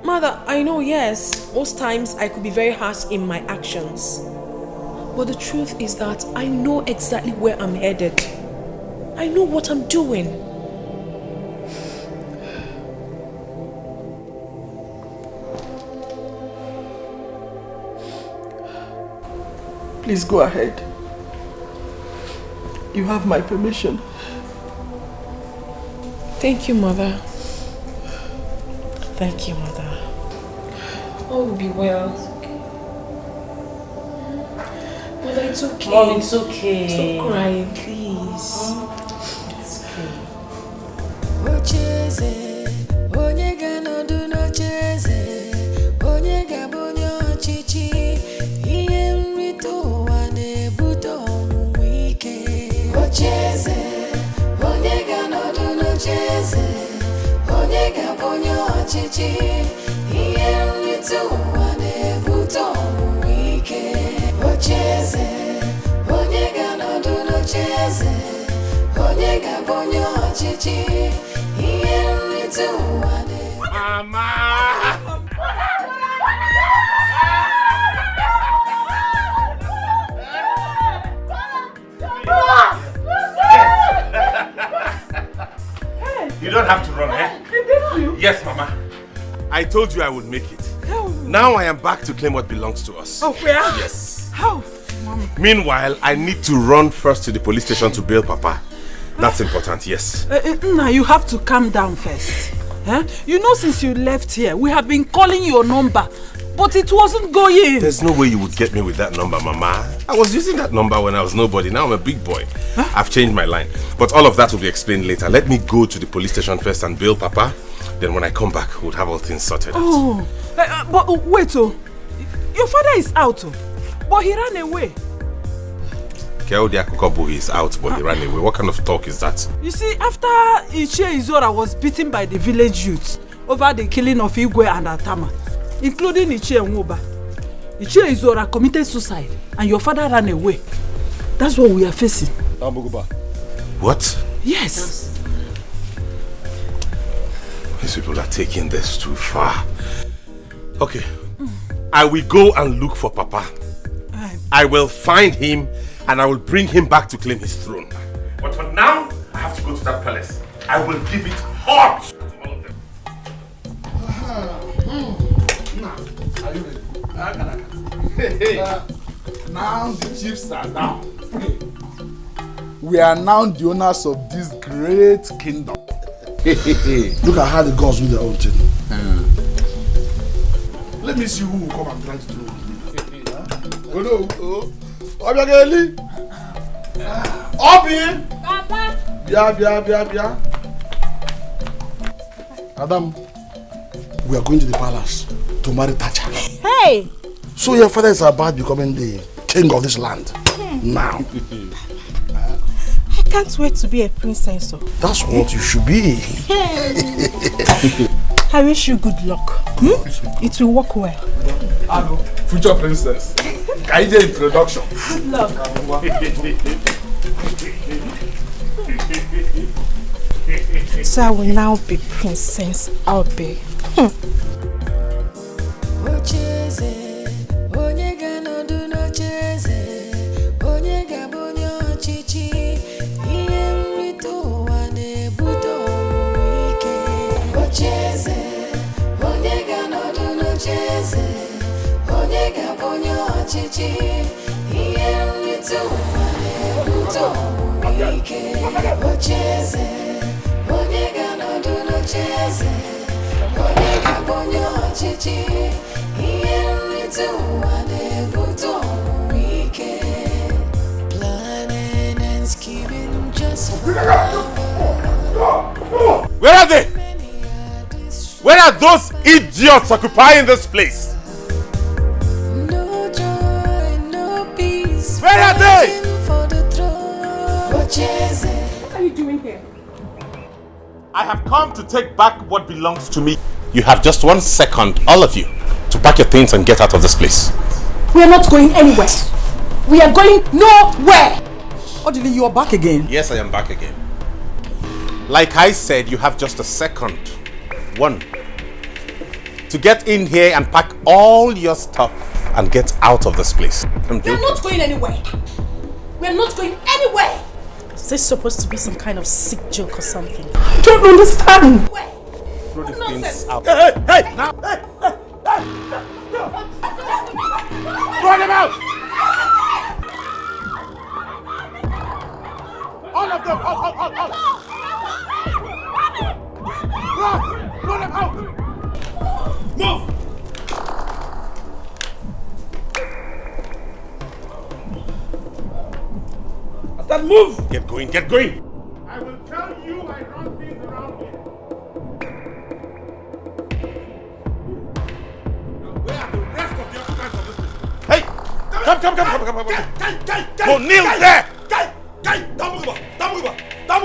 Mother, I know, yes, most times I could be very harsh in my actions. But the truth is that I know exactly where I'm headed. I know what I'm doing. Please go ahead. You have my permission. Thank you, Mother. Thank you, Mother. All will be well. Mother, it's okay. Mom, it's okay. Stop crying, please. It's okay. Ocheze, onye ga-anọdụ n'ocheze, onye ga-abụ onye ọchịchị, ihe nrite ụwa na-ebute ọnwụnwa ike. Ocheze, onye ga-anọdụ n'ocheze, onye ga-abụ onye ọchịchị, ihe nrite ụwa na-ebute ọnwụnwa ike. Ocheze, onye ga-anọdụ n'ocheze, onye ga-abụ onye ọchịchị, ihe nrite ụwa na-ebute. Mama! You don't have to run, eh? Yes, Mama. I told you I would make it. Now I am back to claim what belongs to us. Oh, where? Yes. How? Mama. Meanwhile, I need to run first to the police station to bail Papa. That's important, yes. Now you have to calm down first. You know, since you left here, we have been calling your number, but it wasn't going. There's no way you would get me with that number, Mama. I was using that number when I was nobody. Now I'm a big boy. I've changed my line. But all of that will be explained later. Let me go to the police station first and bail Papa. Then when I come back, we'll have all things sorted out. Oh, but wait, your father is out, but he ran away. Keodia Kokobu is out, but he ran away. What kind of talk is that? You see, after Ichie Izora was beaten by the village youths over the killing of Igwe and Atama, including Ichie Nwoba, Ichie Izora committed suicide and your father ran away. That's what we are facing. What? Yes. These people are taking this too far. Okay. I will go and look for Papa. I will find him and I will bring him back to claim his throne. But for now, to that palace, I will give it hot to all of them. Are you ready? Now the chiefs are down. We are now the owners of this great kingdom. Look at how the gods do their own thing. Let me see who will come and try to do it. Oh no. Obiageli. Obi. Papa. Bia. Adam, we are going to the palace to marry Tacha. Hey! So your father is about becoming the king of this land. Now. I can't wait to be a princess. That's what you should be. I wish you good luck. It will work well. Hello, future princess. Guide introduction. Good luck. So I will now be Princess Obi. Where are they? Where are those idiots occupying this place? Where are they? What are you doing here? I have come to take back what belongs to me. You have just 1 second, all of you, to pack your things and get out of this place. We are not going anywhere. We are going nowhere. Odili, you are back again. Yes, I am back again. Like I said, you have just 1 second. 1. To get in here and pack all your stuff and get out of this place. We are not going anywhere. We are not going anywhere. Is this supposed to be some kind of sick joke or something? I don't understand. Throw these things out. Hey! Now! Hey! Throw them out! All of them! Out! Run! Throw them out! Move! Then move! Get going! I will tell you I run things around here. Now where are the rest of the occupants of this place? Hey! Come! Go kneel there!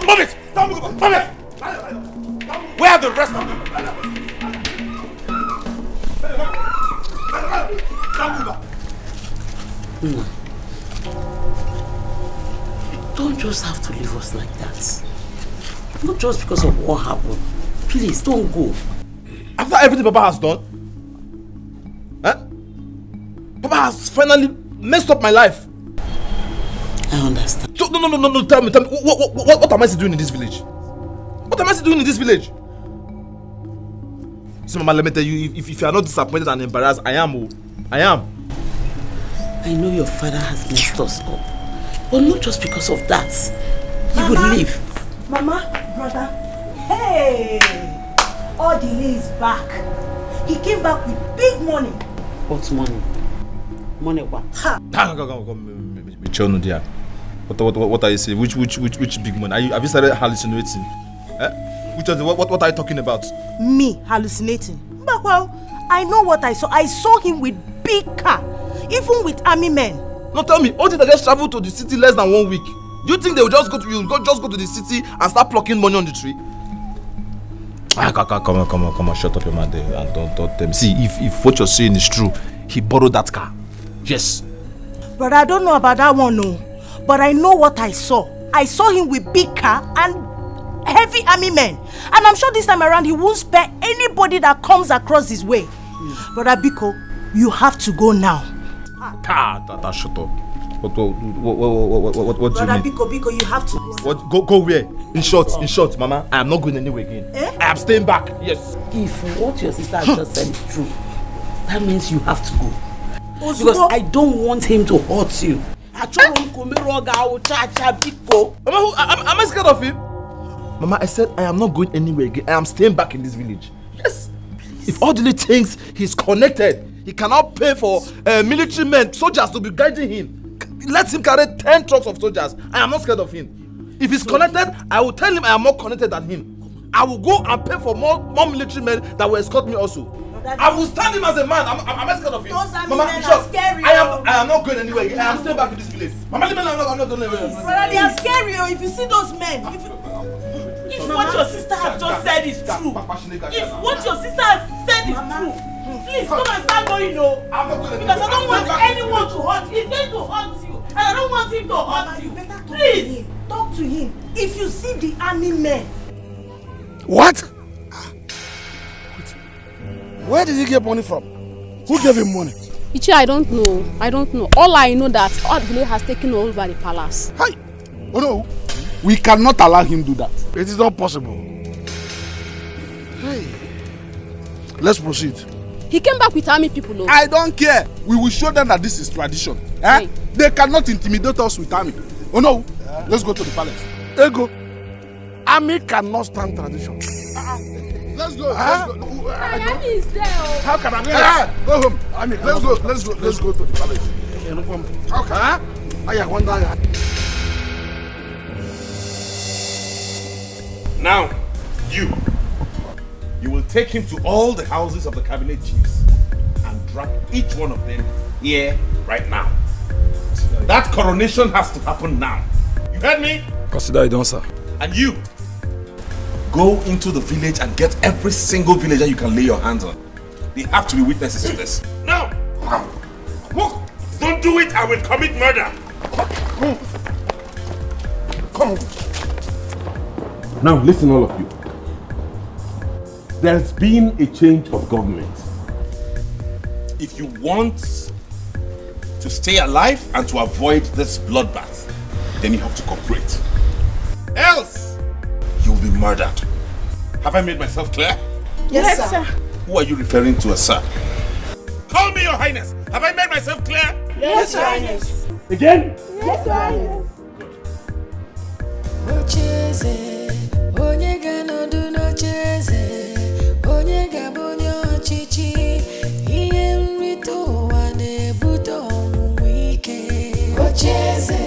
Move it! Where are the rest of them? Don't just have to leave us like that. Not just because of what happened. Please, don't go. After everything Papa has done? Papa has finally messed up my life. I understand. So, no, tell me, what am I doing in this village? What am I doing in this village? So, Mama, let me tell you, if you are not disappointed and embarrassed, I am. I know your father has messed us up. But not just because of that. He would leave. Mama, brother. Hey! Odili is back. He came back with big money. What money? Money what? Ha! What are you saying? Which big money? Have you started hallucinating? What are you talking about? Me hallucinating? But well, I know what I saw. I saw him with big car, even with army men. No, tell me, all they just traveled to the city less than 1 week. Do you think they will just go to the city and start plucking money on the tree? Come on, shut up your mouth there and don't tell me. See, if what you're saying is true, he borrowed that car. Yes. But I don't know about that one, no. But I know what I saw. I saw him with big car and heavy army men. And I'm sure this time around he won't spare anybody that comes across his way. Brother Biko, you have to go now. Shut up. What do you Brother mean? Biko, you have to go. What? Go where? In short, Mama, I am not going anywhere again. I am staying back. Yes. If what your sister has just said is true, that means you have to go. Because I don't want him to hurt you. Mama, am I scared of him? Mama, I said I am not going anywhere again. I am staying back in this village. Yes. If Odile thinks he's connected, he cannot pay for military men, soldiers to be guiding him. Let him carry 10 trucks of soldiers. I am not scared of him. If he's connected, I will tell him I am more connected than him. I will go and pay for more military men that will escort me also. I will stand him as a man. Am I scared of him? Mama, scary. I am not going anywhere again. I am staying back in this village. Mama, I'm not going anywhere. Brother, they are scary. If you see those men, if what your sister has just said is true, if what your sister has said is true, please come and start going, no. Because I don't want anyone to hurt you. He's going to hurt you. And I don't want him to hurt you. Please, talk to him. If you see the army men. What? Where did he get money from? Who gave him money? Ichi, I don't know. All I know that Odile has taken over the palace. Hi! Oh no! We cannot allow him to do that. It is not possible. Hey. Let's proceed. He came back with army people, though. I don't care. We will show them that this is tradition. Hey. They cannot intimidate us with army. Oh no! Let's go to the palace. Ego. Army cannot stand tradition. Let's go. Army is there. How can I? Go home. Let's go to the palace. How can I wonder. Now, you will take him to all the houses of the cabinet chiefs and drag each one of them here right now. That coronation has to happen now. You heard me? Consider it done, sir. And you, go into the village and get every single villager you can lay your hands on. They have to be witnesses to this. Now, don't do it, I will commit murder. Come. Now listen, all of you. There's been a change of government. If you want to stay alive and to avoid this bloodbath, then you have to cooperate. Else, you'll be murdered. Have I made myself clear? Yes, sir. Who are you referring to as sir? Call me, Your Highness. Have I made myself clear? Yes, Your Highness. Again? Yes, Your Highness. Onye ga-anọdụ n'ocheeze, onye ga-abụ onye ọchịchị, ihe nrite ụwa na-ebute ọnwụnwa ike. Ocheeze,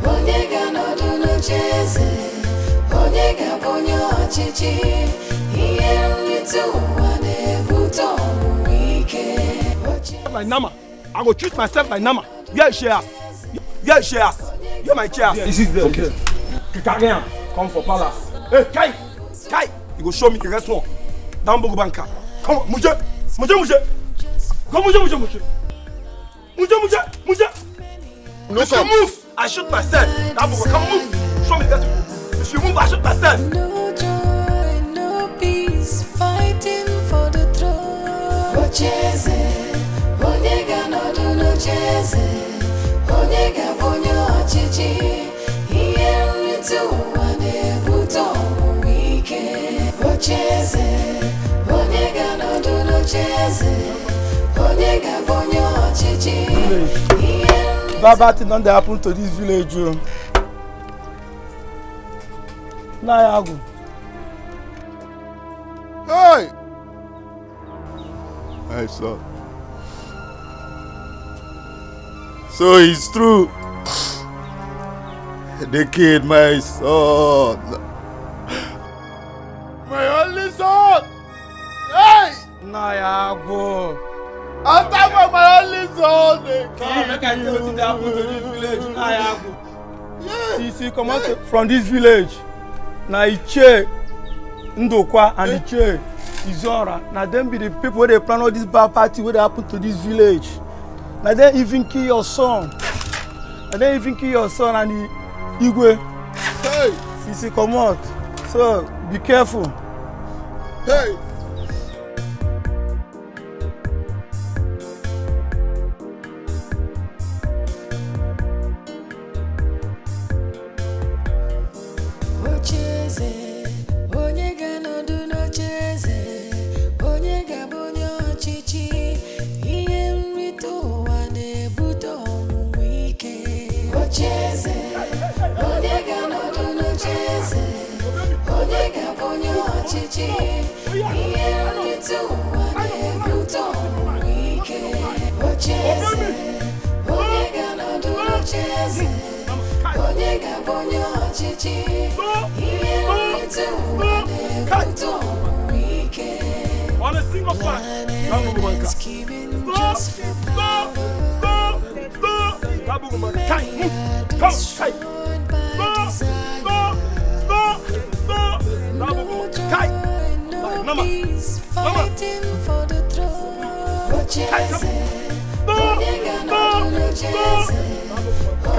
onye ga-anọdụ n'ocheeze, onye ga-abụ onye ọchịchị, ihe nrite ụwa na-ebute ọnwụnwa ike. Like Nama, I go treat myself like Nama. Yeah, shares. Yeah, shares. Yeah, my chairs. This is the okay. Kikarian, come for palace. Hey, Kai! You go show me the restaurant. Down Bogo Banka. Come on, Muje! Come, Muje! No, if sir. you move, I shoot myself. Down Bogo, come move. Show me the restaurant. If you move, I shoot myself. No joy, no peace, fighting for the throne. Ocheze, onye ga-anọdụ n'ocheeze, onye ga-abụ onye ọchịchị, ihe nrite ụwa na-ebute ọnwụnwa ike. Ocheze, onye ga-anọdụ n'ocheeze, onye ga-abụ onye ọchịchị, ihe Bad thing don't happen to this village. Nayago. Hey! My son. So it's true. They killed my son. My only son! Hey! Nayago. On top of my only son! Come, make I tell you what happened to this village. Nayago. See, come out from this village. Na Iche, Ndokwa, and Iche, Izora. Now them be the people where they plan all this bad party where they happen to this village. Now they even kill your son. And they even kill your son and the Igwe. Hey! See, come out. So be careful. Hey! ọchịchị ihe nrite ụwa na-ebute ọnwụ ike ocheeze onye ga-anọdụ n'ocheeze onye ga-abụ onye ọchịchị ihe nrite ụwa na-ebute ọnwụ ike planets keeping just for power destroyed by desire no joy, no peace, fighting for the throne ocheeze onye ga-anọdụ n'ocheeze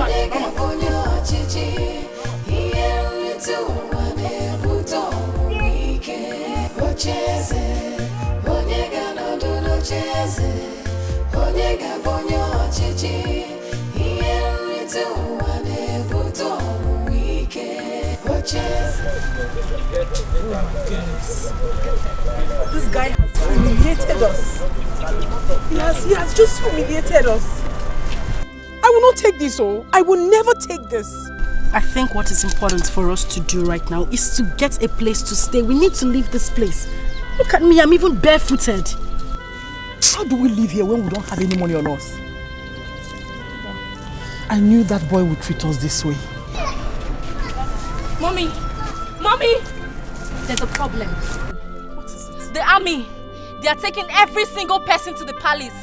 onye ga-abụ onye ọchịchị ihe nrite ụwa na-ebute ọnwụ ike ocheeze onye ga-anọdụ n'ocheeze onye ga-abụ onye ọchịchị ihe nrite ụwa na-ebute ọnwụ ike ocheeze. This guy has humiliated us. He has just humiliated us. I will not take this, oh. I will never take this. I think what is important for us to do right now is to get a place to stay. We need to leave this place. Look at me, I'm even barefooted. How do we live here when we don't have any money on us? I knew that boy would treat us this way. Mommy! Mommy! There's a problem. What is it? The army. They are taking every single person to the palace.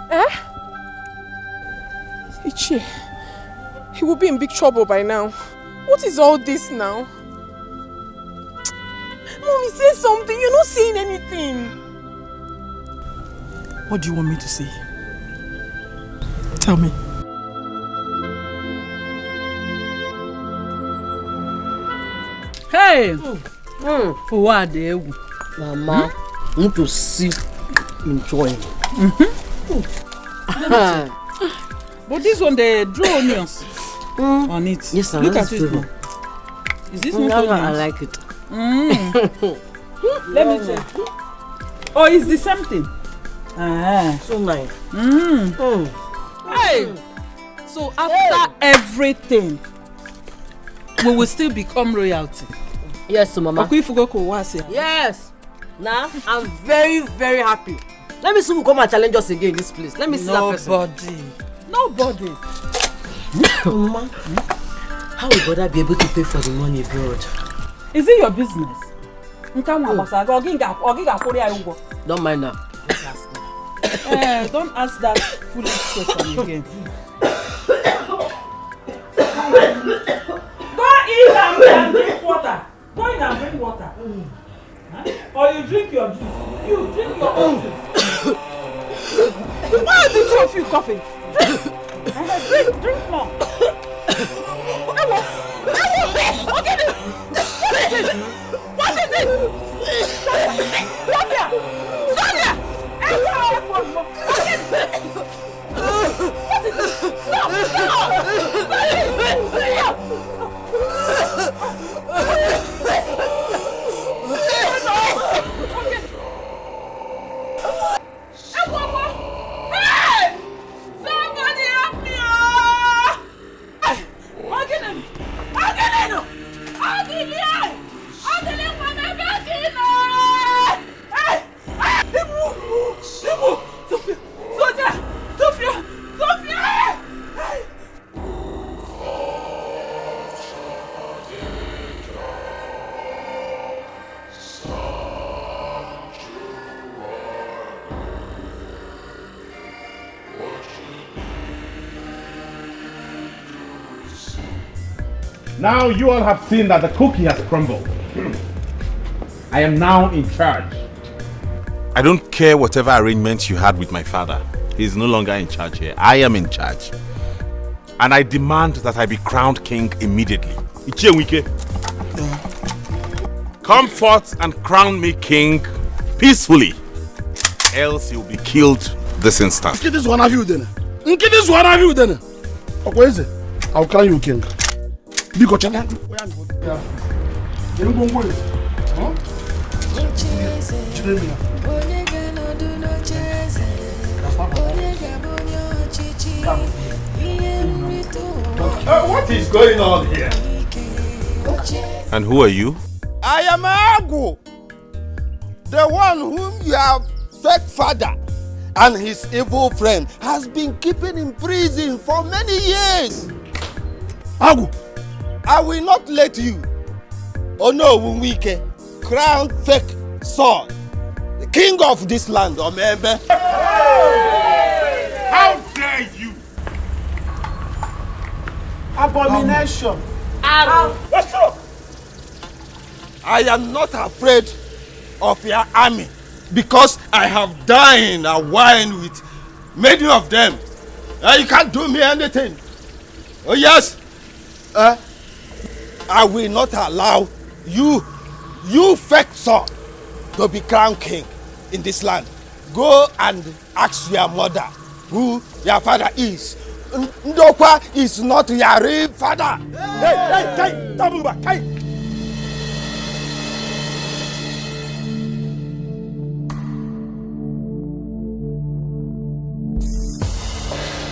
Eh? Ichie, he will be in big trouble by now. What is all this now? Mommy, say something. You're not saying anything. What do you want me to say? Tell me. Hey! Who are they? Mama, want to see enjoying. But this one, they draw onions on it. Yes, sir. Look at it. Is this not onions? I like it. Let me check. Oh, it's the same thing. So nice. Hey! So after everything, we will still become royalty. Yes, Mama. Yes. Now, I'm very, very happy. Let me see who come and challenge us again in this place. Let me see that person. Nobody. Mama, how will brother be able to pay for the money abroad? Is it your business? Don't mind now. Don't ask that foolish question again. Go in and drink water. Go in and drink water. Or you drink your juice. You drink your own juice. Why are the two of you coughing? Drink more. What is it? Sonia! Sonia! What is it? Stop! Now you all have seen that the cookie has crumbled. I am now in charge. I don't care whatever arrangements you had with my father. He is no longer in charge here. I am in charge. And I demand that I be crowned king immediately. Come forth and crown me king peacefully. Else you'll be killed this instant. This one of you then. This one of you then. What is it? I'll crown you king. Because you can't. What is going on here? And who are you? I am Agu, the one whom your fake father and his evil friend has been keeping in prison for many years. Agu, I will not let you, Onowunwike, crown fake son, the king of this land, Omembe. How dare you? Abomination. I am not afraid of your army because I have dined and wine with many of them. You can't do me anything. Oh yes. I will not allow you fake son to be crowned king in this land. Go and ask your mother who your father is. Ndokwa is not your real father. Hey, Tabuba, hey.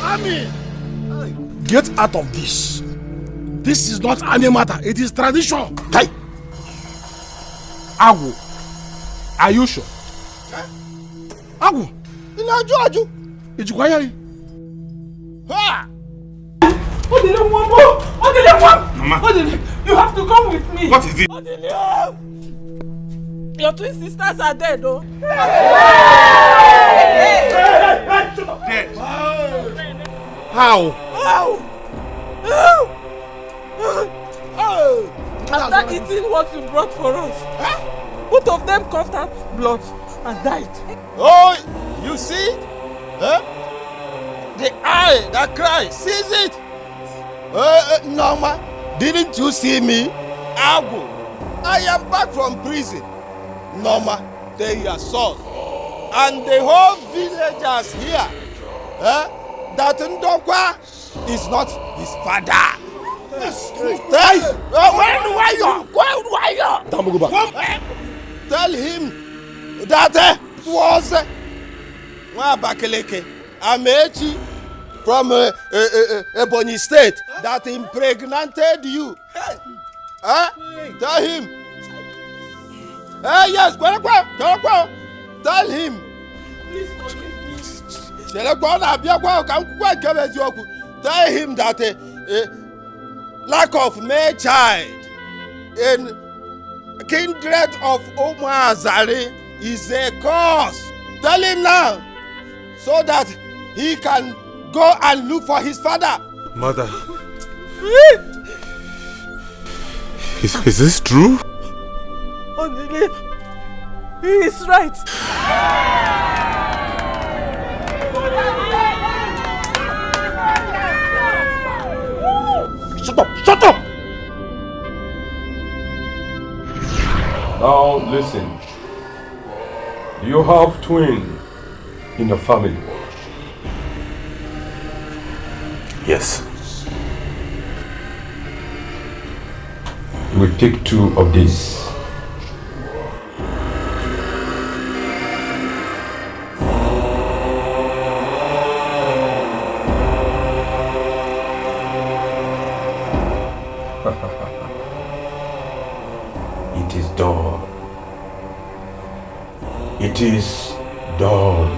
Army, get out of this. This is not any matter. It is tradition. Hey, Agu, are you sure? Agu, Aju. Ijukwaya. Ha! Mama. You have to come with me. What is it? Your twin sisters are dead, though. Dead. How? After eating what you brought for us, both of them coughed out blood and died. Oh, you see? Huh? The eye that cries sees it. Norma, didn't you see me? Agu, I am back from prison. Norma, take your son. And the whole villagers here, that Ndokwa is not his father. Tell him that it was Wabakeleke Amechi from Ebonyi State that impregnated you. Tell him. Yes, tell him. Tell him that lack of male child in kindred of Omazari is a cause. Tell him now so that he can go and look for his father. Mother, is this true? He is right. Shut up! Now listen. You have twins in your family. Yes. You will take 2 of these. It is done. It is done.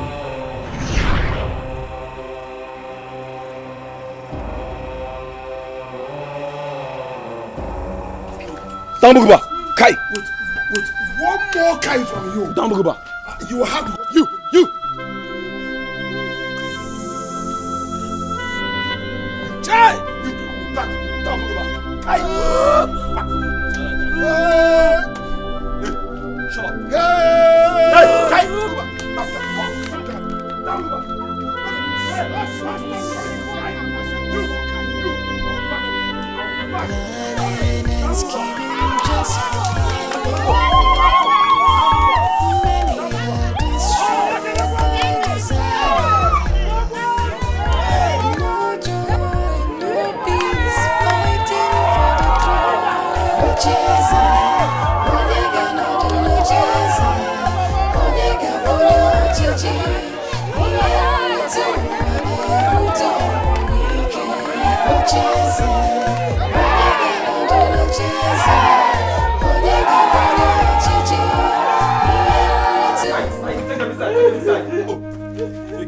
Dambuguba, Kai. Wait. One more Kai from you. Dambuguba. You have you. Chai! Back. Dambuguba. Kai. Back. Shut up. Hey, Kai. Back. Dambuguba. Oh,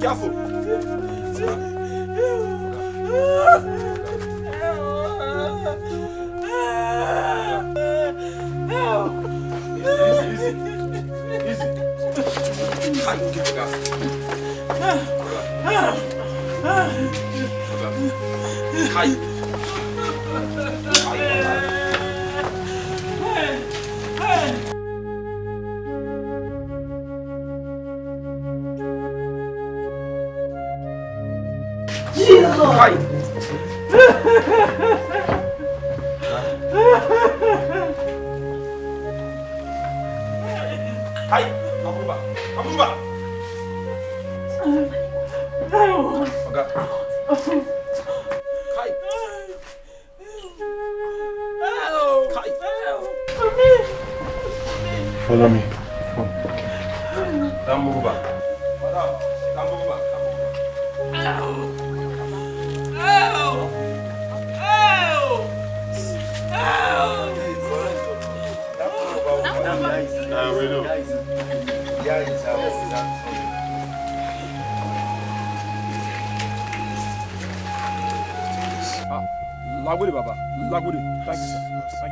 careful. Hi, Abuba. Oga. Kai. Follow me. Don't move back. Don't move back. Lagudi Baba. Lagudi. Thank you, sir.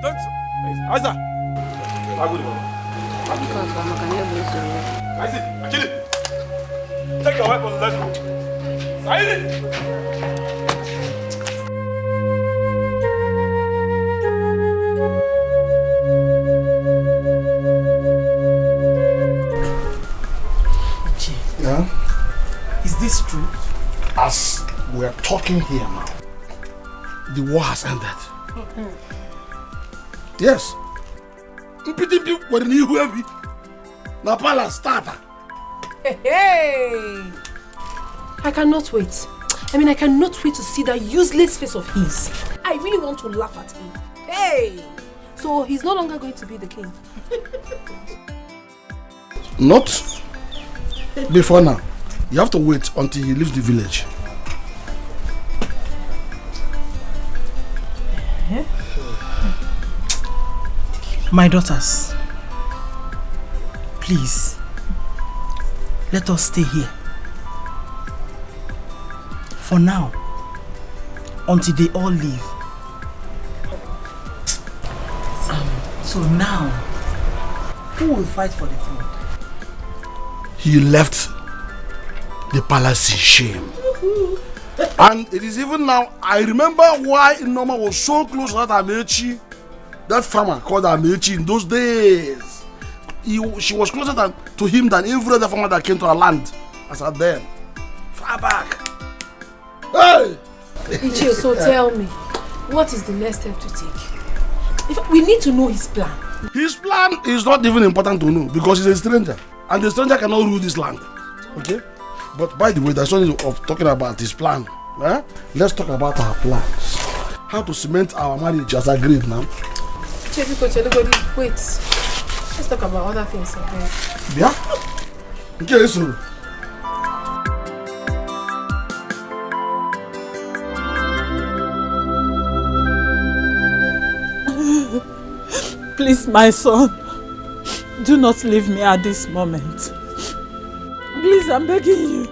Thank you, sir. Aisa. Lagudi Baba. Aisa, Akili. Take your weapons, let's go. Saidi. Yeah? Is this true? As we are talking here now, the war has ended. Yes. Mpiti were ni whoever. Na pala starter. Hey! I cannot wait. I mean, I cannot wait to see that useless face of his. I really want to laugh at him. Hey! So he's no longer going to be the king. Not before now. You have to wait until he leaves the village. My daughters, please, let us stay here. For now, until they all leave. So now, who will fight for the throne? He left the palace in shame. And it is even now, I remember why Noma was so close to that Amechi, that farmer called Amechi in those days. She was closer to him than every other farmer that came to our land as at then. Far back. Hey! Ichio, so tell me, what is the next step to take? We need to know his plan. His plan is not even important to know because he's a stranger. And the stranger cannot rule this land. Okay? But by the way, there's something of talking about his plan. Eh? Let's talk about our plans. How to cement our marriage as agreed now. Wait. Let's talk about other things. Okay? Yeah? Okay, so. Please, my son, do not leave me at this moment. Please, I'm begging you.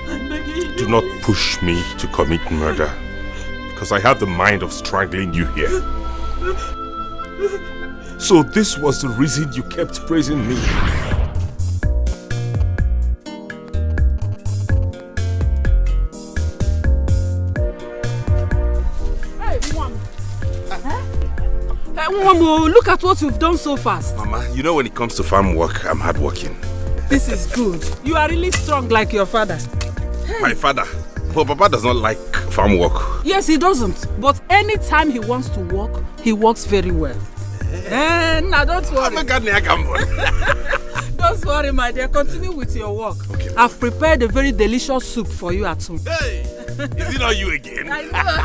I'm begging you. Do not push me to commit murder, because I have the mind of strangling you here. So this was the reason you kept praising me. Mama, look at what you've done so fast. Mama, you know when it comes to farm work, I'm hardworking. This is good. You are really strong like your father. Hey. My father? But Papa does not like farm work. Yes, he doesn't. But anytime he wants to work, he works very well. Now don't worry. Don't worry, my dear. Continue with your work. Okay. I've prepared a very delicious soup for you at home. Hey! Is it not you again? I know.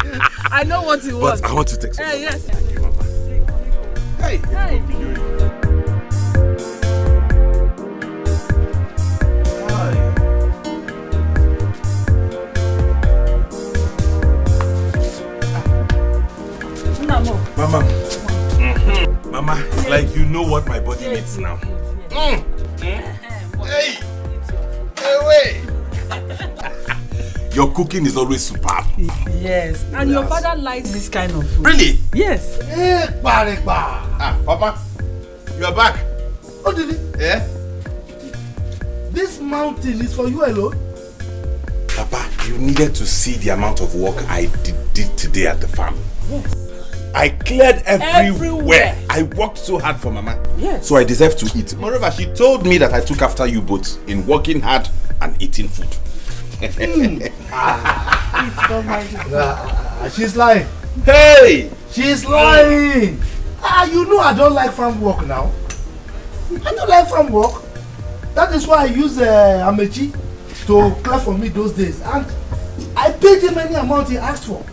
I know what he wants. But I want to take some. Hey, yes. Thank you, Mama. Hey! Hey! Mama. Mama, it's like you know what my body needs now. Hey! Hey, wait! Your cooking is always superb. Yes, and your father likes this kind of food. Really? Yes. Papa, you are back. Oh, did it? Yeah? This mountain is for you alone? Papa, you needed to see the amount of work I did today at the farm. Yes. I cleared everywhere. I worked so hard for Mama. Yes. So I deserve to eat. Moreover, she told me that I took after you both in working hard and eating food. She's lying. Hey! She's lying. You know I don't like farm work now. I don't like farm work. That is why I use Amechi to clear for me those days. And I paid him any amount he asked for.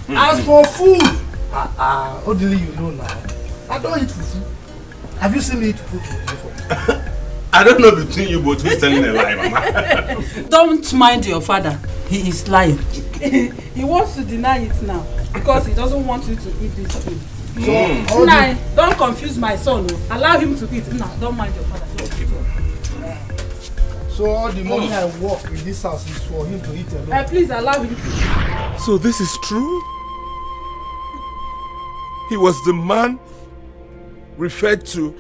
As for food, Odili, you know now. I don't eat fufu. Have you seen me eat fufu before? I don't know between you both who's telling a lie, Mama. Don't mind your father. He is lying. He wants to deny it now because he doesn't want you to eat this food. So, don't confuse my son. Allow him to eat. Nah, don't mind your father. So all the money I work in this house is for him to eat alone. Please allow him to eat. So this is true? He was the man referred to.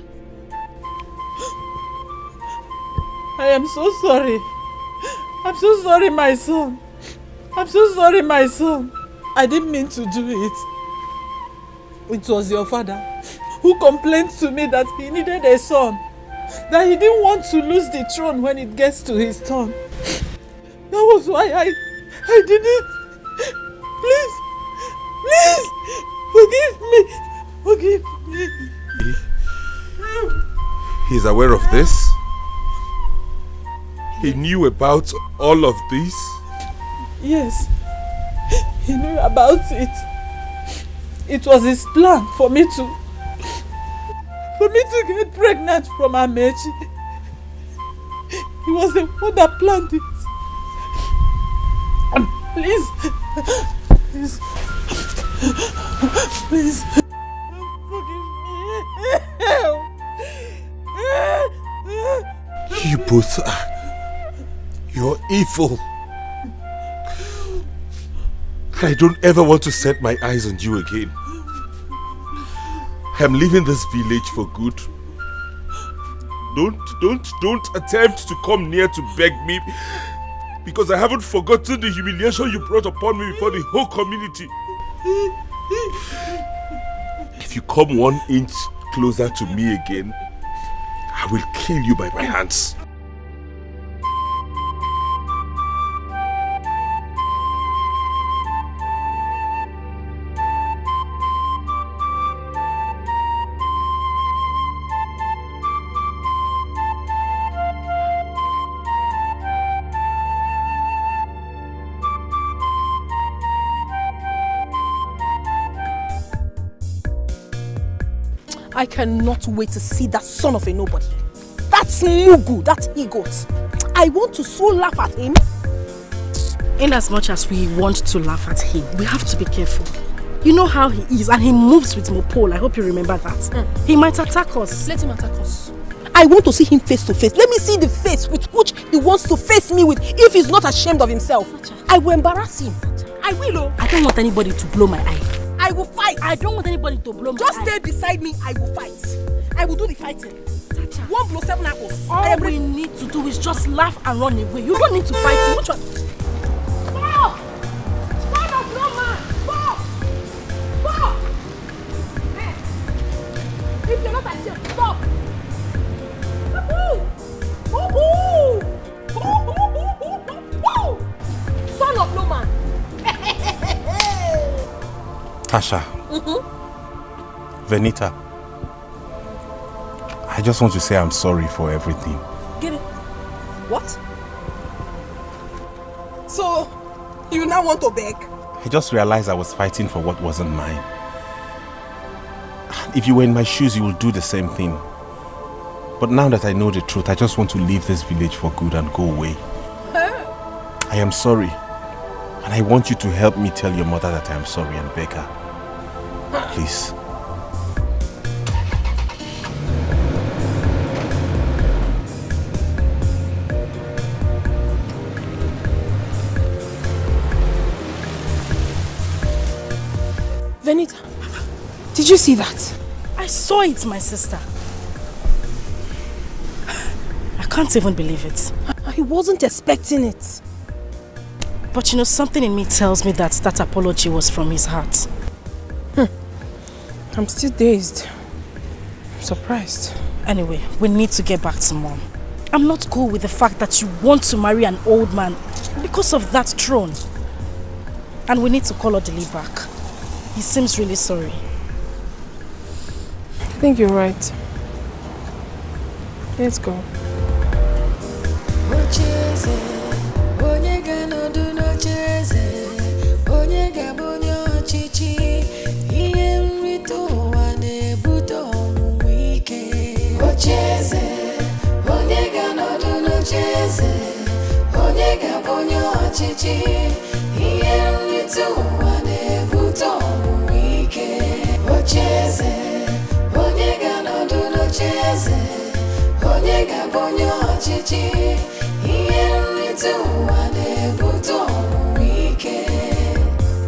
I am so sorry. I'm so sorry, my son. I'm so sorry, my son. I didn't mean to do it. It was your father who complained to me that he needed a son. That he didn't want to lose the throne when it gets to his turn. That was why I did it. Please, forgive me. He's aware of this? He knew about all of this? Yes, he knew about it. It was his plan for me to get pregnant from Amechi. He was the one that planned it. Please, forgive me. You both you're evil. I don't ever want to set my eyes on you again. I'm leaving this village for good. Don't attempt to come near to beg me, because I haven't forgotten the humiliation you brought upon me before the whole community. If you come 1 inch closer to me again, I will kill you by my hands. I cannot wait to see that son of a nobody. That's Mugu, that egot. I want to so laugh at him. In as much as we want to laugh at him, we have to be careful. You know how he is, and he moves with Mopol. I hope you remember that. He might attack us. Let him attack us. I want to see him face to face. Let me see the face with which he wants to face me with, if he's not ashamed of himself. I will embarrass him. I will. I don't want anybody to blow my eye. I will fight. I don't want anybody to blow my eye. Just stay beside me. I will fight. I will do the fighting. 1 blow 7 apples. All we need to do is just laugh and run away. You don't need to fight him. Which one? Stop! Stop up, no man! Stop! Stop! Hey. If you're not ashamed, stop! Son of no man! Tasha. Venita. I just want to say I'm sorry for everything. Get it? What? So, you now want to beg? I just realized I was fighting for what wasn't mine. If you were in my shoes, you would do the same thing. But now that I know the truth, I just want to leave this village for good and go away. I am sorry. And I want you to help me tell your mother that I am sorry and beg her. Please. Did you see that? I saw it, my sister. I can't even believe it. He wasn't expecting it. But you know, something in me tells me that that apology was from his heart. I'm still dazed. I'm surprised. Anyway, we need to get back to Mom. I'm not cool with the fact that you want to marry an old man because of that throne. And we need to call Odili back. He seems really sorry. I think you're right. Let's go.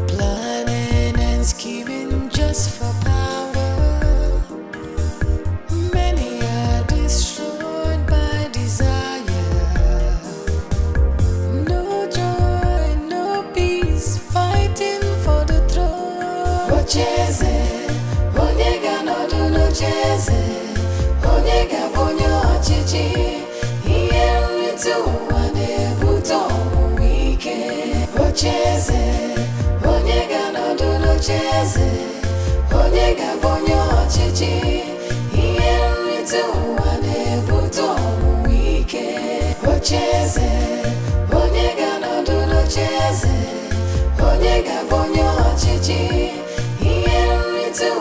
Planning and scheming just for power. Many are destroyed by desire. No joy, no peace, fighting for the throne. Onyega no do no cheze. Onyega bonyo chichi. Onyega no do no cheze, onyega bonyo chichi, iyenritu wane buto wike. Ocheze, onyega no do no cheze, onyega bonyo chichi, iyenritu